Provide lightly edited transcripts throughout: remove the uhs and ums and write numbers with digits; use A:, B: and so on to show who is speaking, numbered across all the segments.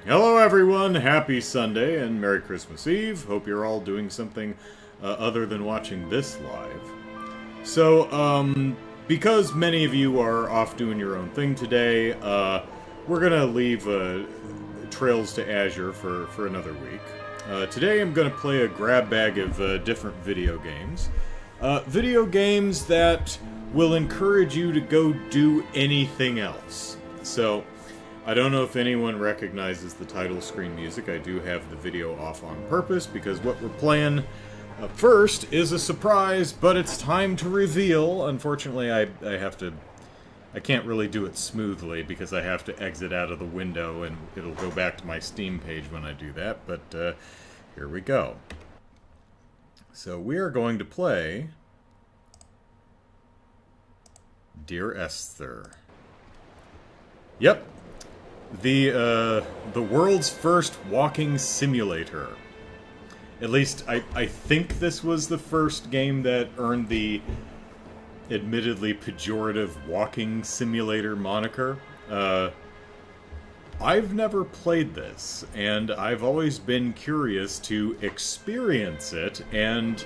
A: Hello everyone, happy Sunday and Merry Christmas Eve. Hope you're all doing something other than watching this live. So, because many of you are off doing your own thing today, we're gonna leave Trails to Azure for another week. Today I'm gonna play a grab bag of different video games. Video games that will encourage you to go do anything else. So, I don't know if anyone recognizes the title screen music. I do have the video off on purpose because what we're playing first is a surprise, but it's time to reveal. Unfortunately, I can't really do it smoothly because I have to exit out of the window and it'll go back to my Steam page when I do that, but here we go. So we are going to play Dear Esther. Yep. The world's first walking simulator. At least, I think this was the first game that earned the admittedly pejorative walking simulator moniker. I've never played this, and I've always been curious to experience it, and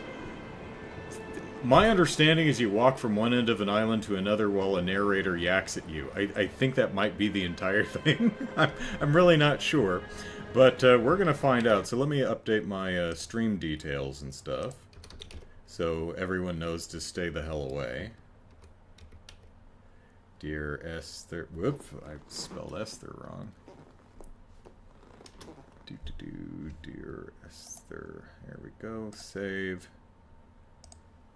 A: my understanding is you walk from one end of an island to another while a narrator yaks at you. I think that might be the entire thing. I'm really not sure. But we're going to find out. So let me update my stream details and stuff. So everyone knows to stay the hell away. Dear Esther... Whoop, I spelled Esther wrong. Dear Esther. There we go. Save.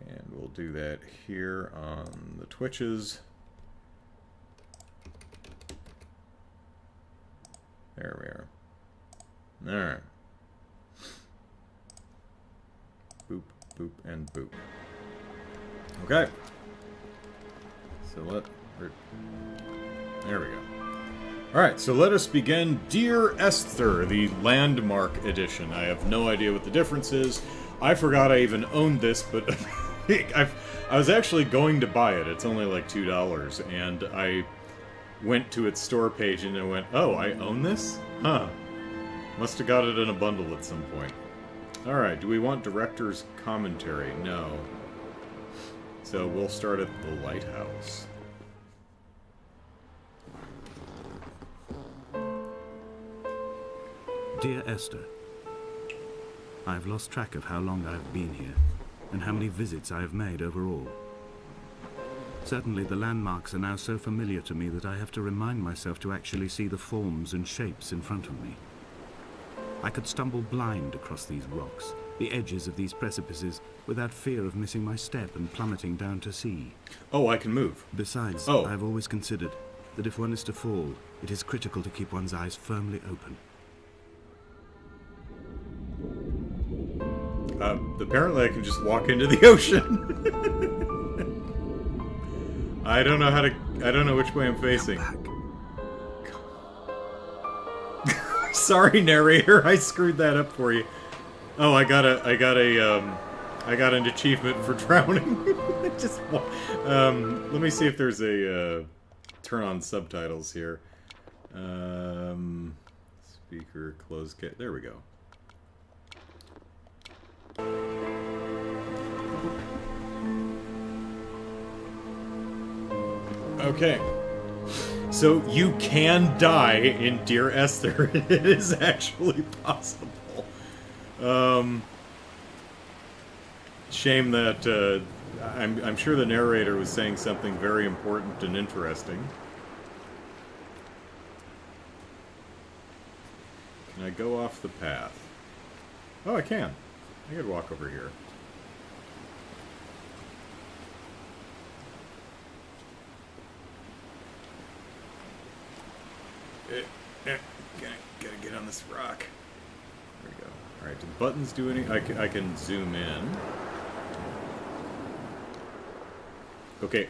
A: And we'll do that here on the Twitches. There we are. Alright. Boop, boop, and boop. Okay. So there we go. Alright, so let us begin Dear Esther, the Landmark Edition. I have no idea what the difference is. I forgot I even owned this, but... I was actually going to buy it. It's only like $2, and I went to its store page and I went, oh, I own this? Huh. Must have got it in a bundle at some point. Alright, do we want director's commentary? No. So we'll start at the lighthouse.
B: Dear Esther, I've lost track of how long I've been here, and how many visits I have made overall. Certainly the landmarks are now so familiar to me that I have to remind myself to actually see the forms and shapes in front of me. I could stumble blind across these rocks, the edges of these precipices, without fear of missing my step and plummeting down to sea.
A: Oh, I can move.
B: Besides, I've always considered that if one is to fall, it is critical to keep one's eyes firmly open.
A: Apparently I can just walk into the ocean. I don't know which way I'm facing. Sorry, narrator, I screwed that up for you. Oh, I got an achievement for drowning. Let me see if there's a, turn on subtitles here. Speaker, close, there we go. Okay. So you can die in Dear Esther. It is actually possible. Shame that I'm sure the narrator was saying something very important and interesting. Can I go off the path? Oh, I can. I could walk over here. Gotta get on this rock. There we go. Alright, do the buttons do any... I can zoom in. Okay,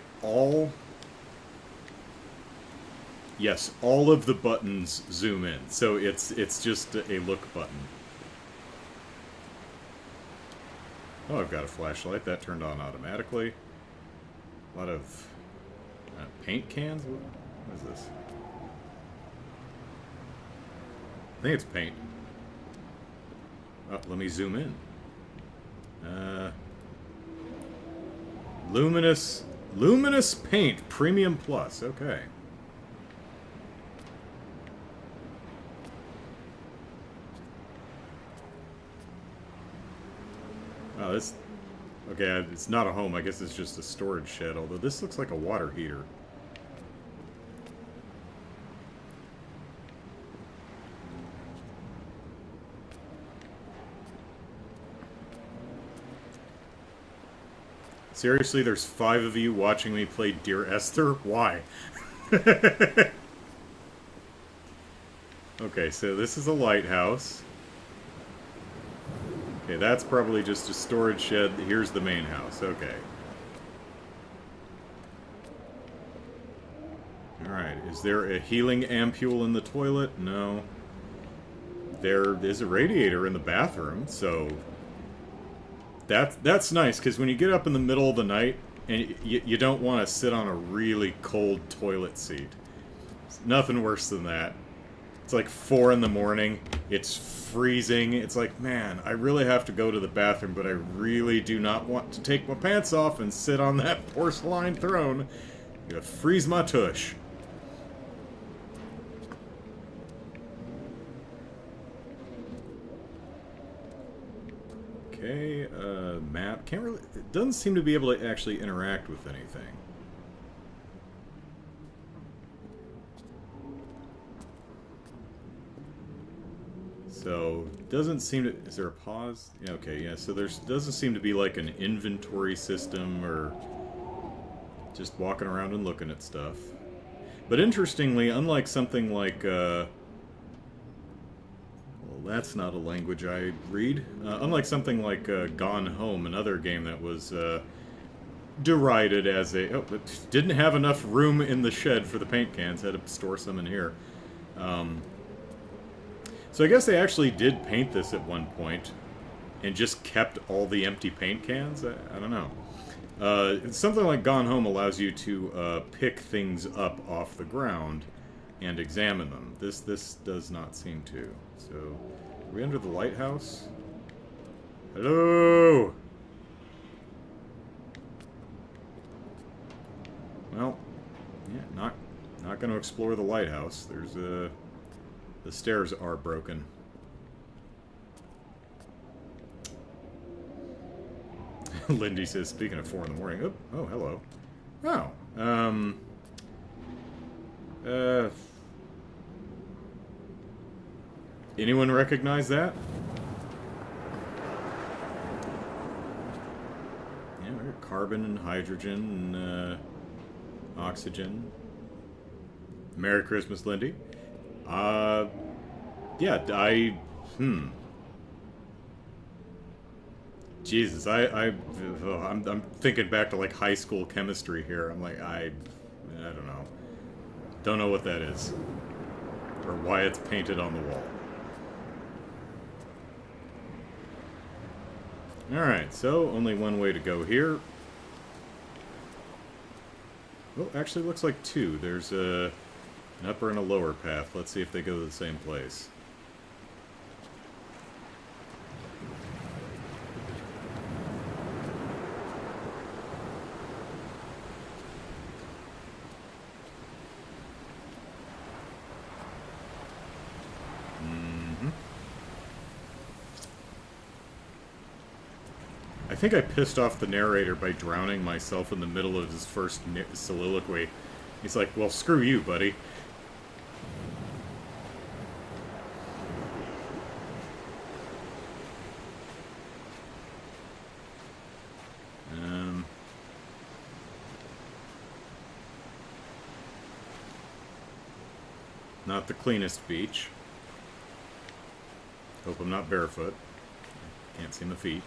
A: yes, all of the buttons zoom in. So it's just a look button. Oh, I've got a flashlight. That turned on automatically. A lot of paint cans? What is this? I think it's paint. Oh, let me zoom in. Luminous paint, Premium Plus. Okay. Oh, this... Okay, it's not a home. I guess it's just a storage shed, although this looks like a water heater. Seriously, there's 5 of you watching me play Dear Esther? Why? Okay, so this is a lighthouse. Okay, that's probably just a storage shed. Here's the main house. Okay. Alright, is there a healing ampule in the toilet? No. There is a radiator in the bathroom, so... That's nice, because when you get up in the middle of the night, and you don't want to sit on a really cold toilet seat. It's nothing worse than that. It's like 4 in the morning, it's freezing, it's like, man, I really have to go to the bathroom, but I really do not want to take my pants off and sit on that porcelain throne. It'll freeze my tush. Okay, map. Can't really... It doesn't seem to be able to actually interact with anything. So, doesn't seem to... Is there a pause? Yeah, okay, yeah, so there's doesn't seem to be like an inventory system or just walking around and looking at stuff. But interestingly, unlike something like, well, that's not a language I read. Unlike something like Gone Home, another game that was derided as a... Oh, it didn't have enough room in the shed for the paint cans. Had to store some in here. So I guess they actually did paint this at one point and just kept all the empty paint cans? I don't know. Something like Gone Home allows you to pick things up off the ground and examine them. This does not seem to. So, are we under the lighthouse? Hello! Well, yeah, not going to explore the lighthouse. There's a... The stairs are broken. Lindy says, speaking of 4 in the morning. Oh, hello. Oh, anyone recognize that? Yeah, we got carbon and hydrogen and oxygen. Merry Christmas, Lindy. Yeah, Jesus, I'm thinking back to, like, high school chemistry here. I'm like, I don't know. Don't know what that is. Or why it's painted on the wall. Alright, so only one way to go here. Well, actually looks like 2. There's an upper and a lower path. Let's see if they go to the same place. I think I pissed off the narrator by drowning myself in the middle of his first soliloquy. He's like, well, screw you, buddy. Not the cleanest beach. Hope I'm not barefoot. Can't see my feet.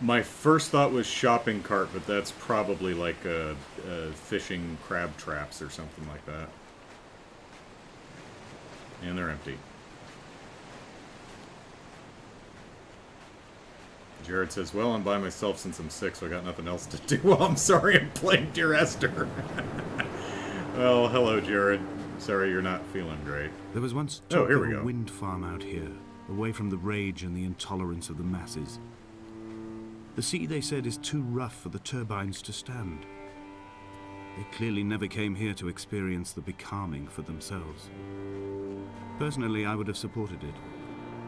A: My first thought was shopping cart, but that's probably like fishing crab traps or something like that. And they're empty. Jared says, well, I'm by myself since I'm sick, so I got nothing else to do. Well, I'm sorry I'm playing Dear Esther. Well, hello, Jared. Sorry you're not feeling great.
B: There was once
A: Oh,
B: talk
A: here
B: of
A: we
B: a
A: go.
B: wind farm out here, away from the rage and the intolerance of the masses. The sea, they said, is too rough for the turbines to stand. They clearly never came here to experience the becalming for themselves. Personally, I would have supported it.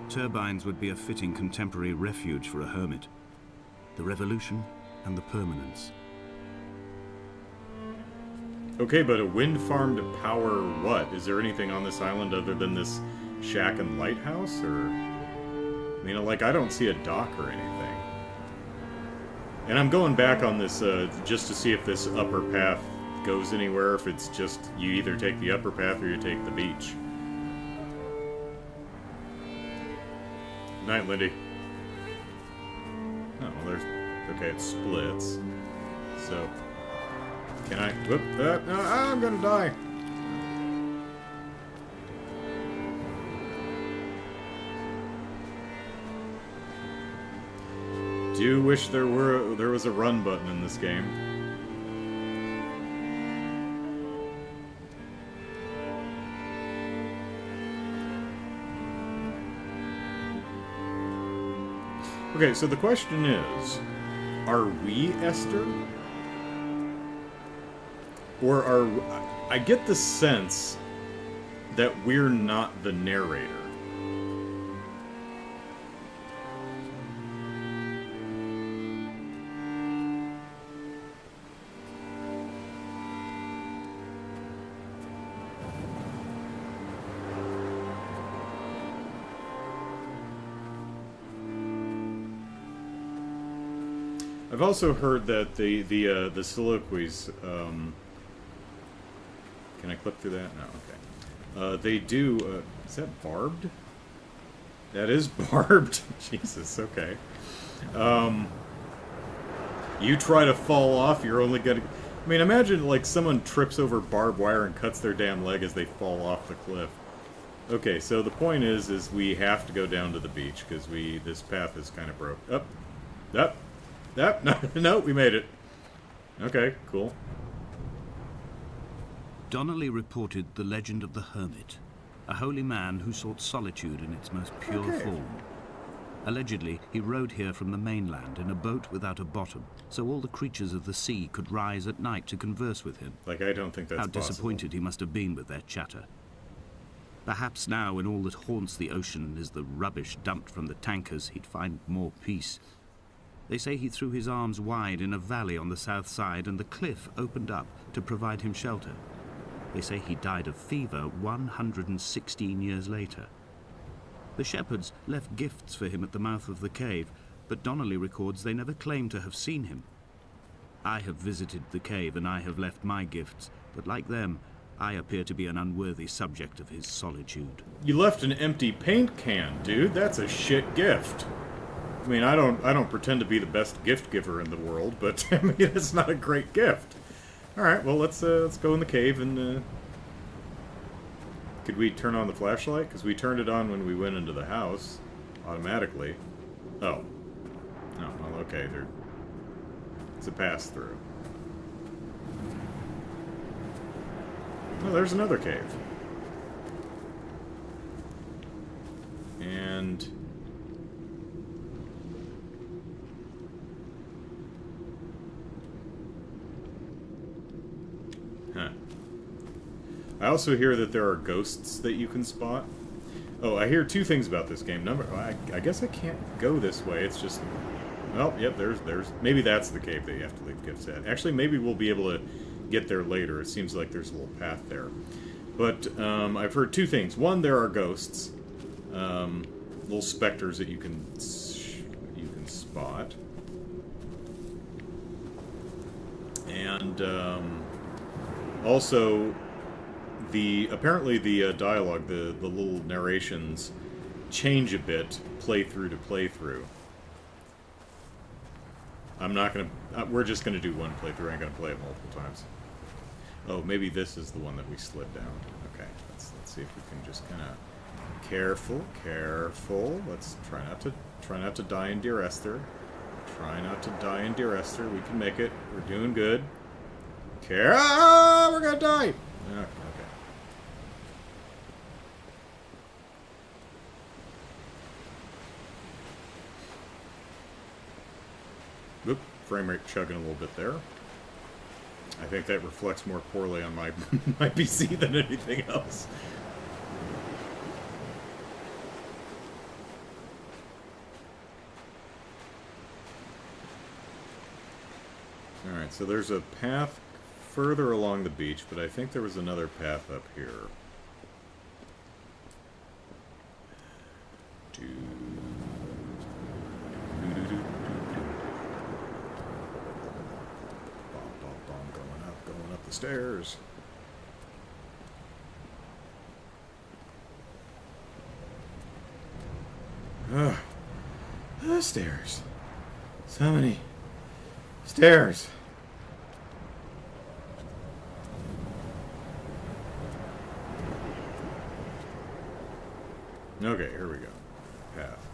B: Turbines would be a fitting contemporary refuge for a hermit. The revolution and the permanence.
A: Okay, but a wind farm to power what? Is there anything on this island other than this shack and lighthouse? Or, I mean, like, I don't see a dock or anything. And I'm going back on this just to see if this upper path goes anywhere, if it's just you either take the upper path or you take the beach. Night, Lindy. Oh, well, there's... Okay, it splits. So... Can I... Whoop, no, I'm gonna die! Do wish there was a run button in this game. Okay, so the question is, are we Esther? Or are... I get the sense that we're not the narrator. I've also heard that the soliloquies. Can I clip through that? No. Okay. They do. Is that barbed? That is barbed. Jesus. Okay. You try to fall off, you're only gonna. I mean, imagine like someone trips over barbed wire and cuts their damn leg as they fall off the cliff. Okay, so the point is we have to go down to the beach because this path is kind of broke. Up. No, we made it. Okay, cool.
B: Donnelly reported the legend of the hermit, a holy man who sought solitude in its most pure form. Allegedly, he rode here from the mainland in a boat without a bottom, so all the creatures of the sea could rise at night to converse with him.
A: Like, I don't think that's possible.
B: How disappointed he must have been with their chatter. Perhaps now, when all that haunts the ocean is the rubbish dumped from the tankers, he'd find more peace. They say he threw his arms wide in a valley on the south side, and the cliff opened up to provide him shelter. They say he died of fever 116 years later. The shepherds left gifts for him at the mouth of the cave, but Donnelly records they never claimed to have seen him. I have visited the cave and I have left my gifts, but like them, I appear to be an unworthy subject of his solitude.
A: You left an empty paint can, dude. That's a shit gift. I mean, I don't pretend to be the best gift giver in the world, but I mean, it's not a great gift. All right, well, let's go in the cave and. Could we turn on the flashlight? Because we turned it on when we went into the house, automatically. Oh. Oh, well, okay. It's a pass through. Oh, there's another cave. And. Huh. I also hear that there are ghosts that you can spot. Oh, I hear two things about this game. I guess I can't go this way. It's just... Well, yep, there's... Maybe that's the cave that you have to leave gifts at. Actually, maybe we'll be able to get there later. It seems like there's a little path there. But I've heard two things. One, there are ghosts. Little specters that you can spot. And also... apparently the dialogue, the little narrations, change a bit playthrough to playthrough. I'm not gonna. We're just gonna do one playthrough. I ain't gonna play it multiple times. Oh, maybe this is the one that we slid down. Okay, let's see if we can just kind of careful. Let's try not to die in Dear Esther. Try not to die in Dear Esther. We can make it. We're doing good. We're gonna die! Okay. Oop, frame rate chugging a little bit there. I think that reflects more poorly on my my PC than anything else. Alright, so there's a path further along the beach, but I think there was another path up here. Going up the stairs. The stairs. So many stairs. Okay, here we go. Path.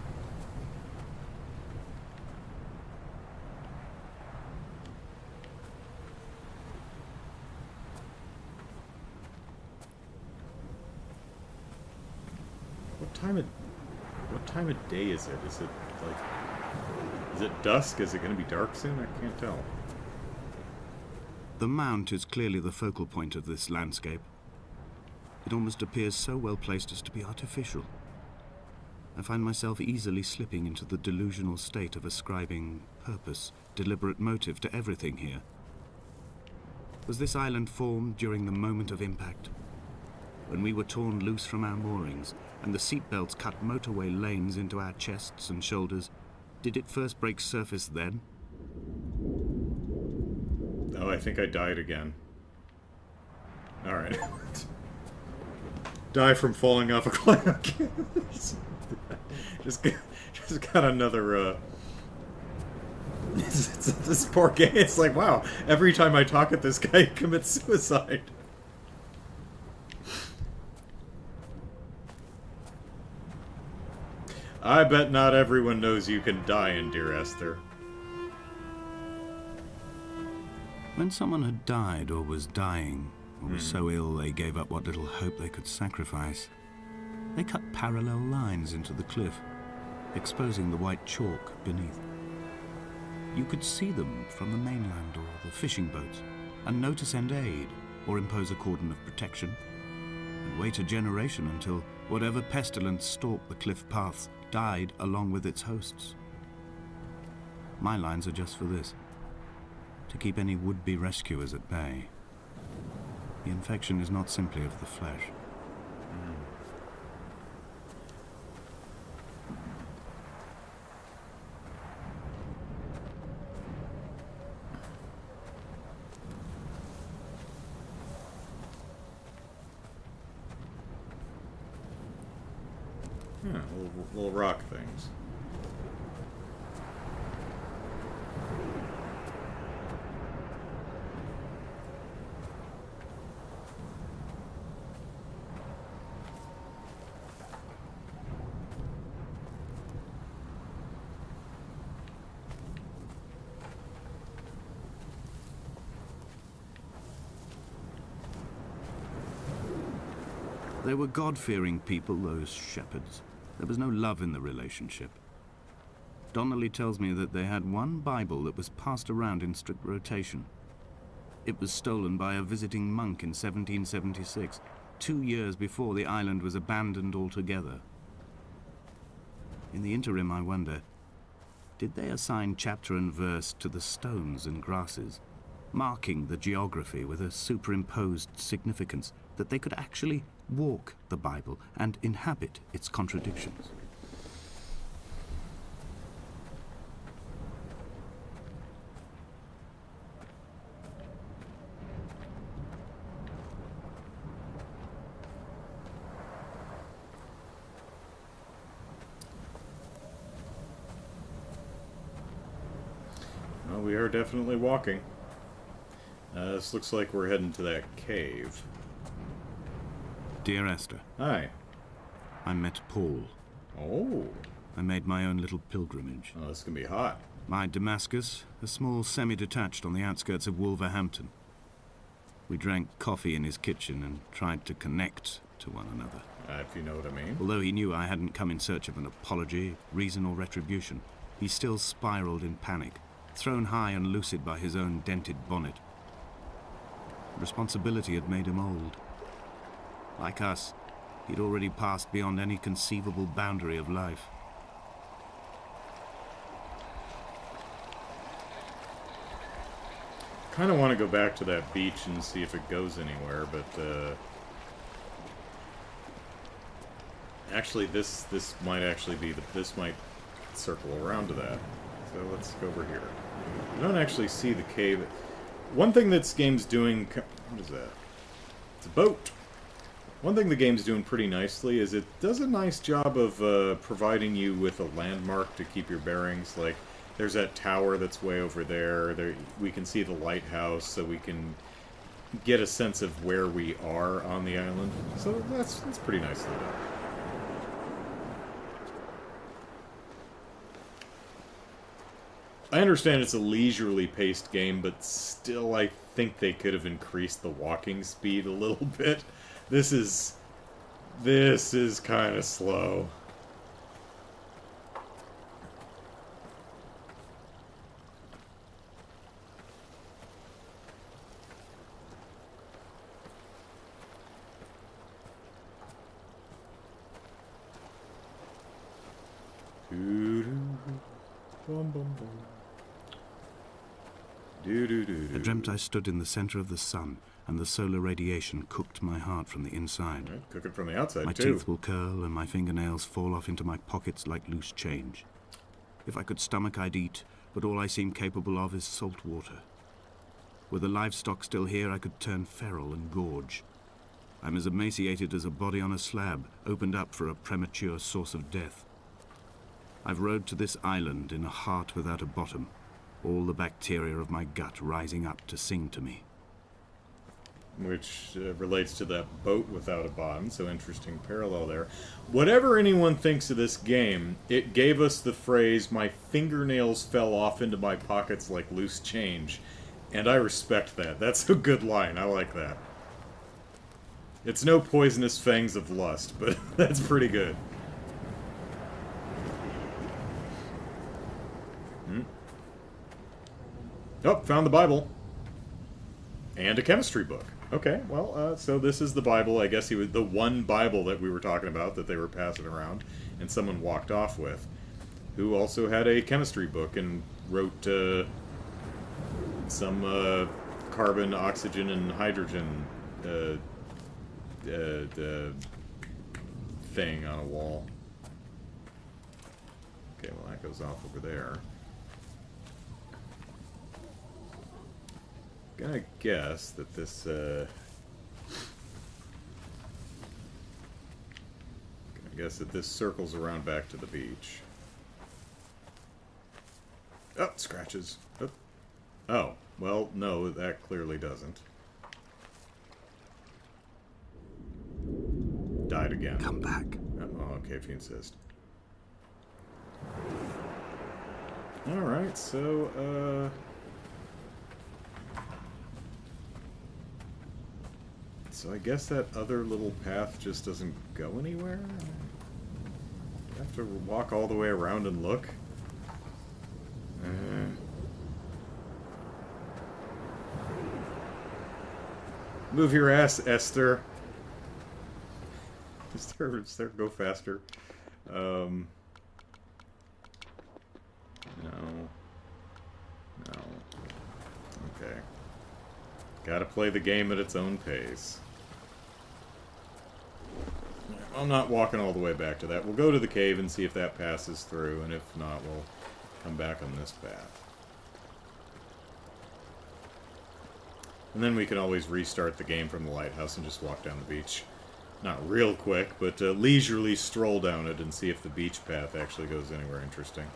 A: What time of day is it? Is it like, is it dusk? Is it going to be dark soon? I can't tell.
B: The mount is clearly the focal point of this landscape. It almost appears so well placed as to be artificial. I find myself easily slipping into the delusional state of ascribing purpose, deliberate motive to everything here. Was this island formed during the moment of impact? When we were torn loose from our moorings, and the seatbelts cut motorway lanes into our chests and shoulders, did it first break surface then?
A: Oh, I think I died again. Alright. Die from falling off a cliff. just got another, this poor guy, it's like, wow, every time I talk at this guy, he commits suicide. I bet not everyone knows you can die in Dear Esther.
B: When someone had died or was dying, or was so ill they gave up what little hope they could sacrifice, they cut parallel lines into the cliff, exposing the white chalk beneath. You could see them from the mainland or the fishing boats, and know to send aid or impose a cordon of protection, and wait a generation until whatever pestilence stalked the cliff paths died along with its hosts. My lines are just for this, to keep any would-be rescuers at bay. The infection is not simply of the flesh.
A: Yeah, little rock things.
B: They were God-fearing people, those shepherds. There was no love in the relationship. Donnelly tells me that they had one Bible that was passed around in strict rotation. It was stolen by a visiting monk in 1776, 2 years before the island was abandoned altogether. In the interim, I wonder, did they assign chapter and verse to the stones and grasses, marking the geography with a superimposed significance that they could actually walk the Bible and inhabit its contradictions?
A: Well, we are definitely walking. This looks like we're heading to that cave.
B: Dear Esther.
A: Hi.
B: I met Paul.
A: Oh.
B: I made my own little pilgrimage.
A: Oh, this is gonna be hot.
B: My Damascus, a small semi-detached on the outskirts of Wolverhampton. We drank coffee in his kitchen and tried to connect to one another.
A: If you know what I mean.
B: Although he knew I hadn't come in search of an apology, reason or retribution, he still spiraled in panic, thrown high and lucid by his own dented bonnet. Responsibility had made him old. Like us, he'd already passed beyond any conceivable boundary of life.
A: Kind of want to go back to that beach and see if it goes anywhere, but actually this might actually be this might circle around to that. So let's go over here. I don't actually see the cave. One thing this game's doing, what is that? It's a boat. One thing the game's doing pretty nicely is it does a nice job of providing you with a landmark to keep your bearings. Like, there's that tower that's way over there. We can see the lighthouse, so we can get a sense of where we are on the island. So that's pretty nicely done. I understand it's a leisurely paced game, but still I think they could have increased the walking speed a little bit. This is kind of slow.
B: I dreamt I stood in the center of the sun, and the solar radiation cooked my heart from the inside.
A: Right, cook it from the outside,
B: my
A: too.
B: teeth will curl, and my fingernails fall off into my pockets like loose change. If I could stomach, I'd eat, but all I seem capable of is salt water. Were the livestock still here, I could turn feral and gorge. I'm as emaciated as a body on a slab, opened up for a premature source of death. I've rowed to this island in a heart without a bottom, all the bacteria of my gut rising up to sing to me.
A: Which relates to that boat without a bottom, so interesting parallel there. Whatever anyone thinks of this game, it gave us the phrase, "My fingernails fell off into my pockets like loose change," and I respect that. That's a good line. I like that. It's no poisonous fangs of lust, but that's pretty good. Oh, found the Bible. And a chemistry book. Okay, well, so this is the Bible. I guess he was the one Bible that we were talking about that they were passing around and someone walked off with, who also had a chemistry book and wrote some carbon, oxygen, and hydrogen thing on a wall. Okay, well, that goes off over there. Gonna guess that this, gonna guess that this circles around back to the beach. Oh, scratches. Oh, well, no, that clearly doesn't. Died again.
B: Come back.
A: Oh, okay, if you insist. Alright, so, so I guess that other little path just doesn't go anywhere? I have to walk all the way around and look? Move your ass, Esther. Esther, go faster. No. No. Okay. Gotta play the game at its own pace. I'm not walking all the way back to that. We'll go to the cave and see if that passes through, and if not, we'll come back on this path. And then we can always restart the game from the lighthouse and just walk down the beach. Not real quick, but leisurely stroll down it and see if the beach path actually goes anywhere interesting.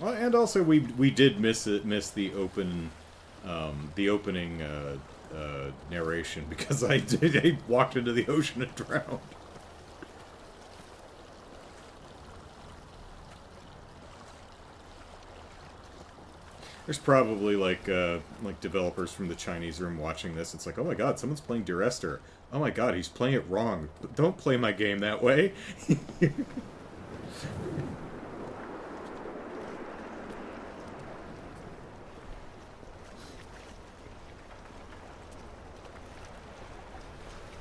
A: Well, and also we did miss the opening narration because I walked into the ocean and drowned. There's probably like developers from the Chinese room watching this. It's like, oh my god, someone's playing Dear Esther. Oh my god, he's playing it wrong. Don't play my game that way.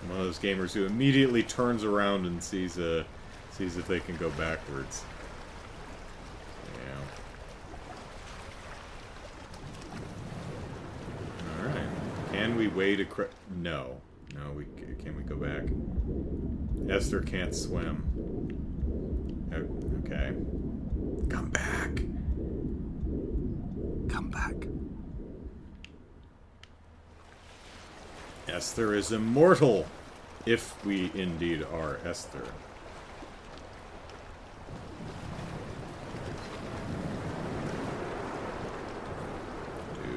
A: One of those gamers who immediately turns around and sees if they can go backwards. Yeah. All right. Can we wait a No. No. Can we go back? Esther can't swim. Okay. Come back.
B: Come back.
A: Esther is immortal, if we indeed are Esther.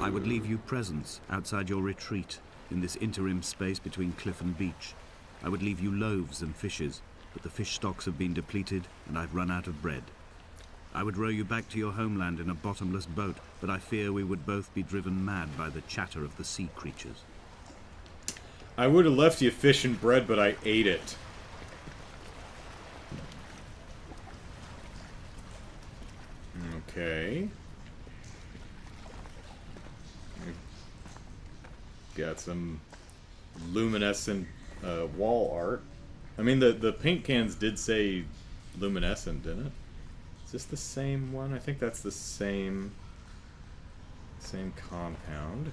B: I would leave you presents outside your retreat, in this interim space between cliff and beach. I would leave you loaves and fishes, but the fish stocks have been depleted, and I've run out of bread. I would row you back to your homeland in a bottomless boat, but I fear we would both be driven mad by the chatter of the sea creatures.
A: I would have left you fish and bread, but I ate it. Okay. Got some luminescent wall art. I mean, the paint cans did say luminescent, didn't it? Is this the same one? I think that's the same compound.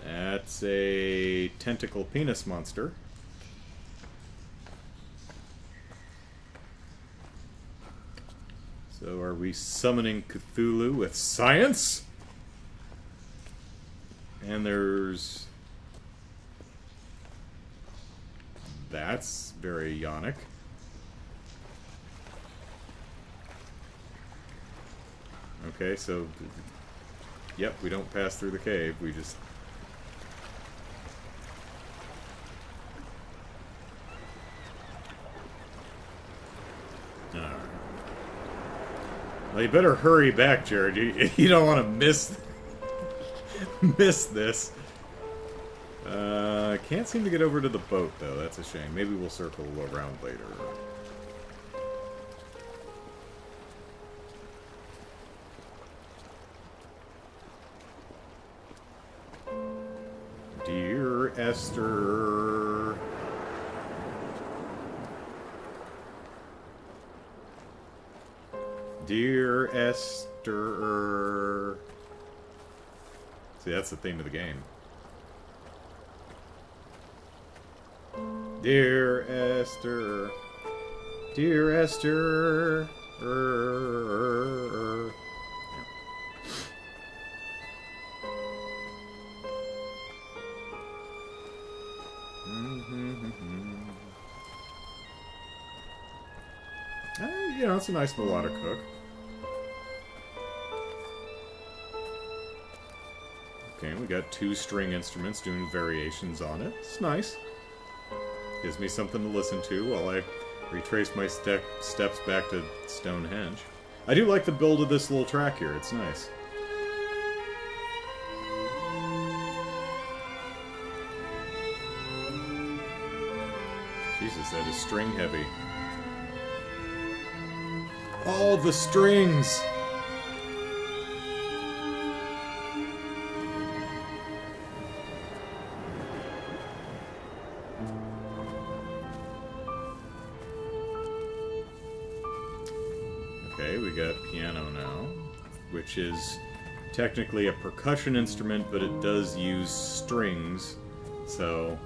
A: That's a tentacle penis monster. So are we summoning Cthulhu with science? And there's... That's very yonic. Okay, so... Yep, we don't pass through the cave, we just... Alright. Well, you better hurry back, Jared. You don't want to miss this. Can't seem to get over to the boat, though. That's a shame. Maybe we'll circle around later. Dear Esther... Dear Esther... See, that's the theme of the game. Dear Esther... Dear Esther... You know, it's a nice melodic hook. Okay, we got 2 string instruments doing variations on it. It's nice. Gives me something to listen to while I retrace my steps back to Stonehenge. I do like the build of this little track here. It's nice. Jesus, that is string heavy. All the strings! Okay, we got piano now, which is technically a percussion instrument, but it does use strings, so...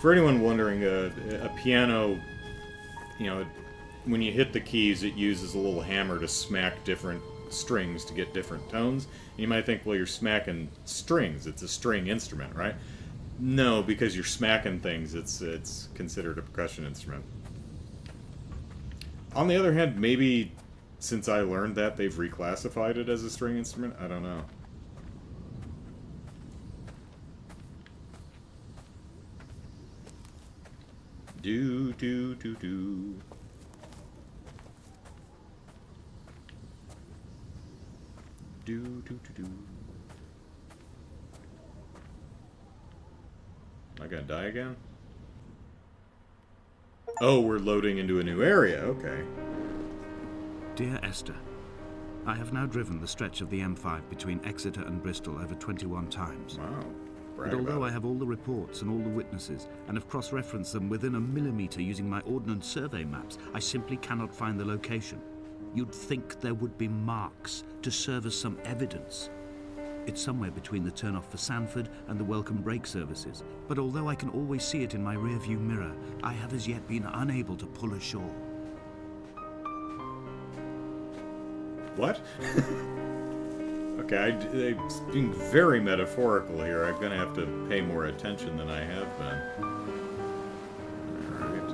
A: For anyone wondering, a piano... You know, when you hit the keys, it uses a little hammer to smack different strings to get different tones. And you might think, well, you're smacking strings. It's a string instrument, right? No, because you're smacking things, it's considered a percussion instrument. On the other hand, maybe since I learned that, they've reclassified it as a string instrument. I don't know. Do. Am I gonna die again? Oh, we're loading into a new area. Okay.
B: Dear Esther, I have now driven the stretch of the M5 between Exeter and Bristol over 21 times.
A: Wow.
B: But although I have all the reports and all the witnesses, and have cross-referenced them within a millimetre using my Ordnance Survey maps, I simply cannot find the location. You'd think there would be marks to serve as some evidence. It's somewhere between the turn-off for Sanford and the welcome brake services, but although I can always see it in my rear-view mirror, I have as yet been unable to pull ashore.
A: What? Okay, I'm being very metaphorical here. I'm gonna have to pay more attention than I have been. Alright,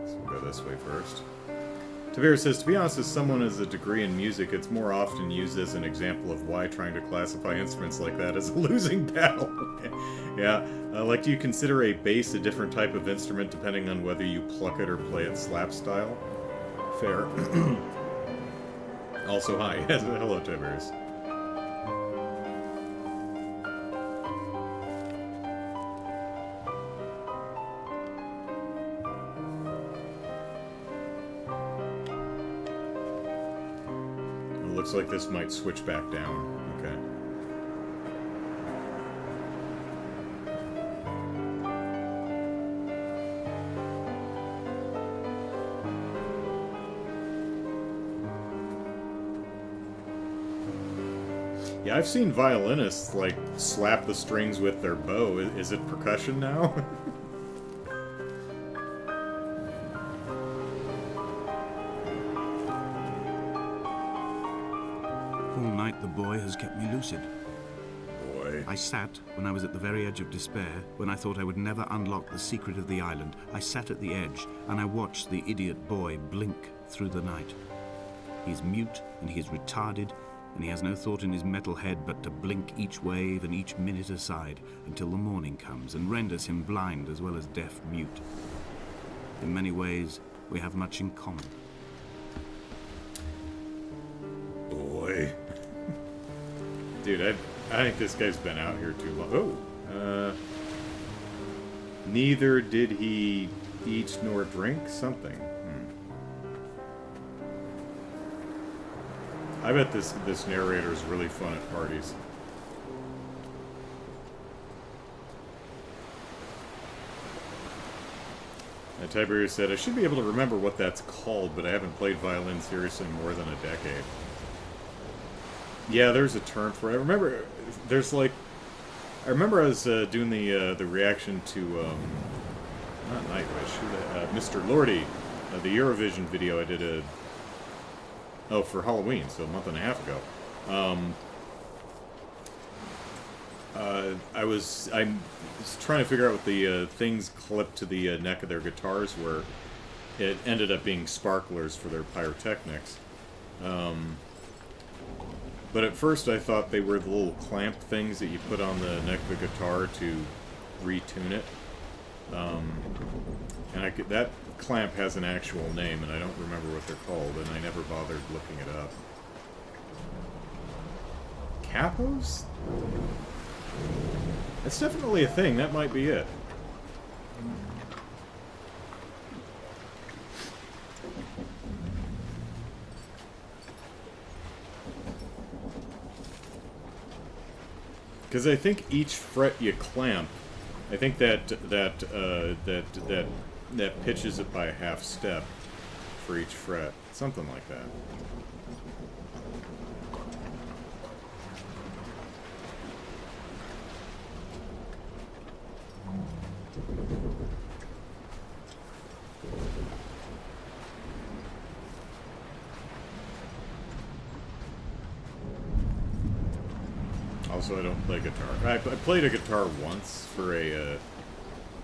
A: so we'll go this way first. Tavir says, to be honest, as someone with a degree in music, it's more often used as an example of why trying to classify instruments like that is a losing battle. Yeah, like, do you consider a bass a different type of instrument depending on whether you pluck it or play it slap style? Fair. Also, hi. Hello, Tiberius. It looks like this might switch back down. Okay. Yeah, I've seen violinists, like, slap the strings with their bow. Is it percussion now?
B: All night the boy has kept me lucid.
A: Boy.
B: I sat, when I was at the very edge of despair, when I thought I would never unlock the secret of the island, I sat at the edge, and I watched the idiot boy blink through the night. He's mute, and he is retarded, and he has no thought in his metal head but to blink each wave and each minute aside until the morning comes and renders him blind as well as deaf-mute. In many ways, we have much in common.
A: Boy. Dude, I think this guy's been out here too long. Oh, neither did he eat nor drink something. I bet this narrator is really fun at parties. And Tiberius said, I should be able to remember what that's called, but I haven't played violin seriously in more than a decade. Yeah, there's a term for it. I remember I was doing the reaction to, not Nightwish, Mr. Lordy, the Eurovision video I did for Halloween, so a month and a half ago. I'm trying to figure out what the things clipped to the neck of their guitars were. It ended up being sparklers for their pyrotechnics. But at first I thought they were the little clamp things that you put on the neck of the guitar to retune it. And that clamp has an actual name, and I don't remember what they're called, and I never bothered looking it up. Capos? That's definitely a thing. That might be it. Because I think each fret you clamp, I think that pitches it by a half step for each fret. Something like that. Also, I don't play guitar. I played a guitar once for a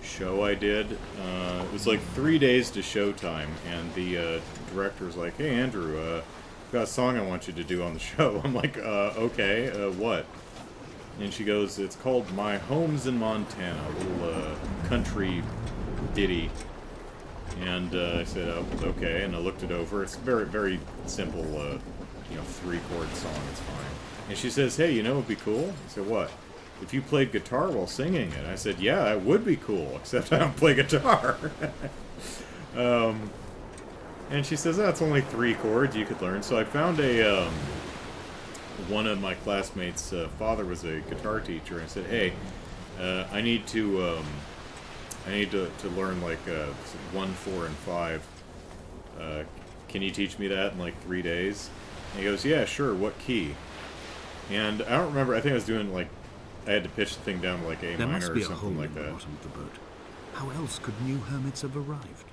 A: show I did. It was like 3 days to showtime, and the director was like, "Hey, Andrew, I've got a song I want you to do on the show." I'm like, okay, what? And she goes, "It's called My Home's in Montana," a little country ditty. And I said, oh, okay, and I looked it over. It's very, very simple, 3-chord song, it's fine. And she says, hey, you know what would be cool? I said, what? If you played guitar while singing it. I said, yeah, it would be cool, except I don't play guitar. And she says, it's only 3 chords you could learn. So I found one of my classmates' father was a guitar teacher, and I said, hey, I need to learn like 1, 4, and 5. Can you teach me that in like 3 days? And he goes, yeah, sure. What key? And I don't remember. I think I was doing like I had to pitch the thing down to like A minor or something like that.
B: There must be a hole in the bottom of the boat. How else could new hermits have arrived?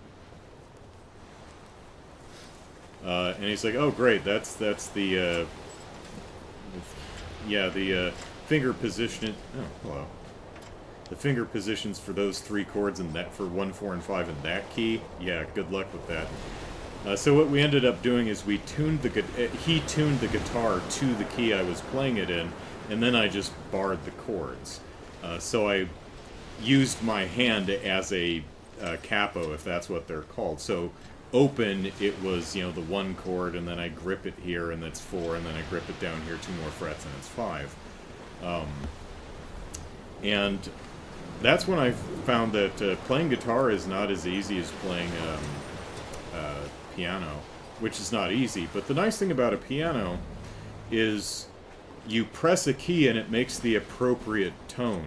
A: And he's like, oh great, that's the finger position. Oh, hello. The finger positions for those 3 chords and that for 1, 4, and 5 in that key. Yeah, good luck with that. So what we ended up doing is he tuned the guitar to the key I was playing it in, and then I just barred the chords. So I used my hand as a capo, if that's what they're called. So open, it was the 1 chord, and then I grip it here, and that's 4, and then I grip it down here 2 more frets, and it's 5. And that's when I found that playing guitar is not as easy as playing piano, which is not easy. But the nice thing about a piano is you press a key and it makes the appropriate tone.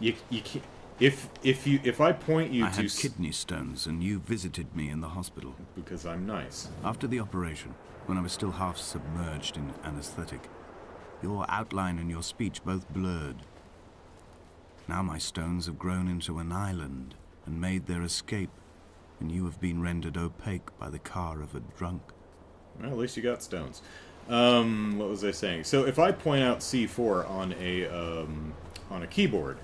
A: You can't, if I point you
B: I
A: to
B: had kidney stones, and you visited me in the hospital
A: because I'm nice.
B: After the operation, when I was still half submerged in anesthetic, your outline and your speech both blurred. Now my stones have grown into an island and made their escape, and you have been rendered opaque by the car of a drunk.
A: Well, at least you got stones. What was I saying? So if I point out C4 on a keyboard,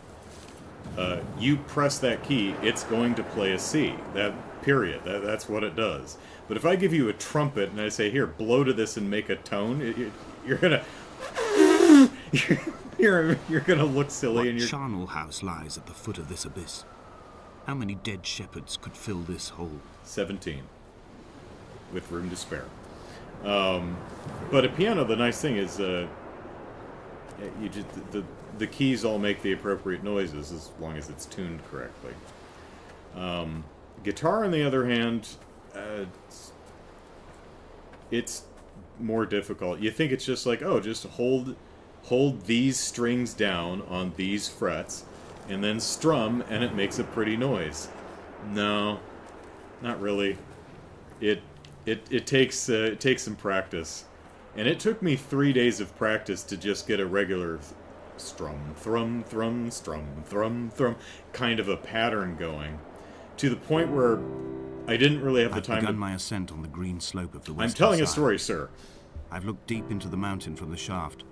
A: you press that key, it's going to play a C. That period. That's what it does. But if I give you a trumpet and I say, here, blow to this and make a tone, you're gonna you're gonna look silly.
B: What charnel house lies at the foot of this abyss? How many dead shepherds could fill this hole?
A: 17, with room to spare. But a piano, the nice thing is, the keys all make the appropriate noises as long as it's tuned correctly. Guitar, on the other hand, it's more difficult. You think it's just like, oh, just hold these strings down on these frets, and then strum, and it makes a pretty noise. No, not really. It takes some practice, and it took me 3 days of practice to just get a regular strum, thrum, thrum, strum, thrum, thrum, kind of a pattern going, to the point where I didn't really have the time to...
B: I've begun my ascent on the green slope of the western
A: I'm telling
B: side.
A: a story, sir.
B: I've looked deep into the mountain from the shaft,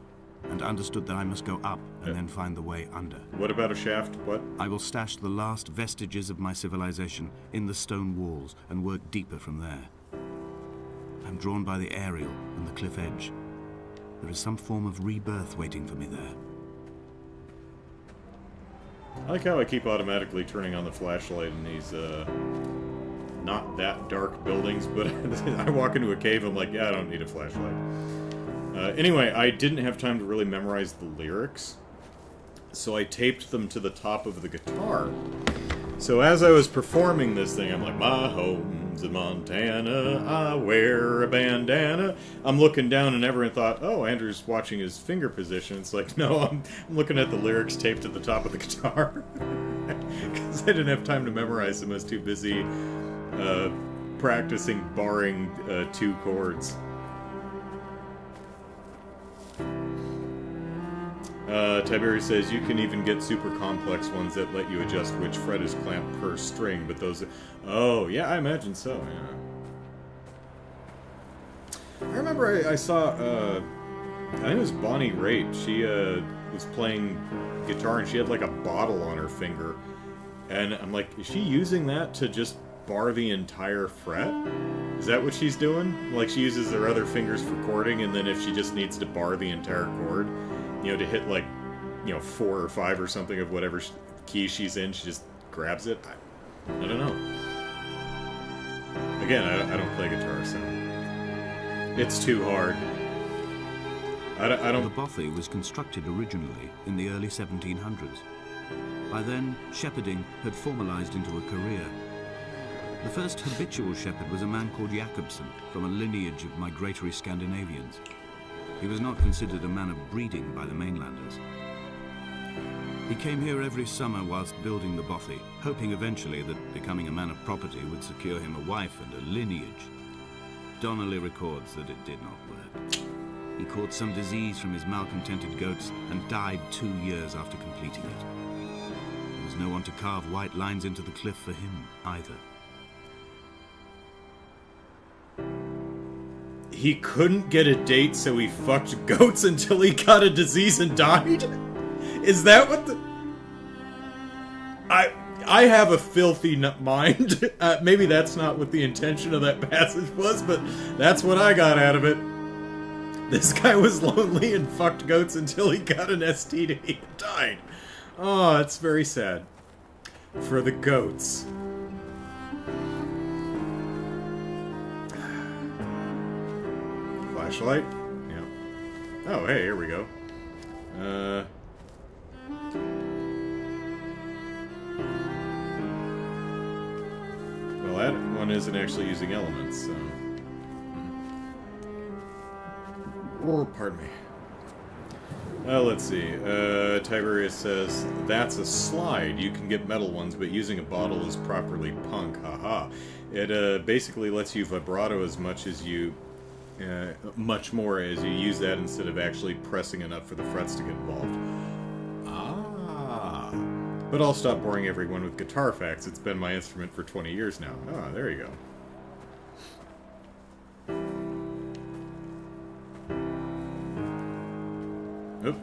B: and understood that I must go up and then find the way under.
A: What about a shaft? What?
B: I will stash the last vestiges of my civilization in the stone walls and work deeper from there. I'm drawn by the aerial and the cliff edge. There is some form of rebirth waiting for me there.
A: I like how I keep automatically turning on the flashlight in these, not that dark buildings, but I walk into a cave, I'm like, yeah, I don't need a flashlight. Anyway, I didn't have time to really memorize the lyrics, so I taped them to the top of the guitar. So as I was performing this thing, I'm like, my home's in Montana, I wear a bandana. I'm looking down and everyone thought, oh, Andrew's watching his finger position. It's like, no, I'm looking at the lyrics taped to the top of the guitar. Because I didn't have time to memorize them. I was too busy practicing barring 2 chords. Tiberius says, you can even get super complex ones that let you adjust which fret is clamped per string, but those... Oh, yeah, I imagine so, yeah. I remember I saw, I think it was Bonnie Raitt. She was playing guitar and she had like a bottle on her finger. And I'm like, is she using that to just bar the entire fret? Is that what she's doing? Like, she uses her other fingers for chording, and then if she just needs to bar the entire chord, to hit like, 4 or 5 or something of whatever key she's in, she just grabs it. I don't know. Again, I don't play guitar, so it's too hard. I don't.
B: The bothy was constructed originally in the early 1700s. By then, shepherding had formalized into a career. The first habitual shepherd was a man called Jakobsen, from a lineage of migratory Scandinavians. He was not considered a man of breeding by the mainlanders. He came here every summer whilst building the bothy, hoping eventually that becoming a man of property would secure him a wife and a lineage. Donnelly records that it did not work. He caught some disease from his malcontented goats and died 2 years after completing it. There was no one to carve white lines into the cliff for him either.
A: He couldn't get a date, so he fucked goats until he got a disease and died? Is that what the... I have a filthy mind. Maybe that's not what the intention of that passage was, but that's what I got out of it. This guy was lonely and fucked goats until he got an STD and died. Oh, it's very sad. For the goats. Flashlight? Yeah. Oh, hey, here we go. Well, that one isn't actually using elements, so... Oh, pardon me. Let's see. Tiberius says, that's a slide. You can get metal ones, but using a bottle is properly punk. Haha. It basically lets you vibrato as much as you... much more as you use that instead of actually pressing enough for the frets to get involved. Ah. But I'll stop boring everyone with guitar facts. It's been my instrument for 20 years now. Ah, there you go. Oop.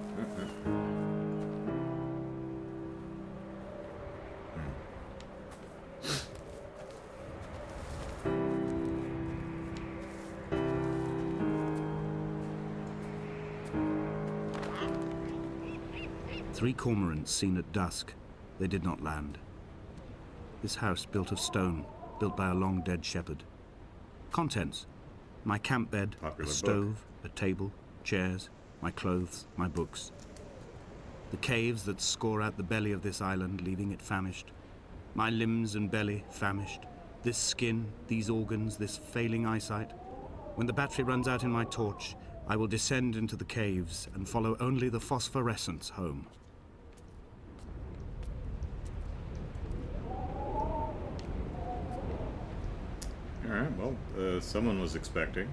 B: Three cormorants seen at dusk. They did not land. This house built of stone, built by a long-dead shepherd. Contents: my camp bed, a stove, a table, chairs, my clothes, my books. The caves that score out the belly of this island, leaving it famished. My limbs and belly famished. This skin, these organs, this failing eyesight. When the battery runs out in my torch, I will descend into the caves and follow only the phosphorescence home.
A: Alright, well, someone was expecting.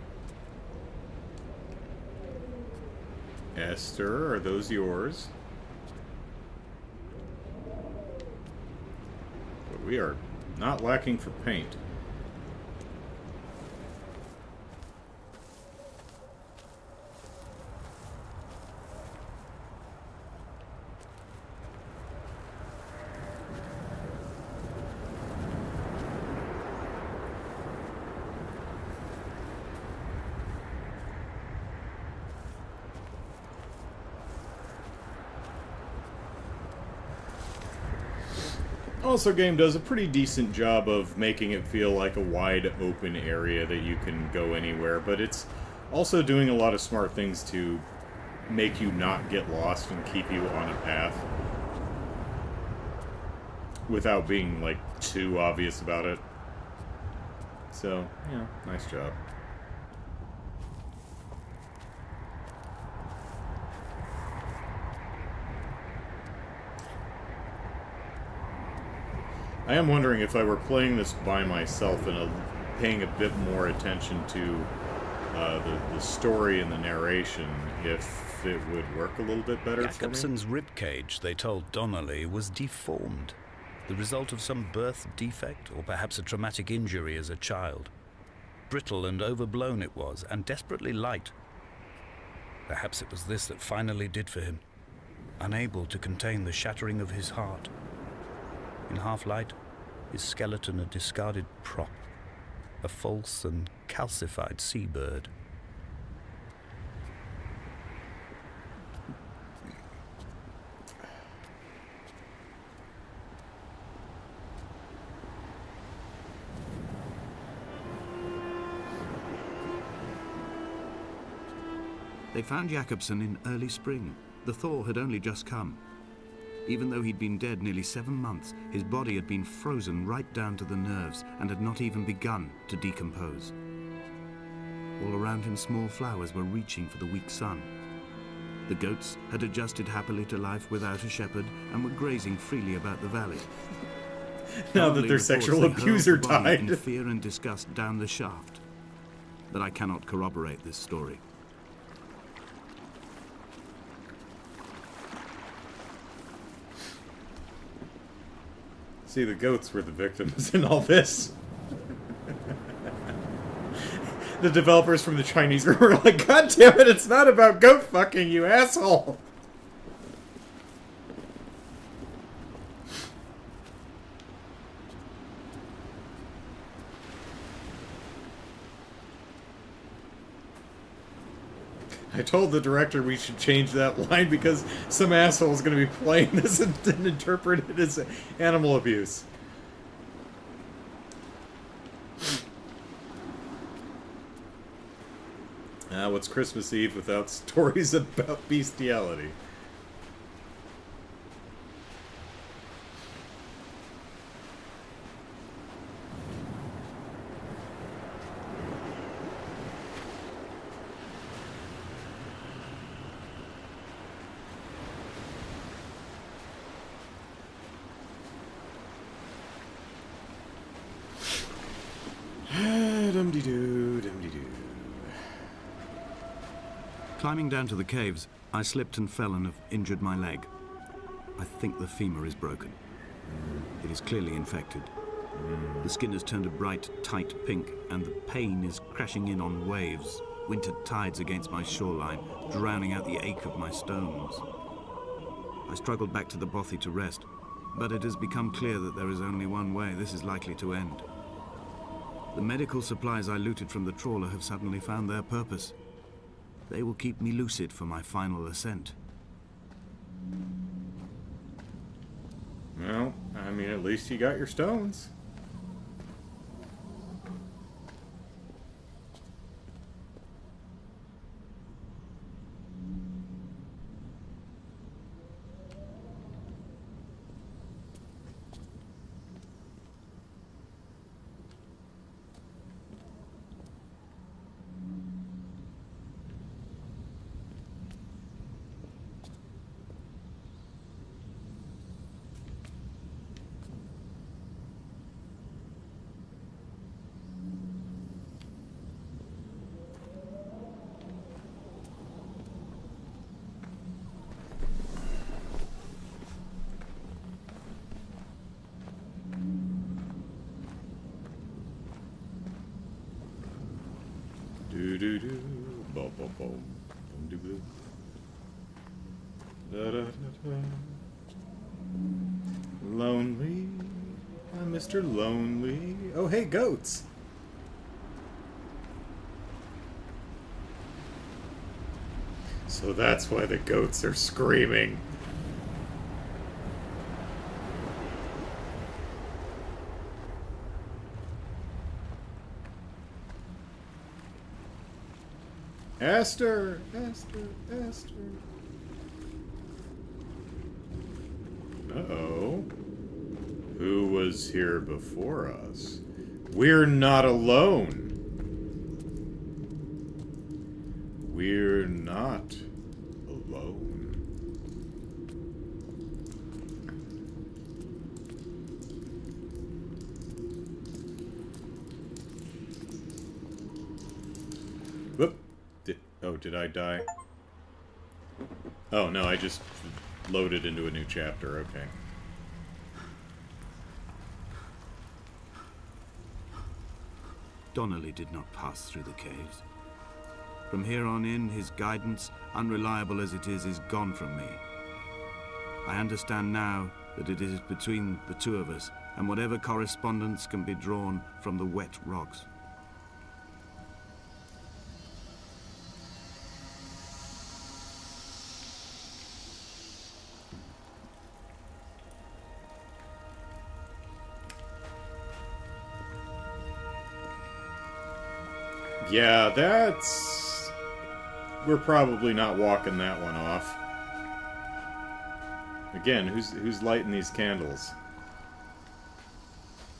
A: Esther, are those yours? But we are not lacking for paint. Also, game does a pretty decent job of making it feel like a wide open area that you can go anywhere, but it's also doing a lot of smart things to make you not get lost and keep you on a path without being, like, too obvious about it. So, yeah, nice job. I am wondering if I were playing this by myself and paying a bit more attention to the story and the narration, if it would work a little bit better for me.
C: Jakobsen's ribcage, they told Donnelly, was deformed, the result of some birth defect or perhaps a traumatic injury as a child. Brittle and overblown it was, and desperately light. Perhaps it was this that finally did for him, unable to contain the shattering of his heart. In half-light, his skeleton a discarded prop, a false and calcified seabird.
B: They found Jakobsen in early spring. The thaw had only just come. Even though he'd been dead nearly 7 months, his body had been frozen right down to the nerves and had not even begun to decompose. All around him, small flowers were reaching for the weak sun. The goats had adjusted happily to life without a shepherd and were grazing freely about the valley.
A: Now that their sexual abuser died.
B: In fear and disgust down the shaft. But I cannot corroborate this story.
A: See, the goats were the victims in all this. The developers from the Chinese were like, God damn it, it's not about goat fucking, you asshole! I told the director we should change that line because some asshole is going to be playing this and interpret it as animal abuse. What's Christmas Eve without stories about bestiality? Dum-de-doo, dum-de-doo.
B: Climbing down to the caves, I slipped and fell and have injured my leg. I think the femur is broken. It is clearly infected. The skin has turned a bright, tight pink, and the pain is crashing in on waves, winter tides against my shoreline, drowning out the ache of my stones. I struggled back to the bothy to rest, but it has become clear that there is only one way this is likely to end. The medical supplies I looted from the trawler have suddenly found their purpose. They will keep me lucid for my final ascent.
A: Well, I mean, at least you got your stones. Do do do, bo bo bo, boom do boo. Da da da da. Lonely, I'm Mr. Lonely. Oh hey, goats. So that's why the goats are screaming. Esther! Esther! Esther! Uh-oh. Who was here before us? We're not alone. We're not alone. Whoop. Did I die? Oh, no, I just loaded into a new chapter, okay.
B: Donnelly did not pass through the caves. From here on in, his guidance, unreliable as it is gone from me. I understand now that it is between the two of us, and whatever correspondence can be drawn from the wet rocks.
A: Yeah, that's... we're probably not walking that one off. Again, who's lighting these candles?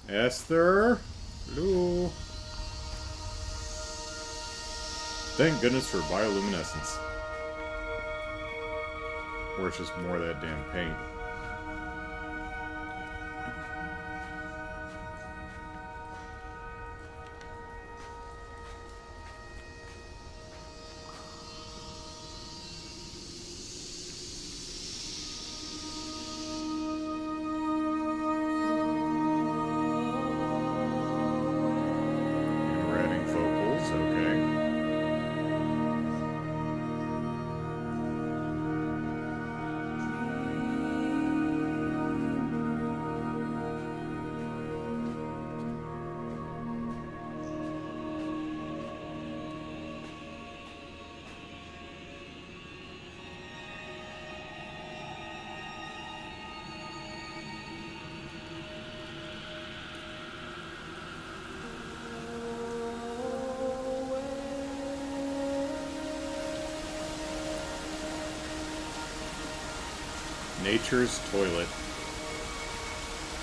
A: Esther? Hello? Thank goodness for bioluminescence. Or it's just more of that damn paint. Nature's toilet.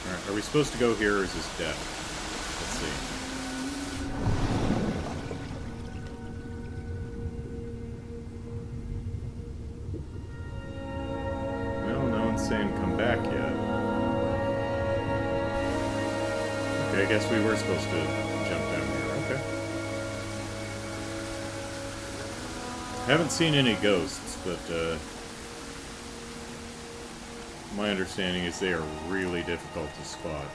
A: Alright, are we supposed to go here or is this dead? Let's see. Well, no one's saying come back yet. Okay, I guess we were supposed to jump down here. Okay. Haven't seen any ghosts, but my understanding is they are really difficult to spot.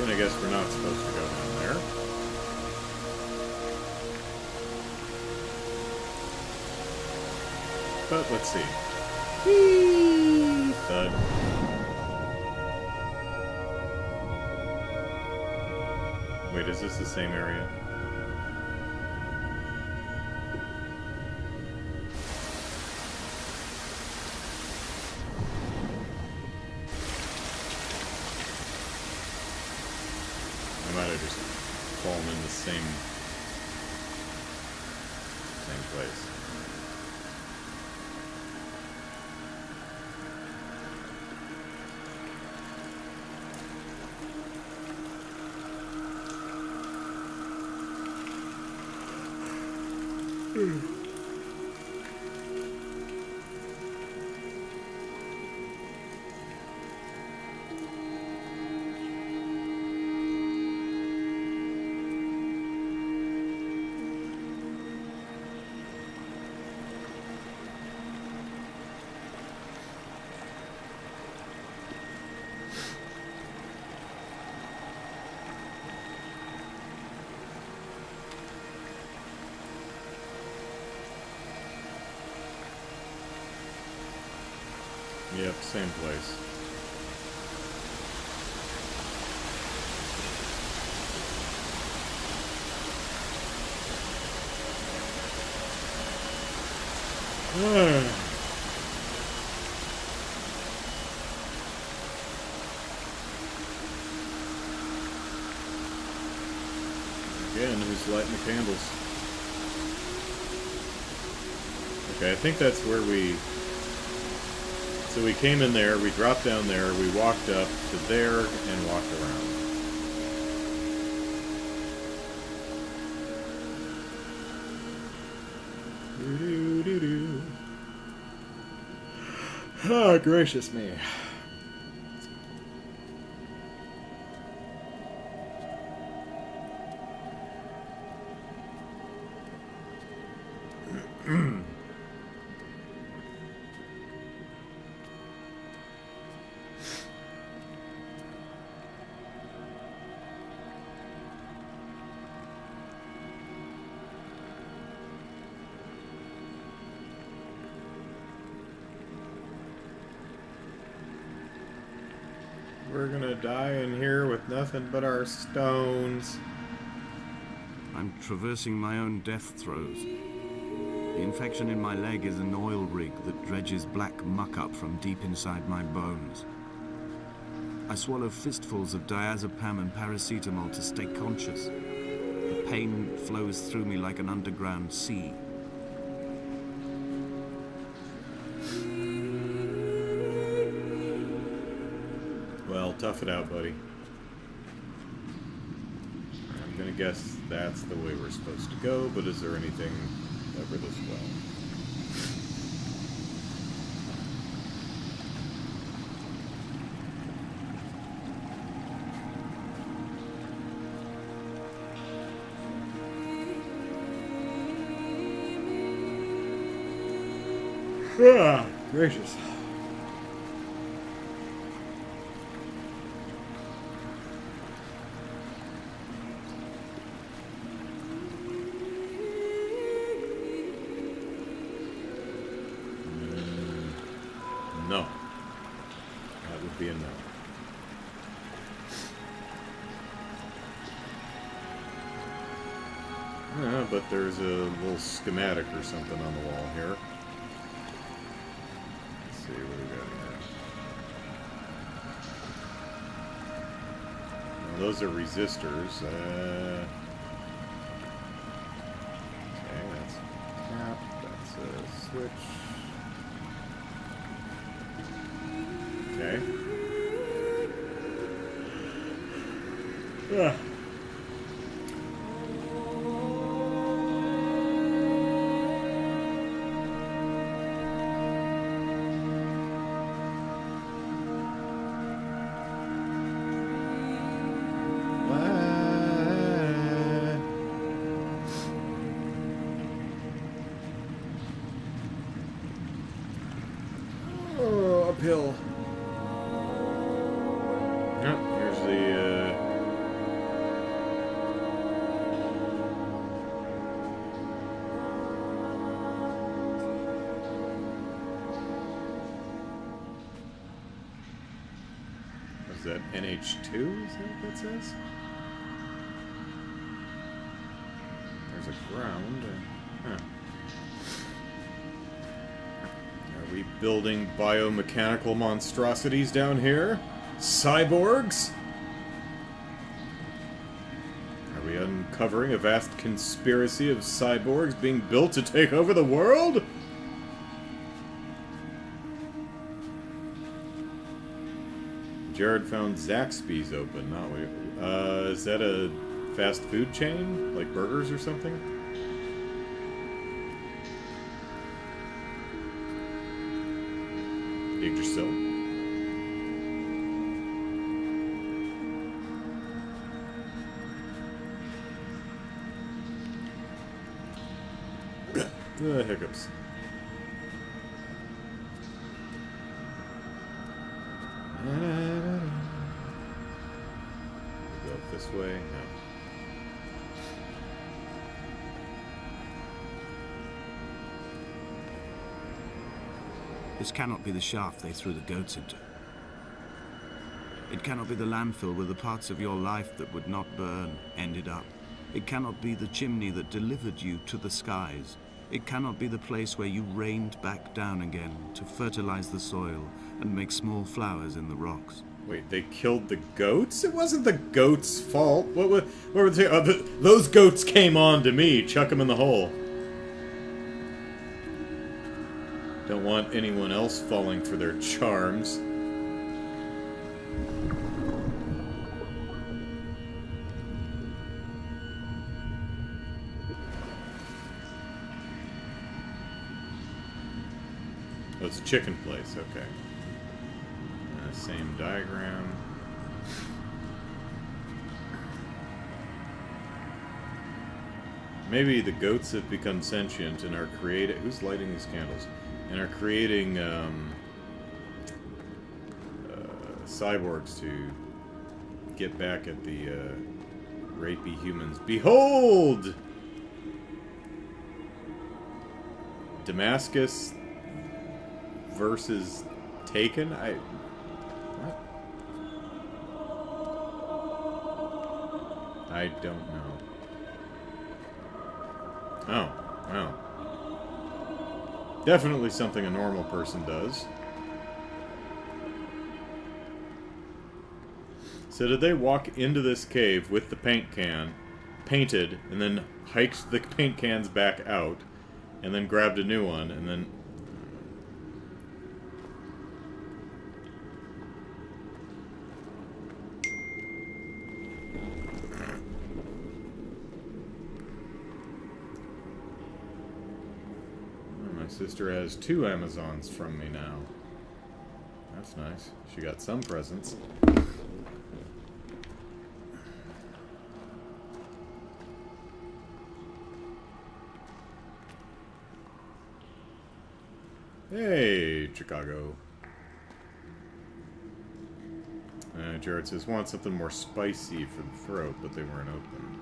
A: I guess we're not supposed to go down there. But let's see. Whee! Thud. Wait, is this the same area? I might have just fallen in the same place. Yep, same place. Again, who's lighting the candles? Okay, I think that's where we... So we came in there, we dropped down there, we walked up to there, and walked around. Oh, gracious me. We're gonna die in here with nothing but our stones.
B: I'm traversing my own death throes. The infection in my leg is an oil rig that dredges black muck up from deep inside my bones. I swallow fistfuls of diazepam and paracetamol to stay conscious. The pain flows through me like an underground sea.
A: Well, tough it out, buddy. I'm gonna guess that's the way we're supposed to go, but is there anything ever this well? Ah, gracious. No. That would be a no. Yeah, but there's a little schematic or something on the wall here. Let's see what we got here. Well, those are resistors. Okay, that's a cap. That's a switch. Okay. Ugh. Oh, uphill. Yep, here's the, Is that NH2? Is that what that says? There's a ground. Huh. Are we building biomechanical monstrosities down here? Cyborgs? Are we uncovering a vast conspiracy of cyborgs being built to take over the world? Jared found Zaxby's open. Not we. Is that a fast food chain? Like burgers or something? Yggdrasil. The hiccups. Go up this way? No.
B: This cannot be the shaft they threw the goats into. It cannot be the landfill where the parts of your life that would not burn ended up. It cannot be the chimney that delivered you to the skies. It cannot be the place where you rained back down again to fertilize the soil and make small flowers in the rocks.
A: Wait, they killed the goats? It wasn't the goats' fault. What were they? Those goats came on to me. Chuck them in the hole. Don't want anyone else falling for their charms. Oh, it's a chicken place, okay. Same diagram. Maybe the goats have become sentient and are creating... Who's lighting these candles? And are creating cyborgs to get back at the rapey humans. Behold! Damascus versus Taken? What? I don't know. Oh, wow. Definitely something a normal person does. So did they walk into this cave with the paint can, painted, and then hiked the paint cans back out, and then grabbed a new one, and then... Oh, my sister has 2 Amazons from me now. That's nice. She got some presents. Hey, Chicago. Jared says, want something more spicy for the throat, but they weren't open.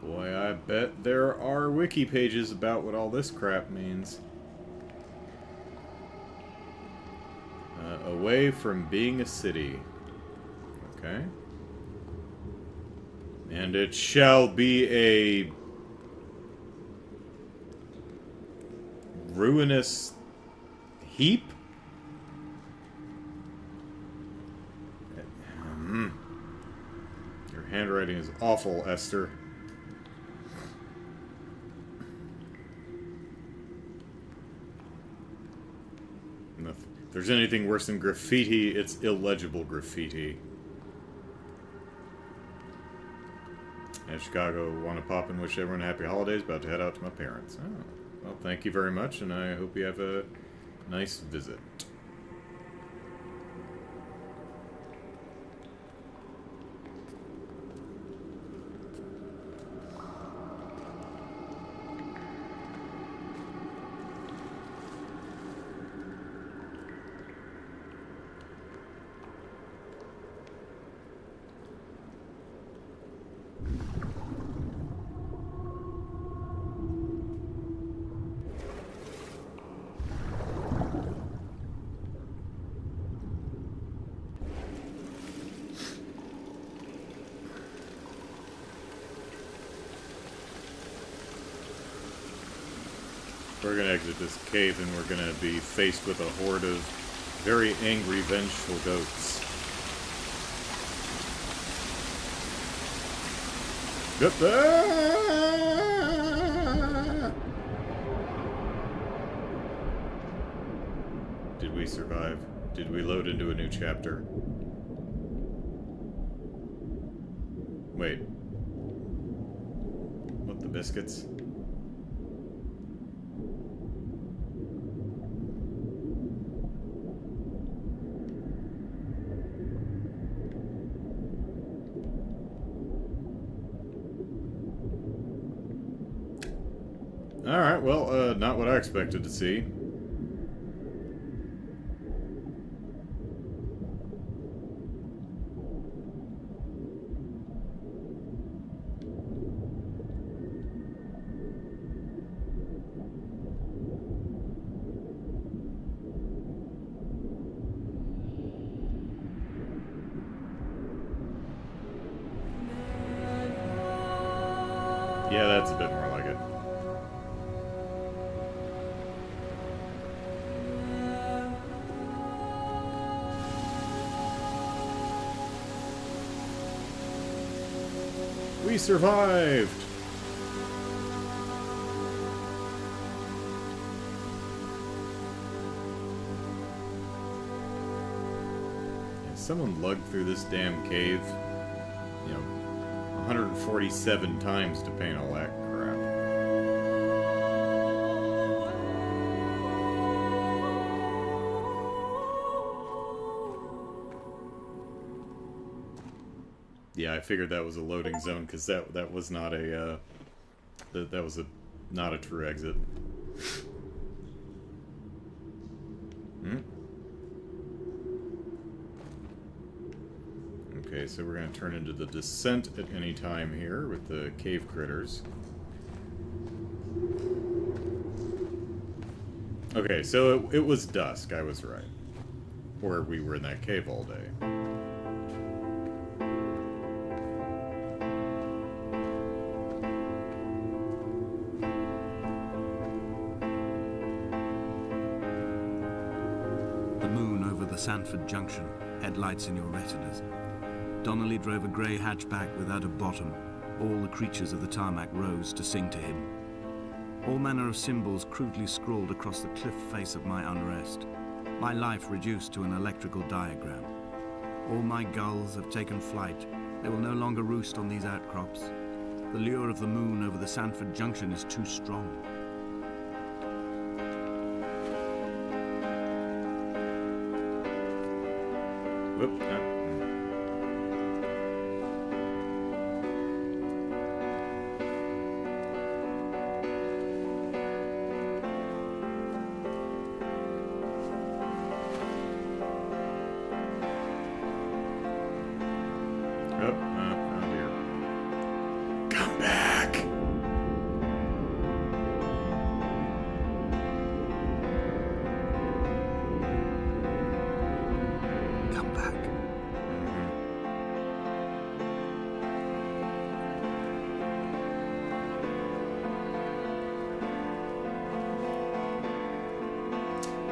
A: Boy, I bet there are wiki pages about what all this crap means. Away from being a city. Okay. And it shall be a ruinous heap? Your handwriting is awful, Esther. If there's anything worse than graffiti, it's illegible graffiti. And Chicago, want to pop and wish everyone a happy holidays. About to head out to my parents. Oh, well, thank you very much, and I hope you have a nice visit. We're going to exit this cave and we're going to be faced with a horde of very angry, vengeful goats. Did we survive? Did we load into a new chapter? Wait. What, the biscuits? Alright, well, not what I expected to see. Yeah, that's a bit more like it. We survived! Yeah, someone lugged through this damn cave, 147 times to paint all that crap. Yeah, I figured that was a loading zone because that was not a that was not a true exit. Okay, so we're going to turn into the descent at any time here with the cave critters. Okay, so it was dusk. I was right. Or we were in that cave all day.
B: The moon over the Sanford Junction, headlights in your retinas. Donnelly drove a grey hatchback without a bottom. All the creatures of the tarmac rose to sing to him. All manner of symbols crudely scrawled across the cliff face of my unrest. My life reduced to an electrical diagram. All my gulls have taken flight. They will no longer roost on these outcrops. The lure of the moon over the Sanford Junction is too strong.
A: Whoop. Oh dear. Come back!
B: Come back.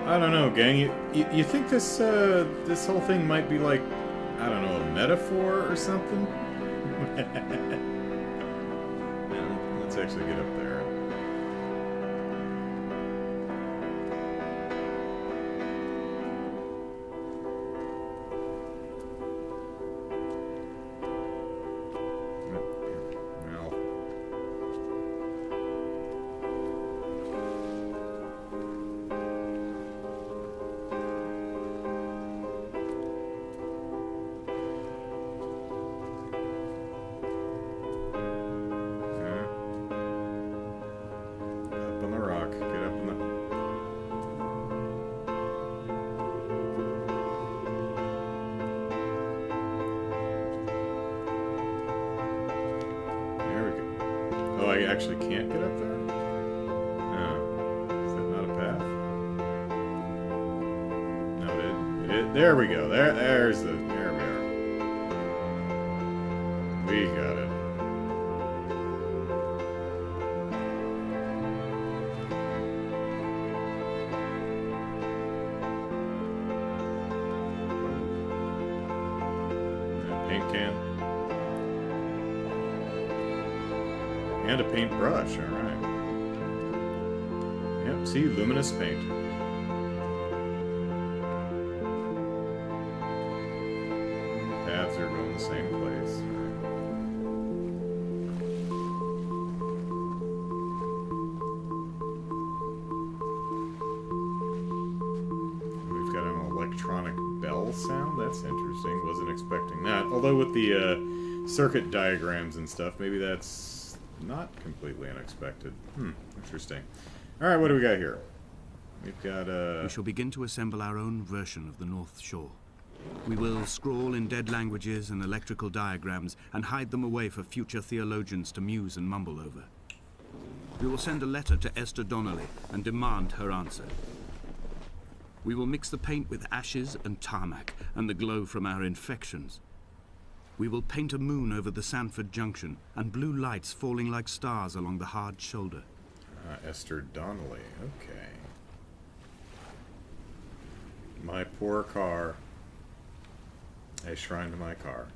A: I don't know, gang. You think this this whole thing might be like, I don't know, a metaphor or something? Let's actually get up there. Well. Up on the rock. Get up on the... There we go. Oh, I actually can't get up there? No. Is that not a path? No, it there we go. There we are. We got it. Paint can. And a paintbrush, alright. Yep, see, luminous paint. Paths are going the same place. We've got an electronic bell sound. That's interesting. Wasn't expecting that. Although with the circuit diagrams and stuff, maybe that's not completely unexpected. Interesting. Alright, what do we got here? We've got
B: We shall begin to assemble our own version of the North Shore. We will scrawl in dead languages and electrical diagrams and hide them away for future theologians to muse and mumble over. We will send a letter to Esther Donnelly and demand her answer. We will mix the paint with ashes and tarmac and the glow from our infections. We will paint a moon over the Sanford Junction and blue lights falling like stars along the hard shoulder.
A: Esther Donnelly, okay. My poor car. A shrine to my car.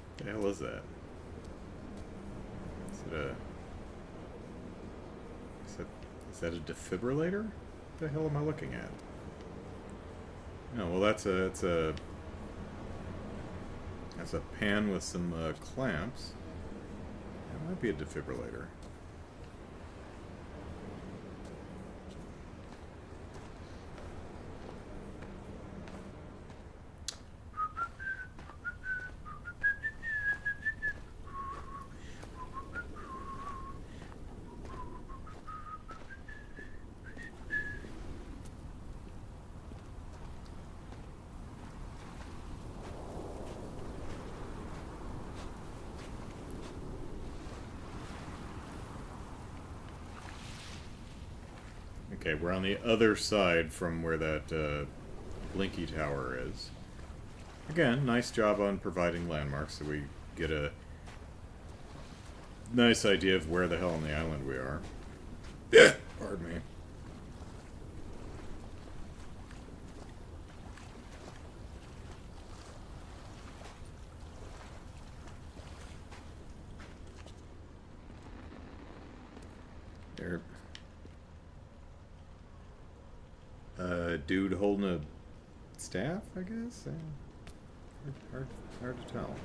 A: What the hell is that? Is that a defibrillator? What the hell am I looking at? No, well that's a pan with some clamps. That might be a defibrillator. Okay, we're on the other side from where that Blinky Tower is. Again, nice job on providing landmarks so we get a nice idea of where the hell on the island we are. Pardon me. There. Dude holding a staff, I guess? Hard to tell.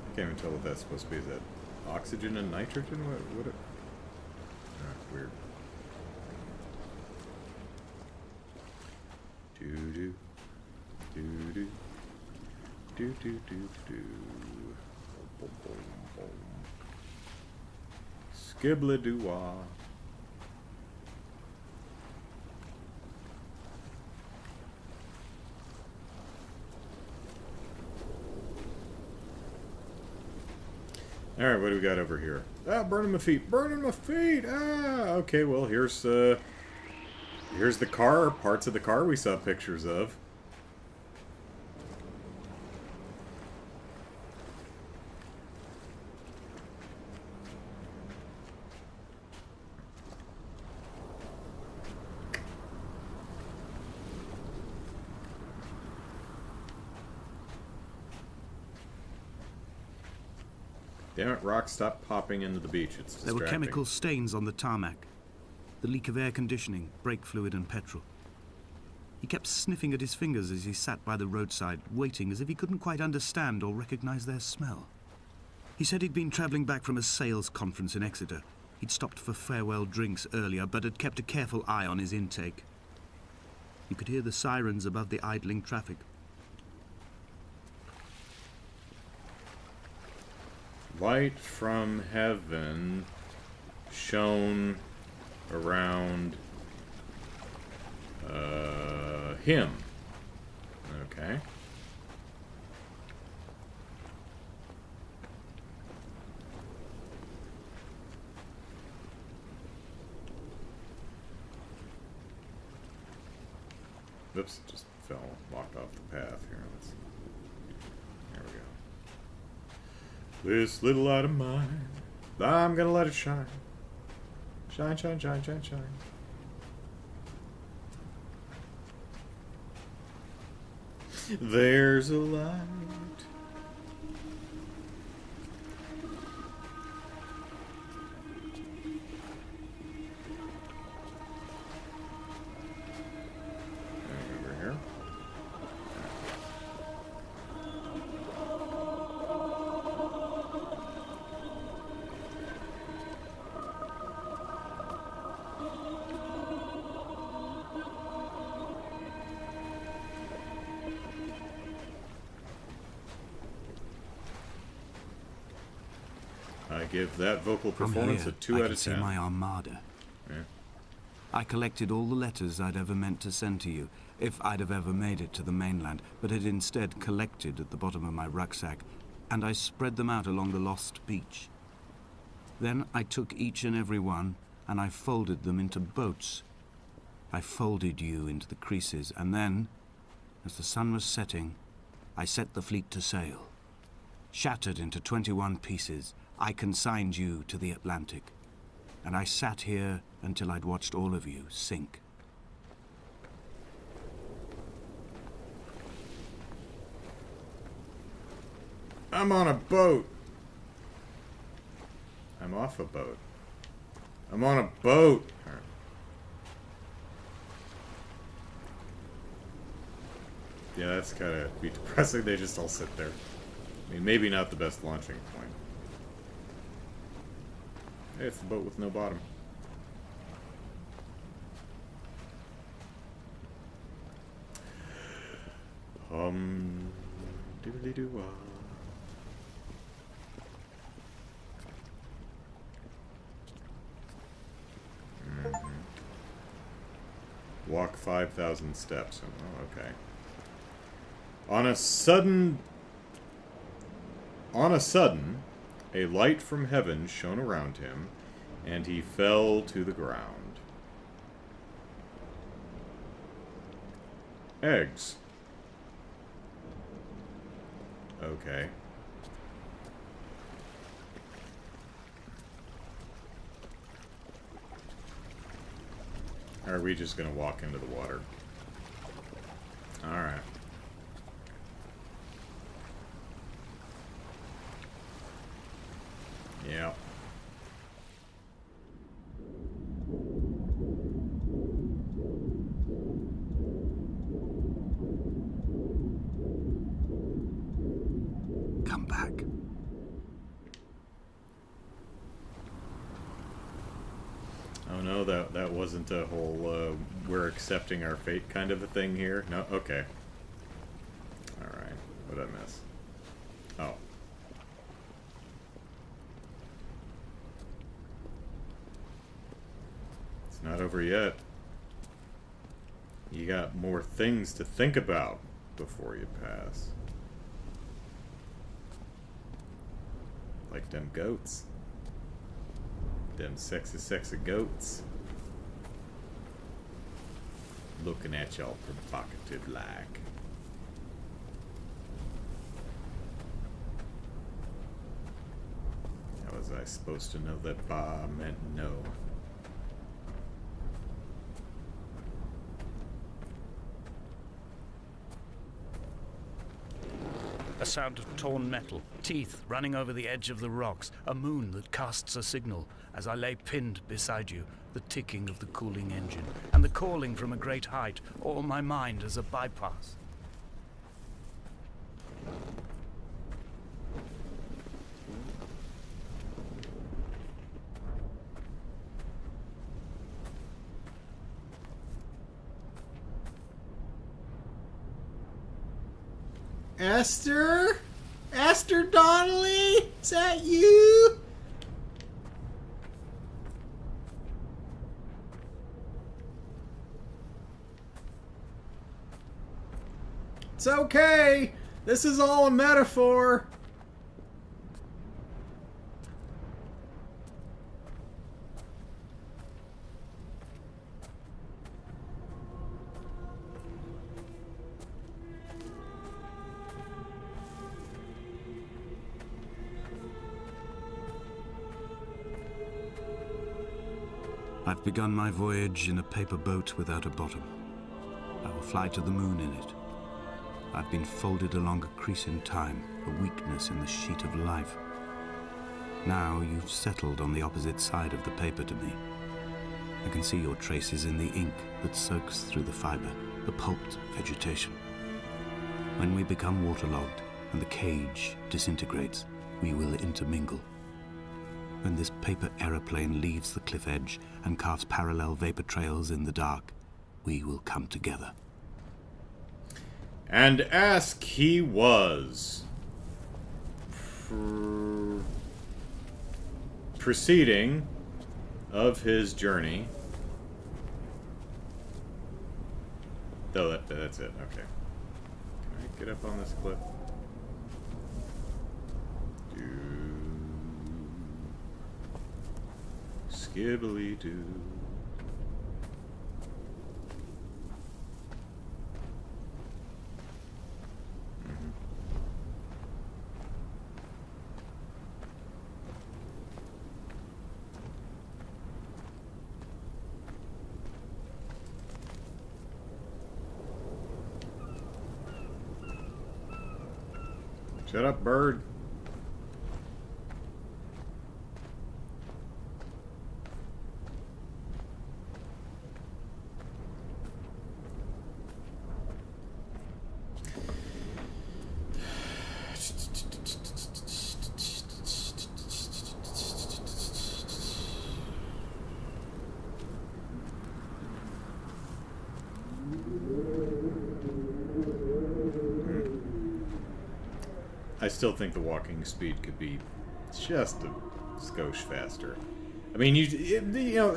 A: I can't even tell what that's supposed to be. Is that oxygen and nitrogen? What weird. Do-do. Do-do. Do-do-do-do. Boom, boom, boom. Skibbly-doo-wah. Alright, what do we got over here? Ah, burning my feet! Burning my feet! Ah! Okay, well, here's the car, parts of the car we saw pictures of. Damn it, rocks, stop popping into the beach. It's distracting.
B: There were chemical stains on the tarmac. The leak of air conditioning, brake fluid and petrol. He kept sniffing at his fingers as he sat by the roadside, waiting as if he couldn't quite understand or recognize their smell. He said he'd been traveling back from a sales conference in Exeter. He'd stopped for farewell drinks earlier, but had kept a careful eye on his intake. You could hear the sirens above the idling traffic.
A: Light from heaven shone around him. Okay. Oops, just fell, walked off the path here. There we go. This little light of mine, I'm gonna let it shine. Shine, shine, shine, shine, shine. There's a light. Over here. I give that vocal performance a 2 out of 10.
B: See my armada.
A: Yeah.
B: I collected all the letters I'd ever meant to send to you, if I'd have ever made it to the mainland, but had instead collected at the bottom of my rucksack, and I spread them out along the lost beach. Then I took each and every one, and I folded them into boats. I folded you into the creases, and then, as the sun was setting, I set the fleet to sail. Shattered into 21 pieces, I consigned you to the Atlantic, and I sat here until I'd watched all of you sink.
A: I'm on a boat. I'm off a boat. I'm on a boat. Yeah, that's gotta be depressing. They just all sit there. I mean, maybe not the best launching point. Hey, it's the boat with no bottom. Doodly-doo-wah. Walk 5,000 steps. Oh, okay. On a sudden On a sudden, a light from heaven shone around him, and he fell to the ground. Eggs. Okay. Or are we just gonna walk into the water? Alright. Yeah.
B: Come back.
A: Oh no, that wasn't a whole, we're accepting our fate kind of a thing here? No? Okay. Alright. What did I miss? Oh. It's not over yet. You got more things to think about before you pass. Like them goats. Them sexy, sexy goats. Looking at y'all provocative like. How was I supposed to know that ba meant no?
C: A sound of torn metal, teeth running over the edge of the rocks, a moon that casts a signal as I lay pinned beside you, the ticking of the cooling engine, and the calling from a great height, all my mind as a bypass.
A: Esther? Esther Donnelly? Is that you? It's okay. This is all a metaphor.
B: I've begun my voyage in a paper boat without a bottom. I will fly to the moon in it. I've been folded along a crease in time, a weakness in the sheet of life. Now you've settled on the opposite side of the paper to me. I can see your traces in the ink that soaks through the fiber, the pulped vegetation. When we become waterlogged and the cage disintegrates, we will intermingle. When this paper aeroplane leaves the cliff edge and carves parallel vapor trails in the dark, we will come together.
A: And ask he was. Proceeding of his journey. Oh, that's it. Okay. Can I get up on this cliff? Skibbly-doo. Shut up, bird. I still think the walking speed could be just a skosh faster. I mean, you know,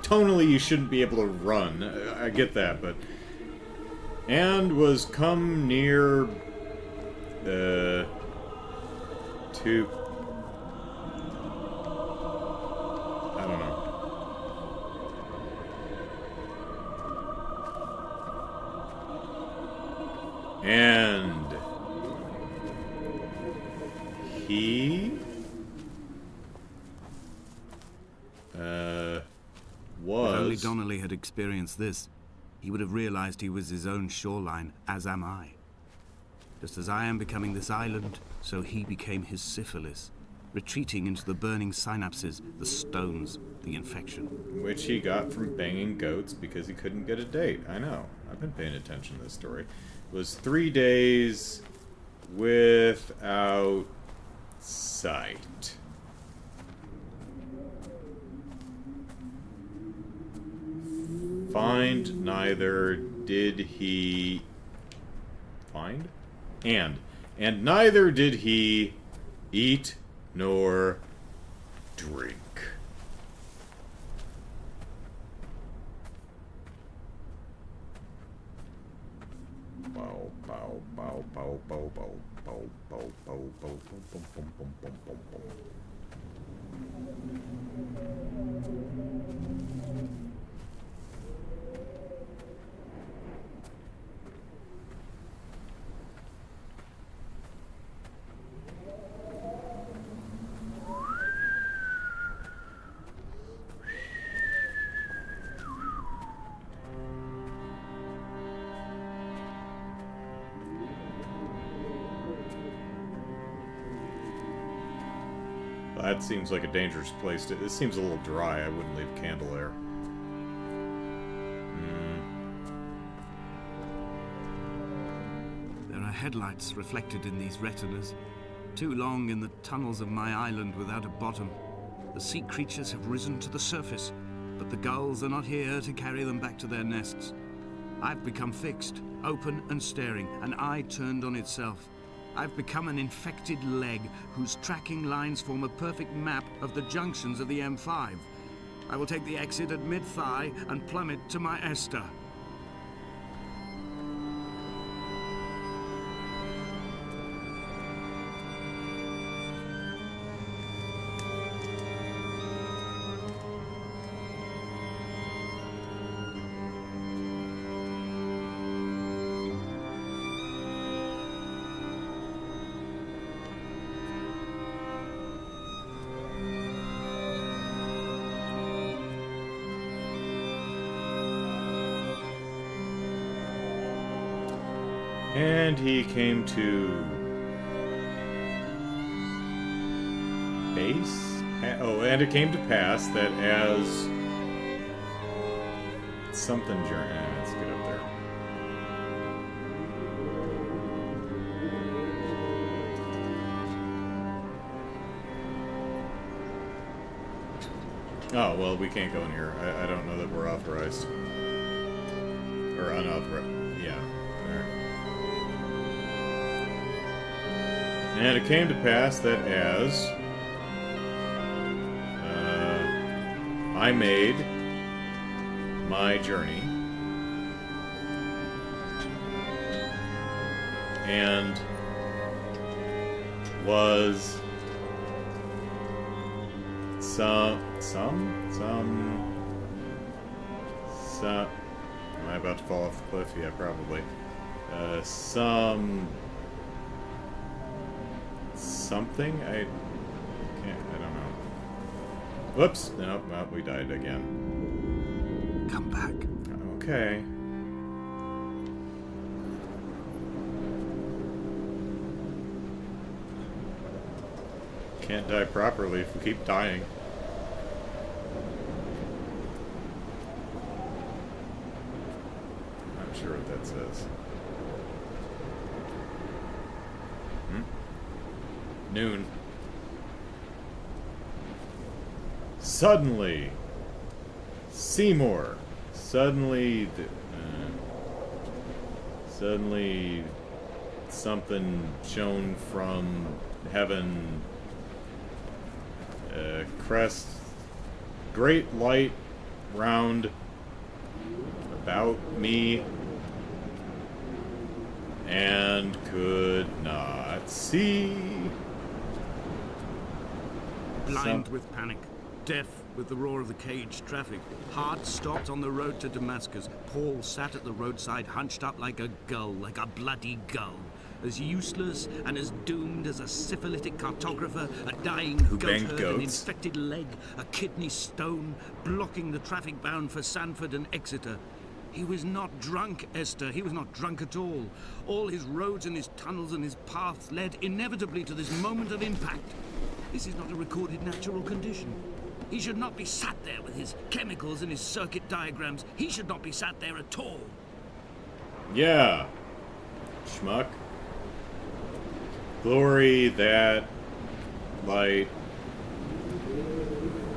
A: tonally you shouldn't be able to run. I get that, but... And was come near... to... I don't know. And... he... was...
B: If only Donnelly had experienced this, he would have realized he was his own shoreline, as am I. Just as I am becoming this island, so he became his syphilis, retreating into the burning synapses, the stones, the infection.
A: Which he got from banging goats because he couldn't get a date. I know. I've been paying attention to this story. It was 3 days without sight. Find neither did he... Find? And neither did he eat nor drink. Bow, bow, bow, bow, bow, bow, bow, bow, bow, bow, boom, boom, boom, boom, boom, boom, boom. That seems like a dangerous place to... This seems a little dry. I wouldn't leave a candle there.
B: There are headlights reflected in these retinas. Too long in the tunnels of my island without a bottom. The sea creatures have risen to the surface, but the gulls are not here to carry them back to their nests. I've become fixed, open and staring, an eye turned on itself. I've become an infected leg whose tracking lines form a perfect map of the junctions of the M5. I will take the exit at mid-thigh and plummet to my Esther.
A: And he came to base? And it came to pass that as something journey. Let's get up there. Oh, well, we can't go in here. I don't know that we're authorized. Or unauthorized. Yeah. Alright. And it came to pass that as I made my journey and was some am I about to fall off the cliff? Yeah, probably. Something? I don't know. Whoops! Nope, well, we died again.
B: Come back.
A: Okay. Can't die properly if we keep dying. Not sure what that says. Noon. Suddenly, Seymour. Suddenly, something shone from heaven. Crest, great light round about me, and could not see.
B: blind with panic, deaf with the roar of the caged traffic. Heart stopped on the road to Damascus. Paul sat at the roadside, hunched up like a gull, like a bloody gull. As useless and as doomed as a syphilitic cartographer, a dying goat herd, an infected leg, a kidney stone, blocking the traffic bound for Sanford and Exeter. He was not drunk, Esther. He was not drunk at all. All his roads and his tunnels and his paths led inevitably to this moment of impact. This is not a recorded natural condition. He should not be sat there with his chemicals and his circuit diagrams. He should not be sat there at all.
A: Yeah. Schmuck. Glory, that light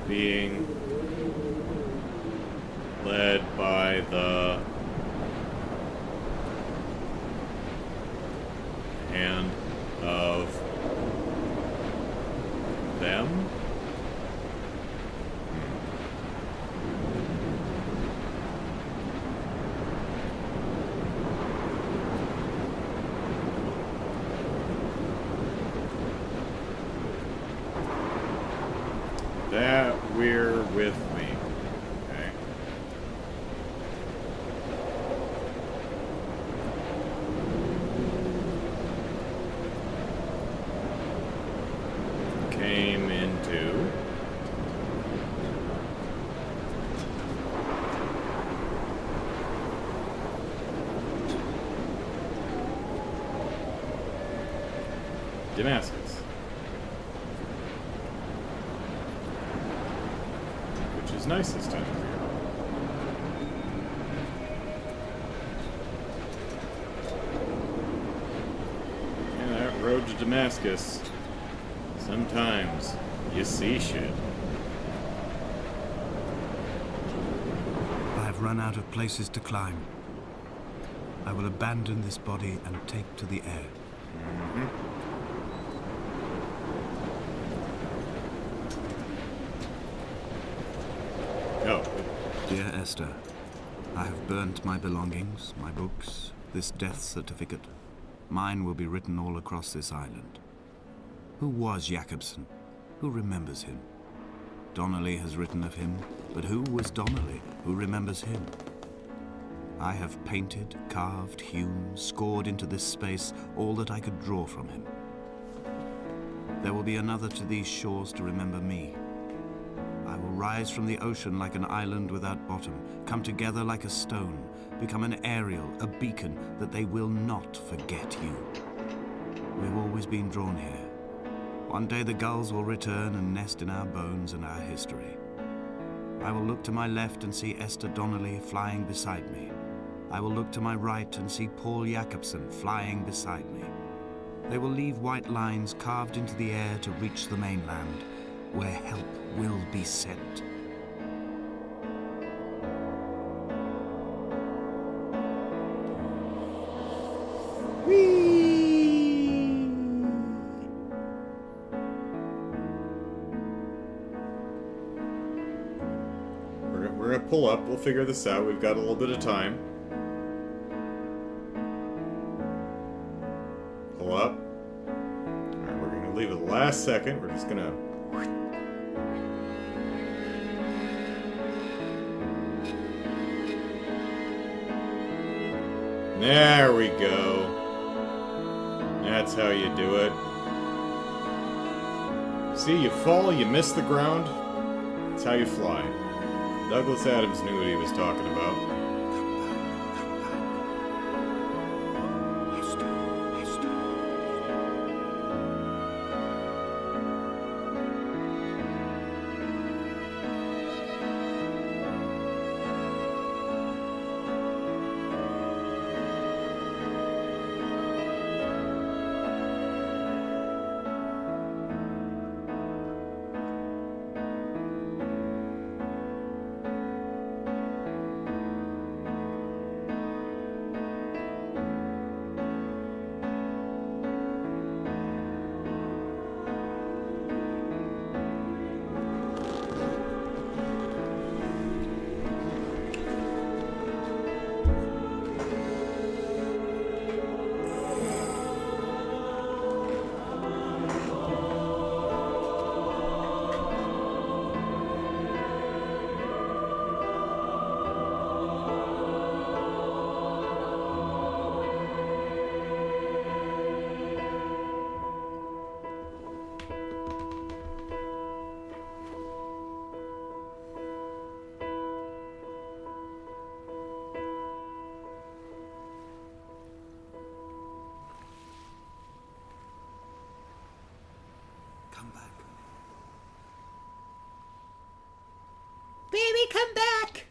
A: being led by the hand of them. That we're with me. Okay. Came into Damascus. Nice this time of year. Yeah, that road to Damascus. Sometimes you see shit.
B: I have run out of places to climb. I will abandon this body and take to the air.
A: Oh.
B: Dear Esther, I have burnt my belongings, my books, this death certificate. Mine will be written all across this island. Who was Jakobsen? Who remembers him? Donnelly has written of him, but who was Donnelly? Who remembers him? I have painted, carved, hewn, scored into this space all that I could draw from him. There will be another to these shores to remember me. I will rise from the ocean like an island without bottom, come together like a stone, become an aerial, a beacon, that they will not forget you. We've always been drawn here. One day the gulls will return and nest in our bones and our history. I will look to my left and see Esther Donnelly flying beside me. I will look to my right and see Paul Jakobsen flying beside me. They will leave white lines carved into the air to reach the mainland, where help will be sent.
A: Whee! We're gonna pull up. We'll figure this out. We've got a little bit of time. Pull up. Alright, we're gonna leave it the last second. We're just gonna... There we go. That's how you do it. See, you fall, you miss the ground. That's how you fly. Douglas Adams knew what he was talking about.
B: come back.
A: Baby, come back!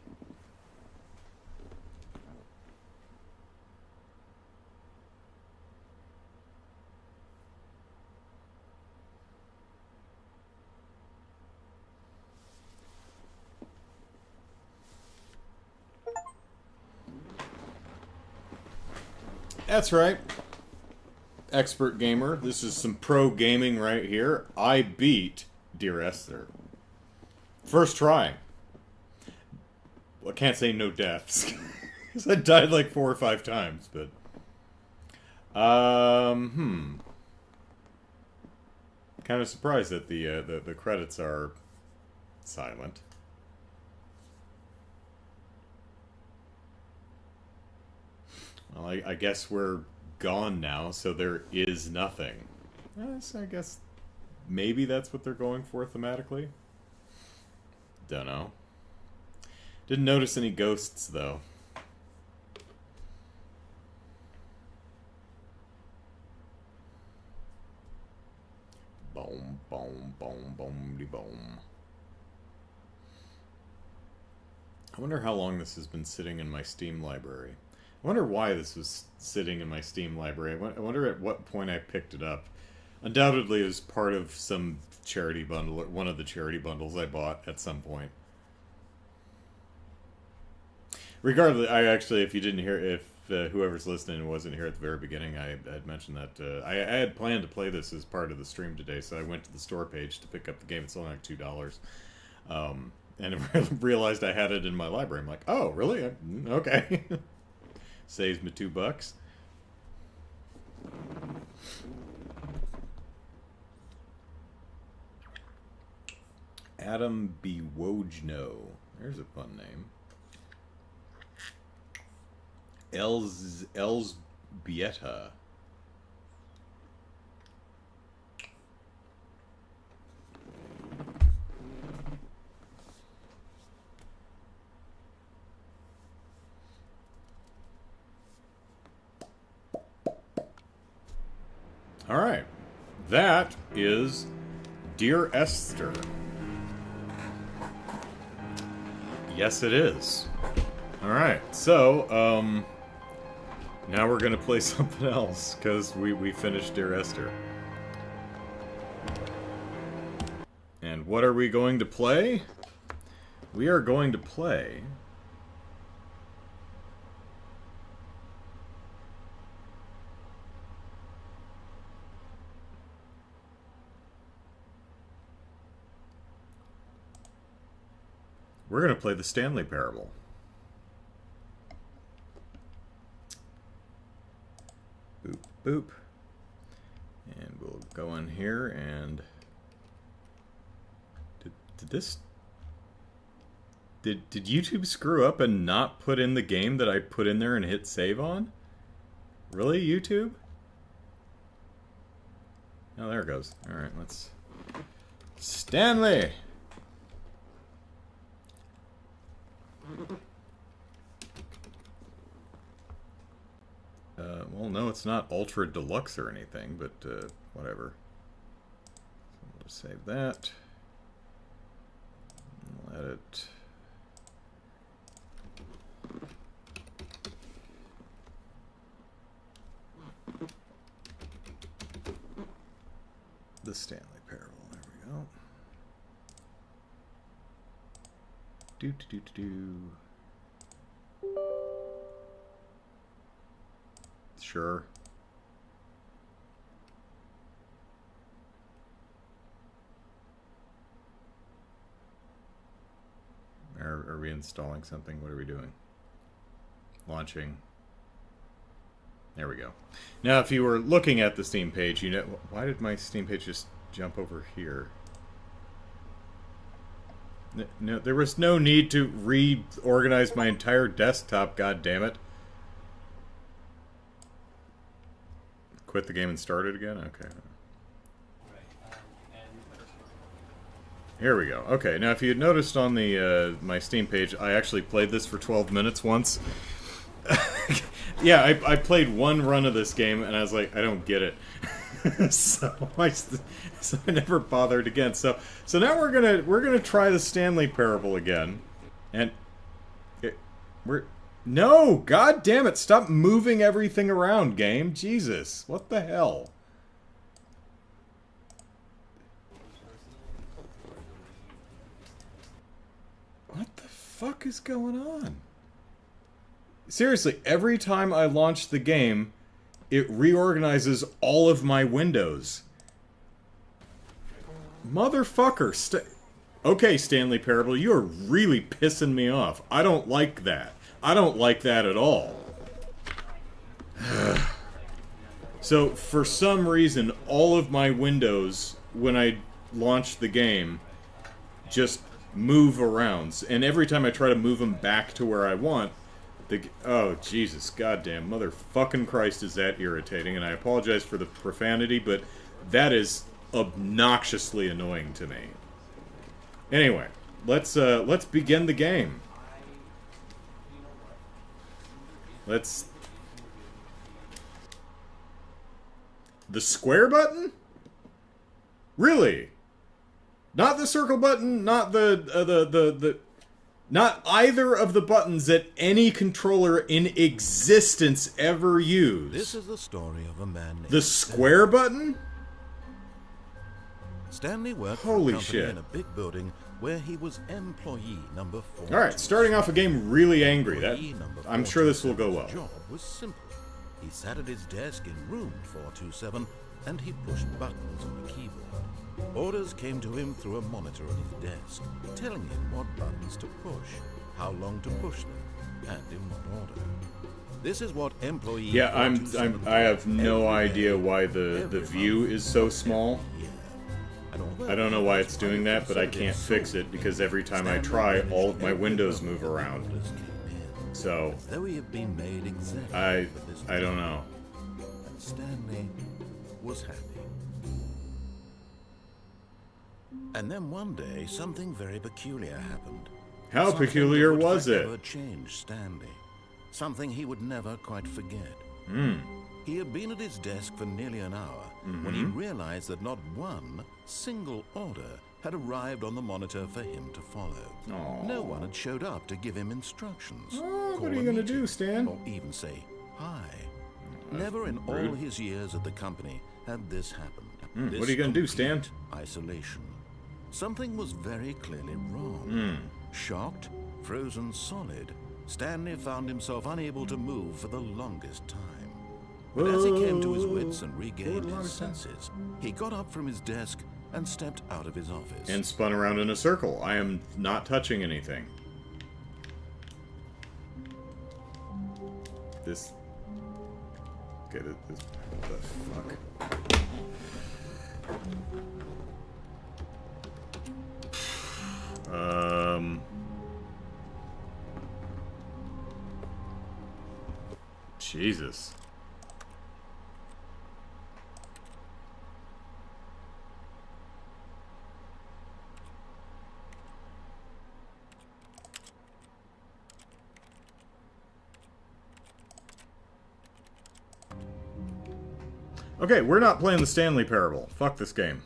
A: That's right. Expert gamer. This is some pro gaming right here. I beat Dear Esther. First try. Well, I can't say no deaths. Because I died like 4 or 5 times, but... Kind of surprised that the credits are silent. Well, I guess we're gone now, so there is nothing. Yes, I guess maybe that's what they're going for thematically. Don't know. Didn't notice any ghosts, though. Boom, boom, boom, boom, de boom. I wonder how long this has been sitting in my Steam library. I wonder why this was sitting in my Steam library. I wonder at what point I picked it up. Undoubtedly, it was part of some charity bundle, or one of the charity bundles I bought at some point. Regardless, I actually, if you didn't hear, if whoever's listening wasn't here at the very beginning, I had mentioned that I had planned to play this as part of the stream today, so I went to the store page to pick up the game. It's only like $2. And I realized I had it in my library. I'm like, oh, really? Okay. Saves me $2. Adam Bewojno. There's a fun name. Elsbieta. All right. That is Dear Esther. Yes, it is. All right. So, now we're going to play something else, because we finished Dear Esther. And what are we going to play? We are going to play... We're going to play the Stanley Parable. Boop, boop. And we'll go in here and... Did this... Did YouTube screw up and not put in the game that I put in there and hit save on? Really, YouTube? Oh, there it goes. Alright, let's... Stanley! Well, no, it's not Ultra Deluxe or anything, but whatever. So we'll just save that. Let it... The Stanley Parable, there we go. Do. Sure. Are we installing something? What are we doing? Launching. There we go. Now, if you were looking at the Steam page, you know... Why did my Steam page just jump over here? No, there was no need to reorganize my entire desktop, goddammit. Quit the game and start it again? Okay. Here we go. Okay, now if you had noticed on the my Steam page, I actually played this for 12 minutes once. Yeah, I played one run of this game, and I was like, I don't get it. So I never bothered again. So now we're gonna try the Stanley Parable again, and no, god damn it, stop moving everything around, game. Jesus, what the hell? What the fuck is going on? Seriously, every time I launch the game, it reorganizes all of my windows. Motherfucker. Okay, Stanley Parable, you are really pissing me off. I don't like that. I don't like that at all. So, for some reason, all of my windows, when I launch the game, just move around. And every time I try to move them back to where I want, oh, Jesus, goddamn, motherfucking Christ, is that irritating. And I apologize for the profanity, but that is obnoxiously annoying to me. Anyway, let's begin the game. The square button? Really? Not the circle button, not not either of the buttons that any controller in existence ever used.
D: This is the story of a man named
A: The square button?
D: Stanley worked
A: Holy
D: for a company
A: shit.
D: in a big building where he was employee number 4.
A: Alright, starting off a game really angry.
D: Employee number
A: I'm sure this will go
D: 427's
A: well.
D: job was simple. He sat at his desk in room 427 and he pushed buttons on the keyboard. Orders came to him through a monitor on his desk, telling him what buttons to push, how long to push them, and in what order. This is what employee
A: Yeah, I have no idea why the
D: every
A: view
D: month,
A: is so small.
D: year. And although
A: I don't know why
D: he
A: it's doing that, but I can't fix it because every time I try, all of my windows move around. So,
D: Though he had been made exactly for this
A: I don't know.
D: and Stanley was happy. And then one day, something very peculiar happened.
A: How
D: Something
A: peculiar
D: that would
A: was it?
D: forever change Stanley. Something he would never quite forget.
A: Hmm.
D: He had been at his desk for nearly an hour when he realized that not one single order had arrived on the monitor for him to follow.
A: Aw.
D: No one had showed up to give him instructions.
A: Oh,
D: call
A: what are
D: a
A: you gonna
D: meeting,
A: do, Stan?
D: Or even say hi. Never in all
A: rude.
D: his years at the company had this happened.
A: What are you gonna do, Stan?
D: Complete isolation. Something was very clearly wrong. Shocked, frozen solid, Stanley found himself unable to move for the longest time. But as he came to his wits and regained his senses, he got up from his desk and stepped out of his office.
A: And spun around in a circle. I am not touching anything. This... Okay, this... What the fuck? Jesus. Okay, we're not playing the Stanley Parable. Fuck this game.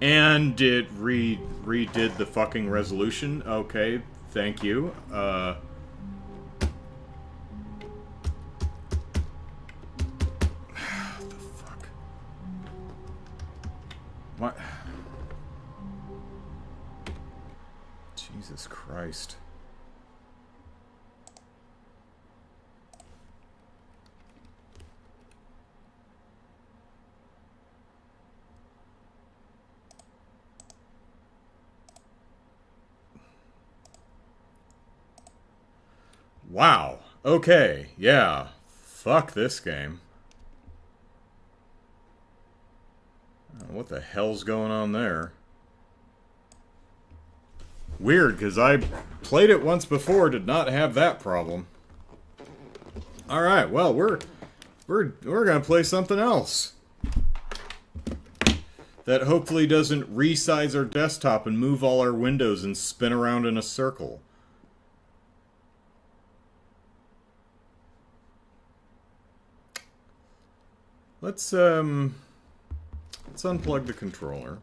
A: And it redid the fucking resolution. Okay, thank you. The fuck? What? Jesus Christ. Wow. Okay. Yeah. Fuck this game. What the hell's going on there? Weird, because I played it once before, did not have that problem. Alright, well, we're gonna play something else. That hopefully doesn't resize our desktop and move all our windows and spin around in a circle. Let's unplug the controller.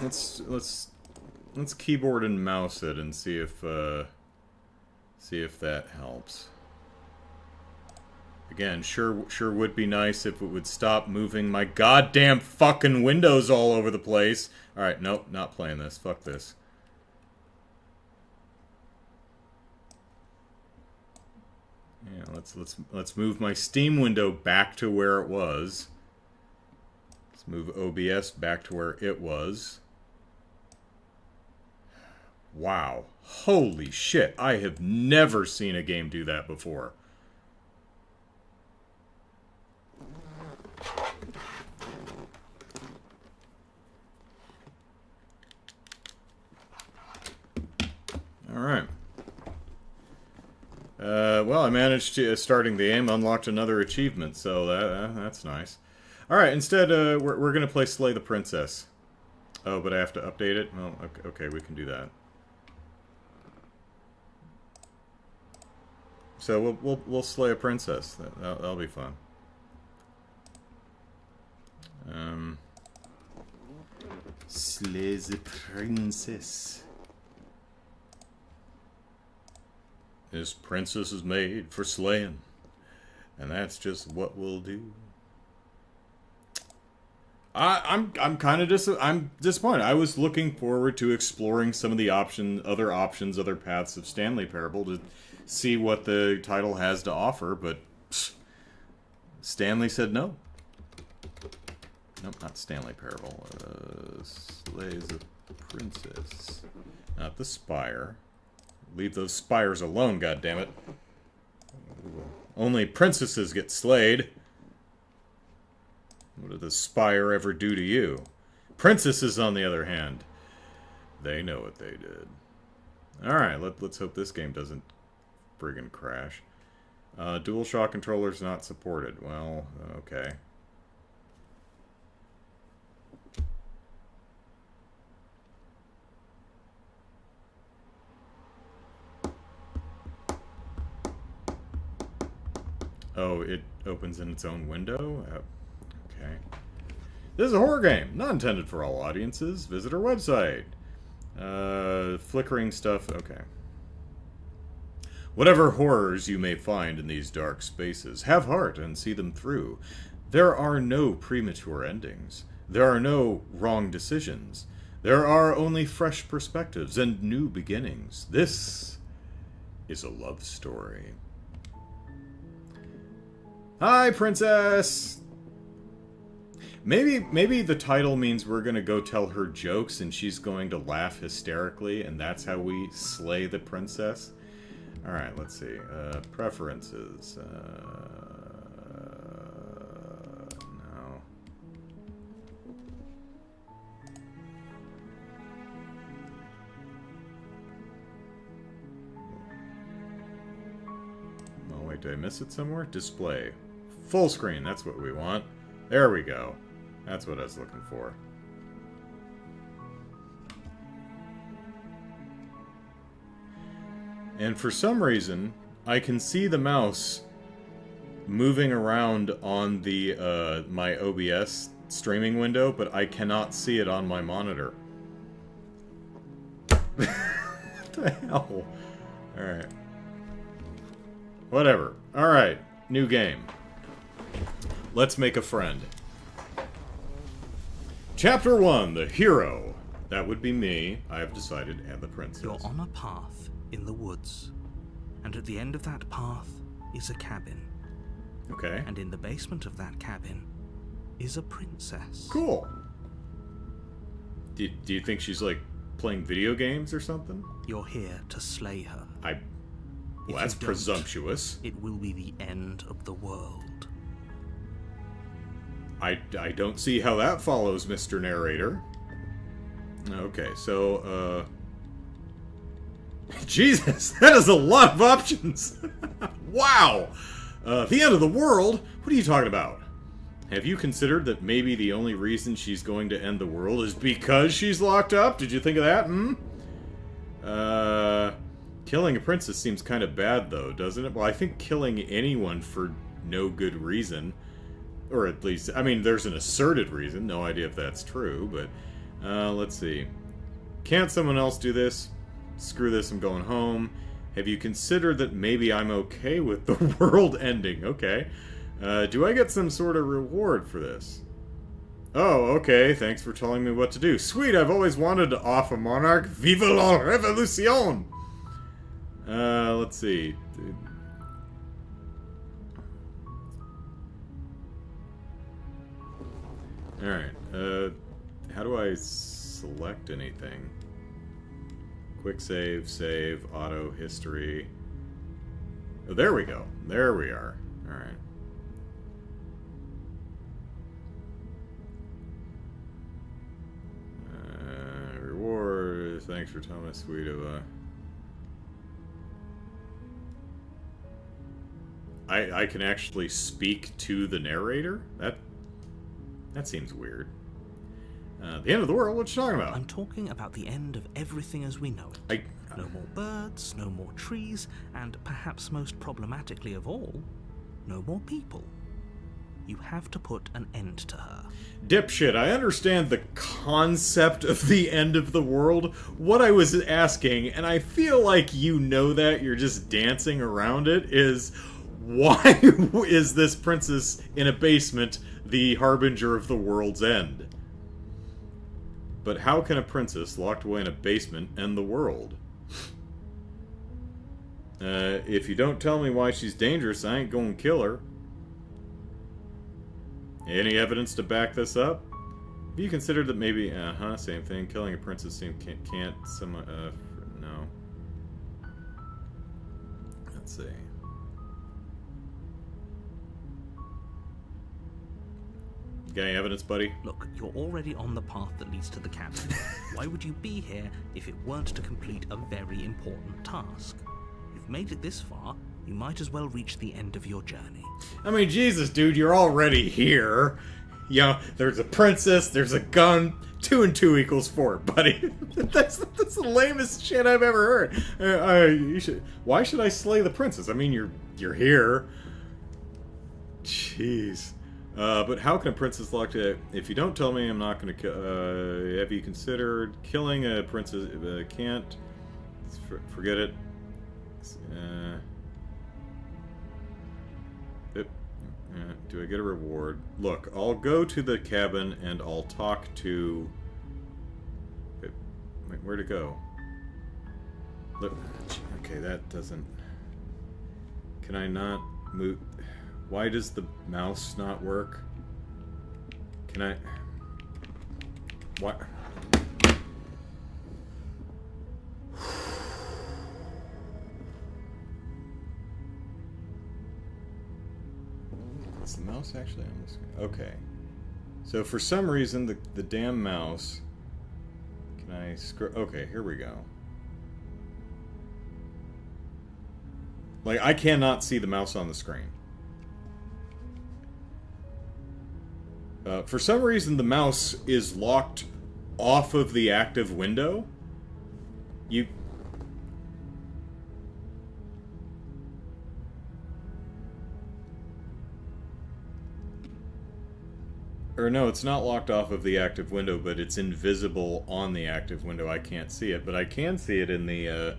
A: Let's keyboard and mouse it and see if that helps. Again, sure would be nice if it would stop moving my goddamn fucking windows all over the place. All right, nope, not playing this. Fuck this. Yeah, let's move my Steam window back to where it was. Let's move OBS back to where it was. Wow. Holy shit. I have never seen a game do that before. Alright. Well, I managed to, starting the game, unlocked another achievement, so that's nice. Alright, instead, we're gonna play Slay the Princess. Oh, but I have to update it? Well, okay, we can do that. So we'll slay a princess. That'll be fun. Slay the princess. This princess is made for slaying, and that's just what we'll do. I'm kind of disappointed. I was looking forward to exploring some of the other paths of Stanley Parable to see what the title has to offer, but Stanley said no. Nope, not Stanley Parable. Slays a princess. Not the spire. Leave those spires alone, goddammit. Only princesses get slayed. What did the spire ever do to you? Princesses, on the other hand, they know what they did. Alright, let's hope this game doesn't friggin' crash. DualShock controllers not supported. Well, okay. Oh, it opens in its own window? Okay. This is a horror game, not intended for all audiences. Visit our website. Flickering stuff, okay. Whatever horrors you may find in these dark spaces, have heart and see them through. There are no premature endings. There are no wrong decisions. There are only fresh perspectives and new beginnings. This is a love story. Hi, princess! Maybe the title means we're gonna go tell her jokes and she's going to laugh hysterically, and that's how we slay the princess. Alright, let's see. Preferences. No. Oh, wait, did I miss it somewhere? Display. Full screen, that's what we want. There we go. That's what I was looking for. And for some reason, I can see the mouse moving around on the my OBS streaming window, but I cannot see it on my monitor. What the hell? Alright. Whatever. Alright. New game. Let's make a friend. Chapter 1, the hero. That would be me, I have decided, and the princess.
E: You're on a path in the woods, and at the end of that path is a cabin.
A: Okay.
E: And in the basement of that cabin is a princess.
A: Cool. Do you think she's, like, playing video games or something?
E: You're here to slay her.
A: Well, that's presumptuous.
E: It will be the end of the world.
A: I don't see how that follows, Mr. Narrator. Okay, so, Jesus, that is a lot of options! Wow! The end of the world? What are you talking about? Have you considered that maybe the only reason she's going to end the world is because she's locked up? Did you think of that, Killing a princess seems kind of bad, though, doesn't it? Well, I think killing anyone for no good reason, or at least, I mean, there's an asserted reason, no idea if that's true, but, let's see. Can't someone else do this? Screw this, I'm going home. Have you considered that maybe I'm okay with the world ending? Okay. Do I get some sort of reward for this? Oh, okay, thanks for telling me what to do. Sweet, I've always wanted to off a monarch. Vive la revolution! Let's see. Alright, how do I select anything? Quick save, save, auto, history. Oh, there we go. There we are. Alright. Reward. Thanks for telling us, sweet of I can actually speak to the narrator? That seems weird. The end of the world? What you talking about?
E: I'm talking about the end of everything as we know it. No more birds, no more trees, and perhaps most problematically of all, no more people. You have to put an end to her.
A: Dipshit, I understand the concept of the end of the world. What I was asking, and I feel like you know that, you're just dancing around it, is why is this princess in a basement the harbinger of the world's end? But how can a princess locked away in a basement end the world? If you don't tell me why she's dangerous, I ain't gonna kill her. Any evidence to back this up? Have you considered that maybe, same thing, killing a princess can't, no. Let's see. Got any evidence, buddy?
E: Look, you're already on the path that leads to the cabin. Why would you be here if it weren't to complete a very important task? You've made it this far, you might as well reach the end of your journey.
A: I mean, Jesus, dude, you're already here. You know, there's a princess, there's a gun. 2 and 2 equals 4, buddy. that's the lamest shit I've ever heard. Why should I slay the princess? I mean, you're here. Jeez. But how can a princess lock to... If you don't tell me, I'm not going to... have you considered killing a princess? Can't. Forget it. Do I get a reward? Look, I'll go to the cabin and I'll talk to... Wait, where to go? Look, okay, that doesn't... Can I not move... Why does the mouse not work? Can I... What? Is the mouse actually on the screen? Okay. So for some reason, the damn mouse... Can I scroll? Okay, here we go. Like, I cannot see the mouse on the screen. For some reason, the mouse is locked off of the active window. Or no, it's not locked off of the active window, but it's invisible on the active window. I can't see it, but I can see it in the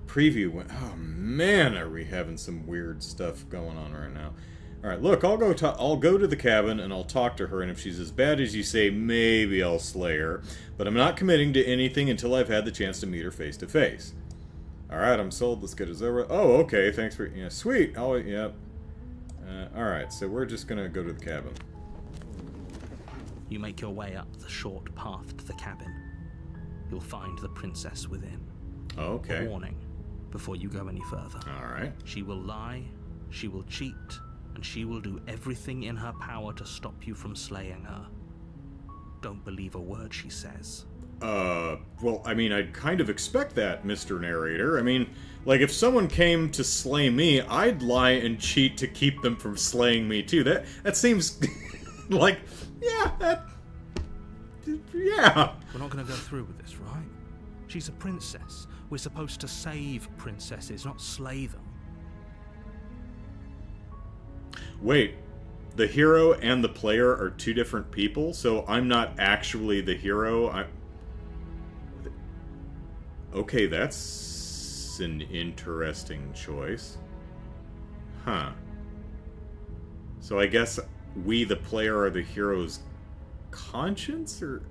A: preview. Oh man, are we having some weird stuff going on right now? All right, look, I'll go to the cabin and I'll talk to her, and if she's as bad as you say, maybe I'll slay her. But I'm not committing to anything until I've had the chance to meet her face to face. All right, I'm sold. Let's get us over. Oh, okay. Thanks for sweet. Oh, yep. All right, so we're just gonna go to the cabin.
E: You make your way up the short path to the cabin. You'll find the princess within.
A: Oh, okay.
E: A warning before you go any further.
A: All right.
E: She will lie, she will cheat, and she will do everything in her power to stop you from slaying her. Don't believe a word she says.
A: Well, I mean, I'd kind of expect that, Mr. Narrator. I mean, like, if someone came to slay me, I'd lie and cheat to keep them from slaying me, too. That seems like, yeah.
E: We're not going to go through with this, right? She's a princess. We're supposed to save princesses, not slay them.
A: Wait, the hero and the player are two different people? So I'm not actually the hero? Okay, that's an interesting choice. Huh. So I guess we, the player, are the hero's conscience? Or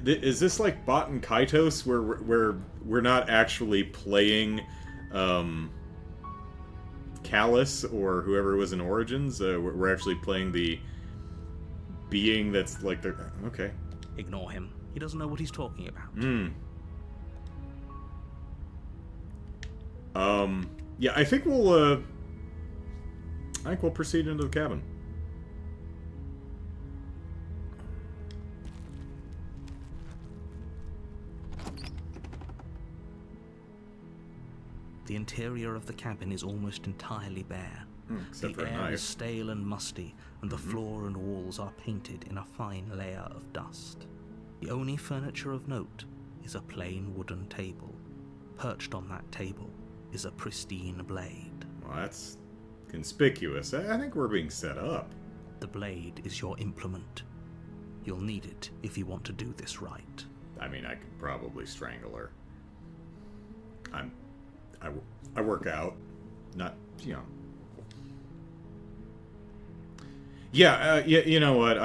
A: is this like Bot and Kaitos, where we're not actually playing Callus or whoever was in Origins? We're actually playing the being that's like the... Okay.
E: Ignore him. He doesn't know what he's talking about.
A: Yeah, I think we'll proceed into the cabin.
E: The interior of the cabin is almost entirely bare.
A: Except
E: the
A: for a
E: air
A: knife.
E: is stale and musty, and the floor and walls are painted in a fine layer of dust. The only furniture of note is a plain wooden table. Perched on that table is a pristine blade.
A: Well, that's conspicuous. I think we're being set up.
E: The blade is your implement. You'll need it if you want to do this right.
A: I mean, I could probably strangle her. I work out. Not, you know. Yeah, you know what?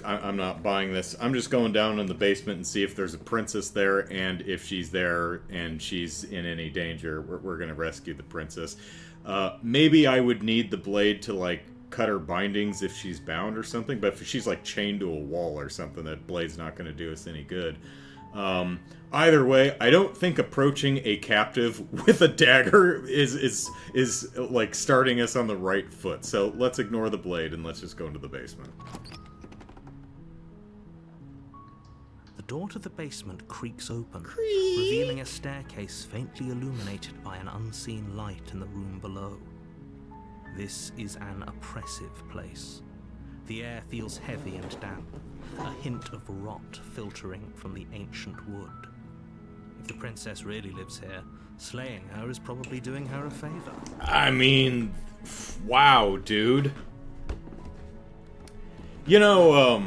A: I'm not buying this. I'm just going down in the basement and see if there's a princess there, and if she's there and she's in any danger, we're gonna rescue the princess. Maybe I would need the blade to, like, cut her bindings if she's bound or something, but if she's, like, chained to a wall or something, that blade's not gonna do us any good. Either way, I don't think approaching a captive with a dagger is like starting us on the right foot. So let's ignore the blade and let's just go into the basement.
E: The door to the basement creaks open, revealing a staircase faintly illuminated by an unseen light in the room below. This is an oppressive place. The air feels heavy and damp, a hint of rot filtering from the ancient wood. If the princess really lives here, slaying her is probably doing her a favor.
A: I mean, wow, dude. You know,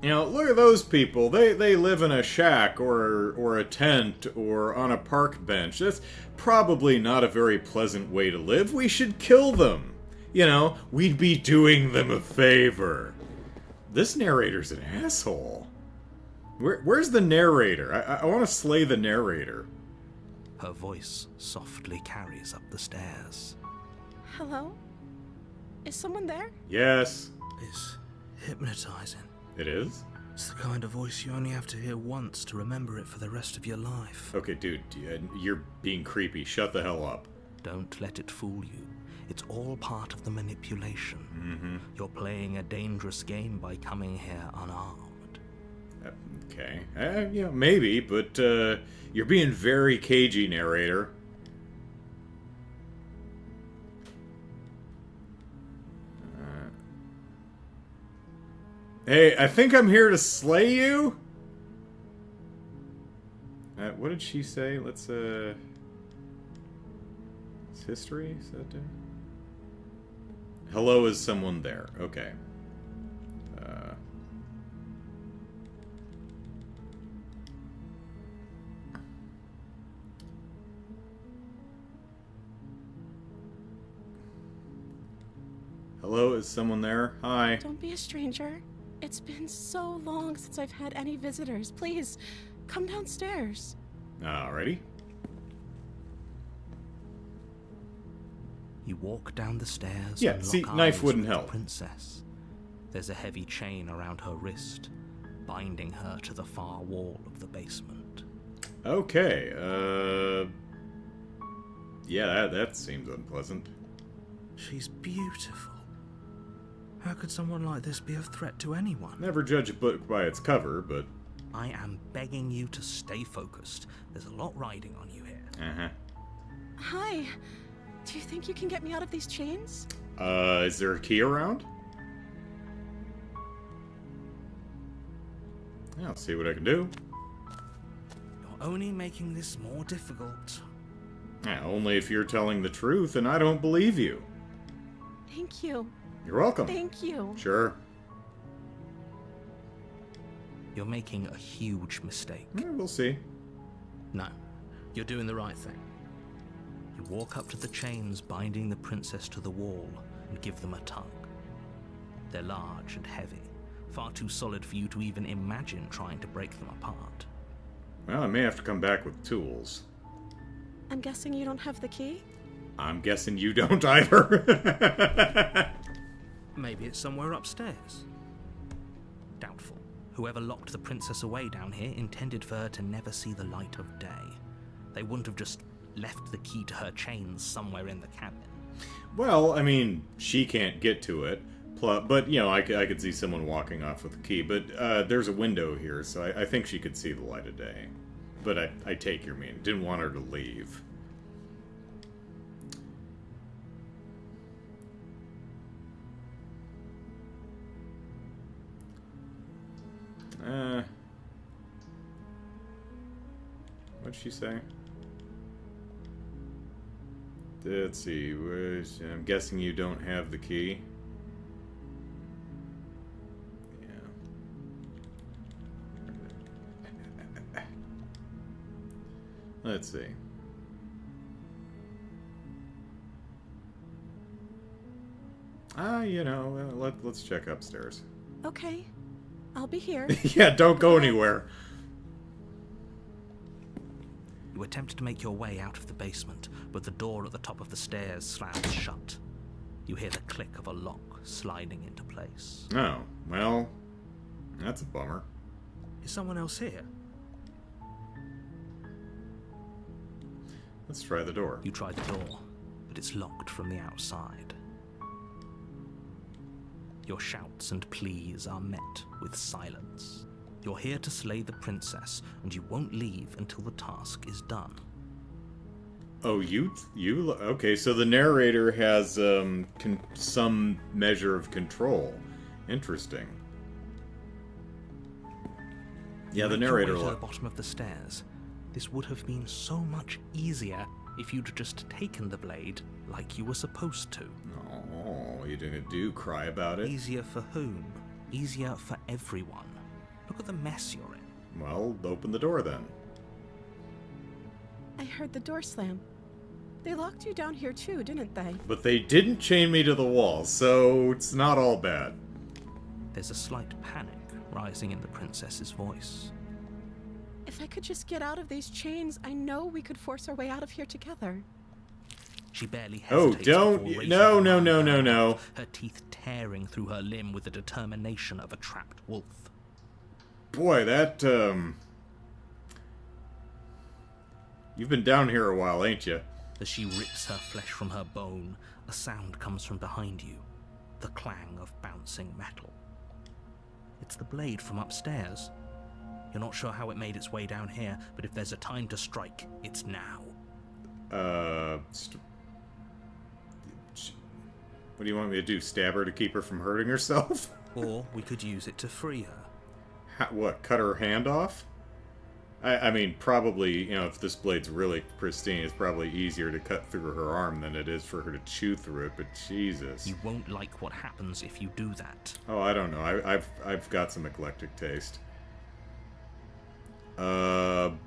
A: look at those people. They live in a shack or a tent or on a park bench. That's probably not a very pleasant way to live. We should kill them. You know, we'd be doing them a favor. This narrator's an asshole. Where's the narrator? I want to slay the narrator.
E: Her voice softly carries up the stairs.
F: Hello? Is someone there?
A: Yes.
E: It's hypnotizing.
A: It is?
E: It's the kind of voice you only have to hear once to remember it for the rest of your life.
A: Okay, dude, you're being creepy. Shut the hell up.
E: Don't let it fool you. It's all part of the manipulation. You're playing a dangerous game by coming here unarmed.
A: Okay. Yeah, maybe, but you're being very cagey, narrator. Hey, I think I'm here to slay you? What did she say? Let's, It's history? Is that there? Hello, is someone there? Okay. Hello, is someone there? Hi.
F: Don't be a stranger. It's been so long since I've had any visitors. Please, come downstairs.
A: Alrighty.
E: You walk down the stairs.
A: Yeah,
E: and
A: see,
E: lock
A: knife
E: eyes
A: wouldn't
E: with the
A: help.
E: Princess. There's a heavy chain around her wrist, binding her to the far wall of the basement.
A: Okay, yeah, that seems unpleasant.
E: She's beautiful. How could someone like this be a threat to anyone?
A: Never judge a book by its cover, but...
E: I am begging you to stay focused. There's a lot riding on you here.
A: Uh-huh.
F: Hi. Do you think you can get me out of these chains?
A: Is there a key around? Yeah, I'll see what I can do.
E: You're only making this more difficult.
A: Yeah, only if you're telling the truth, and I don't believe you.
F: Thank you.
A: You're welcome.
F: Thank you.
A: Sure.
E: You're making a huge mistake.
A: Yeah, we'll see.
E: No, you're doing the right thing. You walk up to the chains binding the princess to the wall and give them a tug. They're large and heavy, far too solid for you to even imagine trying to break them apart.
A: Well, I may have to come back with tools.
F: I'm guessing you don't have the key?
A: I'm guessing you don't either.
E: Maybe it's somewhere upstairs. Doubtful. Whoever locked the princess away down here intended for her to never see the light of day. They wouldn't have just left the key to her chains somewhere in the cabin.
A: Well, I mean, she can't get to it. But, you know, I could see someone walking off with the key. But there's a window here, so I think she could see the light of day. But I take your meaning. Didn't want her to leave. What'd she say? Let's see. I'm guessing you don't have the key. Yeah. Let's see. You know, let's check upstairs.
F: Okay. I'll be here.
A: Yeah, don't go anywhere.
E: You attempt to make your way out of the basement, but the door at the top of the stairs slams shut. You hear the click of a lock sliding into place.
A: Oh, well, that's a bummer.
E: Is someone else here?
A: Let's try the door.
E: You try the door, but it's locked from the outside. Your shouts and pleas are met with silence. You're here to slay the princess, and you won't leave until the task is done.
A: Oh, you okay, so the narrator has some measure of control. Interesting. Yeah, the narrator...
E: You make your way to the bottom of the stairs. This would have been so much easier if you'd just taken the blade like you were supposed to.
A: Oh, you didn't cry about it?
E: Easier for whom? Easier for everyone. Look at the mess you're in.
A: Well, open the door then.
F: I heard the door slam. They locked you down here too, didn't they?
A: But they didn't chain me to the wall, so it's not all bad.
E: There's a slight panic rising in the princess's voice.
F: If I could just get out of these chains, I know we could force our way out of here together.
E: She barely
A: Oh,
E: hesitates.
A: don't... No.
E: Her teeth tearing through her limb with the determination of a trapped wolf.
A: Boy, that, You've been down here a while, ain't you?
E: As she rips her flesh from her bone, a sound comes from behind you. The clang of bouncing metal. It's the blade from upstairs. You're not sure how it made its way down here, but if there's a time to strike, it's now.
A: What do you want me to do? Stab her to keep her from hurting herself?
E: Or we could use it to free her.
A: What, cut her hand off? I mean, probably, you know, if this blade's really pristine, it's probably easier to cut through her arm than it is for her to chew through it, but Jesus.
E: You won't like what happens if you do that.
A: Oh, I don't know. I've got some eclectic taste. Well,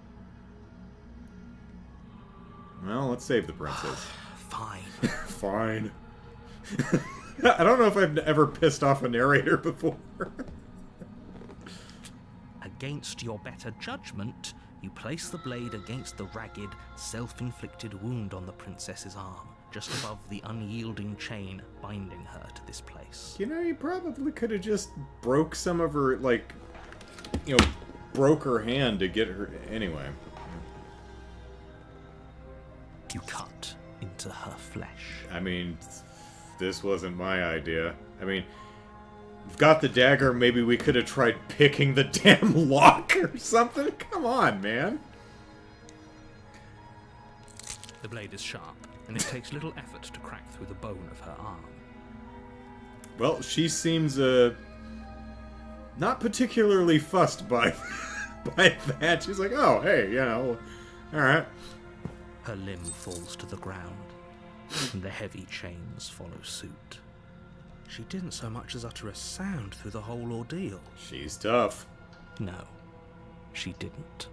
A: let's save the princess.
E: Fine.
A: Fine. I don't know if I've ever pissed off a narrator before.
E: Against your better judgment, you place the blade against the ragged, self-inflicted wound on the princess's arm, just above the unyielding chain binding her to this place.
A: You know, you probably could have just broke some of her, like, you know, broke her hand to get her... Anyway.
E: You cut into her flesh.
A: I mean, this wasn't my idea. I mean... We've got the dagger, maybe we could have tried picking the damn lock or something? Come on, man.
E: The blade is sharp, and it takes little effort to crack through the bone of her arm.
A: Well, she seems, not particularly fussed by by that. She's like, oh, hey, all right.
E: Her limb falls to the ground, and the heavy chains follow suit. She didn't so much as utter a sound through the whole ordeal.
A: She's tough.
E: No, she didn't.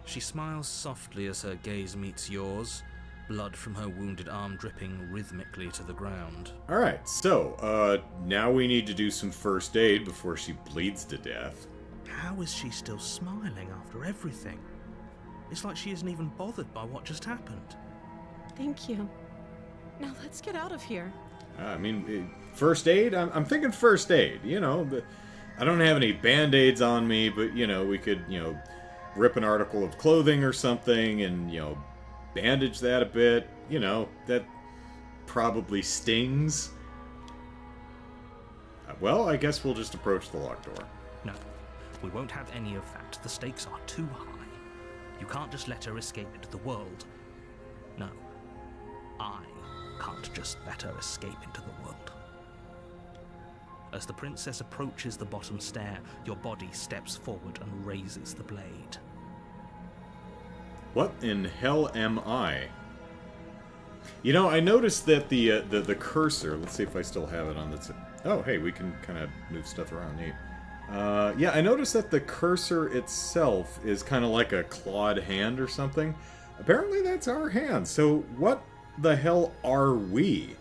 E: She smiles softly as her gaze meets yours, blood from her wounded arm dripping rhythmically to the ground.
A: Alright, so, now we need to do some first aid before she bleeds to death.
E: How is she still smiling after everything? It's like she isn't even bothered by what just happened.
F: Thank you. Now let's get out of here.
A: I mean, first aid? I'm thinking first aid, but I don't have any band-aids on me, but, we could, rip an article of clothing or something and, bandage that a bit. That probably stings. Well, I guess we'll just approach the locked door.
E: No, we won't have any of that. The stakes are too high. You can't just let her escape into the world. No, I can't just let her escape into the world. As the princess approaches the bottom stair, your body steps forward and raises the blade.
A: What in hell am I? I noticed that the cursor, let's see if I still have it on the... Oh, hey, we can kind of move stuff around. Neat. Yeah, I noticed that the cursor itself is kind of like a clawed hand or something. Apparently that's our hand. So what the hell are we?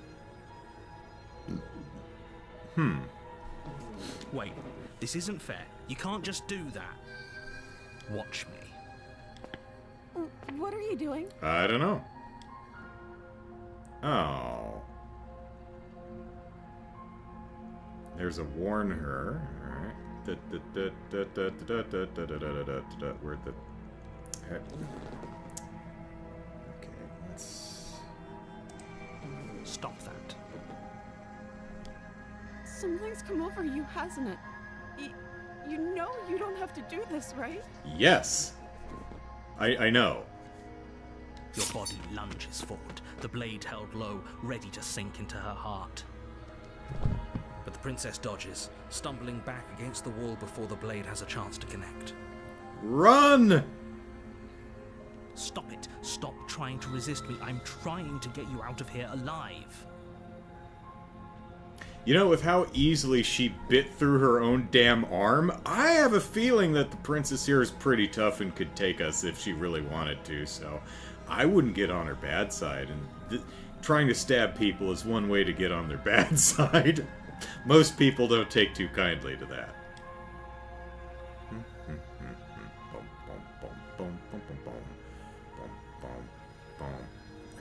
E: Wait, this isn't fair. You can't just do that. Watch me.
F: What are you doing?
A: I don't know. Oh. There's a warn her. Alright. Where'd the... Okay, let's...
E: Stop that.
F: Something's come over you, hasn't it? You know you don't have to do this, right?
A: Yes. I know.
E: Your body lunges forward, the blade held low, ready to sink into her heart. But the princess dodges, stumbling back against the wall before the blade has a chance to connect.
A: Run!
E: Stop it. Stop trying to resist me. I'm trying to get you out of here alive.
A: With how easily she bit through her own damn arm, I have a feeling that the princess here is pretty tough and could take us if she really wanted to, so I wouldn't get on her bad side, and trying to stab people is one way to get on their bad side. Most people don't take too kindly to that.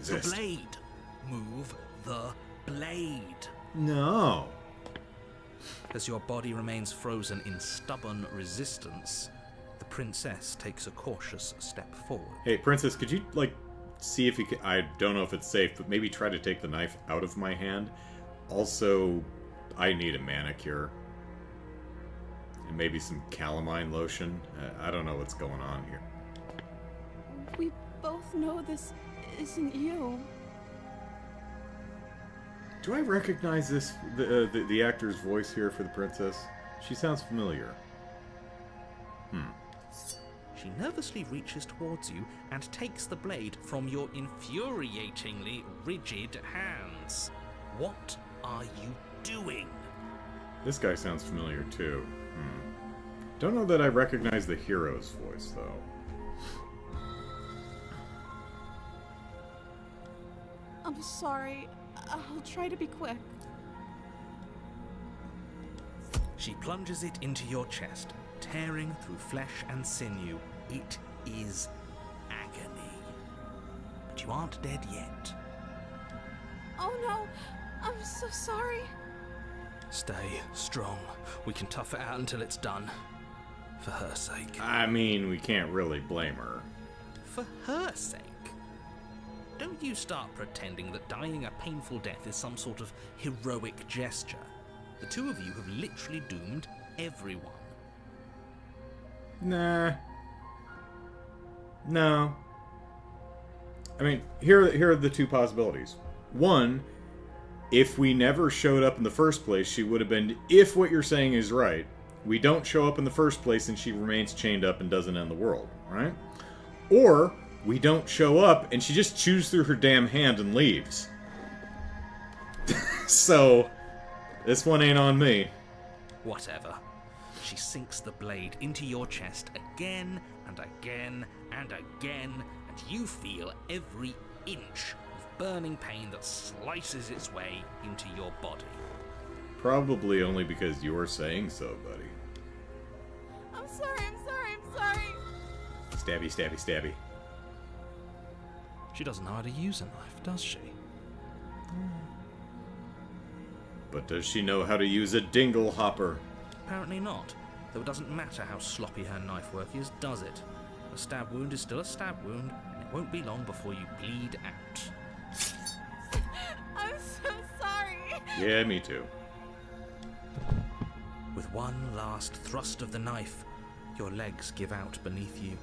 E: The blade. Move the blade.
A: No.
E: As your body remains frozen in stubborn resistance, the princess takes a cautious step forward.
A: Hey, princess, could you, see if you can... I don't know if it's safe, but maybe try to take the knife out of my hand. Also, I need a manicure. And maybe some calamine lotion. I don't know what's going on here.
F: We both know this isn't you.
A: Do I recognize this, the actor's voice here for the princess? She sounds familiar.
E: She nervously reaches towards you and takes the blade from your infuriatingly rigid hands. What are you doing?
A: This guy sounds familiar too. Don't know that I recognize the hero's voice, though.
F: I'm sorry. I'll try to be quick.
E: She plunges it into your chest, tearing through flesh and sinew. It is agony. But you aren't dead yet.
F: Oh no, I'm so sorry.
E: Stay strong. We can tough it out until it's done. For her sake.
A: I mean, we can't really blame her.
E: For her sake? Don't you start pretending that dying a painful death is some sort of heroic gesture. The two of you have literally doomed everyone.
A: Nah. No. I mean, here are the two possibilities. One, if we never showed up in the first place, she would have been, if what you're saying is right, we don't show up in the first place and she remains chained up and doesn't end the world, right? Or we don't show up and she just chews through her damn hand and leaves. So, this one ain't on me.
E: Whatever. She sinks the blade into your chest again and again and again, and you feel every inch of burning pain that slices its way into your body.
A: Probably only because you're saying so, buddy.
F: I'm sorry, I'm sorry, I'm sorry.
A: Stabby, stabby, stabby.
E: She doesn't know how to use a knife, does she?
A: But does she know how to use a dingle hopper?
E: Apparently not, though it doesn't matter how sloppy her knife work is, does it? A stab wound is still a stab wound, and it won't be long before you bleed out.
F: I'm so sorry.
A: Yeah, me too.
E: With one last thrust of the knife, your legs give out beneath you.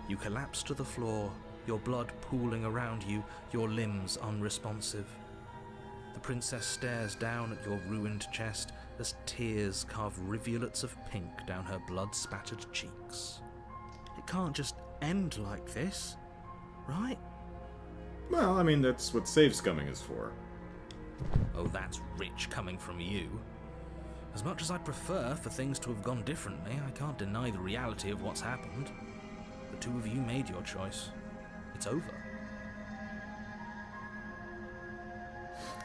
E: You collapse to the floor, your blood pooling around you, your limbs unresponsive. The princess stares down at your ruined chest as tears carve rivulets of pink down her blood-spattered cheeks. It can't just end like this, right?
A: Well, I mean, that's what save scumming is for.
E: Oh, that's rich coming from you. As much as I'd prefer for things to have gone differently, I can't deny the reality of what's happened. The two of you made your choice. It's over.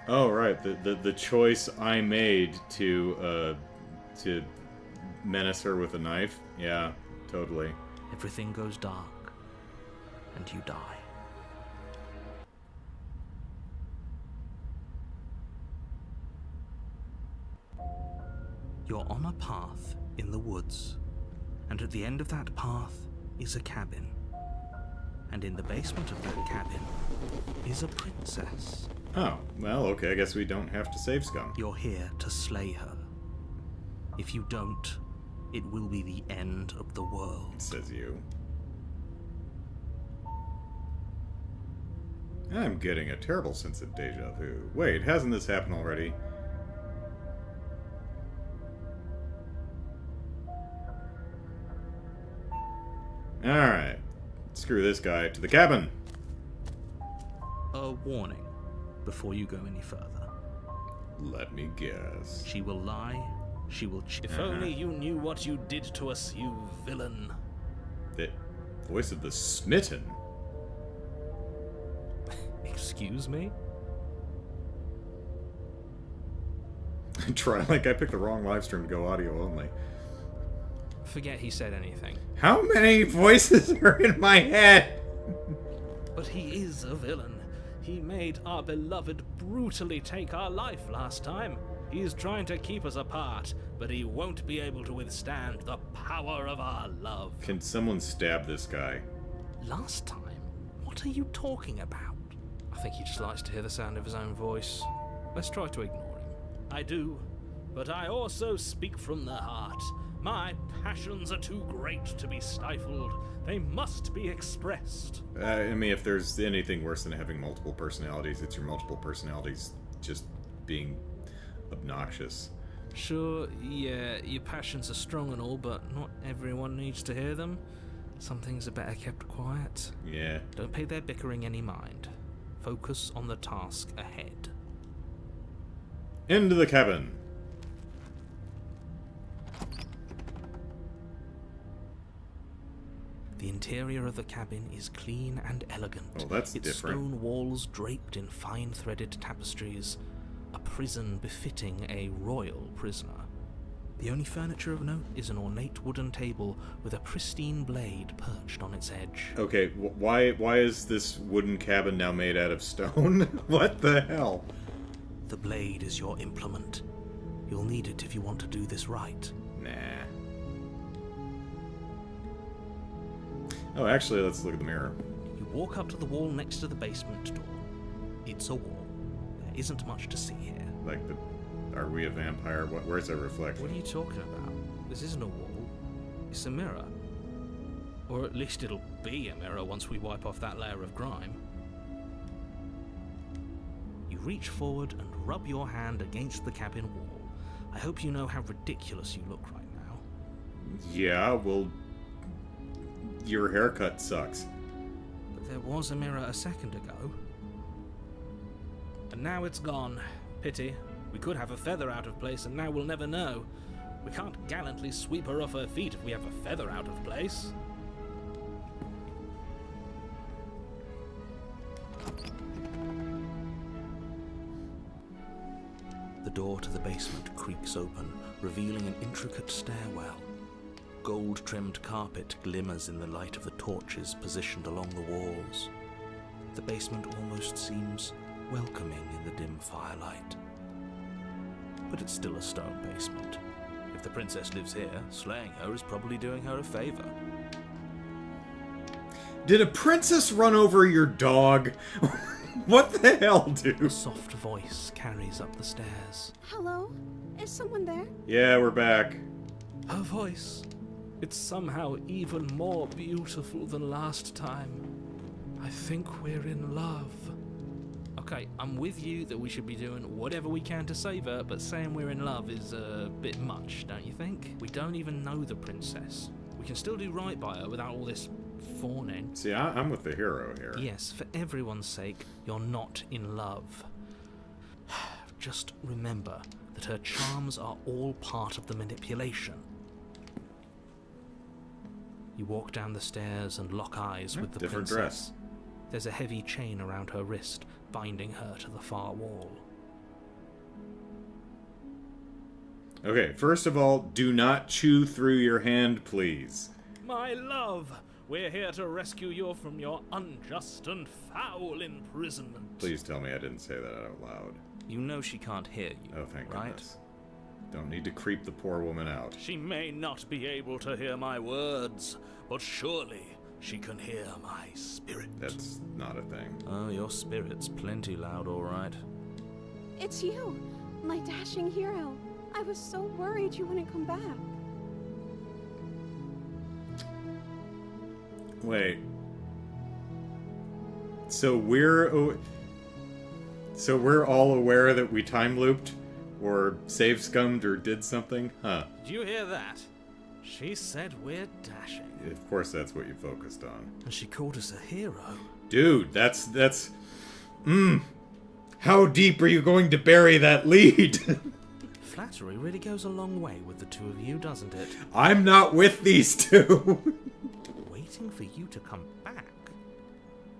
A: Oh, right. The choice I made to menace her with a knife. Yeah, totally.
E: Everything goes dark, and you die. You're on a path in the woods, and at the end of that path is a cabin. And in the basement of that cabin is a princess.
A: Oh, well, okay, I guess we don't have to save scum.
E: You're here to slay her. If you don't, it will be the end of the world.
A: Says you. I'm getting a terrible sense of deja vu. Wait, hasn't this happened already? Alright. Screw this guy. To the cabin!
E: A warning before you go any further.
A: Let me guess.
E: She will lie. She will If only you knew what you did to us, you villain.
A: The voice of the smitten?
E: Excuse me?
A: Try like I picked the wrong live stream to go audio only.
E: Forget he said anything.
A: How many voices are in my head?
E: But he is a villain. He made our beloved brutally take our life last time. He's trying to keep us apart, but he won't be able to withstand the power of our love.
A: Can someone stab this guy?
E: Last time? What are you talking about? I think he just likes to hear the sound of his own voice. Let's try to ignore him. I do, but I also speak from the heart. My passions are too great to be stifled. They must be expressed.
A: I mean, if there's anything worse than having multiple personalities, it's your multiple personalities just being obnoxious.
E: Sure, yeah, your passions are strong and all, but not everyone needs to hear them. Some things are better kept quiet.
A: Yeah.
E: Don't pay their bickering any mind. Focus on the task ahead.
A: Into the cabin.
E: The interior of the cabin is clean and elegant.
A: Oh, that's
E: its
A: different.
E: Stone walls draped in fine-threaded tapestries. A prison befitting a royal prisoner. The only furniture of note is an ornate wooden table with a pristine blade perched on its edge.
A: Okay, why is this wooden cabin now made out of stone? What the hell?
E: The blade is your implement. You'll need it if you want to do this right.
A: Nah. Oh, actually, let's look at the mirror.
E: You walk up to the wall next to the basement door. It's a wall. There isn't much to see here.
A: Like are we a vampire? Where's that reflection?
E: What are you talking about? This isn't a wall. It's a mirror. Or at least it'll be a mirror once we wipe off that layer of grime. You reach forward and rub your hand against the cabin wall. I hope you know how ridiculous you look right now.
A: Yeah, well, your haircut sucks.
E: But there was a mirror a second ago. And now it's gone. Pity. We could have a feather out of place, and now we'll never know. We can't gallantly sweep her off her feet if we have a feather out of place. The door to the basement creaks open, revealing an intricate stairwell. Gold-trimmed carpet glimmers in the light of the torches positioned along the walls. The basement almost seems welcoming in the dim firelight. But it's still a stone basement. If the princess lives here, slaying her is probably doing her a favor.
A: Did a princess run over your dog? What the hell, dude?
E: A soft voice carries up the stairs.
F: Hello? Is someone there?
A: Yeah, we're back.
E: Her voice. It's somehow even more beautiful than last time. I think we're in love. Okay, I'm with you that we should be doing whatever we can to save her, but saying we're in love is a bit much, don't you think? We don't even know the princess. We can still do right by her without all this fawning.
A: See, I'm with the hero here.
E: Yes, for everyone's sake, you're not in love. Just remember that her charms are all part of the manipulation. You walk down the stairs and lock eyes with the
A: different
E: princess.
A: dress.
E: There's a heavy chain around her wrist, binding her to the far wall.
A: Okay, first of all, do not chew through your hand, please.
E: My love, we're here to rescue you from your unjust and foul imprisonment.
A: Please tell me I didn't say that out loud.
E: You know she can't hear you,
A: Oh, thank
E: right?
A: goodness. Don't need to creep the poor woman out.
E: She may not be able to hear my words, but surely she can hear my spirit.
A: That's not a thing.
E: Oh, your spirit's plenty loud, all right.
F: It's you, my dashing hero. I was so worried you wouldn't come back.
A: Wait. So we're all aware that we time looped, or save scummed, or did something? Huh.
E: Did you hear that? She said we're dashing.
A: Of course that's what you focused on.
E: And she called us a hero.
A: Dude, that's... How deep are you going to bury that lead?
E: Flattery really goes a long way with the two of you, doesn't it?
A: I'm not with these two.
E: Waiting for you to come back?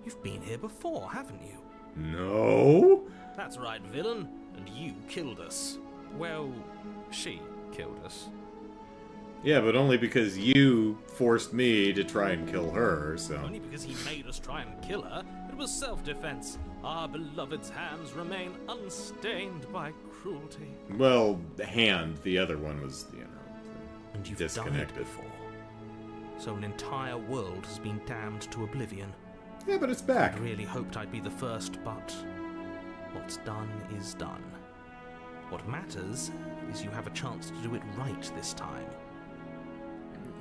E: You've been here before, haven't you?
A: No.
E: That's right, villain. And you killed us. Well, she killed us.
A: Yeah, but only because you forced me to try and kill her, so...
E: Only because he made us try and kill her. It was self-defense. Our beloved's hands remain unstained by cruelty.
A: Well, the hand. The other one was,
E: And you've died
A: disconnected.
E: before. So an entire world has been damned to oblivion.
A: Yeah, but it's back.
E: I really hoped I'd be the first, but what's done is done. What matters is you have a chance to do it right this time.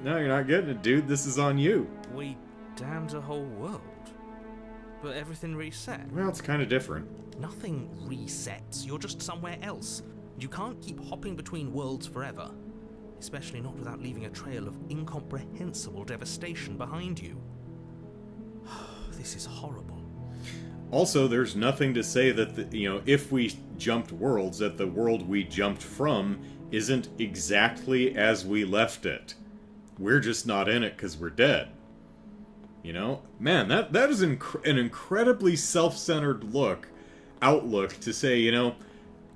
A: No, you're not getting it, dude. This is on you.
E: We damned a whole world. But everything reset.
A: Well, it's kind of different.
E: Nothing resets. You're just somewhere else. You can't keep hopping between worlds forever. Especially not without leaving a trail of incomprehensible devastation behind you. This is horrible.
A: Also, there's nothing to say that, if we jumped worlds, that the world we jumped from isn't exactly as we left it. We're just not in it because we're dead. Man, that is an incredibly self-centered outlook to say,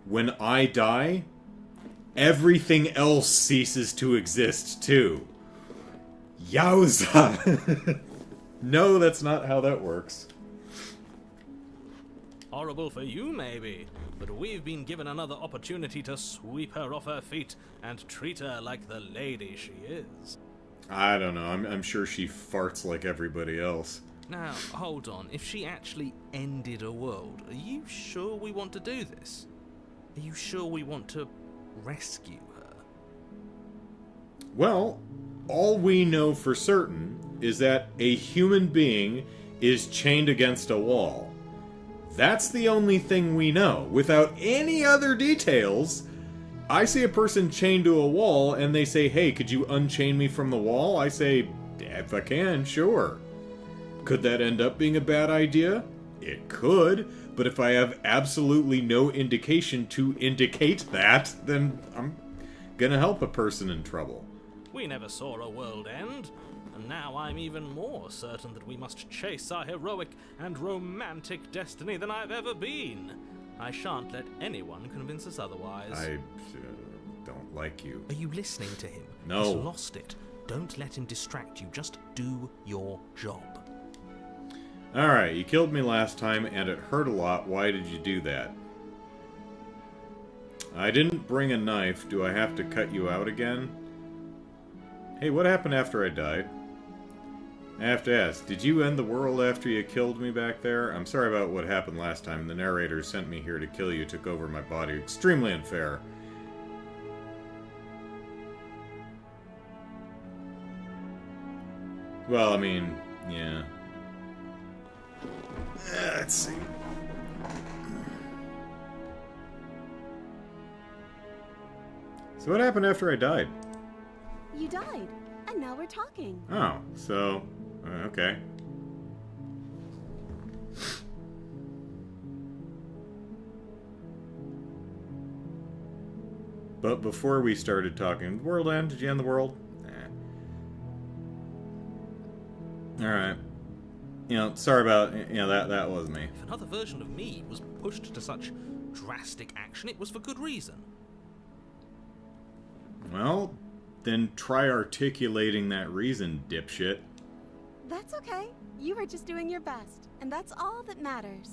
A: when I die, everything else ceases to exist too. Yowza! No, that's not how that works.
E: Horrible for you, maybe, but we've been given another opportunity to sweep her off her feet and treat her like the lady she is.
A: I don't know. I'm sure she farts like everybody else.
E: Now, hold on. If she actually ended a world, are you sure we want to do this? Are you sure we want to rescue her?
A: Well, all we know for certain is that a human being is chained against a wall. That's the only thing we know. Without any other details, I see a person chained to a wall and they say, hey, could you unchain me from the wall? I say, if I can, sure. Could that end up being a bad idea? It could, but if I have absolutely no indication to indicate that, then I'm gonna help a person in trouble.
E: We never saw a world end, and now I'm even more certain that we must chase our heroic and romantic destiny than I've ever been. I shan't let anyone convince us otherwise.
A: I don't like you.
E: Are you listening to him?
A: No.
E: He's lost it. Don't let him distract you. Just do your job.
A: Alright, you killed me last time and it hurt a lot. Why did you do that? I didn't bring a knife. Do I have to cut you out again? Hey, what happened after I died? I have to ask, did you end the world after you killed me back there? I'm sorry about what happened last time. The narrator sent me here to kill you, took over my body. Extremely unfair. Well, I mean, yeah. Let's see. So what happened after I died?
G: You died, and now we're talking.
A: Oh, so... okay. But before we started talking, world end? Did you end the world? Alright. You know, sorry about... You know, that was me.
E: If another version of me was pushed to such drastic action, it was for good reason.
A: Well, then try articulating that reason, dipshit.
G: That's okay. You were just doing your best, and that's all that matters.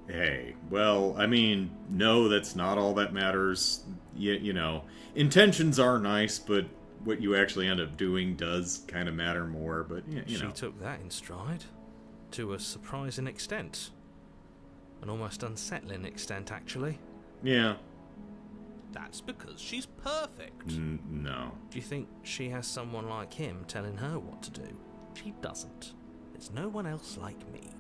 A: Hey, well, I mean, no, that's not all that matters. You know, intentions are nice, but what you actually end up doing does kind of matter more, but, you know.
E: She took that in stride. To a surprising extent. An almost unsettling extent, actually.
A: Yeah.
E: That's because she's perfect.
A: No.
E: Do you think she has someone like him telling her what to do? She doesn't. There's no one else like me.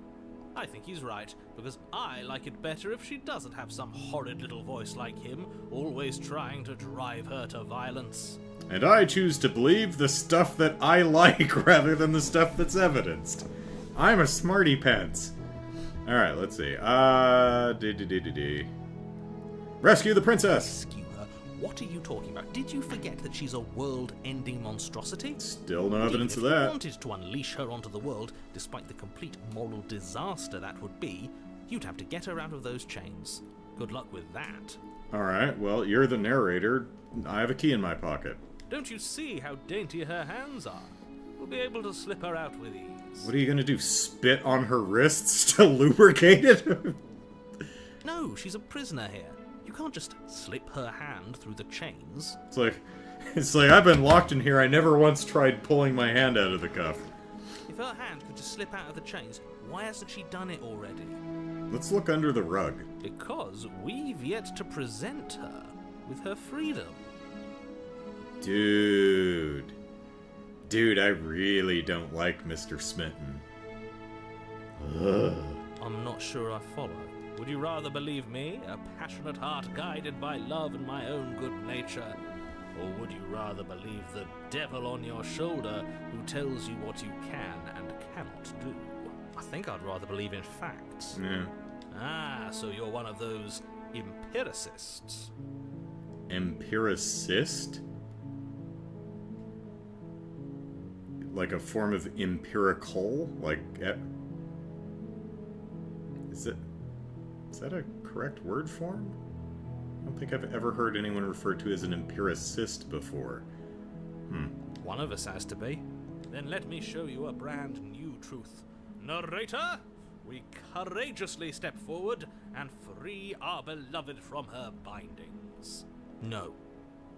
E: I think he's right, because I like it better if she doesn't have some horrid little voice like him, always trying to drive her to violence.
A: And I choose to believe the stuff that I like rather than the stuff that's evidenced. I'm a smarty pants. Alright, let's see. Rescue the princess!
E: Rescue her? What are you talking about? Did you forget that she's a world-ending monstrosity?
A: Still no evidence of
E: If
A: that.
E: you wanted to unleash her onto the world, despite the complete moral disaster that would be, you'd have to get her out of those chains. Good luck with that.
A: Alright, well, you're the narrator. I have a key in my pocket.
E: Don't you see how dainty her hands are? We'll be able to slip her out with ease.
A: What are you gonna do, spit on her wrists to lubricate it?
E: No, she's a prisoner here. You can't just slip her hand through the chains.
A: It's like I've been locked in here. I never once tried pulling my hand out of the cuff.
E: If her hand could just slip out of the chains, why hasn't she done it already?
A: Let's look under the rug.
E: Because we've yet to present her with her freedom.
A: Dude, I really don't like Mr. Smitten. Ugh.
E: I'm not sure I follow. Would you rather believe me, a passionate heart guided by love and my own good nature? Or would you rather believe the devil on your shoulder who tells you what you can and cannot do? I think I'd rather believe in facts.
A: Yeah.
E: Ah, so you're one of those empiricists.
A: Empiricist? Like a form of empirical? Like, is that a correct word form? I don't think I've ever heard anyone referred to as an empiricist before.
E: One of us has to be. Then let me show you a brand new truth. Narrator, we courageously step forward and free our beloved from her bindings. No,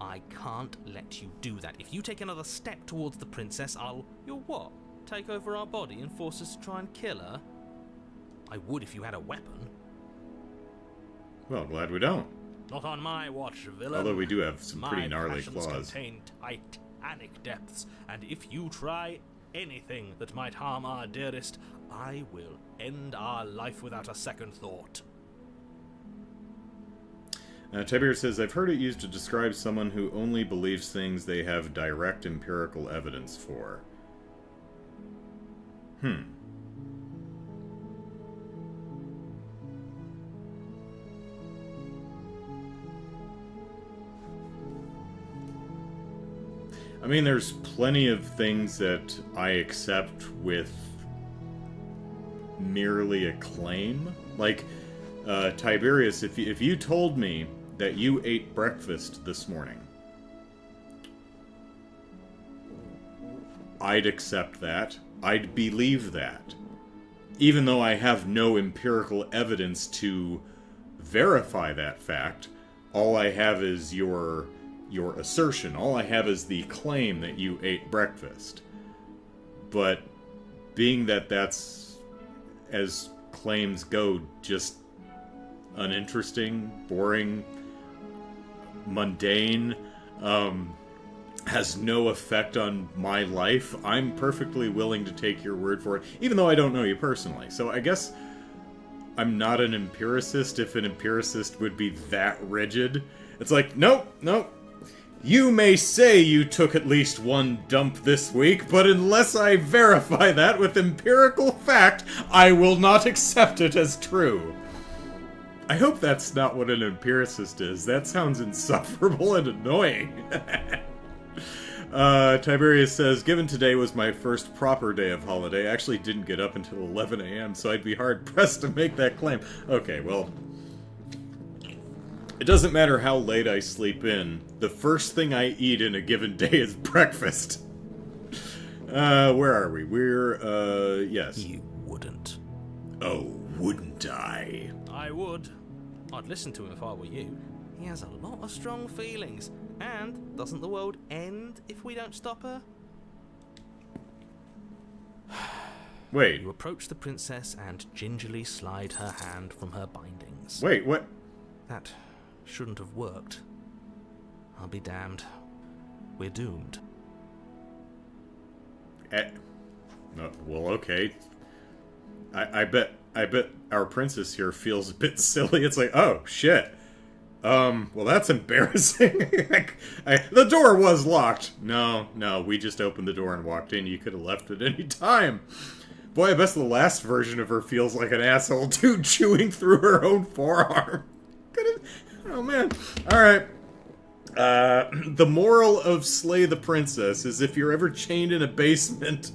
E: I can't let you do that. If you take another step towards the princess, You'll what? Take over our body and force us to try and kill her? I would if you had a weapon.
A: Well, glad we don't.
E: Not on my watch, villain.
A: Although we do have some pretty
E: My
A: gnarly
E: passions
A: claws.
E: contain titanic depths, and if you try anything that might harm our dearest, I will end our life without a second thought.
A: Tiberius says, I've heard it used to describe someone who only believes things they have direct empirical evidence for. I mean, there's plenty of things that I accept with merely a claim. Like, Tiberius, if you told me that you ate breakfast this morning, I'd accept that. I'd believe that. Even though I have no empirical evidence to verify that fact, all I have is your assertion. All I have is the claim that you ate breakfast. But being that that's, as claims go, just uninteresting, boring, mundane, has no effect on my life, I'm perfectly willing to take your word for it, even though I don't know you personally. So I guess I'm not an empiricist if an empiricist would be that rigid. It's like, nope. You may say you took at least one dump this week, but unless I verify that with empirical fact, I will not accept it as true. I hope that's not what an empiricist is. That sounds insufferable and annoying. Tiberius says, given today was my first proper day of holiday, I actually didn't get up until 11 a.m., so I'd be hard-pressed to make that claim. Okay, well, it doesn't matter how late I sleep in. The first thing I eat in a given day is breakfast. Where are we? We're, yes.
E: You wouldn't.
A: Oh, wouldn't I?
E: I would. I'd listen to him if I were you. He has a lot of strong feelings. And doesn't the world end if we don't stop her?
A: Wait.
E: You approach the princess and gingerly slide her hand from her bindings.
A: Wait, what?
E: That shouldn't have worked. I'll be damned. We're doomed.
A: No, well, okay. I bet our princess here feels a bit silly. It's like, oh, shit. Well, that's embarrassing. The door was locked. No, we just opened the door and walked in. You could have left at any time. Boy, I bet the last version of her feels like an asshole, too, chewing through her own forearm. Oh, man. Alright. The moral of Slay the Princess is if you're ever chained in a basement,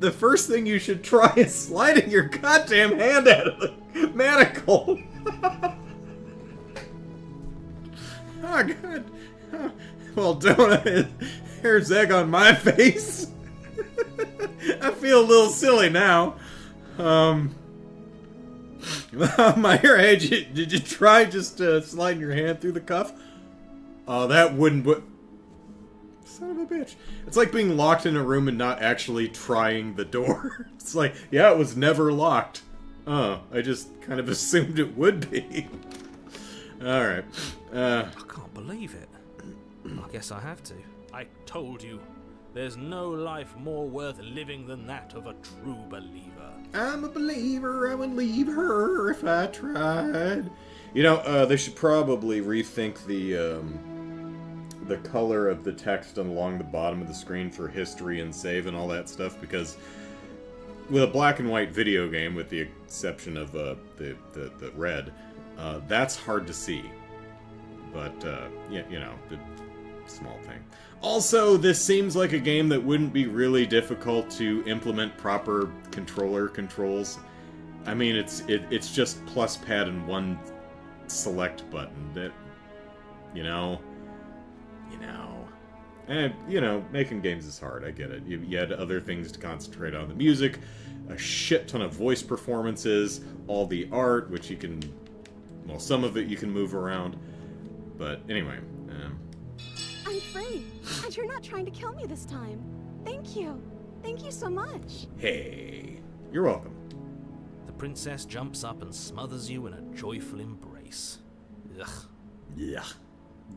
A: the first thing you should try is sliding your goddamn hand out of the manacle. Oh, God. Oh, well, don't I? Here's egg on my face. I feel a little silly now. My hair, hey, did you try just sliding your hand through the cuff? Oh, that wouldn't... Son of a bitch. It's like being locked in a room and not actually trying the door. It's like, yeah, it was never locked. Oh, I just kind of assumed it would be. Alright.
E: I can't believe it. I guess I have to. I told you. There's no life more worth living than that of a true believer.
A: I'm a believer. I would leave her if I tried. You know, they should probably rethink the color of the text along the bottom of the screen for history and save and all that stuff, because with a black and white video game, with the exception of the red, that's hard to see. But, yeah, you know, the small thing. Also, this seems like a game that wouldn't be really difficult to implement proper controller controls. I mean, it's just plus pad and one select button. That, you know, and making games is hard. I get it. You had other things to concentrate on: the music, a shit ton of voice performances, all the art, which you can, well, some of it you can move around. But anyway,
G: I'm free, and you're not trying to kill me this time. Thank you. Thank you so much.
A: Hey, you're welcome.
E: The princess jumps up and smothers you in a joyful embrace. Ugh.
A: Yeah.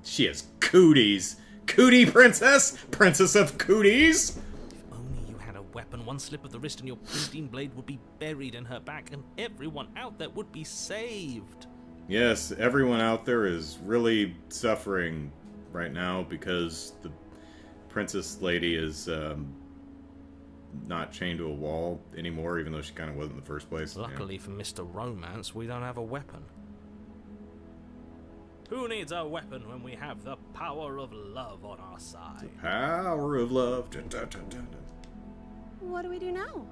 A: She has cooties. Cootie princess? Princess of cooties?
E: If only you had a weapon, one slip of the wrist and your pristine blade would be buried in her back, and everyone out there would be saved.
A: Yes, everyone out there is really suffering right now because the princess lady is not chained to a wall anymore, even though she kind of was in the first place.
H: Luckily for Mr. Romance, we don't have a weapon. Who needs a weapon when we have the power of love on our side?
A: The power of love. Dun, dun, dun, dun, dun.
G: What do we do now?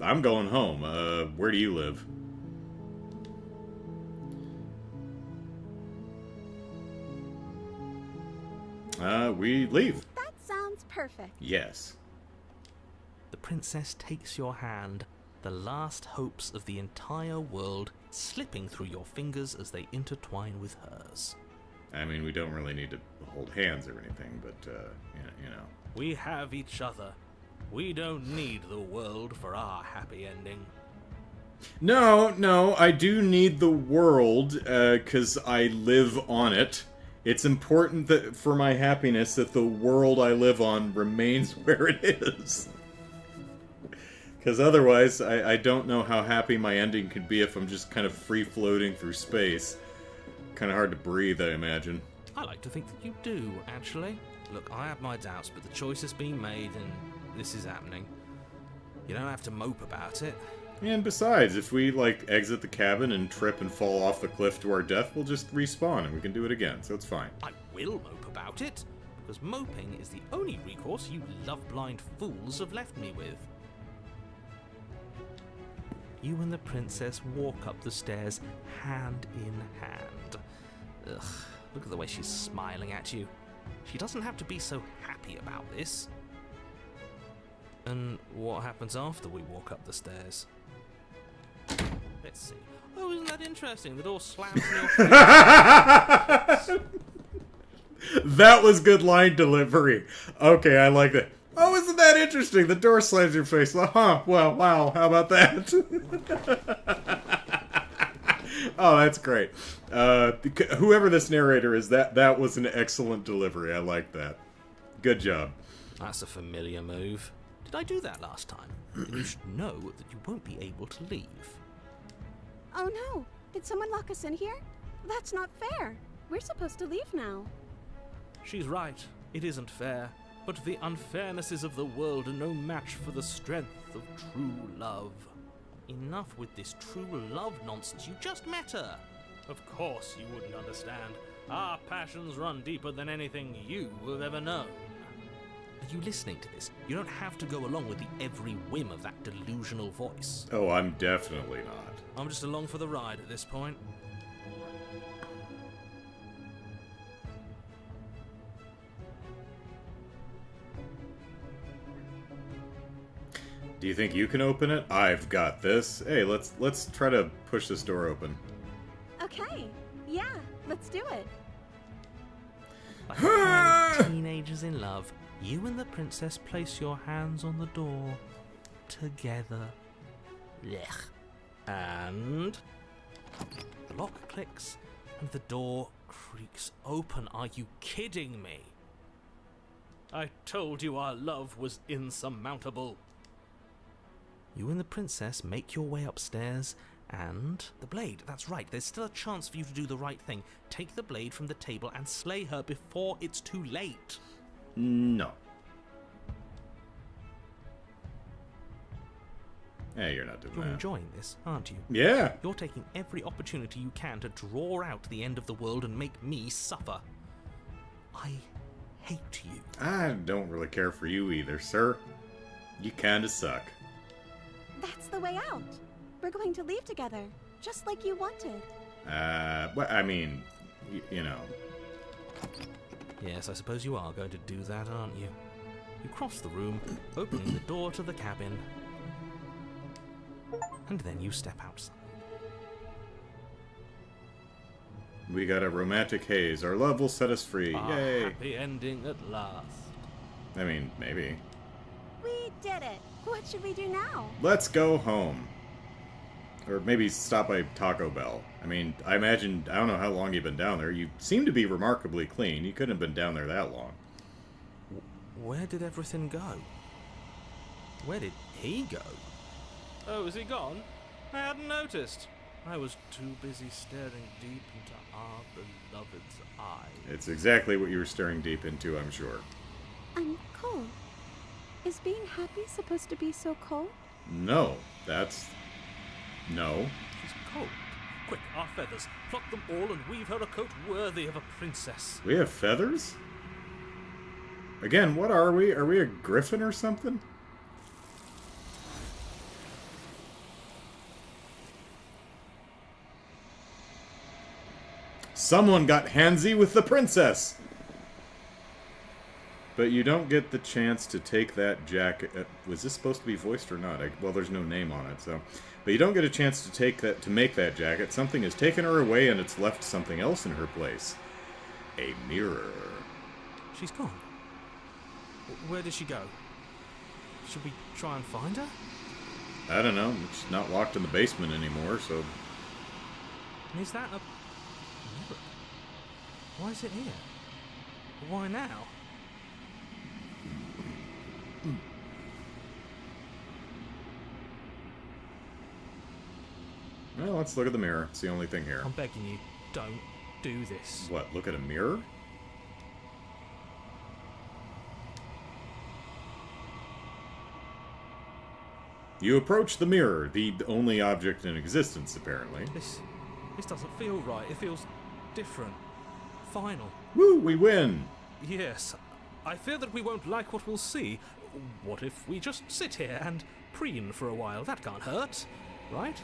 A: I'm going home. Where do you live? We leave.
G: That sounds perfect.
A: Yes.
E: The princess takes your hand, the last hopes of the entire world slipping through your fingers as they intertwine with hers.
A: I mean, we don't really need to hold hands or anything, but, you know.
H: We have each other. We don't need the world for our happy ending.
A: No, I do need the world, 'cause I live on it. It's important that for my happiness that the world I live on remains where it is. Because otherwise, I don't know how happy my ending could be if I'm just kind of free-floating through space. Kind of hard to breathe, I imagine.
H: I like to think that you do, actually. Look, I have my doubts, but the choice has been made, and this is happening. You don't have to mope about it.
A: And besides, if we, like, exit the cabin and trip and fall off the cliff to our death, we'll just respawn and we can do it again, so it's fine.
H: I will mope about it, because moping is the only recourse you love-blind fools have left me with.
E: You and the princess walk up the stairs, hand in hand. Ugh, look at the way she's smiling at you. She doesn't have to be so happy about this.
H: And what happens after we walk up the stairs? Let's see. Oh, isn't that interesting? The door slams in your face.
A: That was good line delivery. Okay, I like that. Oh, isn't that interesting? The door slams in your face. Huh, well, wow, how about that? Oh, that's great. Whoever this narrator is, that was an excellent delivery. I like that. Good job.
H: That's a familiar move. Did I do that last time?
E: Then you should know that you won't be able to leave.
G: Oh no! Did someone lock us in here? That's not fair. We're supposed to leave now.
H: She's right. It isn't fair. But the unfairnesses of the world are no match for the strength of true love.
E: Enough with this true love nonsense. You just met her.
H: Of course you wouldn't understand. Our passions run deeper than anything you have ever known.
E: Are you listening to this? You don't have to go along with the every whim of that delusional voice.
A: Oh, I'm definitely not.
H: I'm just along for the ride at this point.
A: Do you think you can open it? I've got this. Hey, let's try to push this door open.
G: Okay, yeah, let's do it.
E: Like a pair of teenagers in love, you and the princess place your hands on the door together. Blech. And the lock clicks and the door creaks open. Are you kidding me?
H: I told you our love was insurmountable.
E: You and the princess make your way upstairs, and the blade, that's right, there's still a chance for you to do the right thing. Take the blade from the table and slay her before it's too late.
A: No. Hey, you're not doing
E: You're
A: that.
E: enjoying this, aren't you?
A: Yeah.
E: You're taking every opportunity you can to draw out the end of the world and make me suffer. I hate you.
A: I don't really care for you either, sir. You kinda suck.
G: That's the way out. We're going to leave together, just like you wanted.
A: Well, I mean, you know.
E: Yes, I suppose you are going to do that, aren't you? You cross the room, opening the door to the cabin, and then you step outside.
A: We got a romantic haze. Our love will set us free.
H: Our
A: Yay.
H: happy ending at last.
A: I mean, maybe.
G: We did it. What should we do now?
A: Let's go home. Or maybe stop by Taco Bell. I mean, I imagine, I don't know how long you've been down there. You seem to be remarkably clean. You couldn't have been down there that long.
E: Where did everything go? Where did he go?
H: Oh, is he gone? I hadn't noticed. I was too busy staring deep into our beloved's eyes.
A: It's exactly what you were staring deep into, I'm sure.
G: I'm cold. Is being happy supposed to be so cold?
A: No, that's... No.
H: She's cold. Quick, our feathers. Pluck them all and weave her a coat worthy of a princess.
A: We have feathers? Again, what are we? Are we a griffin or something? Someone got handsy with the princess! But you don't get the chance to take that jacket. Was this supposed to be voiced or not? Well, there's no name on it, so. But you don't get a chance to take that, to make that jacket. Something has taken her away, and it's left something else in her place. A mirror.
H: She's gone. Where did she go? Should we try and find her?
A: I don't know. She's not locked in the basement anymore, so.
H: Is that a mirror? Why is it here? Why now?
A: Well, let's look at the mirror. It's the only thing here.
H: I'm begging you, don't do this.
A: What, look at a mirror? You approach the mirror, the only object in existence, apparently.
H: This doesn't feel right. It feels different. Final.
A: Woo, we win!
H: Yes. I fear that we won't like what we'll see. What if we just sit here and preen for a while? That can't hurt, right?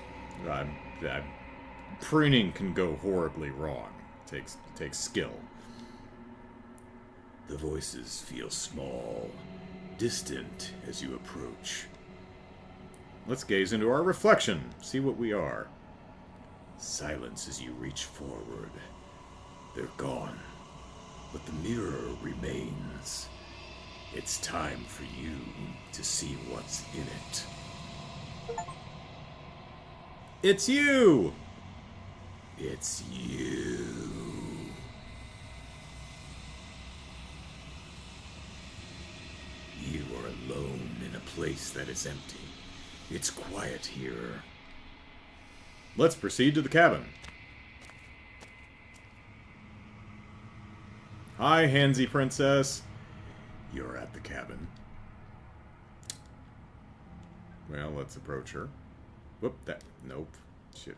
A: Pruning can go horribly wrong. It takes skill. The voices feel small, distant as you approach. Let's gaze into our reflection, see what we are. Silence as you reach forward. They're gone, but the mirror remains. It's time for you to see what's in it. It's you! It's you. You are alone in a place that is empty. It's quiet here. Let's proceed to the cabin. Hi, Handsy Princess. You're at the cabin. Well, let's approach her. Whoop, that. Nope. Shit.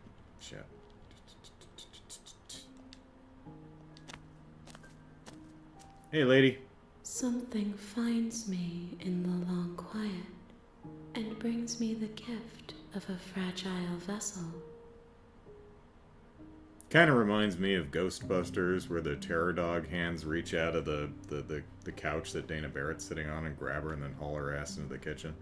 A: Hey, lady.
F: Something finds me in the long quiet and brings me the gift of a fragile vessel.
A: Kind of reminds me of Ghostbusters, where the terror dog hands reach out of the couch that Dana Barrett's sitting on and grab her and then haul her ass into the kitchen.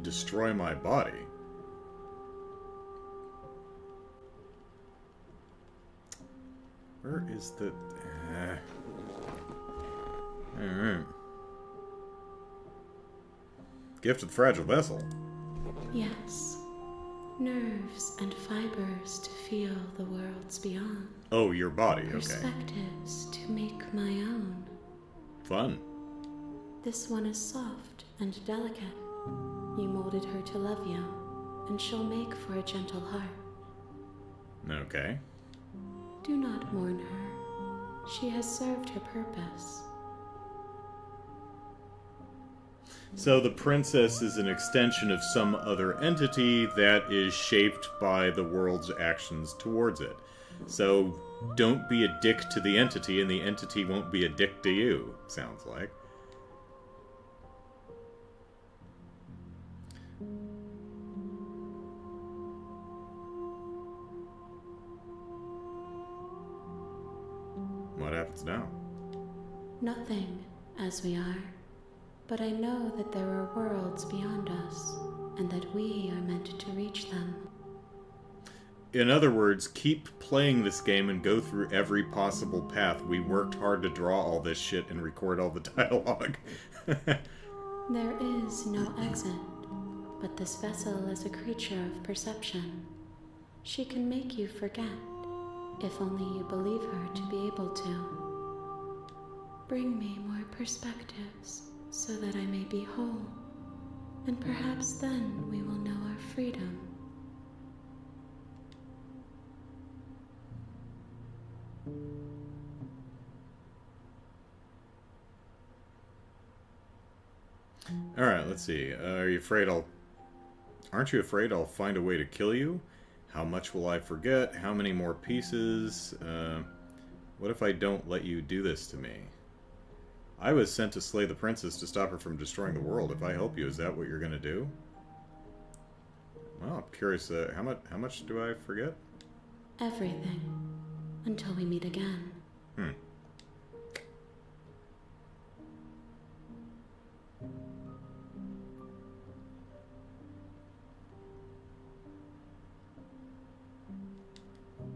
A: Destroy my body. Where is the... Alright. Gift of the fragile vessel.
F: Yes. Nerves and fibers to feel the worlds beyond.
A: Oh, your body, okay.
F: Perspectives to make my own.
A: Fun.
F: This one is soft and delicate. You molded her to love you, and she'll make for a gentle heart.
A: Okay.
F: Do not mourn her. She has served her purpose.
A: So the princess is an extension of some other entity that is shaped by the world's actions towards it. So don't be a dick to the entity, and the entity won't be a dick to you, sounds like. What happens now?
F: Nothing, as we are. But I know that there are worlds beyond us, and that we are meant to reach them.
A: in other words, keep playing this game and go through every possible path. We worked hard to draw all this shit and record all the dialogue.
F: There is no exit, but this vessel is a creature of perception. She can make you forget, if only you believe her to be able to. Bring me more perspectives, so that I may be whole, and perhaps then we will know our freedom.
A: Alright, let's see. Are you afraid Aren't you afraid I'll find a way to kill you? How much will I forget? How many more pieces? What if I don't let you do this to me? I was sent to slay the princess to stop her from destroying the world. If I help you, is that what you're gonna do? Well, I'm curious, how much do I forget?
F: Everything. Until we meet again.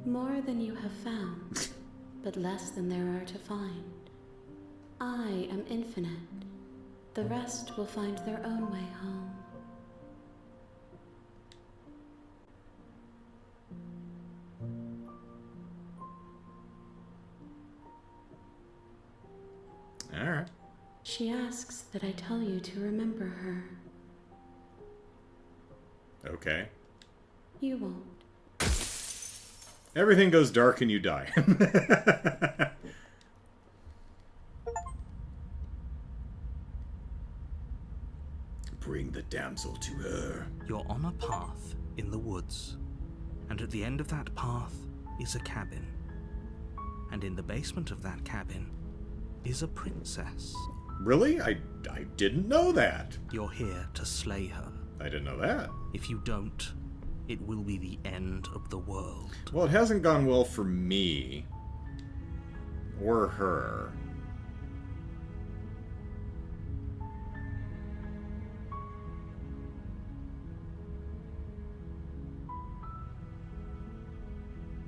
F: More than you have found, but less than there are to find. I am infinite. The rest will find their own way home.
A: Alright.
F: She asks that I tell you to remember her.
A: Okay.
F: You won't.
A: Everything goes dark and you die. Bring the damsel to her.
E: You're on a path in the woods, and at the end of that path is a cabin. And in the basement of that cabin is a princess.
A: Really? I didn't know that.
E: You're here to slay her.
A: I didn't know that.
E: If you don't, it will be the end of the world.
A: Well, it hasn't gone well for me. Or her.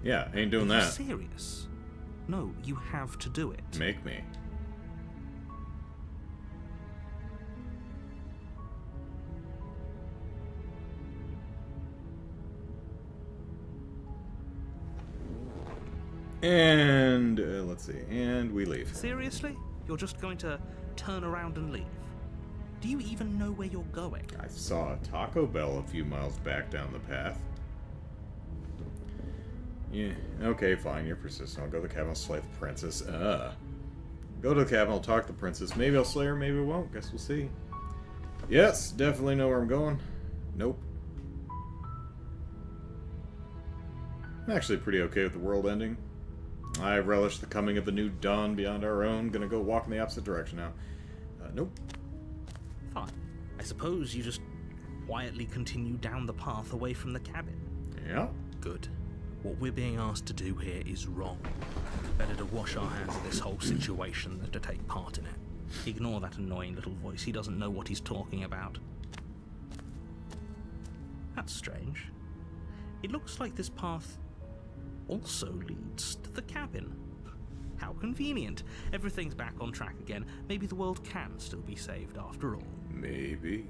A: Yeah, ain't doing
E: Are you
A: that.
E: serious? No, you have to do it.
A: Make me. And, let's see, and we leave.
E: Seriously? You're just going to turn around and leave? Do you even know where you're going?
A: I saw a Taco Bell a few miles back down the path. Yeah, okay, fine, you're persistent. I'll go to the cabin, I'll slay the princess. Go to the cabin, I'll talk to the princess. Maybe I'll slay her, maybe I won't. Guess we'll see. Yes, definitely know where I'm going. Nope. I'm actually pretty okay with the world ending. I relish the coming of the new dawn beyond our own. Gonna go walk in the opposite direction now. Nope.
E: Fine. I suppose you just quietly continue down the path away from the cabin.
A: Yeah.
E: Good. What we're being asked to do here is wrong. Better to wash our hands of this whole situation than to take part in it. Ignore that annoying little voice. He doesn't know what he's talking about. That's strange. It looks like this path also leads to the cabin. How convenient. Everything's back on track again. Maybe the world can still be saved after all.
A: Maybe.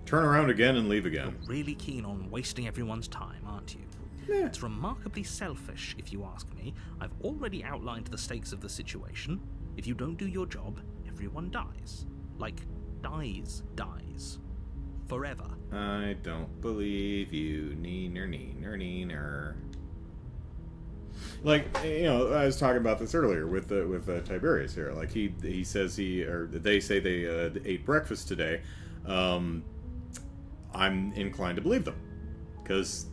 A: Turn around again and leave again.
E: You're really keen on wasting everyone's time, aren't you?
A: Yeah.
E: It's remarkably selfish, if you ask me. I've already outlined the stakes of the situation. If you don't do your job, everyone dies. Like, dies. Forever.
A: I don't believe you. Neener, neener, neener. Like, you know, I was talking about this earlier with Tiberius here. Like, he says they say they ate breakfast today. I'm inclined to believe them, because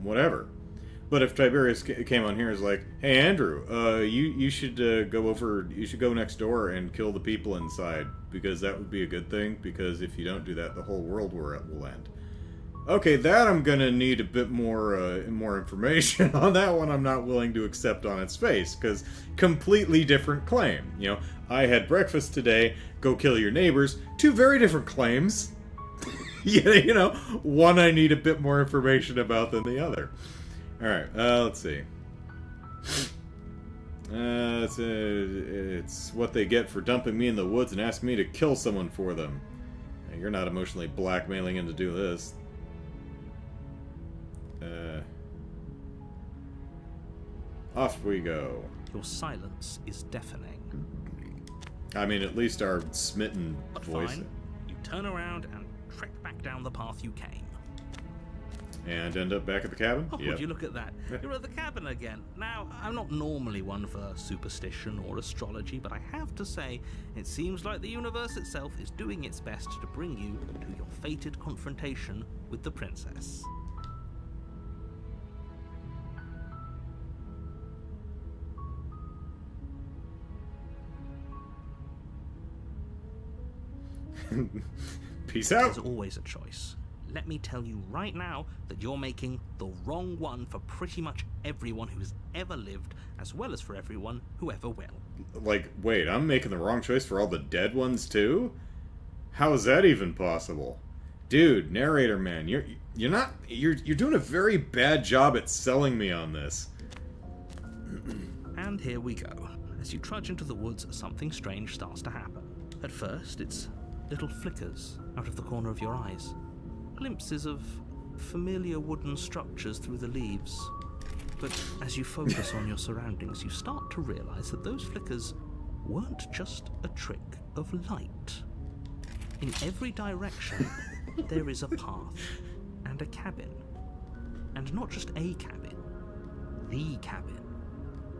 A: whatever. But if Tiberius came on here and was like, "Hey Andrew, you should go next door and kill the people inside, because that would be a good thing, because if you don't do that, the whole world will end." Okay, that I'm gonna need a bit more information on that one. I'm not willing to accept on its face, because completely different claim. You know, I had breakfast today. Go kill your neighbors. Two very different claims. Yeah, you know, one I need a bit more information about than the other. Alright, let's see. It's what they get for dumping me in the woods and asking me to kill someone for them. You're not emotionally blackmailing him to do this. Off we go.
E: Your silence is deafening.
A: I mean, at least our smitten
E: But
A: voice.
E: fine. You turn around and trek back down the path you came.
A: And end up back at the cabin?
E: Oh,
A: Yep.
E: would you look at that?
A: Yeah.
E: You're at the cabin again. Now, I'm not normally one for superstition or astrology, but I have to say, it seems like the universe itself is doing its best to bring you to your fated confrontation with the princess.
A: Peace out.
E: There's always a choice. Let me tell you right now that you're making the wrong one for pretty much everyone who's ever lived, as well as for everyone who ever will.
A: Like, wait, I'm making the wrong choice for all the dead ones too? How is that even possible? Dude, narrator man, you're doing a very bad job at selling me on this.
E: And here we go. As you trudge into the woods, something strange starts to happen. At first, it's little flickers out of the corner of your eyes. Glimpses of familiar wooden structures through the leaves. But as you focus on your surroundings, you start to realize that those flickers weren't just a trick of light. In every direction, there is a path and a cabin. And not just a cabin, the cabin.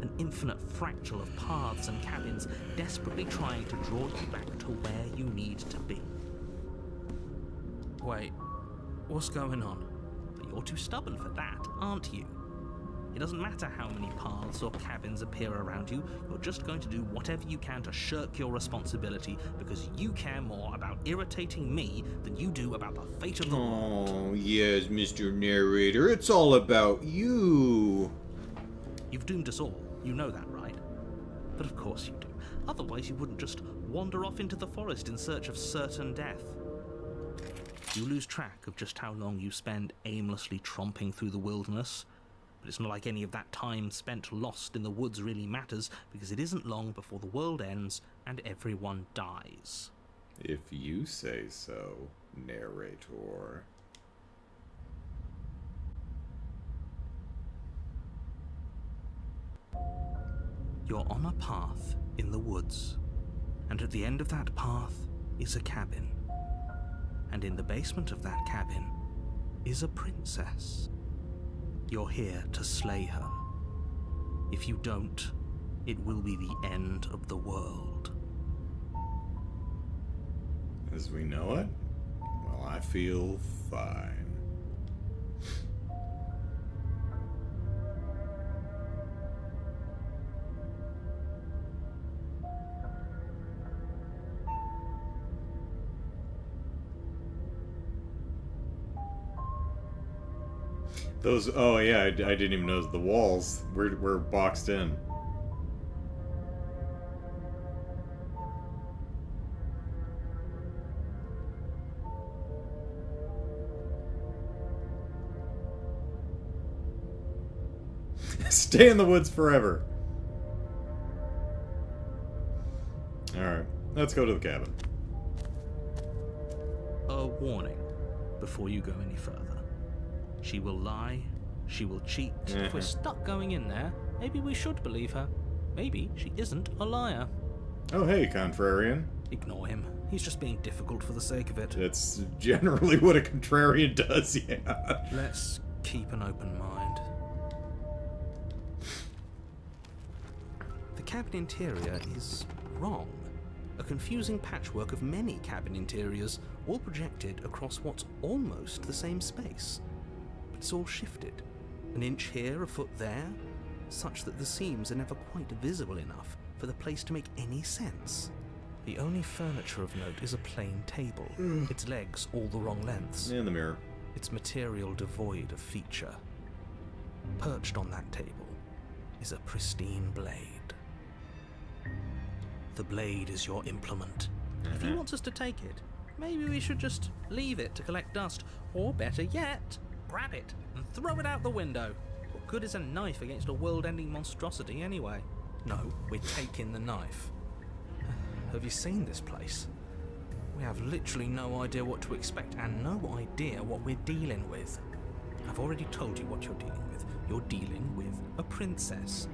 E: An infinite fractal of paths and cabins desperately trying to draw you back to where you need to be.
H: Wait, what's going on?
E: But you're too stubborn for that, aren't you? It doesn't matter how many paths or cabins appear around you, you're just going to do whatever you can to shirk your responsibility because you care more about irritating me than you do about the fate of the world.
A: Oh, yes, Mr. Narrator, it's all about you.
E: You've doomed us all, you know that, right? But of course you do. Otherwise you wouldn't just wander off into the forest in search of certain death. You lose track of just how long you spend aimlessly tromping through the wilderness. But it's not like any of that time spent lost in the woods really matters, because it isn't long before the world ends and everyone dies.
A: If you say so, narrator.
E: You're on a path in the woods, and at the end of that path is a cabin. And in the basement of that cabin is a princess. You're here to slay her. If you don't, it will be the end of the world.
A: As we know it, well, I feel fine. Those, oh yeah, I didn't even notice the walls. We're boxed in. Stay in the woods forever. Alright, let's go to the cabin.
E: A warning before you go any further. She will lie, she will cheat.
H: If we're stuck going in there, maybe we should believe her. Maybe she isn't a liar.
A: Oh hey, contrarian.
E: Ignore him. He's just being difficult for the sake of it.
A: That's generally what a contrarian does, yeah.
E: Let's keep an open mind. The cabin interior is wrong. A confusing patchwork of many cabin interiors, all projected across what's almost the same space. But it's all shifted. An inch here, a foot there, such that the seams are never quite visible enough for the place to make any sense. The only furniture of note is a plain table, its legs all the wrong lengths.
A: In the mirror.
E: Its material devoid of feature. Perched on that table is a pristine blade. The blade is your implement. If he wants us to take it, Maybe we should just leave it to collect dust. Or better yet, grab it and throw it out the window. What good is a knife against a world-ending monstrosity anyway? No, we're taking the knife. Have you seen this place? We have literally no idea what to expect and no idea what we're dealing with. I've already told you what you're dealing with. You're dealing with a princess.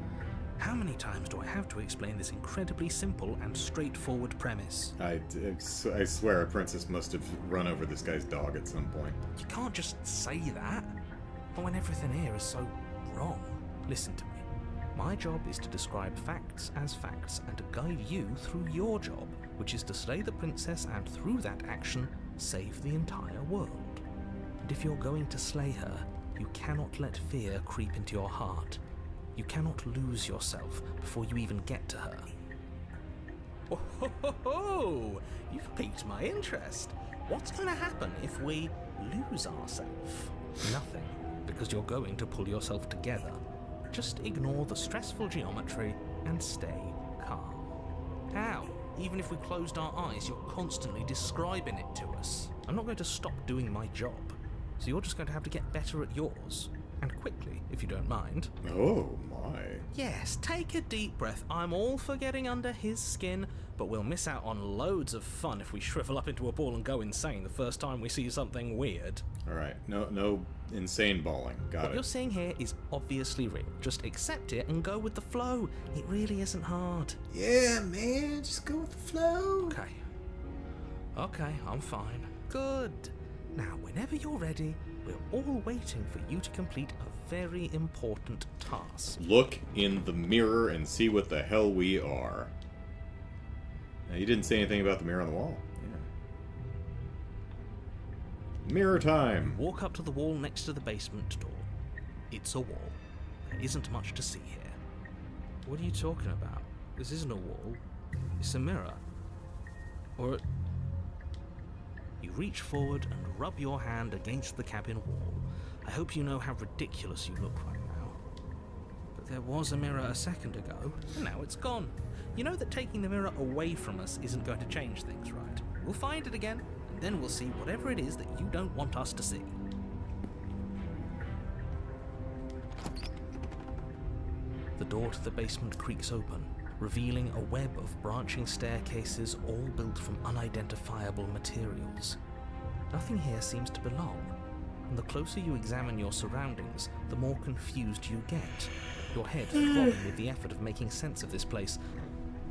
E: How many times do I have to explain this incredibly simple and straightforward premise?
A: I swear a princess must have run over this guy's dog at some point.
E: You can't just say that. Not when everything here is so wrong. Listen to me. My job is to describe facts as facts and to guide you through your job, which is to slay the princess and through that action, save the entire world. And if you're going to slay her, you cannot let fear creep into your heart. You cannot lose yourself before you even get to her. Oh, ho, ho, ho. You've piqued my interest. What's going to happen if we lose ourselves? Nothing, because you're going to pull yourself together. Just ignore the stressful geometry and stay calm. How? Even if we closed our eyes, you're constantly describing it to us. I'm not going to stop doing my job, so you're just going to have to get better at yours. And quickly, if you don't mind.
A: Oh, my.
E: Yes, take a deep breath. I'm all for getting under his skin, but we'll miss out on loads of fun if we shrivel up into a ball and go insane the first time we see something weird.
A: Alright, no insane balling. Got
E: What
A: it.
E: you're seeing here is obviously real. Just accept it and go with the flow. It really isn't hard.
A: Yeah, man, just go with the flow.
E: Okay, I'm fine. Good. Now, whenever you're ready, we're all waiting for you to complete a very important task.
A: Look in the mirror and see what the hell we are. Now, you didn't say anything about the mirror on the wall. Yeah. Mirror time.
E: Walk up to the wall next to the basement door. It's a wall. There isn't much to see here. What are you talking about? This isn't a wall. It's a mirror. Or... You reach forward and rub your hand against the cabin wall. I hope you know how ridiculous you look right now. But there was a mirror a second ago, and now it's gone. You know that taking the mirror away from us isn't going to change things, right? We'll find it again, and then we'll see whatever it is that you don't want us to see. The door to the basement creaks open, revealing a web of branching staircases all built from unidentifiable materials. Nothing here seems to belong, and the closer you examine your surroundings, the more confused you get, your head throbbing with the effort of making sense of this place.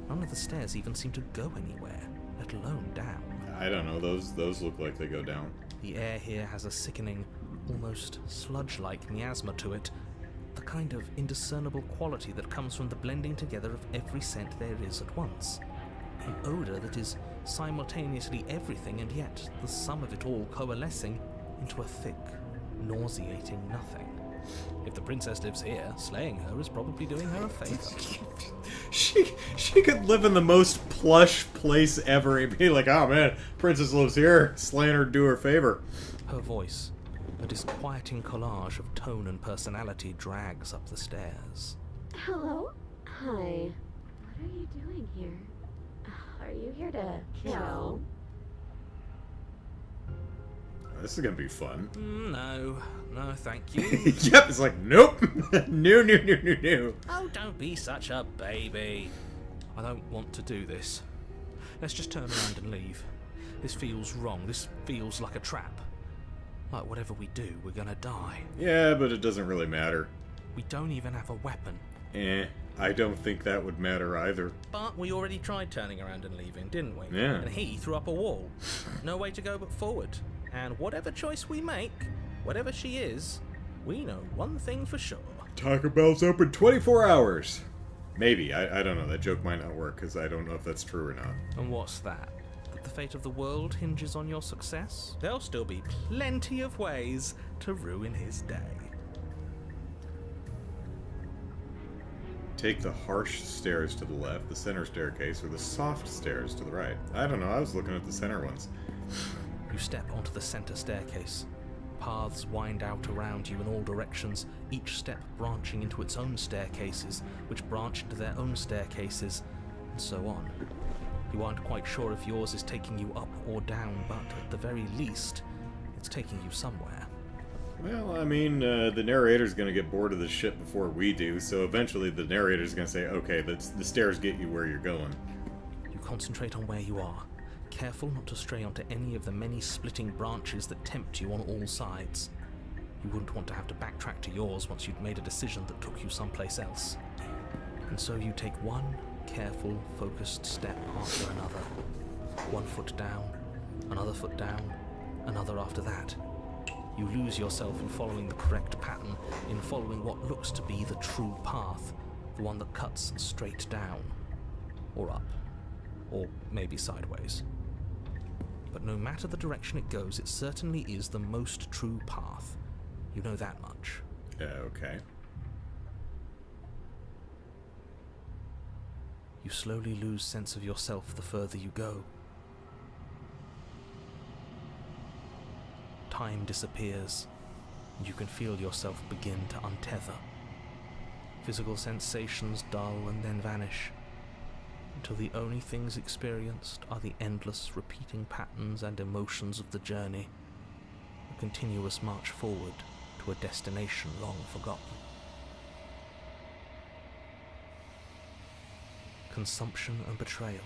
E: None of the stairs even seem to go anywhere, let alone down.
A: I don't know, those look like they go down.
E: The air here has a sickening, almost sludge-like miasma to it, the kind of indiscernible quality that comes from the blending together of every scent there is at once. An odour that is simultaneously everything and yet the sum of it all coalescing into a thick, nauseating nothing. If the princess lives here, slaying her is probably doing her a favour.
A: She could live in the most plush place ever and be like, oh man, princess lives here, slaying her do her favor.
E: Her voice, a disquieting collage of tone and personality, drags up the stairs.
F: Hello? Hi. What are you doing here? Are you here to kill?
A: This is gonna be fun.
E: No, thank you.
A: Yep, it's like, nope. No.
E: Oh, don't be such a baby. I don't want to do this. Let's just turn around and leave. This feels wrong. This feels like a trap. Like whatever we do, we're gonna die.
A: Yeah, but it doesn't really matter.
E: We don't even have a weapon.
A: I don't think that would matter either.
E: But we already tried turning around and leaving, didn't we?
A: Yeah.
E: And he threw up a wall. No way to go but forward. And whatever choice we make, whatever she is, we know one thing for sure.
A: Taco Bell's open 24 hours. Maybe. I don't know. That joke might not work because I don't know if that's true or not.
E: And what's that? That the fate of the world hinges on your success? There'll still be plenty of ways to ruin his day.
A: Take the harsh stairs to the left, the center staircase, or the soft stairs to the right. I don't know. I was looking at the center ones.
E: You step onto the center staircase. Paths wind out around you in all directions, each step branching into its own staircases, which branch into their own staircases, and so on. You aren't quite sure if yours is taking you up or down, but at the very least, it's taking you somewhere.
A: Well, I mean, the narrator's going to get bored of this shit before we do, so eventually the narrator's going to say, okay, the stairs get you where you're going.
E: You concentrate on where you are, careful not to stray onto any of the many splitting branches that tempt you on all sides. You wouldn't want to have to backtrack to yours once you'd made a decision that took you someplace else. And so you take one careful, focused step after another. 1 foot down, another foot down, another after that. You lose yourself in following the correct pattern, in following what looks to be the true path, the one that cuts straight down, or up, or maybe sideways. But no matter the direction it goes, it certainly is the most true path. You know that much.
A: Okay.
E: You slowly lose sense of yourself the further you go. Time disappears, and you can feel yourself begin to untether. Physical sensations dull and then vanish, until the only things experienced are the endless repeating patterns and emotions of the journey, a continuous march forward to a destination long forgotten. Consumption and betrayal,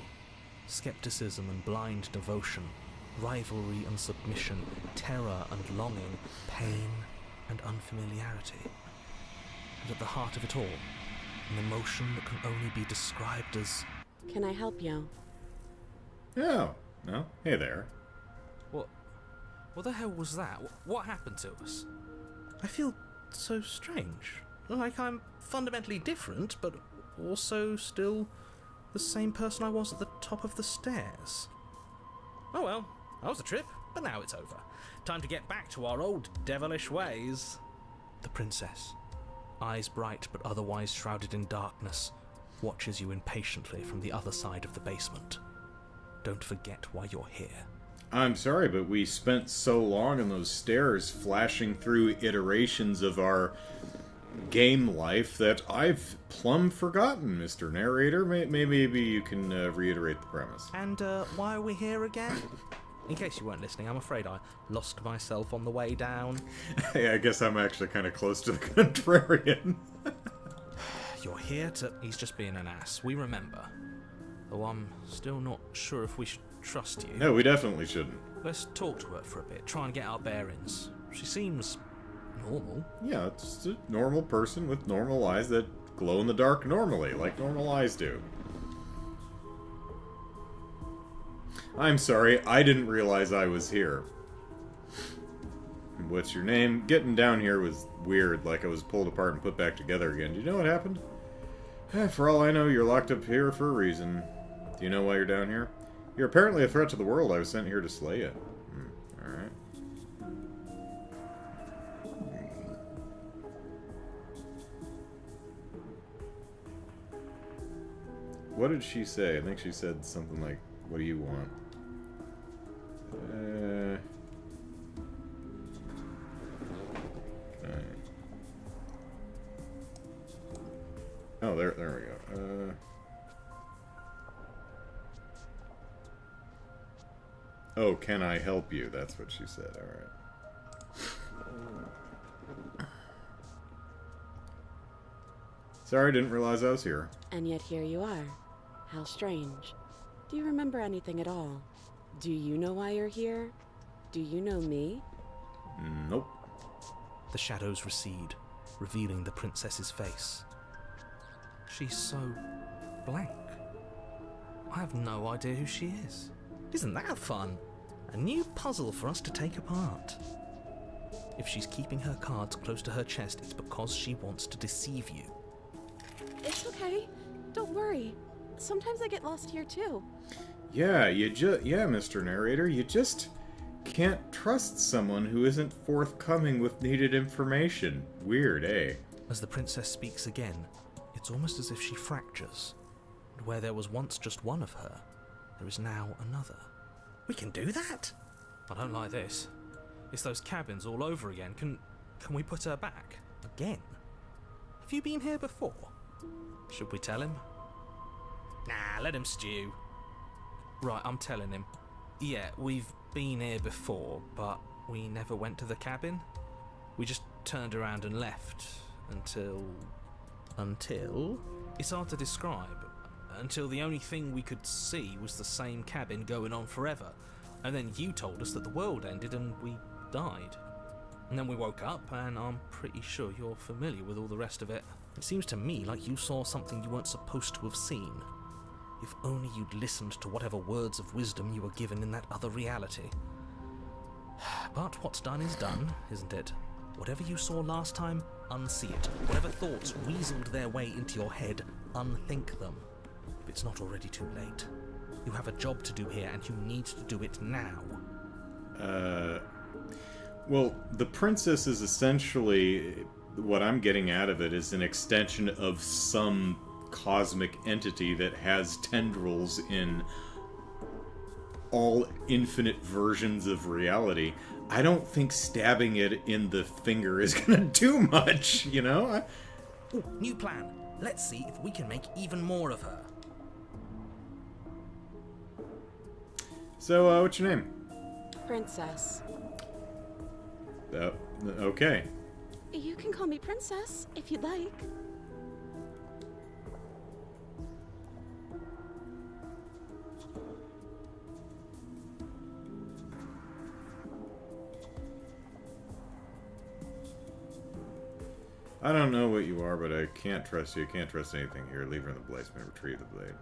E: skepticism and blind devotion, rivalry and submission, terror and longing, pain and unfamiliarity. And at the heart of it all, an emotion that can only be described as...
I: Can I help you?
A: Oh, no. Hey there.
E: What the hell was that? What happened to us? I feel so strange. Like I'm fundamentally different, but also still the same person I was at the top of the stairs. Oh well, that was a trip, but now it's over. Time to get back to our old devilish ways. The princess, eyes bright but otherwise shrouded in darkness, watches you impatiently from the other side of the basement. Don't forget why you're here.
A: I'm sorry, but we spent so long on those stairs flashing through iterations of our game life that I've plumb forgotten, Mr. Narrator. Maybe you can reiterate the premise.
E: And why are we here again? In case you weren't listening, I'm afraid I lost myself on the way down.
A: Hey, I guess I'm actually kind of close to the contrarian.
E: You're here to... He's just being an ass. We remember. Though I'm still not sure if we should trust you.
A: No, we definitely shouldn't.
E: Let's talk to her for a bit. Try and get our bearings. She seems normal.
A: Yeah, it's just a normal person with normal eyes that glow in the dark normally, like normal eyes do. I'm sorry, I didn't realize I was here. What's your name? Getting down here was weird, like I was pulled apart and put back together again. Do you know what happened? For all I know, you're locked up here for a reason. Do you know why you're down here? You're apparently a threat to the world. I was sent here to slay you. Alright. What did she say? I think she said something like, what do you want? Oh, there we go. Oh, can I help you? That's what she said. Alright. Sorry, didn't realize I was here.
I: And yet here you are. How strange. Do you remember anything at all? Do you know why you're here? Do you know me?
A: Nope.
E: The shadows recede, revealing the princess's face. She's so blank. I have no idea who she is. Isn't that fun? A new puzzle for us to take apart. If she's keeping her cards close to her chest, it's because she wants to deceive you.
G: It's okay. Don't worry. Sometimes I get lost here too.
A: Yeah, Mr. Narrator, you just can't trust someone who isn't forthcoming with needed information. Weird, eh?
E: As the princess speaks again, it's almost as if she fractures. And where there was once just one of her, there is now another. We can do that? I don't like this. It's those cabins all over again. Can we put her back? Again? Have you been here before? Should we tell him? Nah, let him stew.
H: Right, I'm telling him. Yeah, we've been here before, but we never went to the cabin. We just turned around and left until... It's hard to describe. Until the only thing we could see was the same cabin going on forever. And then you told us that the world ended and we died. And then we woke up, and I'm pretty sure you're familiar with all the rest of it. It seems to me like you saw something you weren't supposed to have seen. If only you'd listened to whatever words of wisdom you were given in that other reality. But what's done is done, isn't it? Whatever you saw last time, unsee it. Whatever thoughts weaseled their way into your head, unthink them. If it's not already too late. You have a job to do here, and you need to do it now.
A: Well, the princess is essentially, what I'm getting out of it is an extension of some cosmic entity that has tendrils in all infinite versions of reality. I don't think stabbing it in the finger is gonna do much, you know?
H: Ooh, new plan. Let's see if we can make even more of her.
A: So, what's your name?
I: Princess.
A: Okay.
G: You can call me Princess, if you'd like.
A: I don't know what you are, but I can't trust you. I can't trust anything here. Leave her in the blacksmith. Retrieve the blade.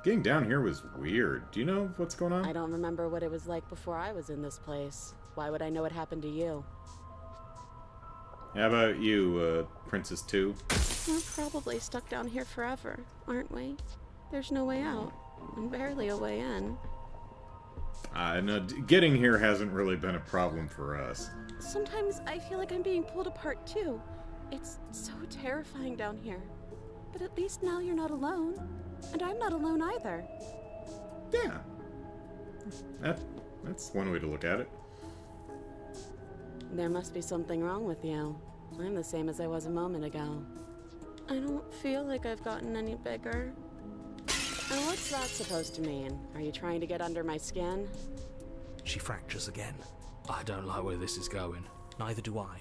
A: Getting down here was weird. Do you know what's going on?
I: I don't remember what it was like before I was in this place. Why would I know what happened to you?
A: How about you, Princess 2?
G: We're probably stuck down here forever, aren't we? There's no way out, and barely a way in.
A: No, getting here hasn't really been a problem for us.
G: Sometimes I feel like I'm being pulled apart too. It's so terrifying down here. But at least now you're not alone. And I'm not alone either.
A: Yeah. That's one way to look at it.
I: There must be something wrong with you. I'm the same as I was a moment ago.
G: I don't feel like I've gotten any bigger.
I: And what's that supposed to mean? Are you trying to get under my skin?
H: She fractures again. I don't like where this is going. Neither do I.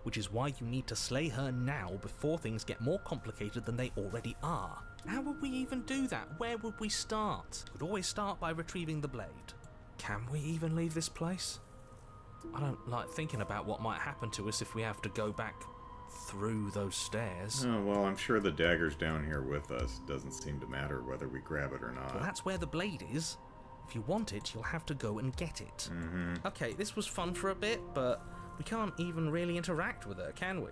H: Which is why you need to slay her now before things get more complicated than they already are. How would we even do that? Where would we start? We'd always start by retrieving the blade. Can we even leave this place? I don't like thinking about what might happen to us if we have to go back through those stairs.
A: Oh, well, I'm sure the dagger's down here with us. Doesn't seem to matter whether we grab it or not.
H: Well, that's where the blade is. If you want it, you'll have to go and get it.
A: Mm-hmm.
H: Okay, this was fun for a bit, but we can't even really interact with her, can we?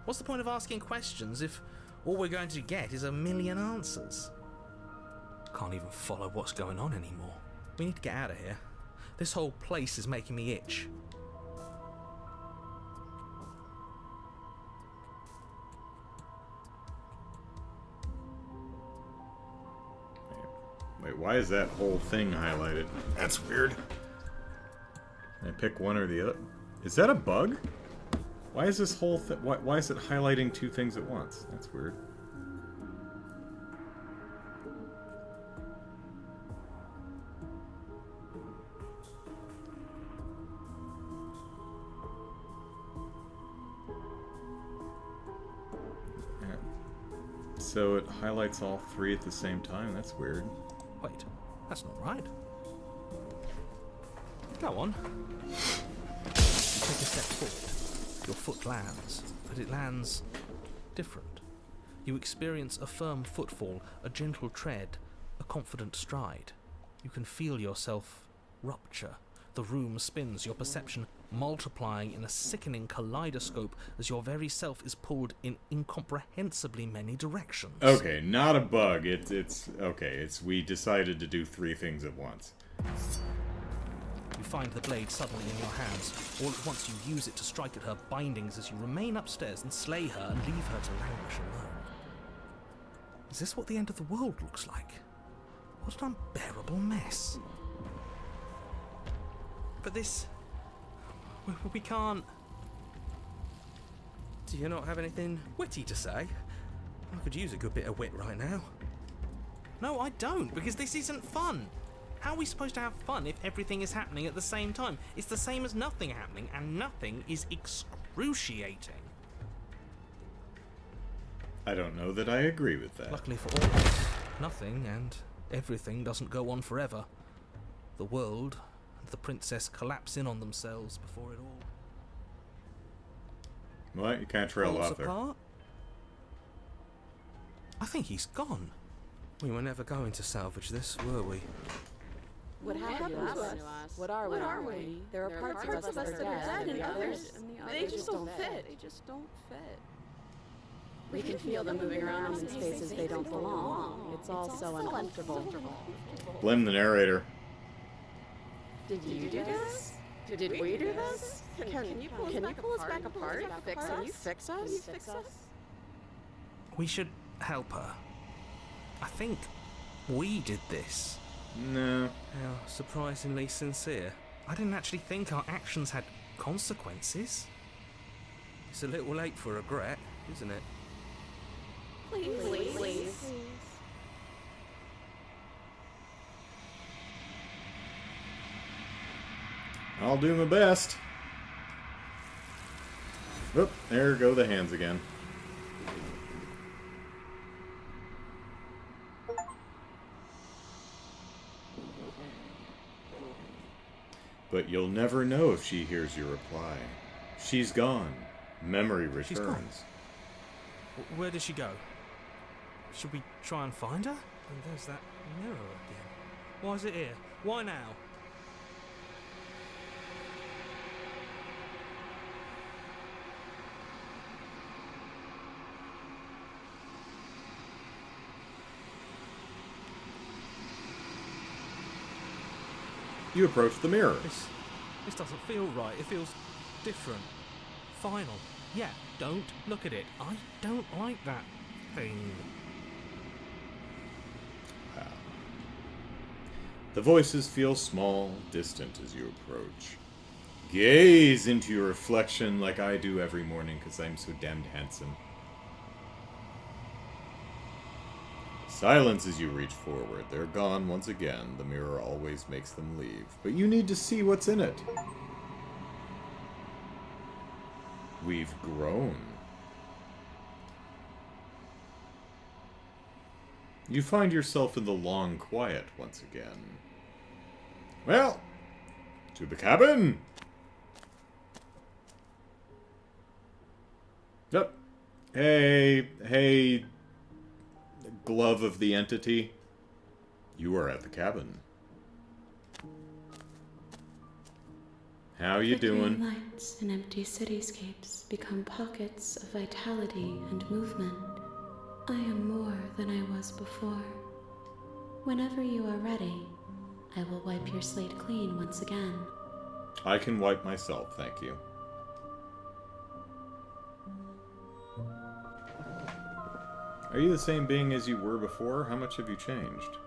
H: What's the point of asking questions if all we're going to get is a million answers? Can't even follow what's going on anymore. We need to get out of here. This whole place is making me itch.
A: Wait, why is that whole thing highlighted? That's weird. Can I pick one or the other? Is that a bug? Why is this whole thing... Why is it highlighting two things at once? That's weird. Yeah. So it highlights all three at the same time? That's weird.
H: Wait, that's not right. Go on. You take a step forward. Your foot lands, but it lands different. You experience a firm footfall, a gentle tread, a confident stride. You can feel yourself rupture. The room spins, your perception multiplying in a sickening kaleidoscope as your very self is pulled in incomprehensibly many directions.
A: Okay, not a bug. It's okay. It's we decided to do three things at once.
H: You find the blade suddenly in your hands. All at once you use it to strike at her bindings as you remain upstairs and slay her and leave her to languish alone. Is this what the end of the world looks like? What an unbearable mess. But this... We can't... Do you not have anything witty to say? I could use a good bit of wit right now. No, I don't, because this isn't fun. How are we supposed to have fun if everything is happening at the same time? It's the same as nothing happening, and nothing is excruciating.
A: I don't know that I agree with that.
H: Luckily for all of us, nothing and everything doesn't go on forever. The world and the princess collapse in on themselves before it all
A: What? You can't trail
H: falls
A: off there.
H: apart. I think he's gone. We were never going to salvage this, were we?
I: What happened to us? What are we? There are parts of us that are dead, and others, they just don't fit. We can feel them moving around in spaces they don't belong. It's all so uncomfortable.
A: Blame the narrator.
I: Did you do this? Did we do this? Can you pull us back apart? Can you fix us?
H: We should help her. I think we did this.
A: No.
H: How surprisingly sincere. I didn't actually think our actions had consequences. It's a little late for regret, isn't it?
I: Please.
A: I'll do my best. Oop, there go the hands again. But you'll never know if she hears your reply. She's gone. Memory returns.
H: She's gone. Where did she go? Should we try and find her? And there's that mirror again. Why is it here? Why now?
A: You approach the mirror.
H: This doesn't feel right. It feels different. Final. Yeah, don't look at it. I don't like that thing.
A: The voices feel small, distant as you approach. Gaze into your reflection like I do every morning because I'm so damned handsome. Silence as you reach forward. They're gone once again. The mirror always makes them leave. But you need to see what's in it. We've grown. You find yourself in the long quiet once again. Well, to the cabin! Yep. Hey, glove of the entity. You are at the cabin. How you doing?
F: Flickering lights and empty cityscapes become pockets of vitality and movement. I am more than I was before. Whenever you are ready, I will wipe your slate clean once again.
A: I can wipe myself, thank you. Are you the same being as you were before? How much have you changed?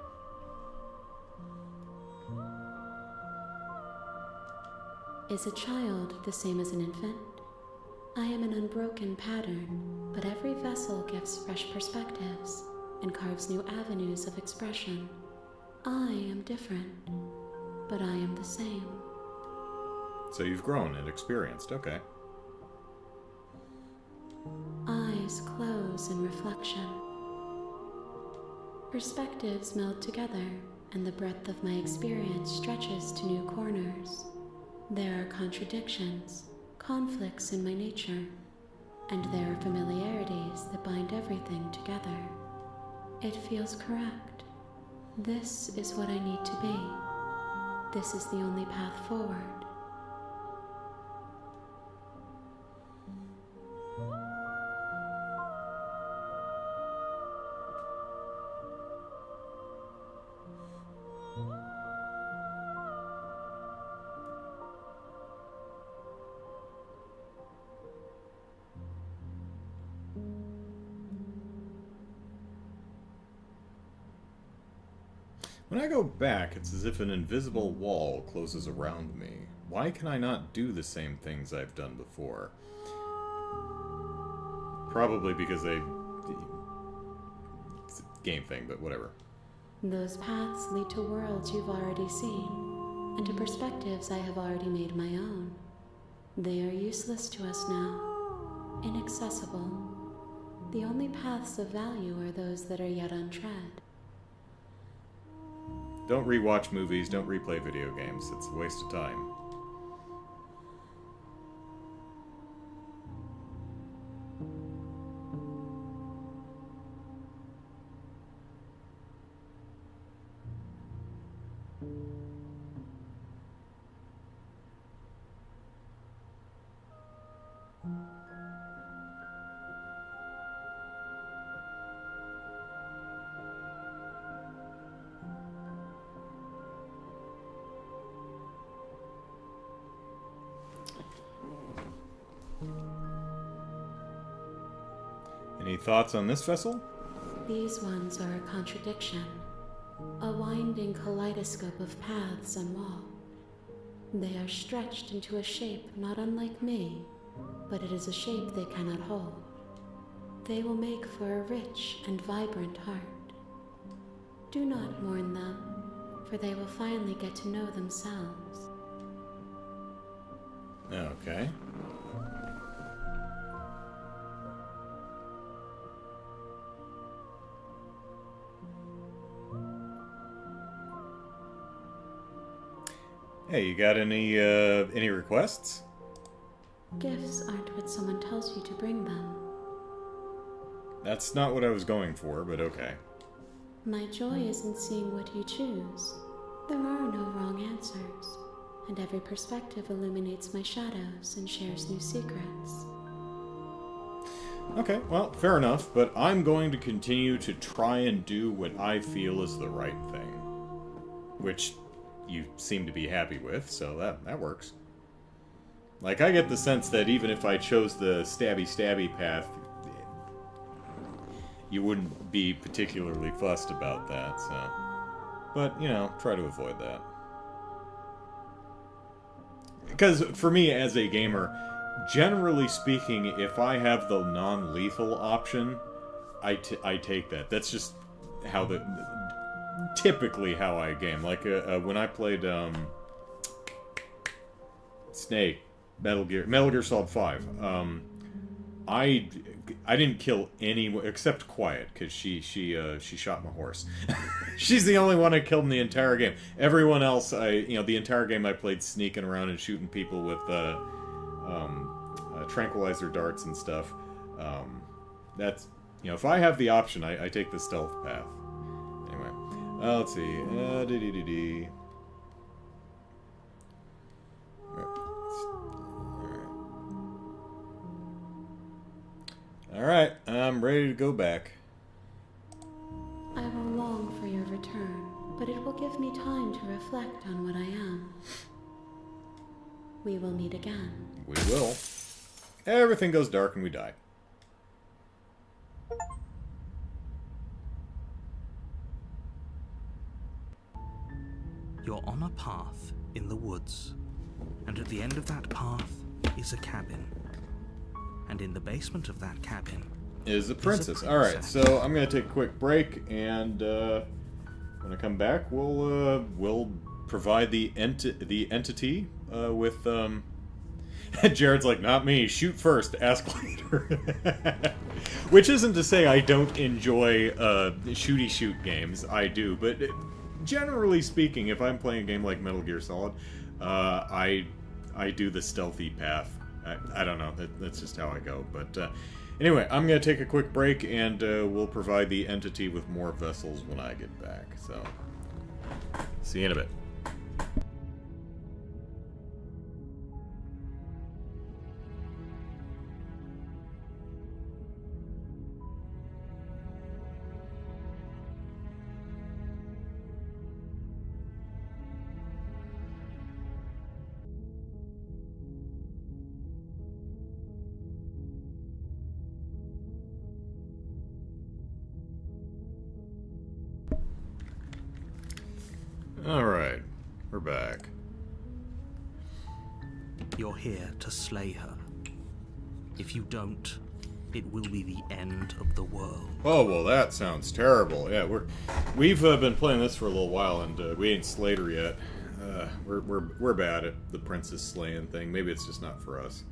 F: Is a child the same as an infant? I am an unbroken pattern, but every vessel gives fresh perspectives and carves new avenues of expression. I am different, but I am the same.
A: So you've grown and experienced, okay.
F: Eyes close in reflection. Perspectives meld together, and the breadth of my experience stretches to new corners. There are contradictions, conflicts in my nature, and there are familiarities that bind everything together. It feels correct. This is what I need to be. This is the only path forward.
A: When I go back, it's as if an invisible wall closes around me. Why can I not do the same things I've done before? Probably because game thing, but whatever.
F: Those paths lead to worlds you've already seen, and to perspectives I have already made my own. They are useless to us now, inaccessible. The only paths of value are those that are yet untread.
A: Don't rewatch movies, don't replay video games. It's a waste of time. Any thoughts on this vessel?
F: These ones are a contradiction, a winding kaleidoscope of paths and wall. They are stretched into a shape not unlike me, but it is a shape they cannot hold. They will make for a rich and vibrant heart. Do not mourn them, for they will finally get to know themselves.
A: Okay. Hey, you got any requests?
F: Gifts aren't what someone tells you to bring them.
A: That's not what I was going for, but okay.
F: My joy is in seeing what you choose. There are no wrong answers, and every perspective illuminates my shadows and shares new secrets.
A: Okay, well, fair enough, but I'm going to continue to try and do what I feel is the right thing. Which you seem to be happy with, so that works. Like, I get the sense that even if I chose the stabby path, you wouldn't be particularly fussed about that, so... But, you know, try to avoid that. Because, for me, as a gamer, generally speaking, if I have the non-lethal option, I take that. That's just how typically how I game. Like, when I played, Snake, Metal Gear Solid 5, I didn't kill anyone except Quiet, because she shot my horse. She's the only one I killed in the entire game. Everyone else, the entire game I played sneaking around and shooting people with tranquilizer darts and stuff. That's, if I have the option, I take the stealth path. Anyway, let's see. Alright, I'm ready to go back.
F: I will long for your return, but it will give me time to reflect on what I am. We will meet again.
A: We will. Everything goes dark and we die.
E: You're on a path in the woods, and at the end of that path is a cabin. And in the basement of that cabin
A: is a princess. Alright, so I'm going to take a quick break, and when I come back, we'll provide the entity with... Jared's like, not me, shoot first, ask later. Which isn't to say I don't enjoy shooty shoot games, I do, but generally speaking, if I'm playing a game like Metal Gear Solid, I do the stealthy path. I don't know, that's just how I go, but anyway, I'm going to take a quick break, and we'll provide the entity with more vessels when I get back, so see you in a bit. Alright, we're back.
E: You're here to slay her. If you don't, It will be the end of the world.
A: Oh, well, that sounds terrible. Yeah, we've been playing this for a little while, and we ain't slayed her yet. We're bad at the princess slaying thing. Maybe it's just not for us.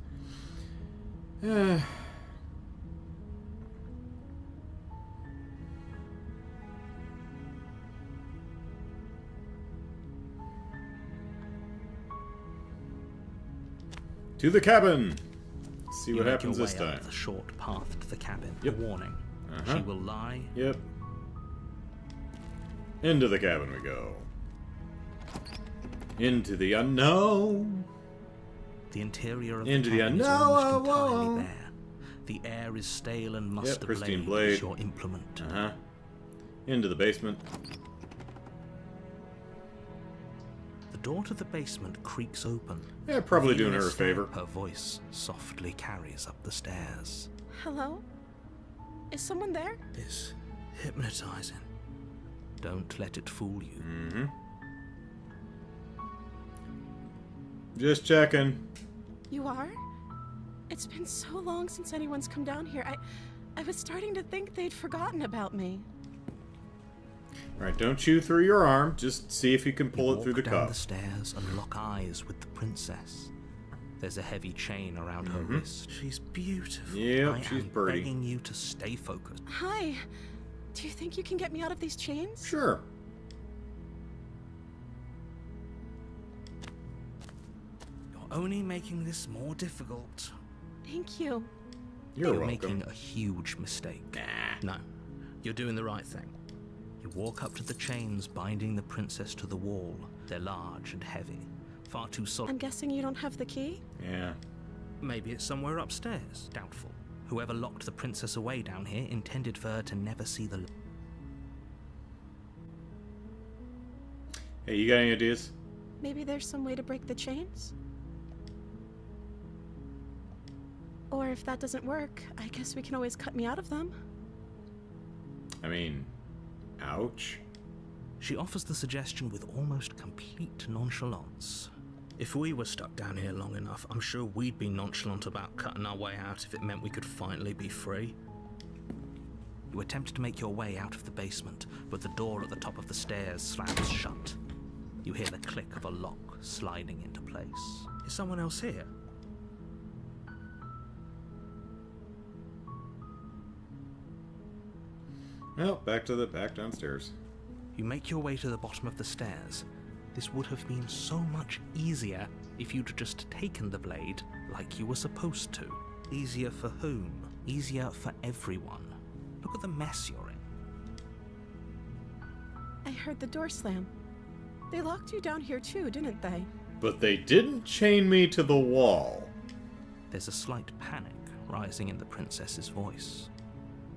A: To the cabin! Let's see what happens this time.
E: Up the short path to the cabin.
A: Yep.
E: A warning. She will lie.
A: Yep. Into the cabin we go. Into the unknown.
E: The interior of
A: Into
E: the cabin
A: the
E: is almost
A: unknown.
E: entirely bare. The air is stale and must have
A: pristine
E: blade
A: blade.
E: is your implement.
A: Into the basement.
E: The door to the basement creaks open.
A: Yeah, probably doing her a
E: Esther,
A: favor.
E: Her voice softly carries up the stairs.
G: Hello? Is someone there?
E: It's hypnotizing. Don't let it fool you.
A: Mm-hmm. Just checking.
G: You are? It's been so long since anyone's come down here. I was starting to think they'd forgotten about me.
A: Alright, don't chew through your arm. Just see if you can pull it through the
E: walk down
A: cuff.
E: the stairs and lock eyes with the princess. There's a heavy chain around her wrist. She's beautiful.
A: Yep, she's
E: am
A: pretty.
E: begging you to stay focused.
G: Hi. Do you think you can get me out of these chains?
A: Sure.
E: You're only making this more difficult.
G: Thank you.
A: You're welcome.
E: making a huge mistake. No, you're doing the right thing. You walk up to the chains binding the princess to the wall. They're large and heavy, far too solid.
G: I'm guessing you don't have the key?
A: Yeah.
E: Maybe it's somewhere upstairs. Doubtful. Whoever locked the princess away down here intended for her to never see the...
A: Hey, you got any ideas?
G: Maybe there's some way to break the chains? Or if that doesn't work, I guess we can always cut me out of them.
A: I mean, ouch.
E: She offers the suggestion with almost complete nonchalance. If we were stuck down here long enough, I'm sure we'd be nonchalant about cutting our way out if it meant we could finally be free. You attempt to make your way out of the basement, but the door at the top of the stairs slams shut. You hear the click of a lock sliding into place. Is someone else here?
A: Well, back downstairs.
E: You make your way to the bottom of the stairs. This would have been so much easier if you'd just taken the blade like you were supposed to. Easier for whom? Easier for everyone. Look at the mess you're in.
G: I heard the door slam. They locked you down here too, didn't they?
A: But they didn't chain me to the wall.
E: There's a slight panic rising in the princess's voice.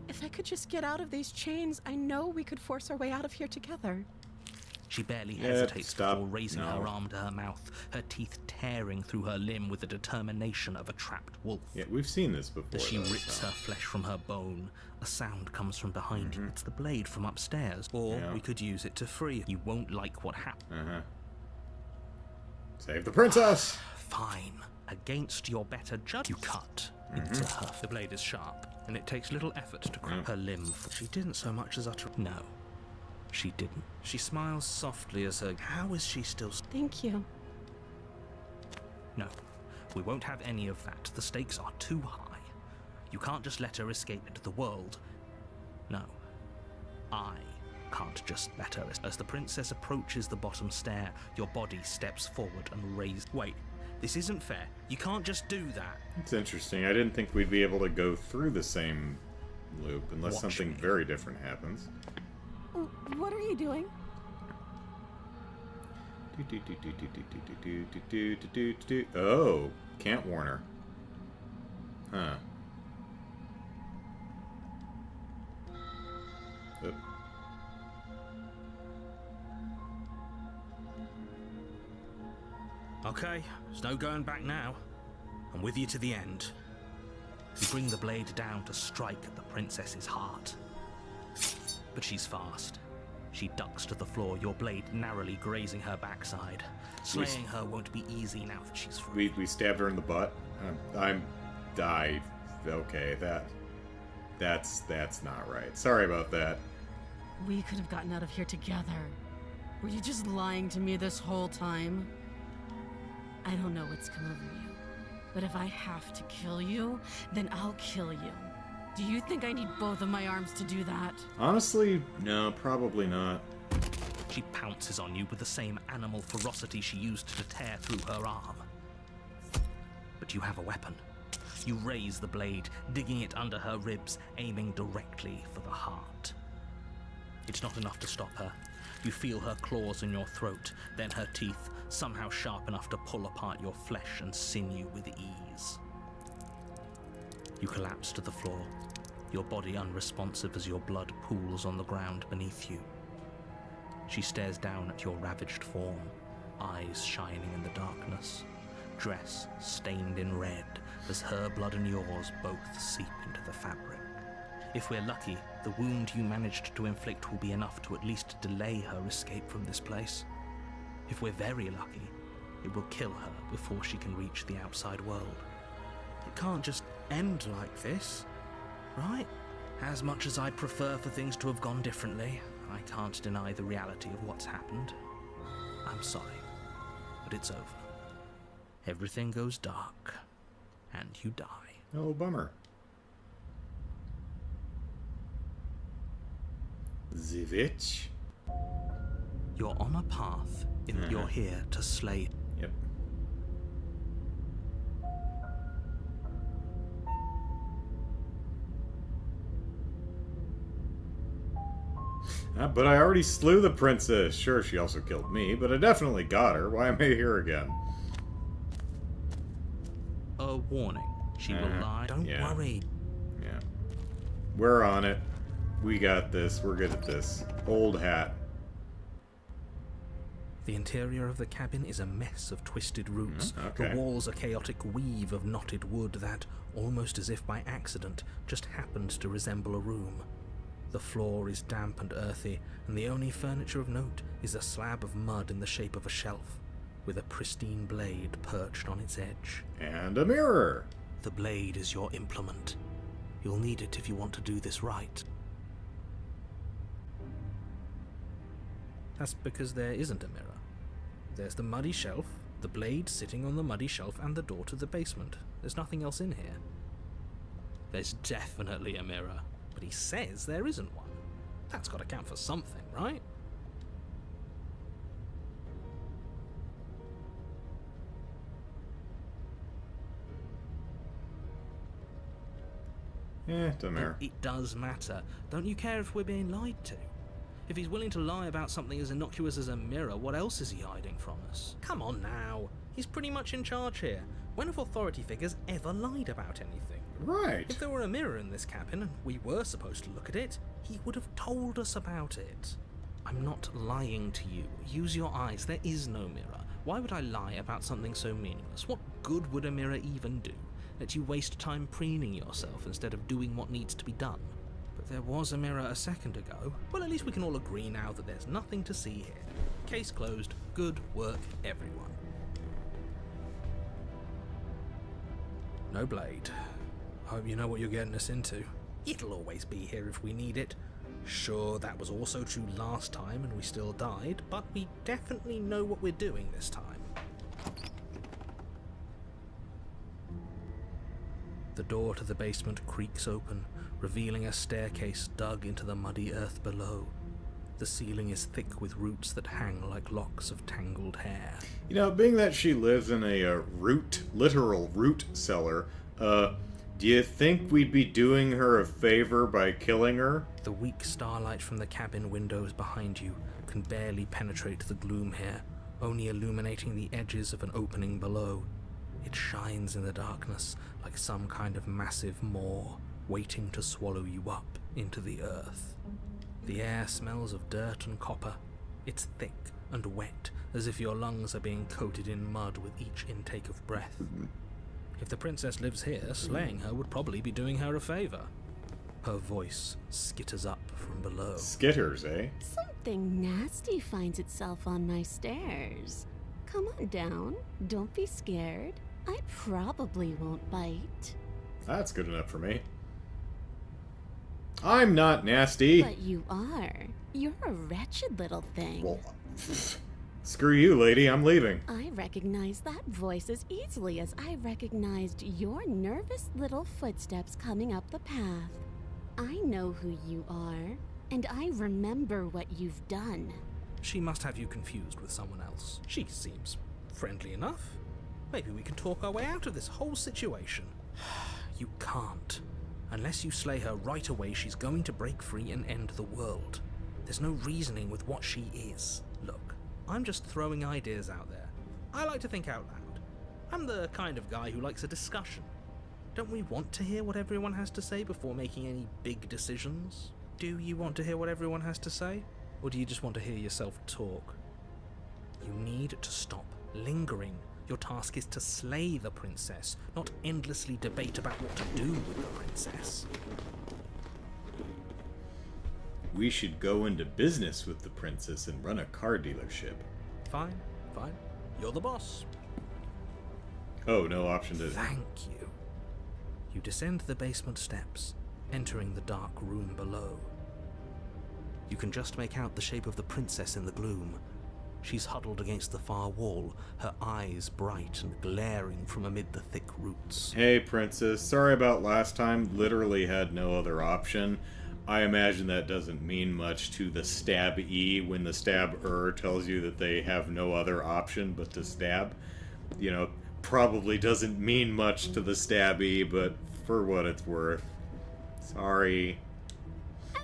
G: If I could just get out of these chains, I know we could force our way out of here together.
E: She barely hesitates
A: stop.
E: before raising
A: No.
E: her arm to her mouth, her teeth tearing through her limb with the determination of a trapped wolf.
A: Yeah, we've seen this before.
E: As she
A: though,
E: rips
A: so.
E: her flesh from her bone, a sound comes from behind you. It's the blade from upstairs. Or
A: Yeah.
E: we could use it to free you. You won't like what happened.
A: Save the princess!
E: Fine. Against your better judgment, you cut into her. The blade is sharp, and it takes little effort to grab her limb. She didn't so much as utter... No, she didn't. She smiles softly as her... How is she still...
G: Thank you.
E: No, we won't have any of that. The stakes are too high. You can't just let her escape into the world. No, I can't just let her. As the princess approaches the bottom stair, your body steps forward and raises... Wait, this isn't fair. You can't just do that.
A: It's interesting. I didn't think we'd be able to go through the same loop unless
E: Watch
A: something
E: me.
A: very different happens.
G: What are you doing?
A: Oh, can't warn her. Huh. Oop.
E: Okay, there's no going back now. I'm with you to the end. You bring the blade down to strike at the princess's heart. But she's fast. She ducks to the floor, your blade narrowly grazing her backside. Slaying her won't be easy now that she's free.
A: We stabbed her in the butt. Okay, That's not right. Sorry about that.
J: We could have gotten out of here together. Were you just lying to me this whole time? I don't know what's come over you, but if I have to kill you, then I'll kill you. Do you think I need both of my arms to do that?
A: Honestly, no, probably not.
E: She pounces on you with the same animal ferocity she used to tear through her arm. But you have a weapon. You raise the blade, digging it under her ribs, aiming directly for the heart. It's not enough to stop her. You feel her claws in your throat, then her teeth, somehow sharp enough to pull apart your flesh and sinew with ease. You collapse to the floor, your body unresponsive as your blood pools on the ground beneath you. She stares down at your ravaged form, eyes shining in the darkness, dress stained in red as her blood and yours both seep into the fabric. If we're lucky, the wound you managed to inflict will be enough to at least delay her escape from this place. If we're very lucky, it will kill her before she can reach the outside world. It can't just end like this, right? As much as I'd prefer for things to have gone differently, I can't deny the reality of what's happened. I'm sorry, but it's over. Everything goes dark, and you die.
A: Oh, bummer. The witch?
E: You're on a path in that you're here to slay.
A: Yep. But I already slew the princess. Sure, she also killed me, but I definitely got her. Why am I here again?
E: A warning. She will lie. Don't worry.
A: Yeah. We're on it. We got this. We're good at this. Old hat.
E: The interior of the cabin is a mess of twisted roots.
A: Okay.
E: The walls a chaotic weave of knotted wood that, almost as if by accident, just happens to resemble a room. The floor is damp and earthy, and the only furniture of note is a slab of mud in the shape of a shelf, with a pristine blade perched on its edge.
A: And a mirror.
E: The blade is your implement. You'll need it if you want to do this right. That's because there isn't a mirror. There's the muddy shelf, the blade sitting on the muddy shelf, and the door to the basement. There's nothing else in here. There's definitely a mirror, but he says there isn't one. That's got to count for something, right?
A: Doesn't matter.
E: It does matter. Don't you care if we're being lied to? If he's willing to lie about something as innocuous as a mirror, what else is he hiding from us? Come on now. He's pretty much in charge here. When have authority figures ever lied about anything?
A: Right.
E: If there were a mirror in this cabin, and we were supposed to look at it, he would have told us about it. I'm not lying to you. Use your eyes. There is no mirror. Why would I lie about something so meaningless? What good would a mirror even do? Let you waste time preening yourself instead of doing what needs to be done. But there was a mirror a second ago. Well, at least we can all agree now that there's nothing to see here. Case closed. Good work, everyone. No blade. Hope you know what you're getting us into. It'll always be here if we need it. Sure, that was also true last time and we still died, but we definitely know what we're doing this time. The door to the basement creaks open, revealing a staircase dug into the muddy earth below. The ceiling is thick with roots that hang like locks of tangled hair.
A: You know, being that she lives in a literal root cellar, do you think we'd be doing her a favor by killing her?
E: The weak starlight from the cabin windows behind you can barely penetrate the gloom here, only illuminating the edges of an opening below. It shines in the darkness like some kind of massive maw, waiting to swallow you up into the earth. The air smells of dirt and copper. It's thick and wet, as if your lungs are being coated in mud with each intake of breath. If the princess lives here, slaying her would probably be doing her a favor. Her voice skitters up from below.
A: Skitters, eh?
K: Something nasty finds itself on my stairs. Come on down. Don't be scared. I probably won't bite.
A: That's good enough for me. I'm not nasty.
K: But you are. You're a wretched little thing.
A: Well, screw you, lady. I'm leaving.
K: I recognize that voice as easily as I recognized your nervous little footsteps coming up the path. I know who you are, and I remember what you've done.
H: She must have you confused with someone else. She seems friendly enough. Maybe we can talk our way out of this whole situation. You can't. Unless you slay her right away, she's going to break free and end the world. There's no reasoning with what she is. Look, I'm just throwing ideas out there. I like to think out loud. I'm the kind of guy who likes a discussion. Don't we want to hear what everyone has to say before making any big decisions? Do you want to hear what everyone has to say? Or do you just want to hear yourself talk? You need to stop lingering. Your task is to slay the princess, not endlessly debate about what to do with the princess.
A: We should go into business with the princess and run a car dealership.
H: Fine, fine. You're the boss.
A: Oh, no option to...
H: Thank you. You descend the basement steps, entering the dark room below. You can just make out the shape of the princess in the gloom. She's huddled against the far wall, her eyes bright and glaring from amid the thick roots.
A: Hey, princess. Sorry about last time. Literally had no other option. I imagine that doesn't mean much to the stab-e when the stab-er tells you that they have no other option but to stab. You know, probably doesn't mean much to the stab-e, but for what it's worth. Sorry.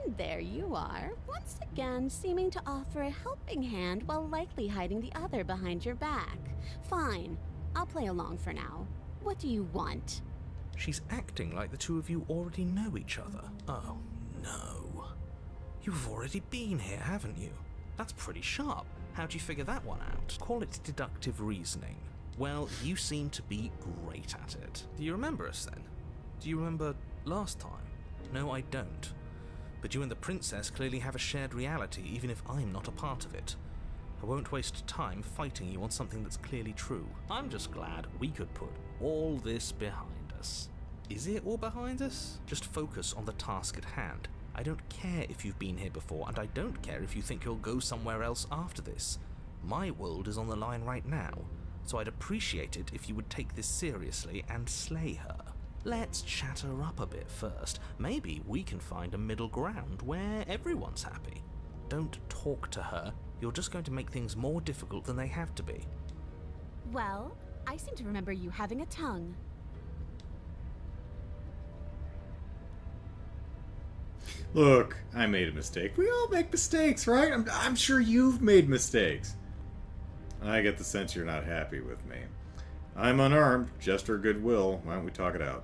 K: And there you are, once again seeming to offer a helping hand while likely hiding the other behind your back. Fine, I'll play along for now. What do you want?
H: She's acting like the two of you already know each other. Oh, no. You've already been here, haven't you? That's pretty sharp. How'd you figure that one out? Call it deductive reasoning. Well, you seem to be great at it. Do you remember us then? Do you remember last time? No, I don't. But you and the princess clearly have a shared reality, even if I'm not a part of it. I won't waste time fighting you on something that's clearly true. I'm just glad we could put all this behind us. Is it all behind us? Just focus on the task at hand. I don't care if you've been here before, and I don't care if you think you'll go somewhere else after this. My world is on the line right now, so I'd appreciate it if you would take this seriously and slay her. Let's chat her up a bit first. Maybe we can find a middle ground where everyone's happy. Don't talk to her. You're just going to make things more difficult than they have to be.
K: Well, I seem to remember you having a tongue.
A: Look, I made a mistake. We all make mistakes, right? I'm sure you've made mistakes. I get the sense you're not happy with me. I'm unarmed, gesture goodwill. Why don't we talk it out?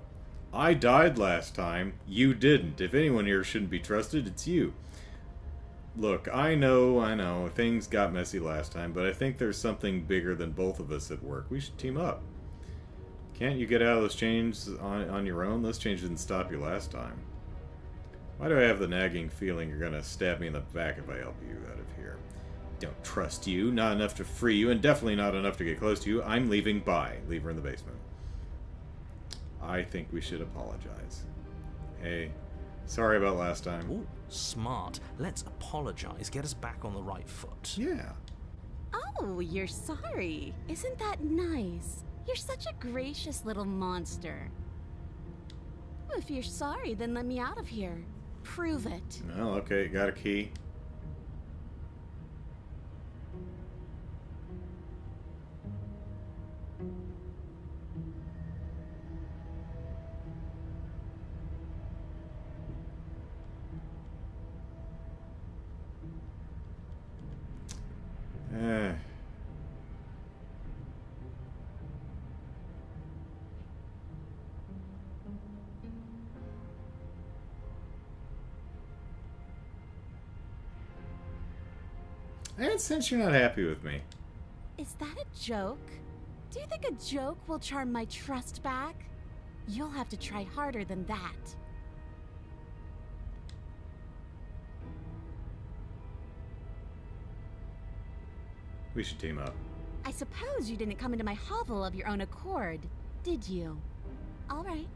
A: I died last time. You didn't. If anyone here shouldn't be trusted, it's you. Look, I know, things got messy last time, but I think there's something bigger than both of us at work. We should team up. Can't you get out of those chains on your own? Those chains didn't stop you last time. Why do I have the nagging feeling you're gonna stab me in the back if I help you out of here? Don't trust you, not enough to free you, and definitely not enough to get close to you. I'm leaving. Bye. Leave her in the basement. I think we should apologize. Hey, sorry about last time.
H: Ooh, smart. Let's apologize. Get us back on the right foot.
A: Yeah.
K: Oh, you're sorry. Isn't that nice? You're such a gracious little monster. If you're sorry, then let me out of here. Prove it.
A: Well, okay, got a key. And since you're not happy with me.
K: Is that a joke? Do you think a joke will charm my trust back? You'll have to try harder than that.
A: We should team up.
K: I suppose you didn't come into my hovel of your own accord, did you? All right.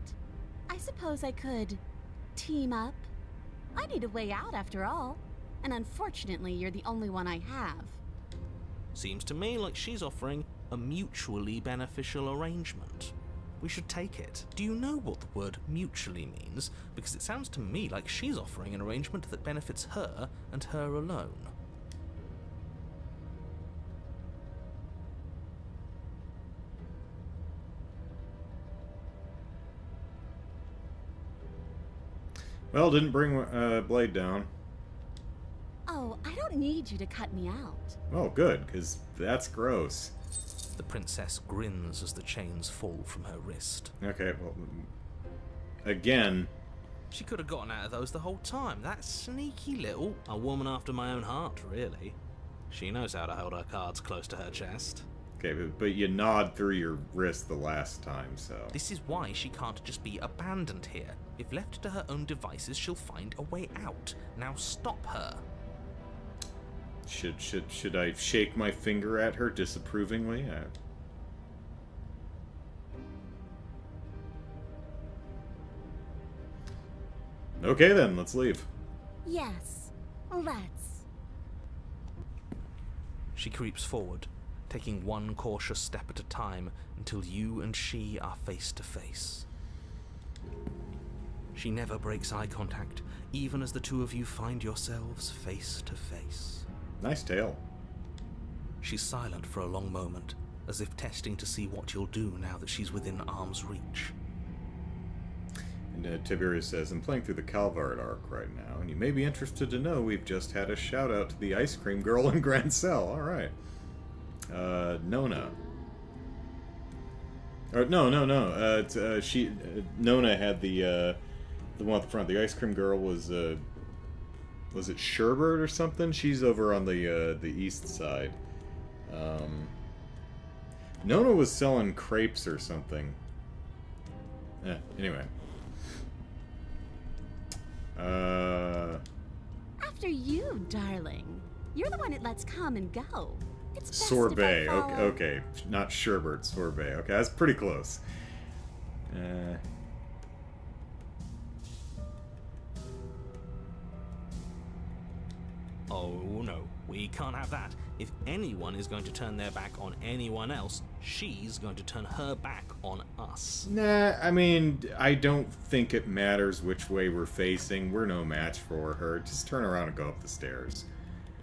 K: I suppose I could team up. I need a way out after all. And unfortunately, you're the only one I have.
H: Seems to me like she's offering a mutually beneficial arrangement. We should take it. Do you know what the word mutually means? Because it sounds to me like she's offering an arrangement that benefits her and her alone.
A: Well, didn't bring Blade down.
K: Oh, I don't need you to cut me out.
A: Oh, good, because that's gross.
H: The princess grins as the chains fall from her wrist.
A: Okay, well, again.
H: She could have gotten out of those the whole time. That sneaky little, a woman after my own heart, really. She knows how to hold her cards close to her chest.
A: Okay, but you gnawed through your wrist the last time, so...
H: This is why she can't just be abandoned here. If left to her own devices, she'll find a way out. Now stop her.
A: Should I shake my finger at her disapprovingly? Okay then, let's leave.
K: Yes, let's.
H: She creeps forward, taking one cautious step at a time until you and she are face to face. She never breaks eye contact, even as the two of you find yourselves face to face.
A: Nice tail.
H: She's silent for a long moment, as if testing to see what you'll do now that she's within arm's reach.
A: And Tiberius says, I'm playing through the Calvard arc right now, and you may be interested to know we've just had a shout-out to the ice cream girl in Grand Cell. Alright. Nona. No. Nona had the one at the front. The ice cream girl was it Sherbert or something? She's over on the east side. Nona was selling crepes or something. Anyway.
K: After you, darling. You're the one it lets come and go. It's best
A: Sorbet.
K: if I follow...
A: Okay. Not sherbet. Sorbet. Okay, that's pretty close.
H: Oh no, we can't have that. If anyone is going to turn their back on anyone else, she's going to turn her back on us.
A: Nah, I mean, I don't think it matters which way we're facing. We're no match for her. Just turn around and go up the stairs.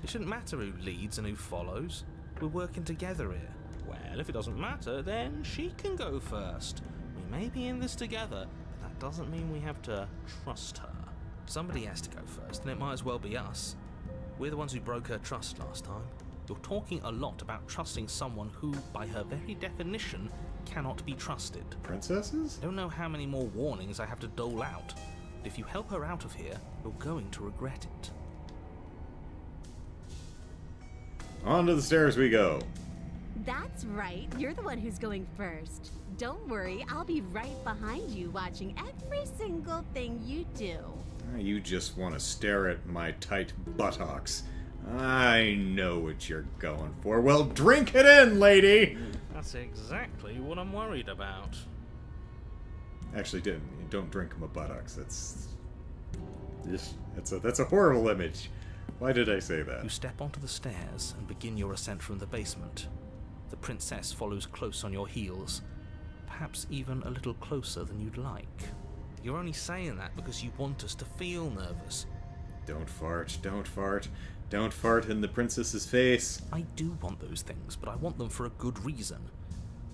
H: It shouldn't matter who leads and who follows. We're working together here. Well, if it doesn't matter, then she can go first. We may be in this together, but that doesn't mean we have to trust her. Somebody has to go first, and it might as well be us. We're the ones who broke her trust last time. You're talking a lot about trusting someone who, by her very definition, cannot be trusted.
A: Princesses?
H: I don't know how many more warnings I have to dole out, but if you help her out of here, you're going to regret it.
A: On to the stairs we go.
K: That's right. You're the one who's going first. Don't worry, I'll be right behind you watching every single thing you do.
A: You just want to stare at my tight buttocks. I know what you're going for. Well, drink it in, lady!
H: That's exactly what I'm worried about.
A: Actually, don't drink my buttocks. That's a horrible image. Why did I say that?
H: You step onto the stairs and begin your ascent from the basement. The princess follows close on your heels, perhaps even a little closer than you'd like. You're only saying that because you want us to feel nervous.
A: Don't fart, don't fart. Don't fart in the princess's face.
H: I do want those things, but I want them for a good reason.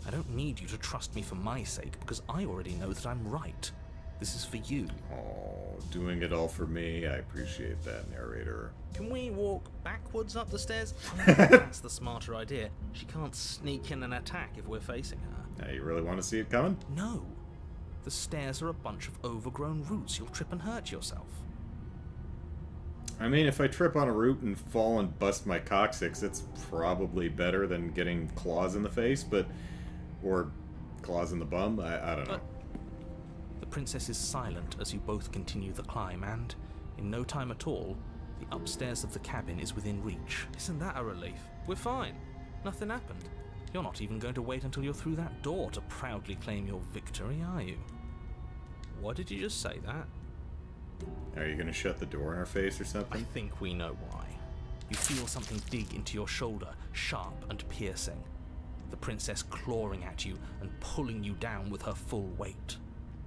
H: I don't need you to trust me for my sake, because I already know that I'm right. This is for you.
A: Oh, doing it all for me. I appreciate that, narrator.
H: Can we walk backwards up the stairs? I think that's the smarter idea. She can't sneak in and attack if we're facing her.
A: Now, you really want to see it coming?
H: No. The stairs are a bunch of overgrown roots. You'll trip and hurt yourself.
A: I mean, if I trip on a root and fall and bust my coccyx, it's probably better than getting claws in the face, or claws in the bum. I don't know.
H: The princess is silent as you both continue the climb, and in no time at all, the upstairs of the cabin is within reach. Isn't that a relief? We're fine. Nothing happened. You're not even going to wait until you're through that door to proudly claim your victory, are you? What did you just say that?
A: Are you gonna shut the door in our face or
H: I
A: something?
H: think we know why. You feel something dig into your shoulder, sharp and piercing. The princess clawing at you and pulling you down with her full weight.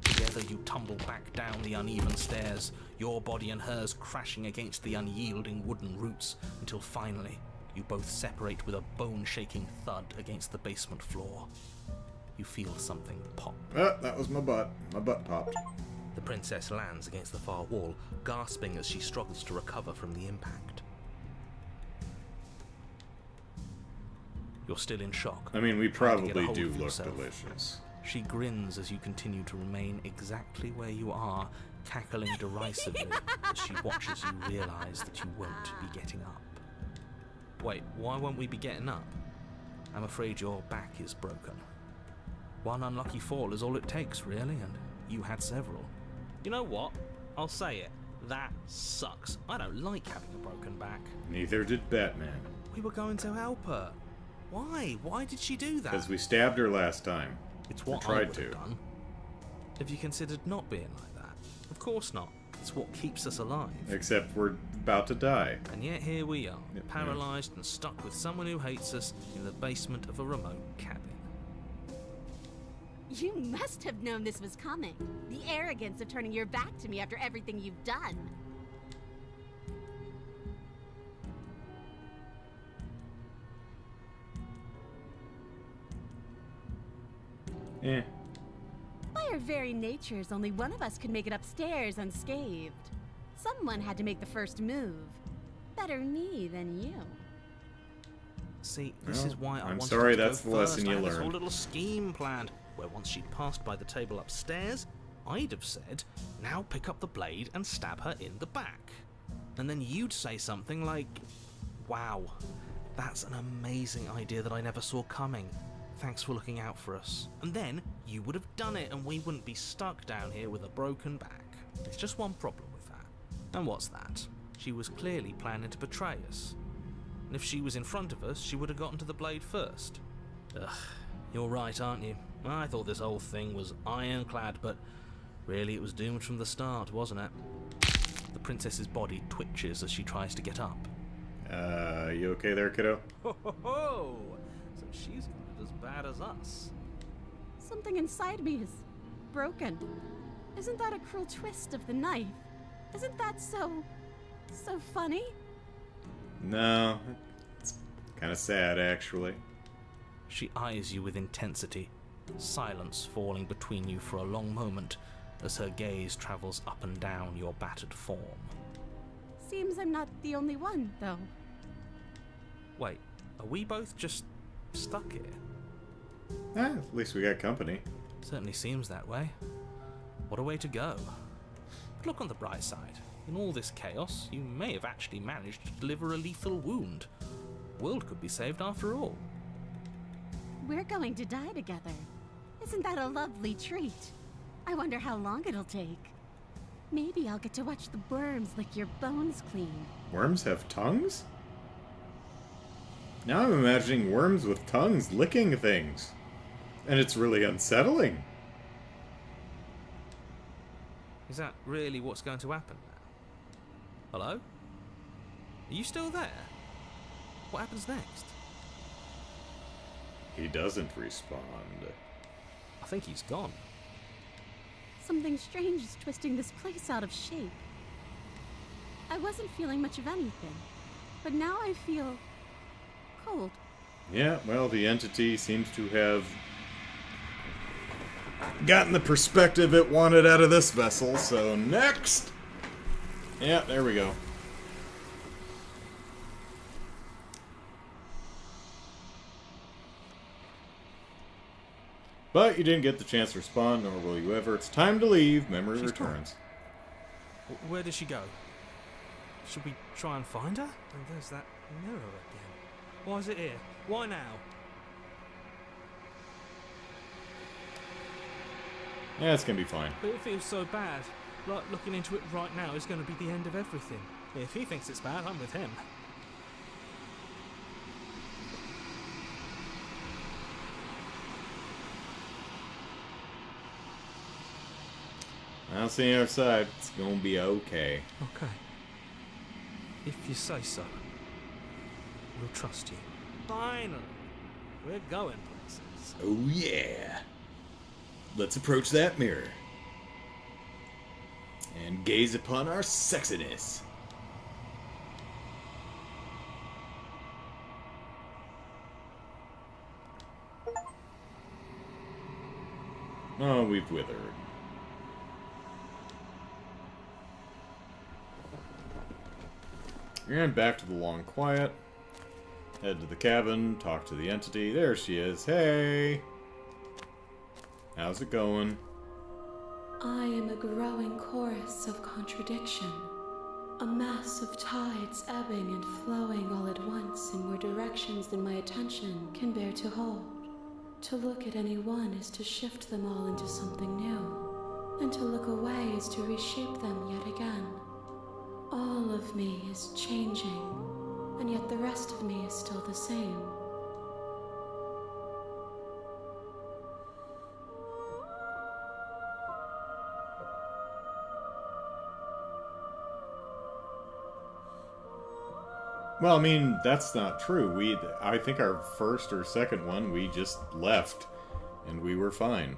H: Together you tumble back down the uneven stairs, your body and hers crashing against the unyielding wooden roots, until finally you both separate with a bone-shaking thud against the basement floor. You feel something pop.
A: Ah, that was my butt. My butt popped.
H: The princess lands against the far wall, gasping as she struggles to recover from the impact. You're still in shock.
A: I mean, we
H: trying to get a
A: probably
H: hold
A: do
H: of
A: look
H: yourself.
A: delicious.
H: She grins as you continue to remain exactly where you are, cackling derisively as she watches you realize that you won't be getting up. Wait, why won't we be getting up? I'm afraid your back is broken. One unlucky fall is all it takes, really, and you had several. You know what? I'll say it. That sucks. I don't like having a broken back.
A: Neither did Batman.
H: We were going to help her. Why? Why did she do that?
A: Because we stabbed her last time.
H: It's what
A: Or
H: I
A: tried
H: would have
A: to.
H: done. Have you considered not being like that? Of course not. It's what keeps us alive.
A: Except we're about to die.
H: And yet here we are,
A: Yep.
H: paralysed and stuck with someone who hates us in the basement of a remote cabin.
K: You must have known this was coming. The arrogance of turning your back to me after everything you've done.
A: Eh.
K: By our very natures, only one of us could make it upstairs unscathed. Someone had to make the first move. Better me than you.
H: See, this
A: Well,
H: is why I
A: I'm
H: wanted
A: sorry
H: her to
A: that's
H: go
A: the lesson
H: first.
A: you
H: I had this whole
A: learned.
H: little scheme planned, where once she'd passed by the table upstairs, I'd have said, now pick up the blade and stab her in the back. And then you'd say something like, wow, that's an amazing idea that I never saw coming. Thanks for looking out for us. And then you would have done it and we wouldn't be stuck down here with a broken back. There's just one problem with that. And what's that? She was clearly planning to betray us. And if she was in front of us, she would have gotten to the blade first. Ugh, you're right, aren't you? I thought this whole thing was ironclad, but really it was doomed from the start, wasn't it? The princess's body twitches as she tries to get up.
A: You okay there, kiddo?
H: Ho ho ho! So she's not as bad as us.
K: Something inside me is broken. Isn't that a cruel twist of the knife? Isn't that so funny?
A: No, it's kind of sad, actually.
H: She eyes you with intensity, silence falling between you for a long moment as her gaze travels up and down your battered form.
K: Seems I'm not the only one, though.
H: Wait, are we both just stuck here?
A: At least we got company.
H: Certainly seems that way. What a way to go. But look on the bright side. In all this chaos, you may have actually managed to deliver a lethal wound. The world could be saved after all.
K: We're going to die together. Isn't that a lovely treat? I wonder how long it'll take. Maybe I'll get to watch the worms lick your bones clean.
A: Worms have tongues? Now I'm imagining worms with tongues licking things. And it's really unsettling.
H: Is that really what's going to happen now? Hello? Are you still there? What happens next?
A: He doesn't respond.
H: I think he's gone.
K: Something strange is twisting this place out of shape. I wasn't feeling much of anything, but now I feel cold.
A: Yeah, well, the entity seems to have gotten the perspective it wanted out of this vessel, so next! Yeah, there we go. But you didn't get the chance to respond, nor will you ever. It's time to leave. Memory
H: She's
A: returns.
H: Where did she go? Should we try and find her? And there's that mirror again. Why is it here? Why now?
A: Yeah, it's gonna be fine.
H: But it feels so bad. Like, looking into it right now is going to be the end of everything. If he thinks it's bad, I'm with him.
A: I'll see you outside. It's gonna be okay.
H: Okay. If you say so. We'll trust you. Finally. We're going places.
A: Oh yeah. Let's approach that mirror. And gaze upon our sexiness. Oh, we've withered. And back to the long quiet. Head to the cabin, talk to the entity. There she is. Hey! How's it going?
F: I am a growing chorus of contradiction. A mass of tides ebbing and flowing all at once in more directions than my attention can bear to hold. To look at any one is to shift them all into something new, and to look away is to reshape them yet again. All of me is changing, and yet the rest of me is still the same.
A: Well, I mean, that's not true. I think our first or second one, we just left, and we were fine.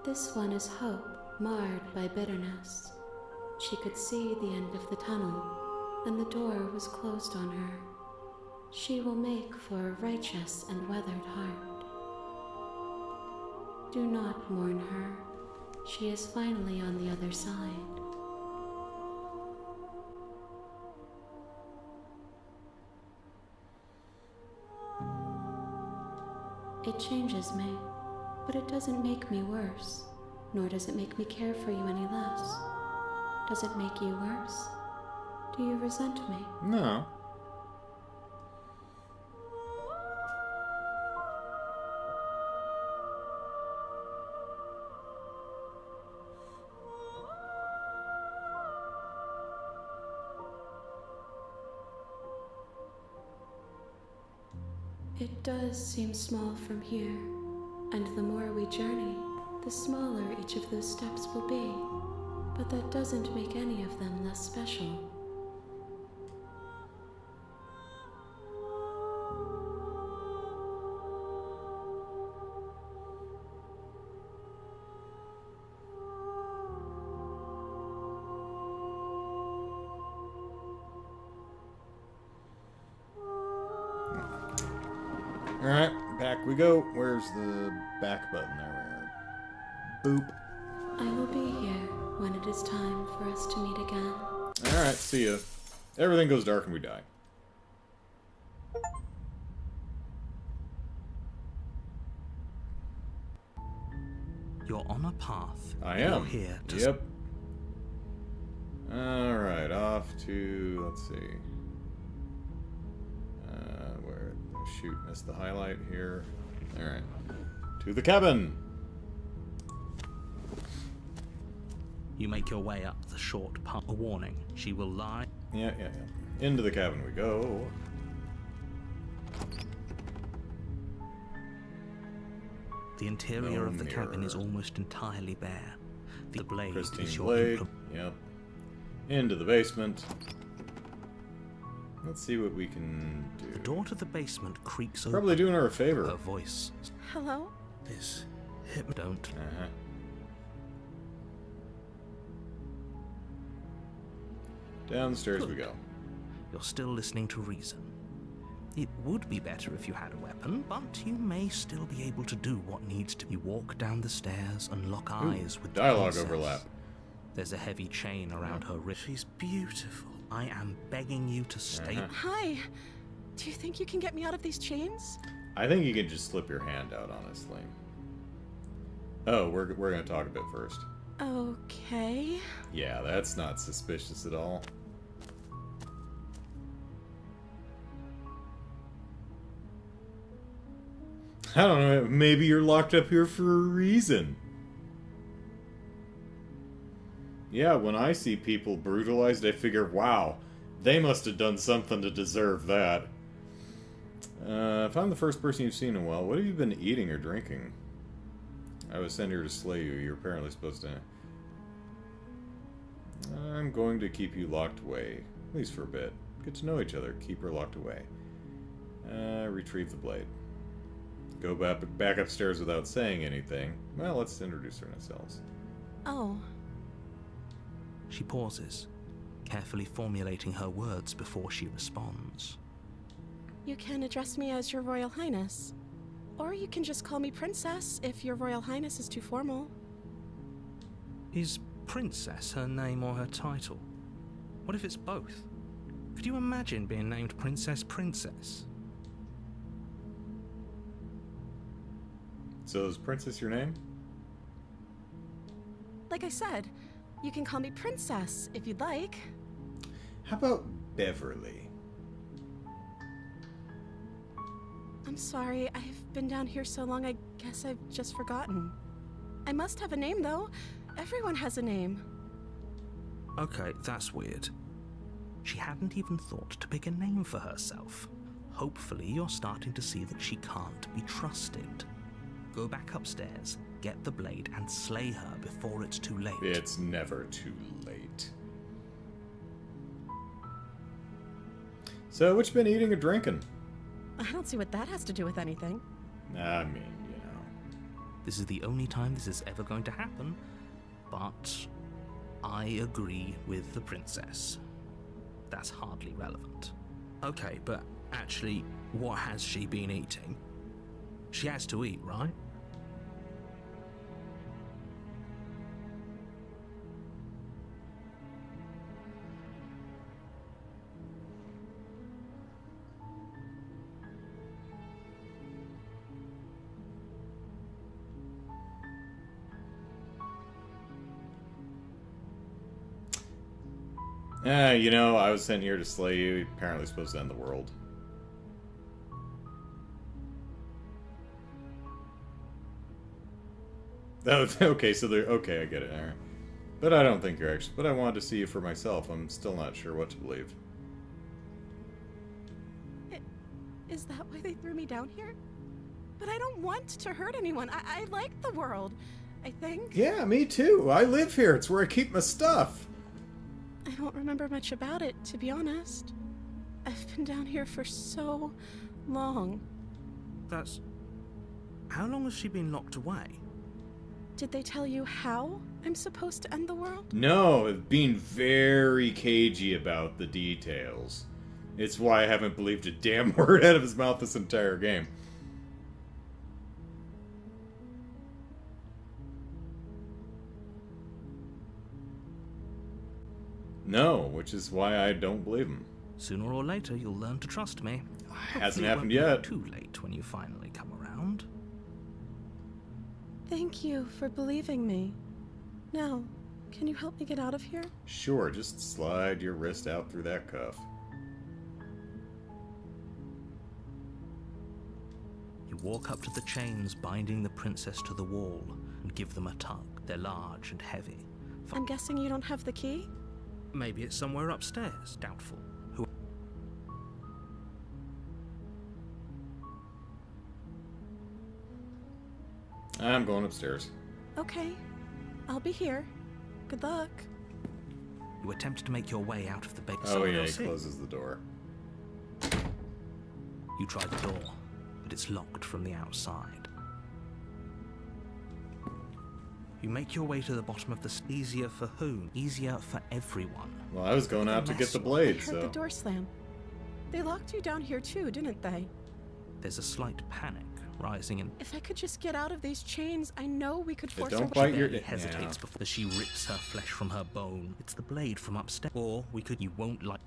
F: This one is hope, marred by bitterness. She could see the end of the tunnel, and the door was closed on her. She will make for a righteous and weathered heart. Do not mourn her. She is finally on the other side. It changes me, but it doesn't make me worse, nor does it make me care for you any less. Does it make you worse? Do you resent me?
A: No.
F: It does seem small from here, and the more we journey, the smaller each of those steps will be. But that doesn't make any of them less special.
A: Alright, back we go. Where's the back button there? Boop.
F: I will be here when it is time for us to meet again.
A: Alright, see ya. Everything goes dark and we die.
E: You're on a path.
A: I am.
E: You're here to...
A: Yep. Alright, off to... let's see. Where... shoot, missed the highlight here. Alright. To the cabin!
E: You make your way up the short path. A warning. She will lie.
A: Yeah. Into the cabin we go.
E: The interior
A: No
E: of the cabin is
A: mirror.
E: almost entirely bare. The blade
A: Pristine
E: is your
A: blade. Yep. Into the basement. Let's see what we can do.
E: The door to the basement creaks open.
A: Probably doing her a favor.
E: Her voice.
G: Hello?
E: This hip don't.
A: Uh-huh. Downstairs we go.
E: You're still listening to reason. It would be better if you had a weapon, but you may still be able to do what needs to be. You walk down the stairs and lock eyes with the
A: Dialogue
E: princess.
A: overlap.
E: There's a heavy chain around her wrist. She's beautiful. I am begging you to stay.
G: Hi. Do you think you can get me out of these chains?
A: I think you can just slip your hand out, honestly. Oh, we're gonna talk a bit first.
G: Okay.
A: Yeah, that's not suspicious at all. I don't know, maybe you're locked up here for a reason. Yeah, when I see people brutalized, I figure, wow, they must have done something to deserve that. If I'm the first person you've seen in a while, what have you been eating or drinking? I was sent here to slay you. You're apparently supposed to... I'm going to keep you locked away. At least for a bit. Get to know each other. Keep her locked away. Retrieve the blade. Go back upstairs without saying anything. Well, let's introduce ourselves.
G: Oh.
E: She pauses, carefully formulating her words before she responds.
G: You can address me as Your Royal Highness. Or you can just call me Princess if Your Royal Highness is too formal.
H: Is Princess her name or her title? What if it's both? Could you imagine being named Princess?
A: So is Princess your name?
G: Like I said, you can call me Princess if you'd like.
A: How about Beverly?
G: I'm sorry, I've been down here so long I guess I've just forgotten. I must have a name though. Everyone has a name.
E: Okay, that's weird. She hadn't even thought to pick a name for herself. Hopefully you're starting to see that she can't be trusted. Go back upstairs, get the blade, and slay her before it's too late.
A: It's never too late. So, what you been eating or drinking?
G: I don't see what that has to do with anything.
A: I mean, you know.
E: This is the only time this is ever going to happen, but I agree with the princess. That's hardly relevant.
H: Okay, but actually, what has she been eating? She has to eat, right?
A: You know, I was sent here to slay you. Apparently supposed to end the world. Oh, okay, so they're... Okay, I get it, alright. But I don't think you're actually... But I wanted to see you for myself. I'm still not sure what to believe.
G: Is that why they threw me down here? But I don't want to hurt anyone. I like the world, I think.
A: Yeah, me too. I live here. It's where I keep my stuff.
G: I don't remember much about it, to be honest. I've been down here for so long.
E: That's... How long has she been locked away?
G: Did they tell you how I'm supposed to end the world?
A: No, being very cagey about the details. It's why I haven't believed a damn word out of his mouth this entire game. No, which is why I don't believe him.
E: Sooner or later, you'll learn to trust me.
A: Hasn't happened
E: Hopefully it won't
A: yet.
E: be too late when you finally come around.
G: Thank you for believing me. Now, can you help me get out of here?
A: Sure, just slide your wrist out through that cuff.
E: You walk up to the chains binding the princess to the wall and give them a tug. They're large and heavy.
G: I'm guessing you don't have the key?
E: Maybe it's somewhere upstairs. Doubtful. Who?
A: I'm going upstairs.
G: Okay, I'll be here. Good luck.
E: You attempt to make your way out of the base.
A: Oh yeah, he closes the door.
E: You try the door, but it's locked from the outside. You make your way to the bottom of the... Easier for whom? Easier for everyone.
A: Well, I was going out to get the blade,
G: I heard
A: so...
G: the door slam. They locked you down here too, didn't they?
E: There's a slight panic rising in...
G: If I could just get out of these chains, I know we could force
A: don't
G: our...
A: bite your...
E: He hesitates before she rips her flesh from her bone. It's the blade from upstairs. Or we could... You won't like...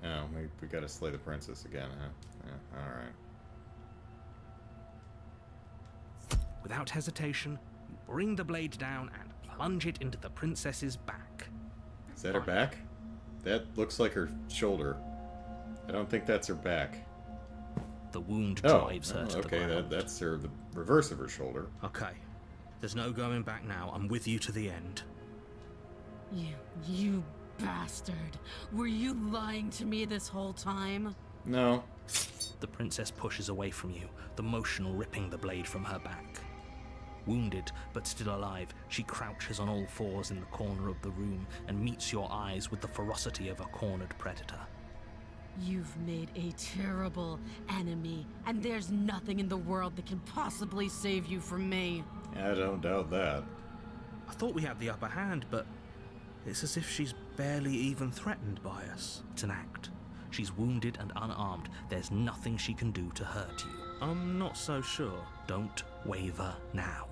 A: Oh, we gotta slay the princess again, huh? Yeah, alright.
E: Without hesitation, you bring the blade down and plunge it into the princess's back.
A: Is that her back? That looks like her shoulder. I don't think that's her back.
E: The wound drives her to the
A: okay,
E: ground.
A: that's the reverse of her shoulder.
E: Okay. There's no going back now. I'm with you to the end.
J: You bastard. Were you lying to me this whole time?
A: No.
E: The princess pushes away from you, the motion ripping the blade from her back.
H: Wounded, but still alive, she crouches on all fours in the corner of the room and meets your eyes with the ferocity of a cornered predator.
J: You've made a terrible enemy, and there's nothing in the world that can possibly save you from me.
A: I don't doubt that.
H: I thought we had the upper hand, but it's as if she's barely even threatened by us. It's an act. She's wounded and unarmed. There's nothing she can do to hurt you. I'm not so sure. Don't waver now.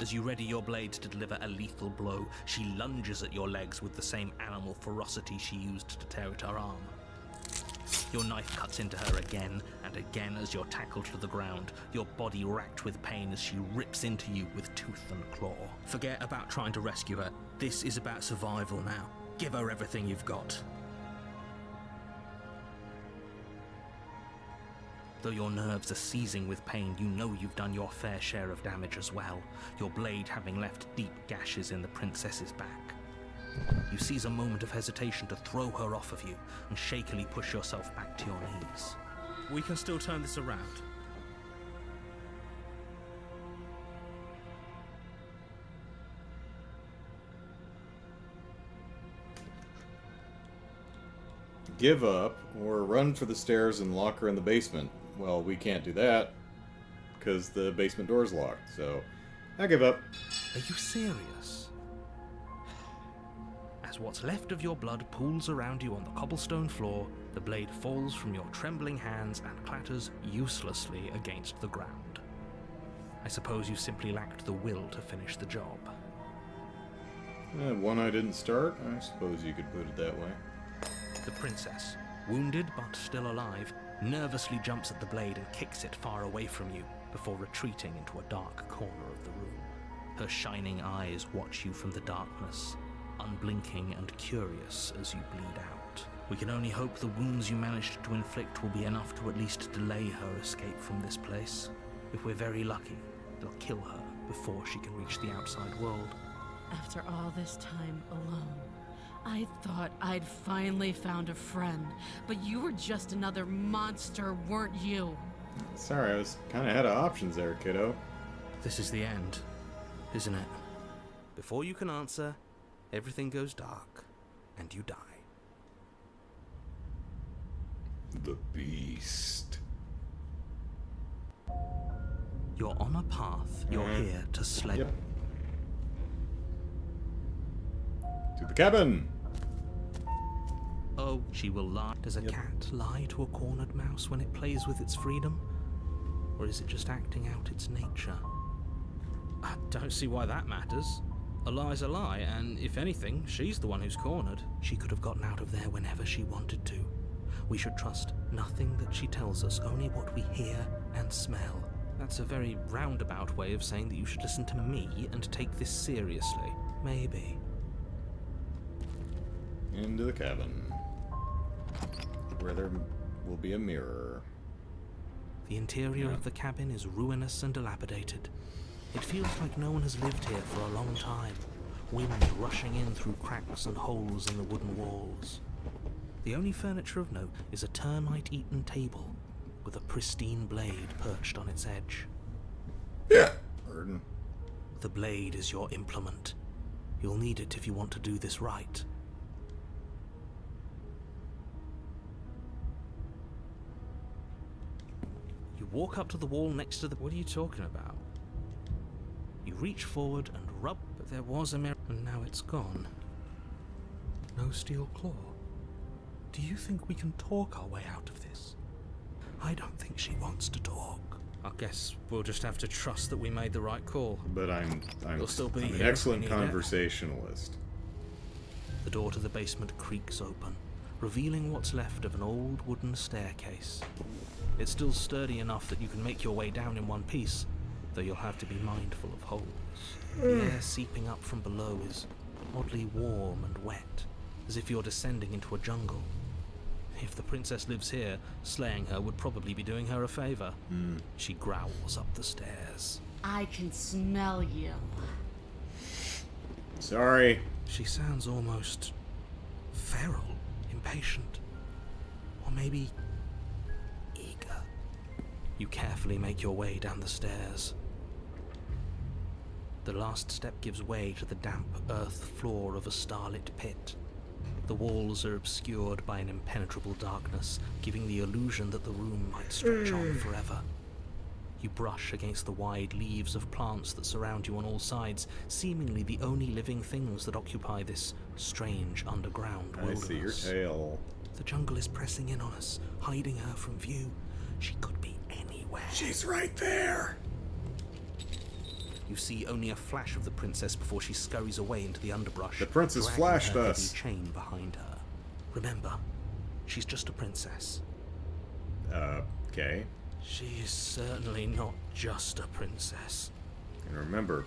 H: As you ready your blade to deliver a lethal blow, she lunges at your legs with the same animal ferocity she used to tear at her arm. Your knife cuts into her again and again as you're tackled to the ground, your body racked with pain as she rips into you with tooth and claw. Forget about trying to rescue her. This is about survival now. Give her everything you've got. Though your nerves are seizing with pain, you know you've done your fair share of damage as well, your blade having left deep gashes in the princess's back. You seize a moment of hesitation to throw her off of you and shakily push yourself back to your knees. We can still turn this around.
A: Give up, or run for the stairs and lock her in the basement. Well, we can't do that, because the basement door's locked, so I give up.
H: Are you serious? As what's left of your blood pools around you on the cobblestone floor, the blade falls from your trembling hands and clatters uselessly against the ground. I suppose you simply lacked the will to finish the job.
A: One I didn't start, I suppose you could put it that way.
H: The princess, wounded but still alive, nervously jumps at the blade and kicks it far away from you before retreating into a dark corner of the room. Her shining eyes watch you from the darkness, unblinking and curious as you bleed out. We can only hope the wounds you managed to inflict will be enough to at least delay her escape from this place. If we're very lucky, they'll kill her before she can reach the outside world.
J: After all this time alone, I thought I'd finally found a friend, but you were just another monster, weren't you?
A: Sorry, I was kind of out of options there, kiddo.
H: This is the end, isn't it? Before you can answer, everything goes dark, and you die.
A: The beast.
H: You're on a path. You're here to slay.
A: Yep. To the cabin!
H: Oh, she will lie. Does a cat lie to a cornered mouse when it plays with its freedom? Or is it just acting out its nature? I don't see why that matters. A lie's a lie, and if anything, she's the one who's cornered. She could have gotten out of there whenever she wanted to. We should trust nothing that she tells us, only what we hear and smell. That's a very roundabout way of saying that you should listen to me and take this seriously. Maybe.
A: Into the cabin, where there will be a mirror.
H: The interior of the cabin is ruinous and dilapidated. It feels like no one has lived here for a long time, wind rushing in through cracks and holes in the wooden walls. The only furniture of note is a termite-eaten table with a pristine blade perched on its edge.
A: Yeah. Pardon.
H: The blade is your implement. You'll need it if you want to do this right. You walk up to the wall next to the... What are you talking about? You reach forward and rub, but there was a mirror, and now it's gone. No steel claw. Do you think we can talk our way out of this? I don't think she wants to talk. I guess we'll just have to trust that we made the right call.
A: But I'm
H: still be
A: an
H: here
A: excellent
H: if we need it.
A: conversationalist.
H: The door to the basement creaks open, revealing what's left of an old wooden staircase. It's still sturdy enough that you can make your way down in one piece, though you'll have to be mindful of holes. The air seeping up from below is oddly warm and wet, as if you're descending into a jungle. If the princess lives here, slaying her would probably be doing her a favor. She growls up the stairs.
J: I can smell you.
A: Sorry.
H: She sounds almost feral, impatient, or maybe eager. You carefully make your way down the stairs. The last step gives way to the damp earth floor of a starlit pit. The walls are obscured by an impenetrable darkness, giving the illusion that the room might stretch on forever. You brush against the wide leaves of plants that surround you on all sides, seemingly the only living things that occupy this strange underground wilderness.
A: I see your tail.
H: The jungle is pressing in on us, hiding her from view. She could be anywhere.
A: She's right there!
H: You see only a flash of the princess before she scurries away into the underbrush.
A: The princess
H: dragging
A: flashed
H: her
A: us.
H: heavy chain behind her. Remember, she's just a princess.
A: Okay.
H: She is certainly not just a princess.
A: And remember,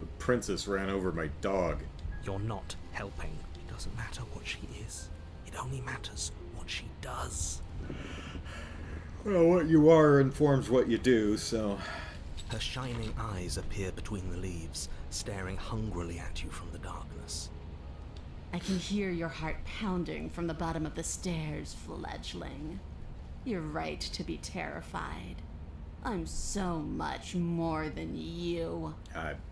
A: the princess ran over my dog.
H: You're not helping. It doesn't matter what she is. It only matters what she does.
A: Well, what you are informs what you do, so...
H: Her shining eyes appear between the leaves, staring hungrily at you from the darkness.
J: I can hear your heart pounding from the bottom of the stairs, fledgling. You're right to be terrified. I'm so much more than you.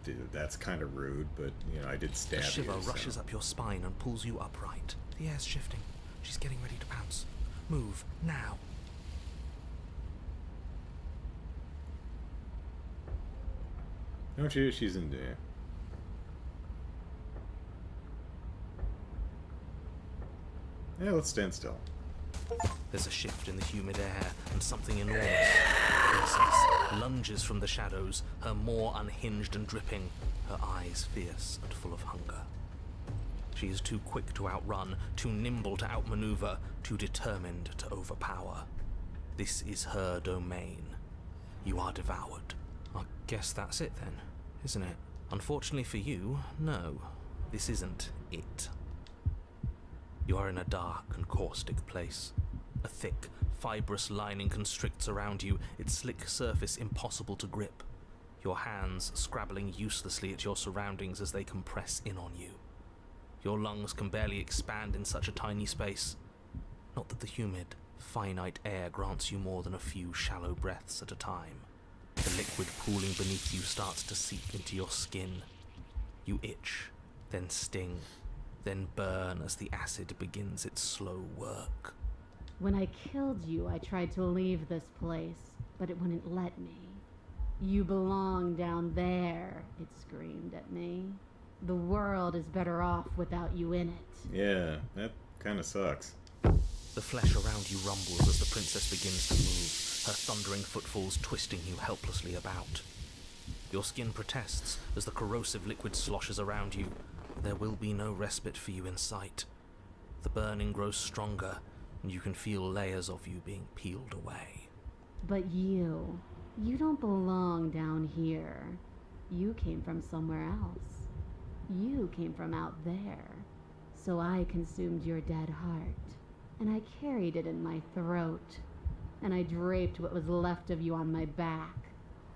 A: Dude, that's kind of rude, but, you know, I did stab you.
H: A shiver
A: so.
H: rushes up your spine and pulls you upright. The air's shifting. She's getting ready to pounce. Move, now.
A: No, she's in there. Yeah, let's stand still.
H: There's a shift in the humid air, and something enormous. The princess lunges from the shadows, her maw unhinged and dripping, her eyes fierce and full of hunger. She is too quick to outrun, too nimble to outmaneuver, too determined to overpower. This is her domain. You are devoured. I guess that's it then, isn't it? Unfortunately for you, no. This isn't it. You are in a dark and caustic place. A thick, fibrous lining constricts around you, its slick surface impossible to grip. Your hands scrabbling uselessly at your surroundings as they compress in on you. Your lungs can barely expand in such a tiny space. Not that the humid, finite air grants you more than a few shallow breaths at a time. The liquid pooling beneath you starts to seep into your skin. You itch, then sting, then burn as the acid begins its slow work.
J: When I killed you, I tried to leave this place, but it wouldn't let me. You belong down there, it screamed at me. The world is better off without you in it.
A: Yeah, that kind of sucks.
H: The flesh around you rumbles as the princess begins to move, her thundering footfalls twisting you helplessly about. Your skin protests as the corrosive liquid sloshes around you. There will be no respite for you in sight. The burning grows stronger, and you can feel layers of you being peeled away.
J: But you don't belong down here. You came from somewhere else. You came from out there. So I consumed your dead heart, and I carried it in my throat, and I draped what was left of you on my back,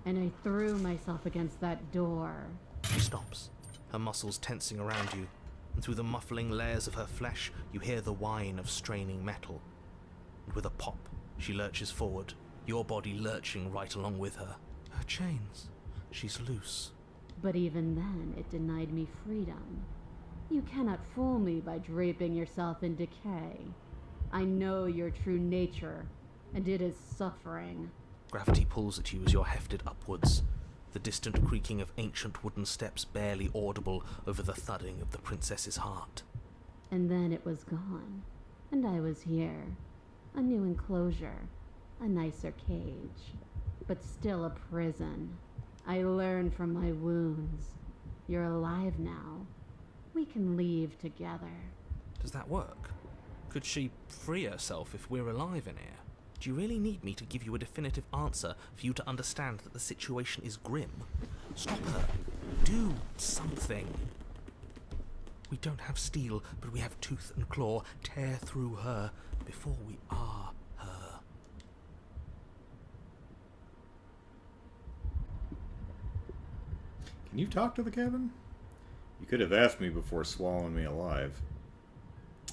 J: and I threw myself against that door.
H: She stops, her muscles tensing around you, and through the muffling layers of her flesh, you hear the whine of straining metal. And with a pop, she lurches forward, your body lurching right along with her. Her chains. She's loose.
J: But even then, it denied me freedom. You cannot fool me by draping yourself in decay. I know your true nature, and it is suffering.
H: Gravity pulls at you as you're hefted upwards, the distant creaking of ancient wooden steps barely audible over the thudding of the princess's heart.
J: And then it was gone, and I was here. A new enclosure, a nicer cage, but still a prison. I learned from my wounds. You're alive now. We can leave together.
H: Does that work? Could she free herself if we're alive in here? Do you really need me to give you a definitive answer for you to understand that the situation is grim? Stop her. Do something. We don't have steel, but we have tooth and claw. Tear through her before we are her.
A: Can you talk to the cabin? You could have asked me before swallowing me alive.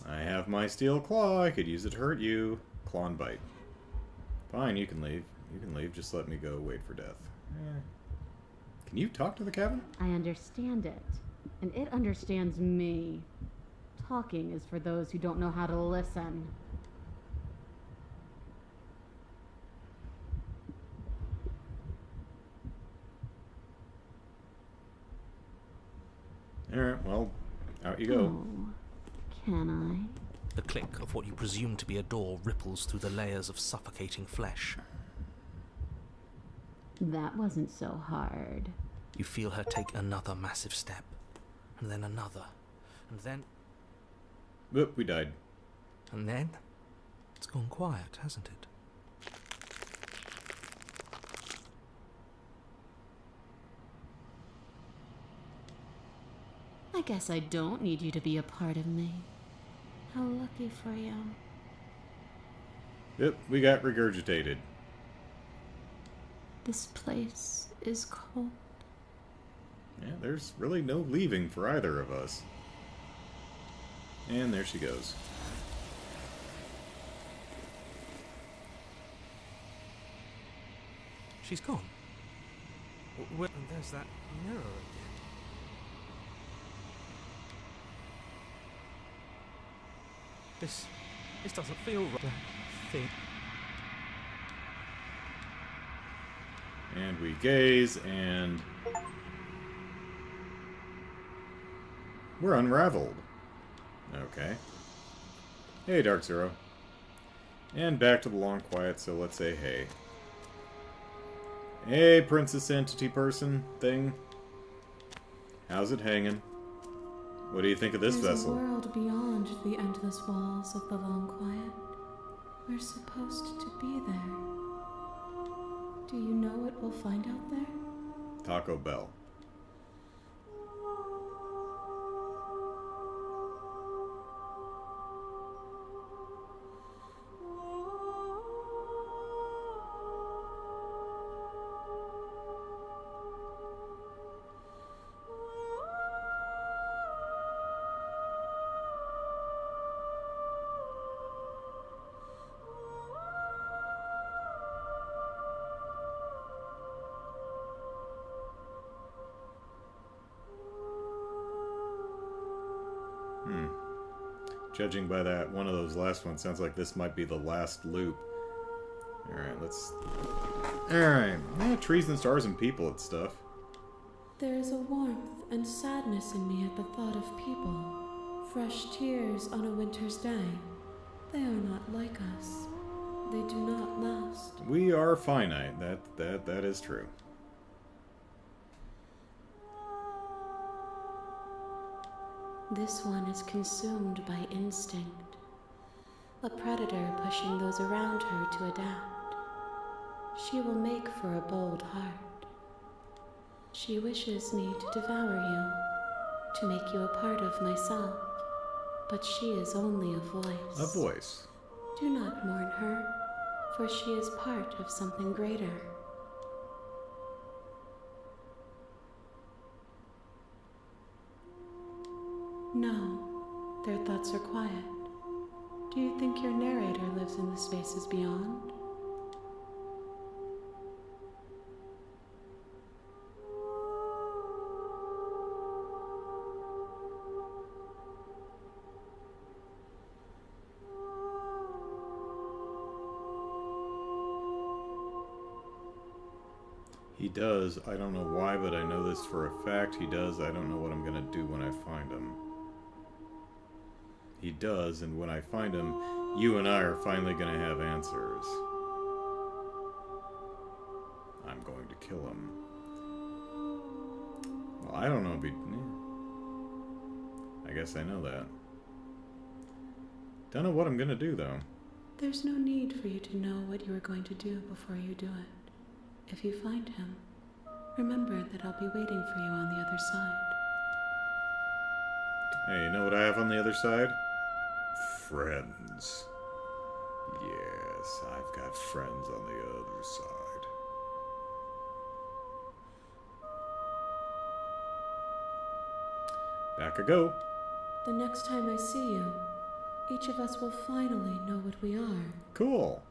A: I have my steel claw. I could use it to hurt you. Claw and bite. Fine, you can leave. You can leave. Just let me go wait for death. Can you talk to the cabin?
L: I understand it, and it understands me. Talking is for those who don't know how to listen.
A: Alright, well, out you go.
L: Oh, can I?
H: The click of what you presume to be a door ripples through the layers of suffocating flesh.
L: That wasn't so hard.
H: You feel her take another massive step, and then another, and then...
A: Whoop, we died.
H: And then... It's gone quiet, hasn't it?
F: I guess I don't need you to be a part of me. How lucky for you.
A: Yep, we got regurgitated.
F: This place is cold.
A: Yeah, there's really no leaving for either of us. And there she goes.
H: She's gone. Well, there's that mirror again. This doesn't feel right. That thing.
A: And we gaze, and we're unraveled. Okay. Hey, Dark Zero. And back to the long quiet, so let's say hey. Hey, Princess Entity person thing. How's it hanging? What do you think of this vessel?
F: There's a world beyond the endless walls of the long quiet. We're supposed to be there. Do you know what we'll find out there?
A: Taco Bell. Judging by that, one of those last ones sounds like this might be the last loop. Alright, let's... Alright. Trees and stars and people and stuff.
F: There is a warmth and sadness in me at the thought of people. Fresh tears on a winter's day. They are not like us. They do not last.
A: We are finite. That is true.
F: This one is consumed by instinct. A predator pushing those around her to adapt. She will make for a bold heart. She wishes me to devour you, to make you a part of myself. But she is only a voice.
A: A voice.
F: Do not mourn her, for she is part of something greater. No, their thoughts are quiet. Do you think your narrator lives in the spaces beyond?
A: He does. I don't know why, but I know this for a fact. He does. I don't know what I'm going to do when I find him. He does, and when I find him, you and I are finally going to have answers. I'm going to kill him. Well, I don't know if he... I guess I know that. Don't know what I'm going to do, though.
F: There's no need for you to know what you are going to do before you do it. If you find him, remember that I'll be waiting for you on the other side.
A: Hey, you know what I have on the other side? Friends. Yes, I've got friends on the other side. Back I go.
F: The next time I see you, each of us will finally know what we are.
A: Cool.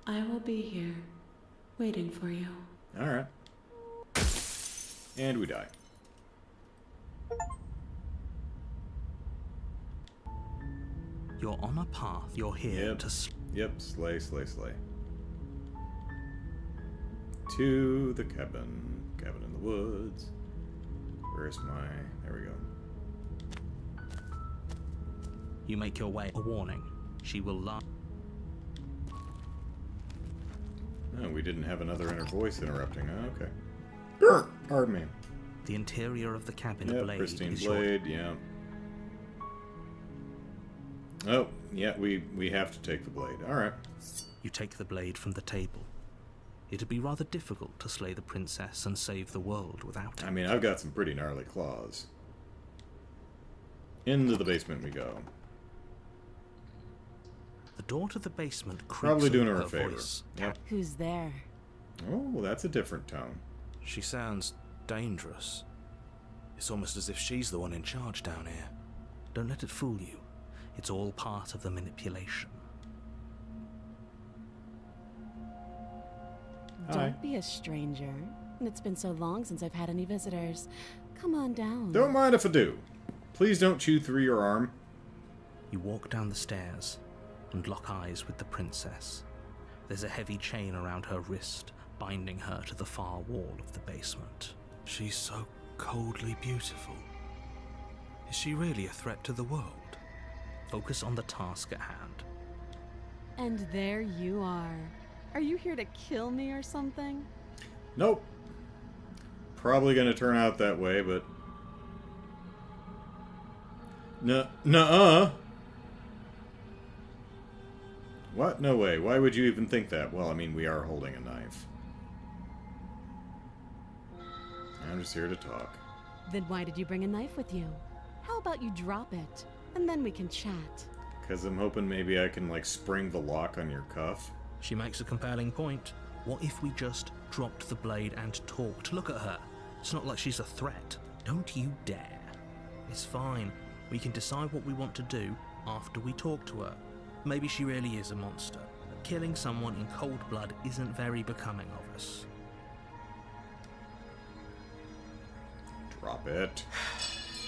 F: I will be here, waiting for you.
A: Alright. And we die.
E: You're on a path. You're here to...
A: Yep, slay. To the cabin. Cabin in the woods. Where's my... There we go.
E: You make your way. A warning. She will lie.
A: Oh, we didn't have another inner voice interrupting. Oh, okay. Pardon me.
E: The interior of the cabin blade
A: pristine
E: is
A: blade, yeah. Oh, yeah, we have to take the blade. Alright.
E: You take the blade from the table. It'd be rather difficult to slay the princess and save the world without it.
A: I mean, I've got some pretty gnarly claws. Into the basement we go.
E: The door to the basement creaks.
A: Probably doing her
E: her
A: a favor.
E: Voice.
A: Yep.
K: Who's there?
A: Oh, that's a different tone.
H: She sounds dangerous. It's almost as if she's the one in charge down here.
E: Don't let it fool you. It's all part of the manipulation.
I: Don't be a stranger. And it's been so long since I've had any visitors. Come on down.
A: Don't mind if I do. Please don't chew through your arm.
E: You walk down the stairs and lock eyes with the princess. There's a heavy chain around her wrist, binding her to the far wall of the basement.
H: She's so coldly beautiful. Is she really a threat to the world?
E: Focus on the task at hand.
I: And there you are. Are you here to kill me or something?
A: Nope. Probably gonna turn out that way, but... Nuh-uh. What? No way. Why would you even think that? Well, I mean, we are holding a knife. I'm just here to talk.
I: Then why did you bring a knife with you? How about you drop it, and then we can chat?
A: Because I'm hoping maybe I can, like, spring the lock on your cuff.
E: She makes a compelling point. What if we just dropped the blade and talked? Look at her. It's not like she's a threat. Don't you dare. It's fine. We can decide what we want to do after we talk to her. Maybe she really is a monster. Killing someone in cold blood isn't very becoming of us.
A: Drop it.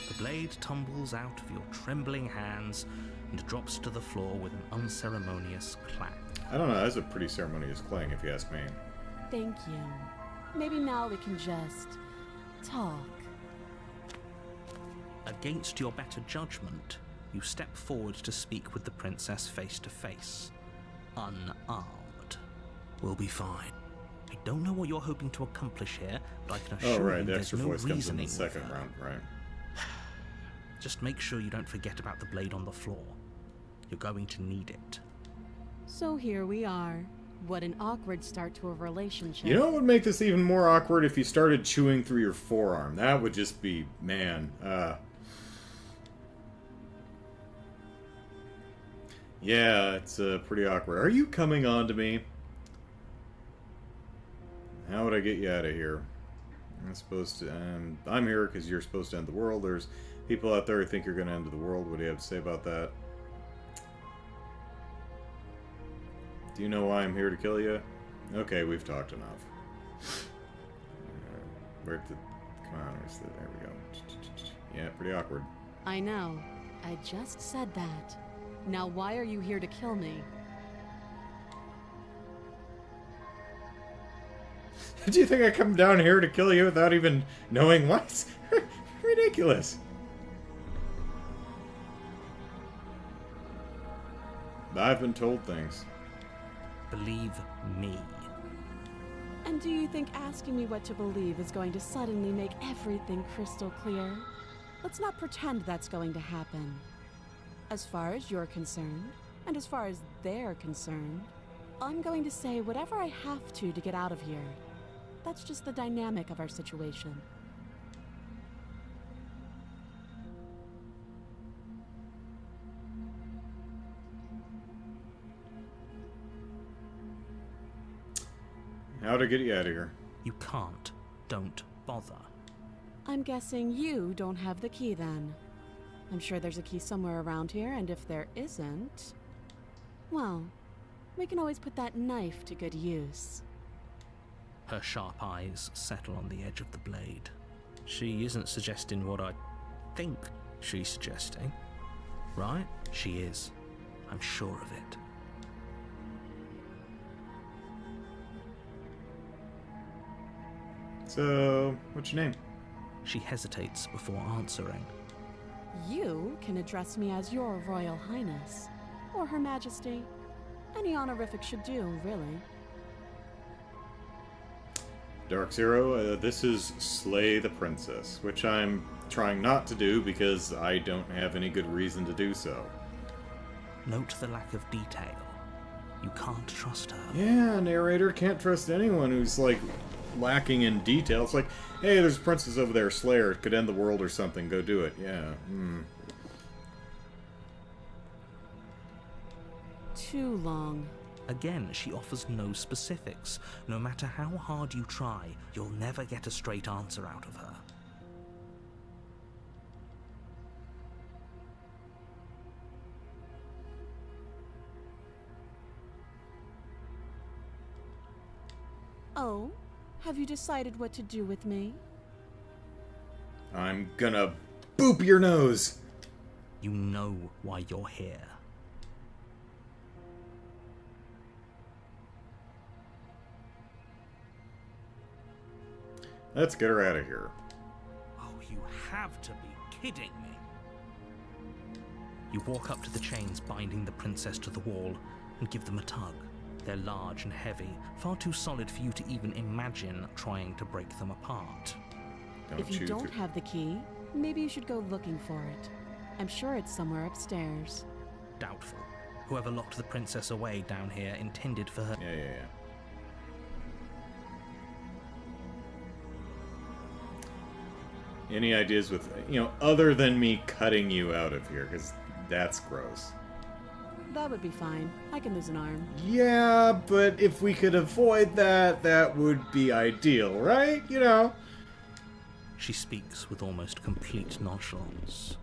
E: The blade tumbles out of your trembling hands and drops to the floor with an unceremonious clang.
A: I don't know, that's a pretty ceremonious clang if you ask me.
I: Thank you. Maybe now we can just talk.
E: Against your better judgment, you step forward to speak with the princess face to face. Unarmed. We'll be fine. I don't know what you're hoping to accomplish here, but I can assure you
A: the
E: there's
A: extra
E: no
A: voice comes in
E: reasoning
A: the second
E: with her.
A: round, right?
E: Just make sure you don't forget about the blade on the floor. You're going to need it.
I: So here we are. What an awkward start to a relationship.
A: You know what would make this even more awkward? If you started chewing through your forearm. That would just be, man, yeah, it's pretty awkward. Are you coming on to me? How would I get you out of here? I'm supposed to... I'm here because you're supposed to end the world. There's people out there who think you're going to end the world. What do you have to say about that? Do you know why I'm here to kill you? Okay, we've talked enough. Where'd the... Come on, where's the... There we go. Yeah, pretty awkward.
I: I know. I just said that. Now why are you here to kill me?
A: Do you think I come down here to kill you without even knowing what? Ridiculous. I've been told things.
E: Believe me.
I: And do you think asking me what to believe is going to suddenly make everything crystal clear? Let's not pretend that's going to happen. As far as you're concerned, and as far as they're concerned, I'm going to say whatever I have to get out of here. That's just the dynamic of our situation.
A: How to get you out of here?
E: You can't. Don't bother.
I: I'm guessing you don't have the key then. I'm sure there's a key somewhere around here, and if there isn't... well, we can always put that knife to good use.
E: Her sharp eyes settle on the edge of the blade.
H: She isn't suggesting what I think she's suggesting, right? She is. I'm sure of it.
A: So, what's your name?
H: She hesitates before answering.
I: You can address me as Your Royal Highness, or Her Majesty. Any honorific should do, really.
A: Dark Zero, this is Slay the Princess, which I'm trying not to do because I don't have any good reason to do so.
H: Note the lack of detail. You can't trust her.
A: Yeah, narrator, can't trust anyone who's, like, lacking in detail. It's like, hey, there's a princess over there, slay her, could end the world or something, go do it. Yeah,
I: Too long.
H: Again, she offers no specifics. No matter how hard you try, you'll never get a straight answer out of her.
I: Oh, have you decided what to do with me?
A: I'm gonna boop your nose!
H: You know why you're here.
A: Let's get her out of here.
H: Oh, you have to be kidding me. You walk up to the chains binding the princess to the wall and give them a tug. They're large and heavy, far too solid for you to even imagine trying to break them apart.
I: If you don't have the key, maybe you should go looking for it. I'm sure it's somewhere upstairs.
H: Doubtful. Whoever locked the princess away down here intended for her...
A: Yeah. Any ideas with, other than me cutting you out of here, because that's gross.
I: That would be fine. I can lose an arm.
A: Yeah, but if we could avoid that, that would be ideal, right?
H: She speaks with almost complete nonchalance.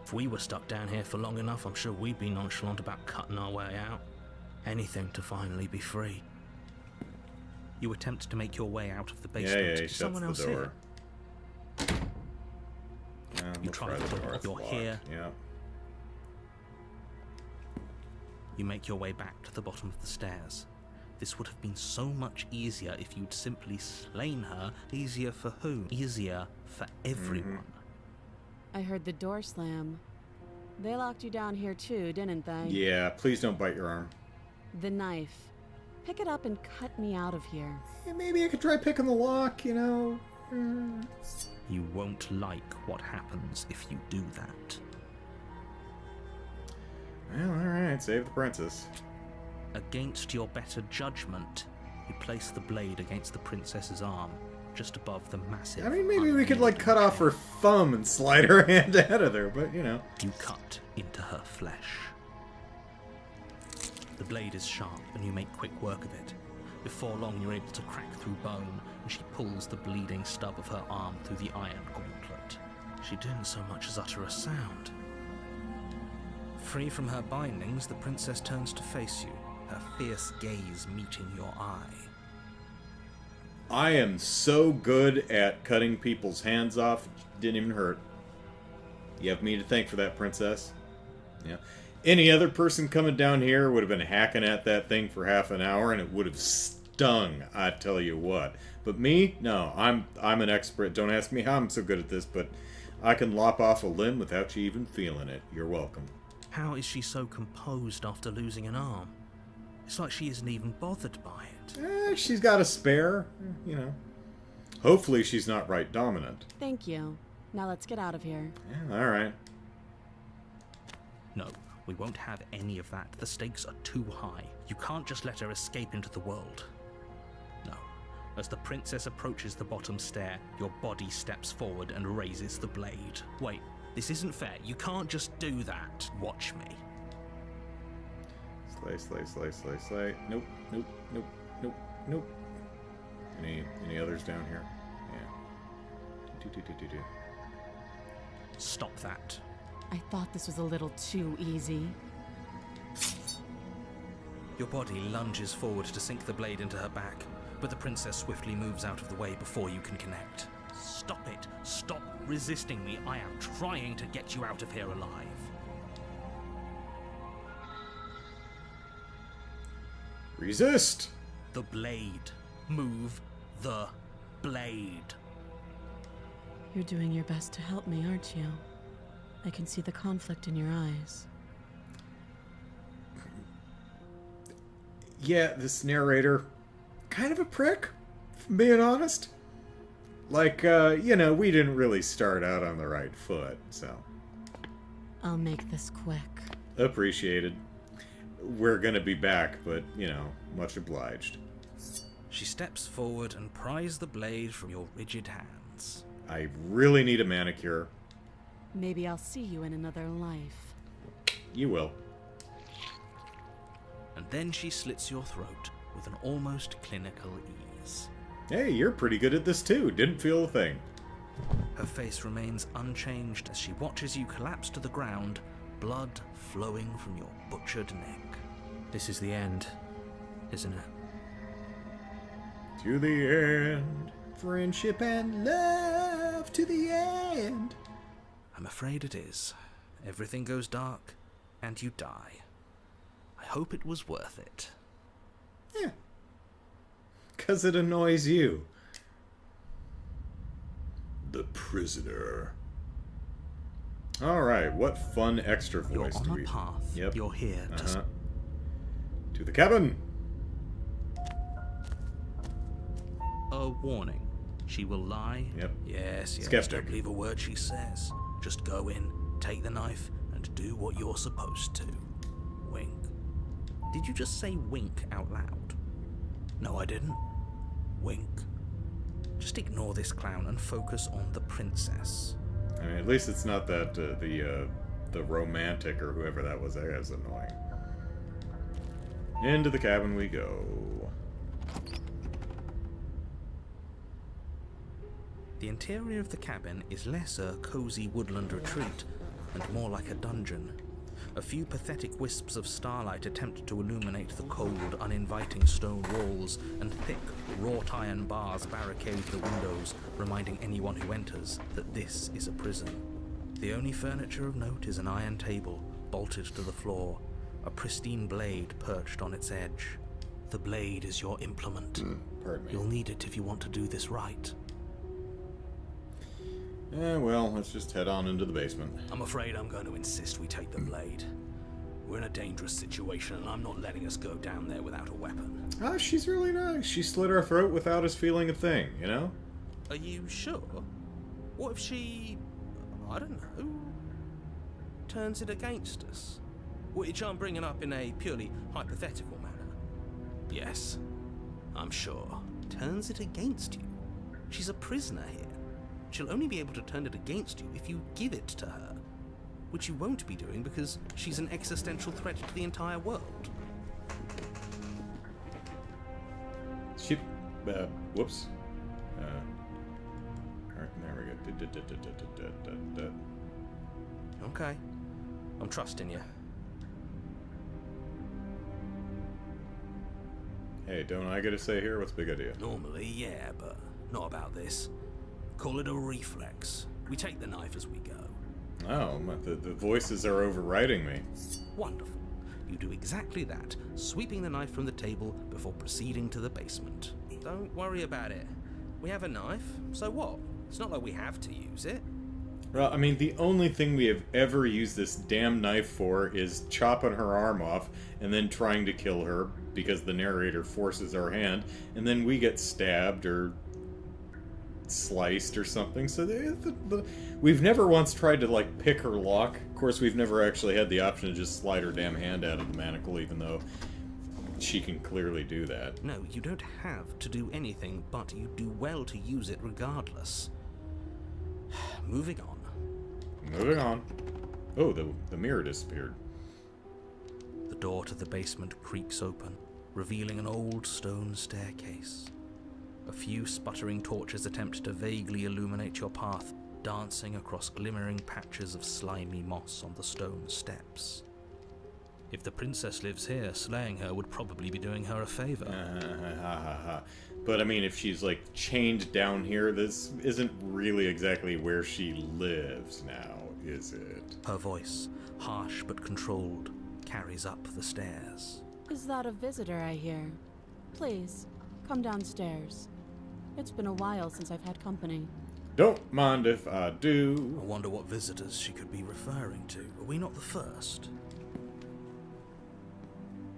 H: If we were stuck down here for long enough, I'm sure we'd be nonchalant about cutting our way out. Anything to finally be free. You attempt to make your way out of the basement.
A: Yeah,
H: Someone else
A: the door.
H: Here? You try the door. You're here.
A: Yeah.
H: You make your way back to the bottom of the stairs. This would have been so much easier if you'd simply slain her. Easier for whom? Easier for everyone.
I: I heard the door slam. They locked you down here too, didn't they?
A: Yeah, please don't bite your arm.
I: The knife. Pick it up and cut me out of here.
A: Yeah, maybe I could try picking the lock,
H: You won't like what happens if you do that.
A: Well, alright, save the princess.
H: Against your better judgment, you place the blade against the princess's arm, just above the massive...
A: I mean, maybe we could, cut off her thumb and slide her hand out of there, but,
H: You cut into her flesh. The blade is sharp, and you make quick work of it. Before long, you're able to crack through bone, and she pulls the bleeding stub of her arm through the iron gauntlet. She didn't so much as utter a sound. Free from her bindings, the princess turns to face you, her fierce gaze meeting your eye.
A: I am so good at cutting people's hands off, it didn't even hurt. You have me to thank for that, princess. Yeah. Any other person coming down here would have been hacking at that thing for half an hour, and it would have stung, I tell you what. But me? No, I'm an expert. Don't ask me how I'm so good at this, but I can lop off a limb without you even feeling it. You're welcome.
H: How is she so composed after losing an arm? It's like she isn't even bothered by it.
A: She's got a spare, Hopefully she's not right dominant.
I: Thank you. Now let's get out of here.
A: Yeah, alright.
H: No, we won't have any of that. The stakes are too high. You can't just let her escape into the world. No. As the princess approaches the bottom stair, your body steps forward and raises the blade. Wait, this isn't fair. You can't just do that. Watch me.
A: Slay. Nope. Any others down here? Yeah.
H: Stop that.
I: I thought this was a little too easy.
H: Your body lunges forward to sink the blade into her back. but the princess swiftly moves out of the way before you can connect. Stop it! Stop resisting me! I am trying to get you out of here alive.
A: Resist!
H: The blade. Move the blade.
I: You're doing your best to help me, aren't you? I can see the conflict in your eyes.
A: Yeah, this narrator, kind of a prick, if I'm being honest. Like, we didn't really start out on the right foot, so.
I: I'll make this quick.
A: Appreciated. We're gonna be back, but, much obliged.
H: She steps forward and pries the blade from your rigid hands.
A: I really need a manicure.
I: Maybe I'll see you in another life.
A: You will.
H: And then she slits your throat with an almost clinical ease.
A: Hey, you're pretty good at this too. Didn't feel a thing.
H: Her face remains unchanged as she watches you collapse to the ground, blood flowing from your butchered neck. This is the end, isn't it?
A: To the end. Friendship and love to the end.
H: I'm afraid it is. Everything goes dark, and you die. I hope it was worth it.
A: Yeah. 'Cause it annoys you. The prisoner. Alright, what fun extra voice do we...
H: You're on a path.
A: Yep.
H: You're here to...
A: To the cabin!
H: A warning. She will lie.
A: Yep.
H: Yes.
A: Skeptic.
H: Don't believe a word she says. Just go in, take the knife, and do what you're supposed to. Wink. Did you just say wink out loud? No, I didn't. Wink. Just ignore this clown and focus on the princess.
A: I mean, at least it's not that, the romantic or whoever that was. That guy's annoying. Into the cabin we go.
H: The interior of the cabin is less a cozy woodland retreat and more like a dungeon. A few pathetic wisps of starlight attempt to illuminate the cold, uninviting stone walls, and thick, wrought iron bars barricade the windows, reminding anyone who enters that this is a prison. The only furniture of note is an iron table, bolted to the floor, a pristine blade perched on its edge. The blade is your implement.
A: Pardon me.
H: You'll need it if you want to do this right.
A: Well, let's just head on into the basement.
H: I'm afraid I'm going to insist we take the blade. We're in a dangerous situation, and I'm not letting us go down there without a weapon.
A: Ah, she's really nice. She slit our throat without us feeling a thing, you know?
H: Are you sure? What if she... I don't know... turns it against us? Which I'm bringing up in a purely hypothetical manner. Yes, I'm sure. Turns it against you? She's a prisoner here. She'll only be able to turn it against you if you give it to her. Which you won't be doing because she's an existential threat to the entire world.
A: Whoops. Alright, there we go.
H: Okay. I'm trusting you.
A: Hey, don't I get a say here? What's the big idea?
H: Normally, yeah, but not about this. Call it a reflex. We take the knife as we go.
A: Oh, the voices are overriding me.
H: Wonderful. You do exactly that, sweeping the knife from the table before proceeding to the basement. Don't worry about it. We have a knife, so what? It's not like we have to use it.
A: Well, I mean, the only thing we have ever used this damn knife for is chopping her arm off and then trying to kill her because the narrator forces our hand, and then we get stabbed or sliced or something. So we've never once tried to, like, pick her lock. Of course, we've never actually had the option to just slide her damn hand out of the manacle, even though she can clearly do that.
H: No, you don't have to do anything, but you do well to use it regardless. Moving on.
A: Moving on. Oh, the mirror disappeared.
H: The door to the basement creaks open, revealing an old stone staircase. A few sputtering torches attempt to vaguely illuminate your path, dancing across glimmering patches of slimy moss on the stone steps. If the princess lives here, slaying her would probably be doing her a favor.
A: But I mean, if she's like chained down here, this isn't really exactly where she lives now, is it?
E: Her voice, harsh but controlled, carries up the stairs.
I: Is that a visitor I hear? Please, come downstairs. It's been a while since I've had company.
A: Don't mind if I do.
E: I wonder what visitors she could be referring to. Are we not the first?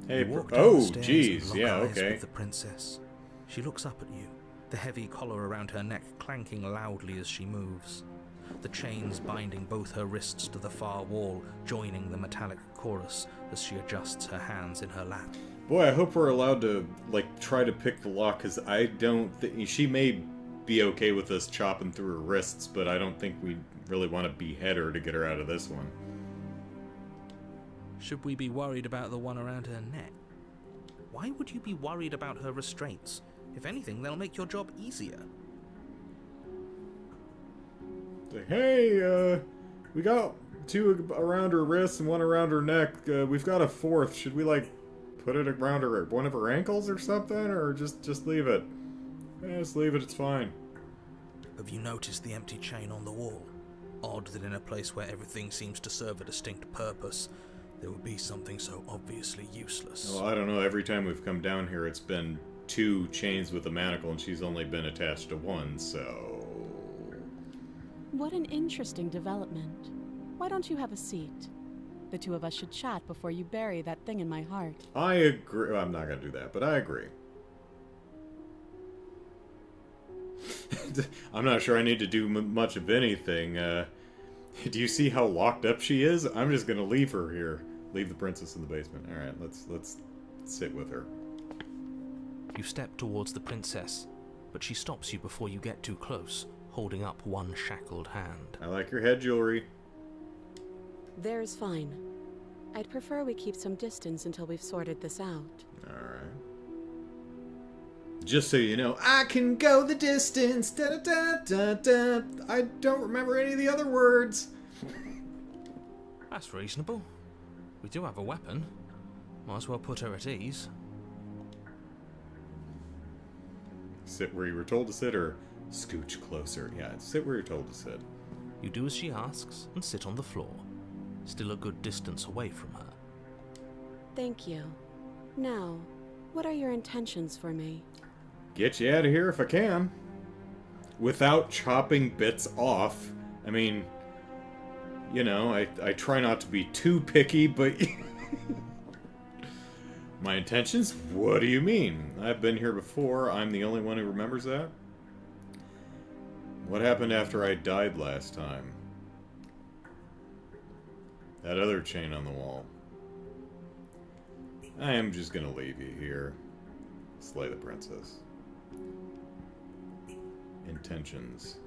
A: Hey,
E: You walk down
A: oh,
E: the stairs
A: jeez,
E: and lock
A: yeah,
E: eyes
A: okay.
E: with the princess. She looks up at you, the heavy collar around her neck clanking loudly as she moves. The chains binding both her wrists to the far wall, joining the metallic chorus as she adjusts her hands in her lap.
A: Boy, I hope we're allowed to, like, try to pick the lock, because I don't think... She may be okay with us chopping through her wrists, but I don't think we really want to behead her to get her out of this one.
E: Should we be worried about the one around her neck? Why would you be worried about her restraints? If anything, they'll make your job easier.
A: Like, hey, we got 2 around her wrists and 1 around her neck. We've got a 4th. Should we, like, put it around her, one of her ankles or something? Or just leave it? Yeah, just leave it, it's fine.
E: Have you noticed the empty chain on the wall? Odd that in a place where everything seems to serve a distinct purpose, there would be something so obviously useless.
A: Well, I don't know. Every time we've come down here, it's been 2 chains with a manacle, and she's only been attached to 1, so...
I: What an interesting development. Why don't you have a seat? The 2 of us should chat before you bury that thing in my heart.
A: I agree. Well, I'm not going to do that, but I agree. I'm not sure I need to do much of anything. Do you see how locked up she is? I'm just going to leave her here. Leave the princess in the basement. Alright, let's sit with her.
E: You step towards the princess, but she stops you before you get too close, holding up one shackled hand.
A: I like your head jewelry.
I: There's fine. I'd prefer we keep some distance until we've sorted this out.
A: Alright. Just so you know, I can go the distance. Da, da, da, da, da. I don't remember any of the other words.
H: That's reasonable. We do have a weapon. Might as well put her at ease.
A: Sit where you were told to sit, or scooch closer. Yeah, sit where you're told to sit.
E: You do as she asks and sit on the floor, still a good distance away from her.
I: Thank you. Now, what are your intentions for me?
A: Get you out of here if I can. Without chopping bits off. I mean, you know, I try not to be too picky, but... My intentions? What do you mean? I've been here before. I'm the only one who remembers that. What happened after I died last time? That other chain on the wall. I am just gonna leave you here. Slay the princess. Intentions.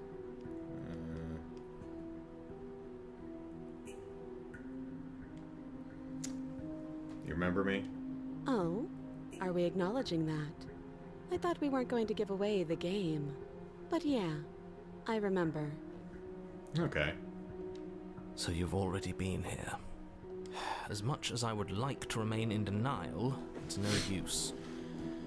A: You remember me?
I: Oh? Are we acknowledging that? I thought we weren't going to give away the game. But yeah, I remember.
A: Okay.
E: So you've already been here. As much as I would like to remain in denial, it's no use.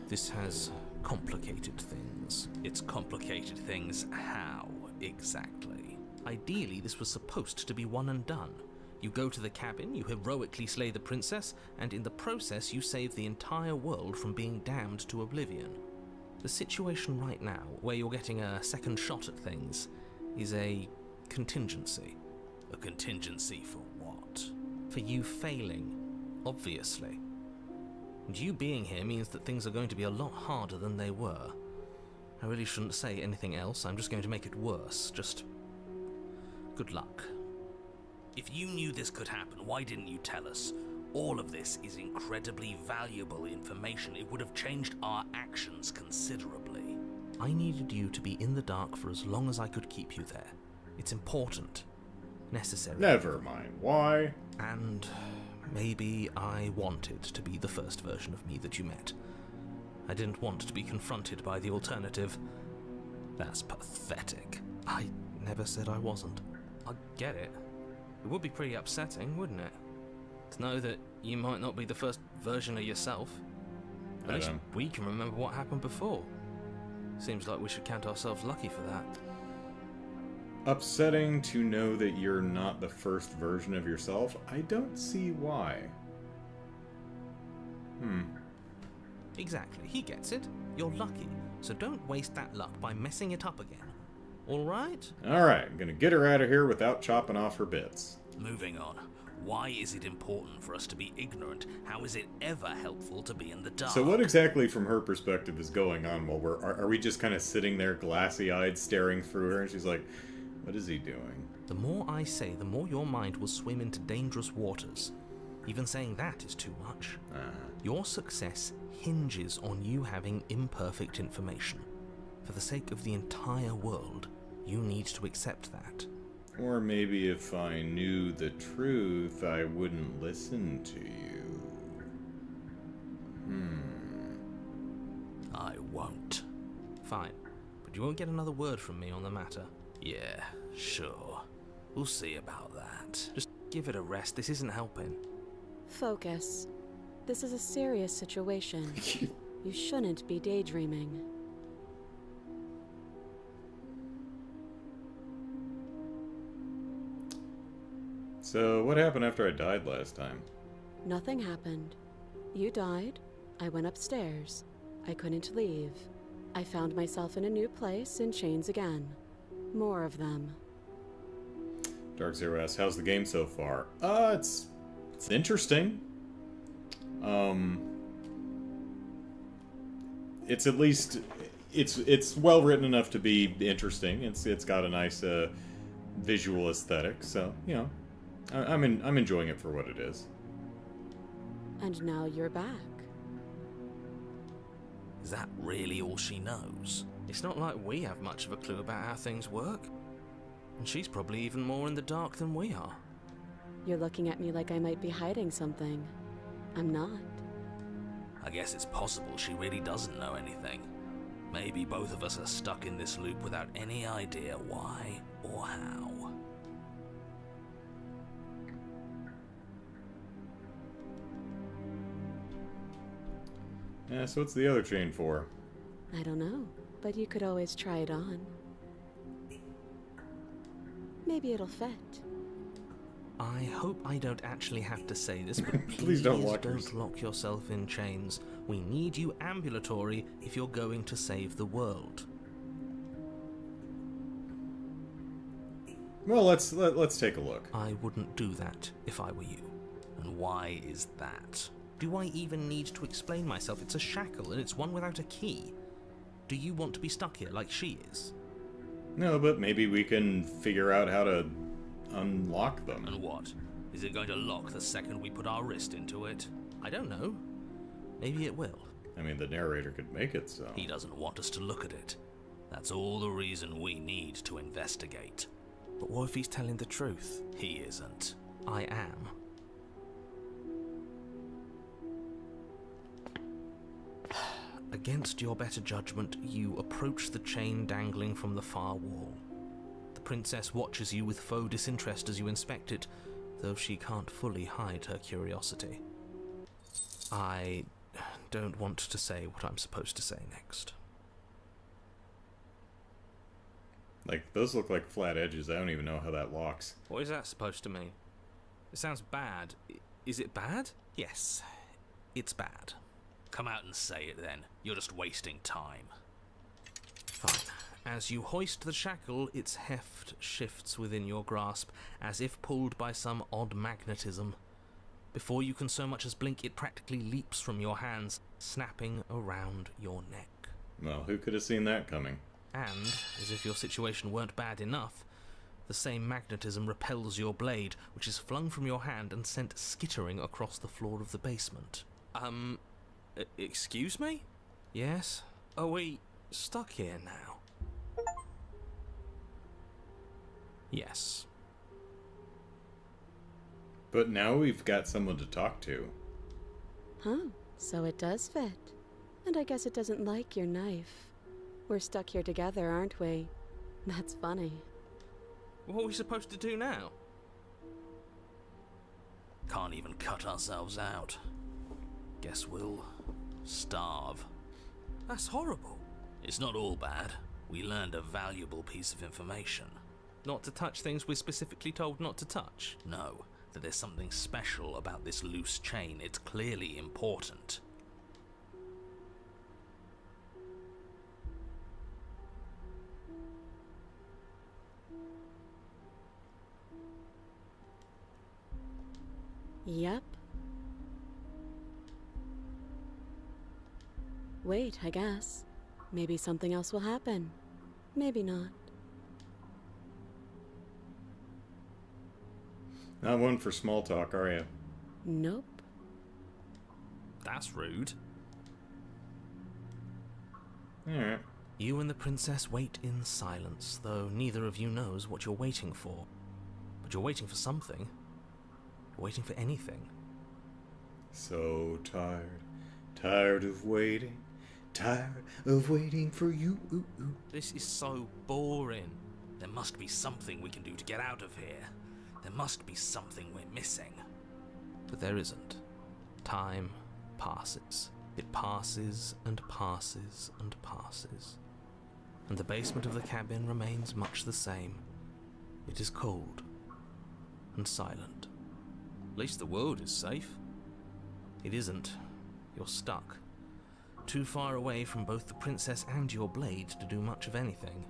E: This has complicated things. It's complicated things how, exactly? Ideally, this was supposed to be one and done. You go to the cabin, you heroically slay the princess, and in the process you save the entire world from being damned to oblivion. The situation right now, where you're getting a second shot at things, is a contingency. A contingency for what? For you failing, obviously. And you being here means that things are going to be a lot harder than they were. I really shouldn't say anything else, I'm just going to make it worse. Just... good luck. If you knew this could happen, why didn't you tell us? All of this is incredibly valuable information. It would have changed our actions considerably. I needed you to be in the dark for as long as I could keep you there. It's important. Necessary.
A: Never mind. Why?
E: And maybe I wanted to be the first version of me that you met. I didn't want to be confronted by the alternative. That's pathetic. I never said I wasn't.
H: I get it. It would be pretty upsetting, wouldn't it? To know that you might not be the first version of yourself. At least we can remember what happened before. Seems like we should count ourselves lucky for that.
A: Upsetting to know that you're not the first version of yourself? I don't see why.
H: Exactly, he gets it. You're lucky, so don't waste that luck by messing it up again. Alright?
A: Alright, I'm gonna get her out of here without chopping off her bits.
C: Moving on. Why is it important for us to be ignorant? How is it ever helpful to be in the dark?
A: So what exactly from her perspective is going on while are we just kind of sitting there glassy-eyed staring through her and she's like, what is he doing?
H: The more I say, the more your mind will swim into dangerous waters. Even saying that is too much. Your success hinges on you having imperfect information. For the sake of the entire world, you need to accept that.
A: Or maybe if I knew the truth, I wouldn't listen to you.
C: I won't.
H: Fine, but you won't get another word from me on the matter.
C: Yeah, sure. We'll see about that.
H: Just give it a rest, this isn't helping.
I: Focus. This is a serious situation. You shouldn't be daydreaming.
A: So what happened after I died last time?
I: Nothing happened. You died. I went upstairs. I couldn't leave. I found myself in a new place in chains again. More of them.
A: Dark Zero asks, how's the game so far? It's interesting. It's at least it's well written enough to be interesting. It's got a nice visual aesthetic, so you know, I'm enjoying it for what it is.
I: And now you're back.
C: Is that really all she knows?
H: It's not like we have much of a clue about how things work. And she's probably even more in the dark than we are.
I: You're looking at me like I might be hiding something. I'm not.
C: I guess it's possible she really doesn't know anything. Maybe both of us are stuck in this loop without any idea why or how.
A: Yeah, so what's the other chain for?
I: I don't know, but you could always try it on. Maybe it'll fit.
H: I hope I don't actually have to say this, but
A: Please don't
H: lock yourself in chains. We need you ambulatory if you're going to save the world.
A: Well, let's take a look.
H: I wouldn't do that if I were you.
C: And why is that?
H: Do I even need to explain myself? It's a shackle, and it's one without a key. Do you want to be stuck here like she is?
A: No, but maybe we can figure out how to unlock them.
C: And what? Is it going to lock the second we put our wrist into it?
H: I don't know. Maybe it will.
A: I mean, the narrator could make it so.
C: He doesn't want us to look at it. That's all the reason we need to investigate.
H: But what if he's telling the truth?
C: He isn't.
H: I am. Against your better judgment, you approach the chain dangling from the far wall. The princess watches you with faux disinterest as you inspect it, though she can't fully hide her curiosity. I don't want to say what I'm supposed to say next.
A: Like, those look like flat edges. I don't even know how that locks.
H: What is that supposed to mean? It sounds bad. Is it bad? Yes, it's bad.
C: Come out and say it then. You're just wasting time.
H: Fine. As you hoist the shackle, its heft shifts within your grasp, as if pulled by some odd magnetism. Before you can so much as blink, it practically leaps from your hands, snapping around your neck.
A: Well, who could have seen that coming?
H: And, as if your situation weren't bad enough, the same magnetism repels your blade, which is flung from your hand and sent skittering across the floor of the basement. Excuse me? Yes? Are we stuck here now? Yes.
A: But now we've got someone to talk to.
I: Huh, so it does fit. And I guess it doesn't like your knife. We're stuck here together, aren't we? That's funny.
H: What are we supposed to do now?
C: Can't even cut ourselves out. Guess we'll starve.
H: That's horrible. It's not all bad. We learned a valuable piece of information. Not to touch things we're specifically told not to touch? No, that there's something special about this loose chain. It's clearly important.
G: Yep. Wait, I guess. Maybe something else will happen. Maybe not.
A: Not one for small talk, are you?
G: Nope.
H: That's rude.
A: Alright.
H: You and the princess wait in silence, though neither of you knows what you're waiting for. But you're waiting for something. You're waiting for anything.
A: So tired. Tired of waiting. Tired of waiting for you. Ooh, ooh.
H: This is so boring. There must be something we can do to get out of here. There must be something we're missing. But there isn't. Time passes. It passes and passes and passes. And the basement of the cabin remains much the same. It is cold and silent. At least the world is safe. It isn't. You're stuck. Too far away from both the princess and your blade to do much of anything.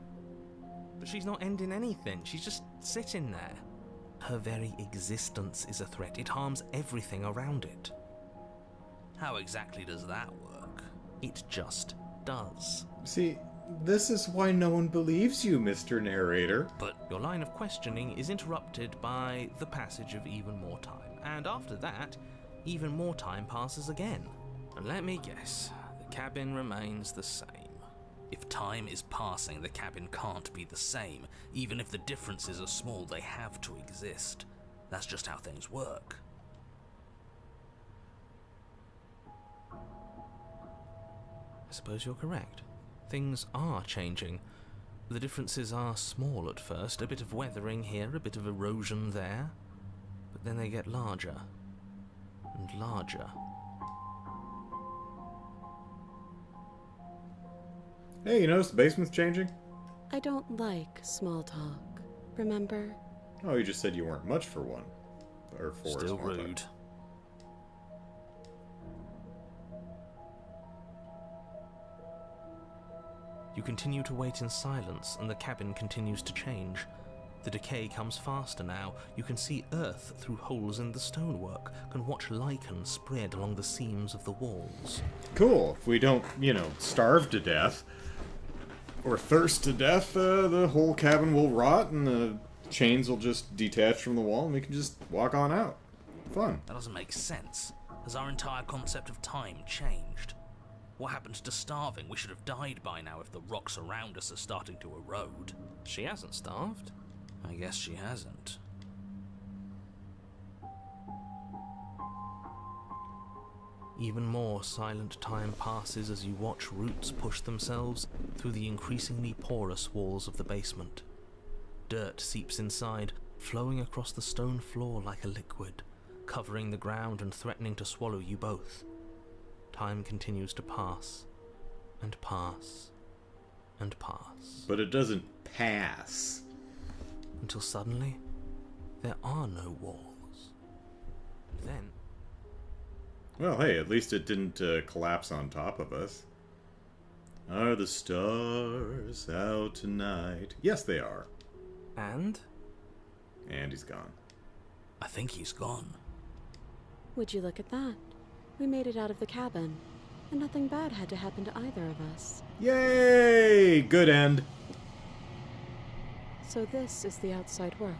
H: But she's not ending anything. She's just sitting there. Her very existence is a threat. It harms everything around it. How exactly does that work? It just does.
A: See, this is why no one believes you, Mr. Narrator.
H: But your line of questioning is interrupted by the passage of even more time. And after that, even more time passes again. And let me guess, the cabin remains the same. If time is passing, the cabin can't be the same. Even if the differences are small, they have to exist. That's just how things work. I suppose you're correct. Things are changing. The differences are small at first, a bit of weathering here, a bit of erosion there. But then they get larger and larger.
A: Hey, you notice the basement's changing?
G: I don't like small talk, remember?
A: Oh, you just said you weren't much for one. Or for
H: Still
A: small
H: rude.
A: talk.
H: You continue to wait in silence, and the cabin continues to change. The decay comes faster now. You can see earth through holes in the stonework, can watch lichen spread along the seams of the walls.
A: Cool. If we don't, starve to death, or thirst to death, the whole cabin will rot, and the chains will just detach from the wall, and we can just walk on out. Fun.
H: That doesn't make sense. Has our entire concept of time changed? What happened to starving? We should have died by now if the rocks around us are starting to erode. She hasn't starved. I guess she hasn't. Even more silent time passes as you watch roots push themselves through the increasingly porous walls of the basement. Dirt seeps inside, flowing across the stone floor like a liquid, covering the ground and threatening to swallow you both. Time continues to pass, and pass, and pass.
A: But it doesn't pass.
H: Until suddenly, there are no walls. Then...
A: Well, hey, at least it didn't collapse on top of us. Are the stars out tonight? Yes, they are.
H: And?
A: And he's gone.
H: I think he's gone.
G: Would you look at that? We made it out of the cabin, and nothing bad had to happen to either of us.
A: Yay! Good end.
G: So this is the outside world.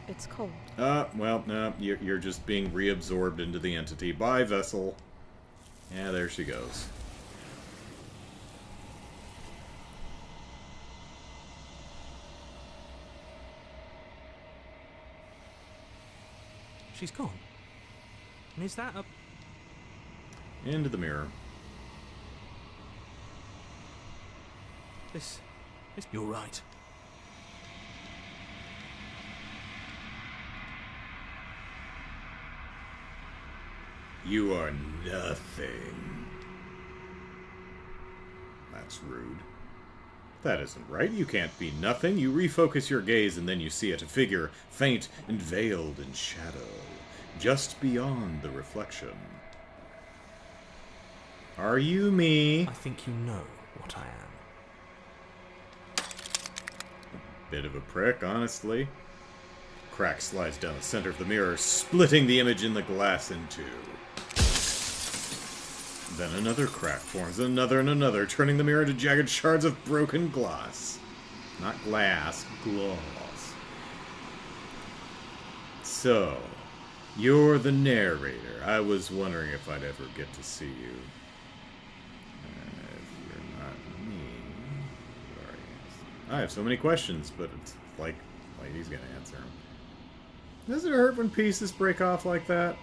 G: It's cold.
A: Well, no, you're just being reabsorbed into the entity. Bye, vessel. Yeah, there she goes.
H: She's gone. And is that a...
A: Into the mirror.
H: This... You're right.
A: You are nothing. That's rude. That isn't right. You can't be nothing. You refocus your gaze and then you see it, a figure, faint and veiled in shadow, just beyond the reflection. Are you me?
H: I think you know what I am.
A: Bit of a prick, honestly. Crack slides down the center of the mirror, splitting the image in the glass in two. Then another crack forms, another and another, turning the mirror into jagged shards of broken glass. Not glass, gloss. So, you're the narrator. I was wondering if I'd ever get to see you. If you're not me, who are you? I have so many questions, but it's like he's gonna answer them. Does it hurt when pieces break off like that?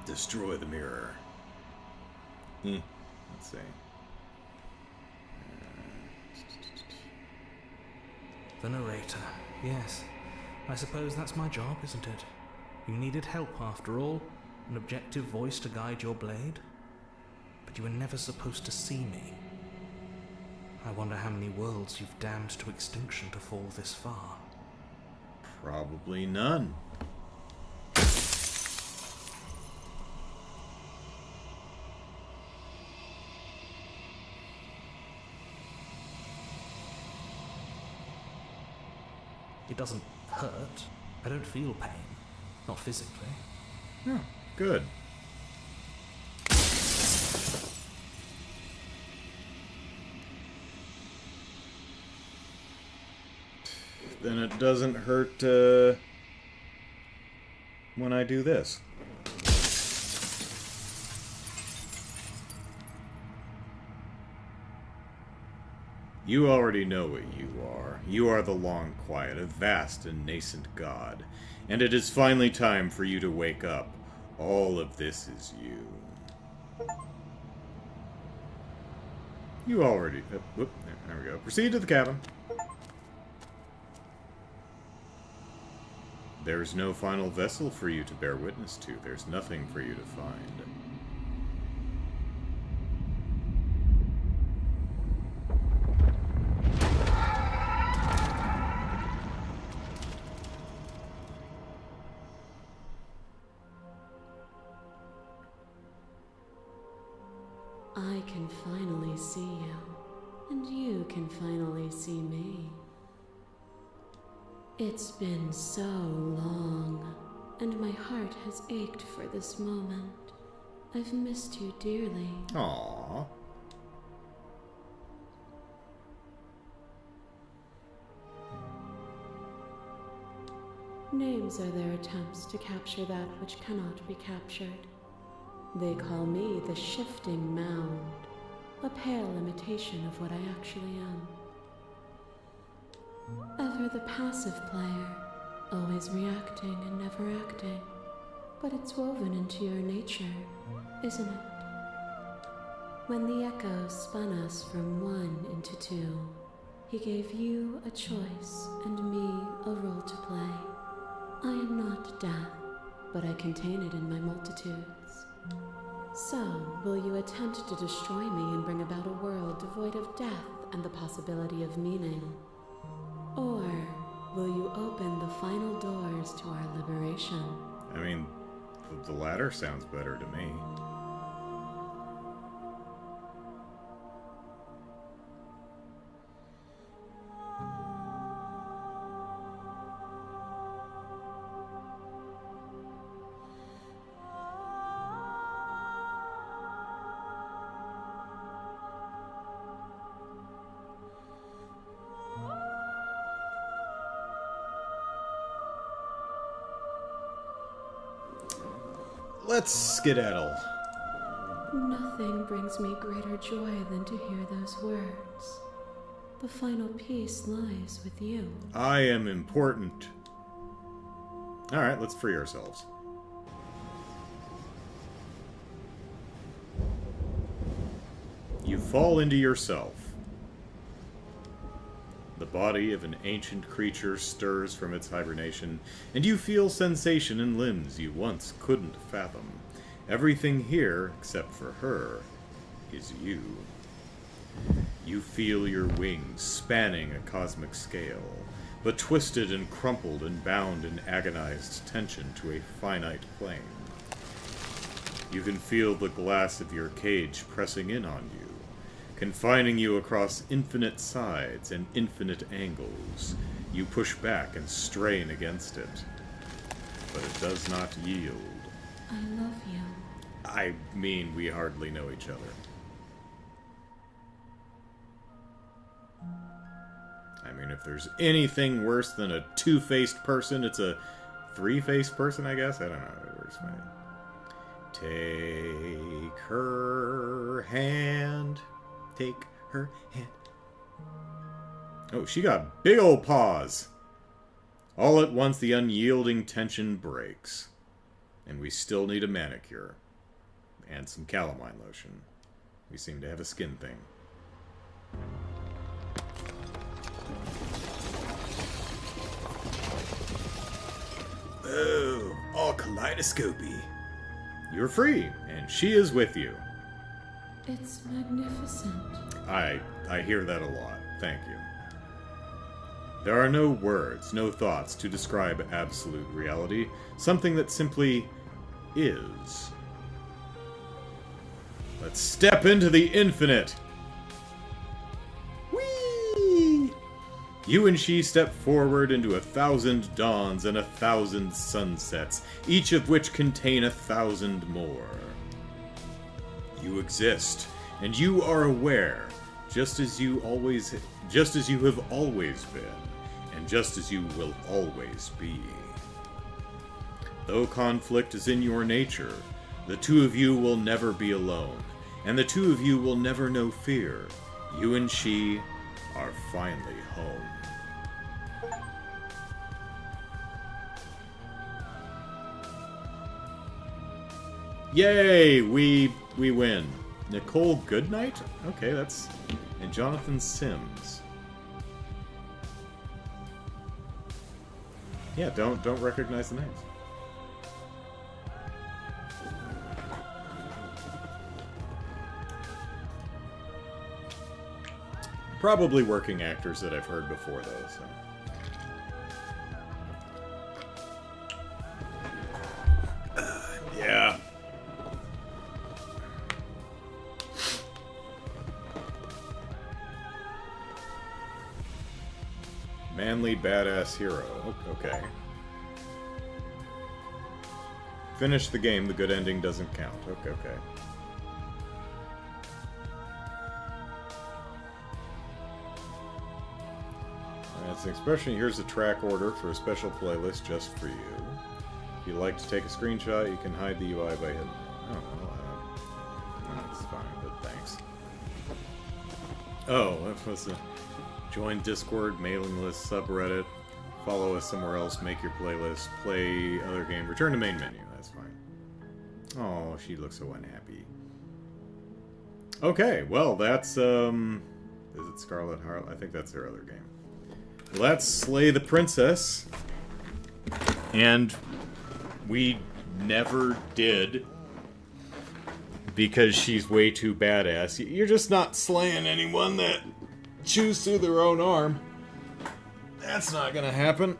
A: Destroy the mirror. Let's see.
H: The narrator. Yes. I suppose that's my job, isn't it? You needed help after all. An objective voice to guide your blade. But you were never supposed to see me. I wonder how many worlds you've damned to extinction to fall this far.
A: Probably none.
H: It doesn't hurt. I don't feel pain. Not physically.
A: Oh, good. Then it doesn't hurt when I do this. You already know what you are. You are the Long Quiet, a vast and nascent god. And it is finally time for you to wake up. All of this is you. You already... whoop, there we go. Proceed to the cabin. There's no final vessel for you to bear witness to. There's nothing for you to find.
F: I can finally see you, and you can finally see me. It's been so long, and my heart has ached for this moment. I've missed you dearly.
A: Aww.
F: Names are their attempts to capture that which cannot be captured. They call me the shifting mound, a pale imitation of what I actually am. Ever the passive player, always reacting and never acting. But it's woven into your nature, isn't it? When the echo spun us from one into two, he gave you a choice and me a role to play. I am not death, but I contain it in my multitudes. So, will you attempt to destroy me and bring about a world devoid of death and the possibility of meaning? Or will you open the final doors to our liberation?
A: I mean, the latter sounds better to me. Let's skedaddle.
F: Nothing brings me greater joy than to hear those words. The final piece lies with you.
A: I am important. Alright, let's free ourselves. You fall into yourself. The body of an ancient creature stirs from its hibernation, and you feel sensation in limbs you once couldn't fathom. Everything here, except for her, is you. You feel your wings spanning a cosmic scale, but twisted and crumpled and bound in agonized tension to a finite plane. You can feel the glass of your cage pressing in on you, confining you across infinite sides and infinite angles. You push back and strain against it, but it does not yield.
F: I love you.
A: I mean, we hardly know each other. I mean, if there's anything worse than a two-faced person, it's a three-faced person, I guess? I don't know. It works fine. Take her hand. Take her hand. Oh, she got big old paws. All at once, the unyielding tension breaks. And we still need a manicure. And some calamine lotion. We seem to have a skin thing. Oh, all kaleidoscopy. You're free, and she is with you.
F: It's magnificent.
A: I hear that a lot. Thank you. There are no words, no thoughts to describe absolute reality. Something that simply is. Let's step into the infinite. Whee! You and she step forward into 1,000 dawns and 1,000 sunsets, each of which contain 1,000 more. You exist, and you are aware, just as you have always been, and just as you will always be. Though conflict is in your nature, the two of you will never be alone, and the two of you will never know fear. You and she are finally home. Yay! We win. Nicole Goodnight? Okay, that's... And Jonathan Sims. Yeah, don't recognize the names. Probably working actors that I've heard before, though, so... Yeah. Manly badass hero. Okay. Finish the game, the good ending doesn't count. Okay. That's an expression. Here's a track order for a special playlist just for you. If you'd like to take a screenshot, you can hide the UI by hitting it. Oh, well, that's fine, but thanks. Oh, that was a... Join Discord, mailing list, subreddit, follow us somewhere else, make your playlist, play other game, return to main menu. That's fine. Oh, she looks so unhappy. Okay, well, that's, is it Scarlet Heart? I think that's their other game. Let's slay the princess. And we never did, because she's way too badass. You're just not slaying anyone that chews through their own arm. That's not gonna happen.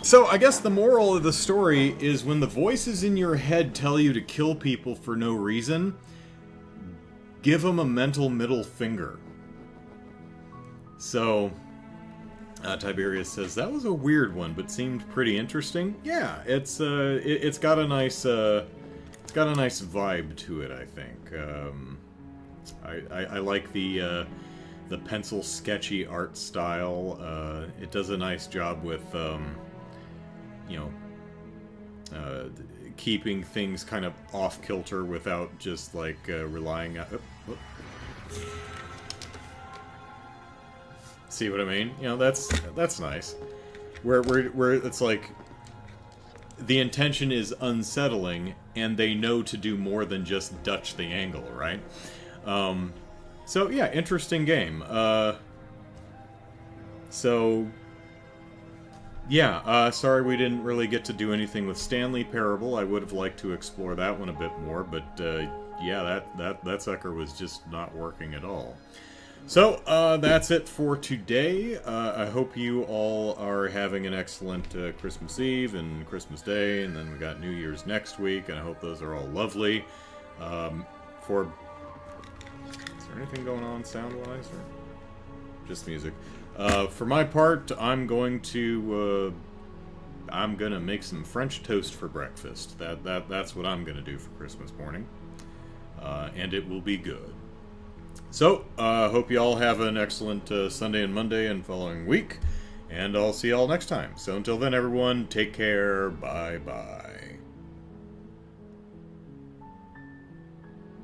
A: So I guess the moral of the story is when the voices in your head tell you to kill people for no reason, give them a mental middle finger. So Tiberius says that was a weird one, but seemed pretty interesting. Yeah, it's got a nice vibe to it. I think I like the pencil sketchy art style. It does a nice job with keeping things kind of off kilter without just like relying on. See what I mean? You know, that's nice. Where it's like the intention is unsettling, and they know to do more than just Dutch the angle, right? So yeah, interesting game. So, yeah, sorry we didn't really get to do anything with Stanley Parable. I would have liked to explore that one a bit more, but yeah, that sucker was just not working at all. So, that's it for today. I hope you all are having an excellent Christmas Eve and Christmas Day, and then we got New Year's next week, and I hope those are all lovely. Is there anything going on sound-wise, or just music? For my part, I'm gonna make some French toast for breakfast. That's what I'm gonna do for Christmas morning, and it will be good. So, hope you all have an excellent Sunday and Monday and following week, and I'll see you all next time. So until then, everyone, take care. Bye-bye.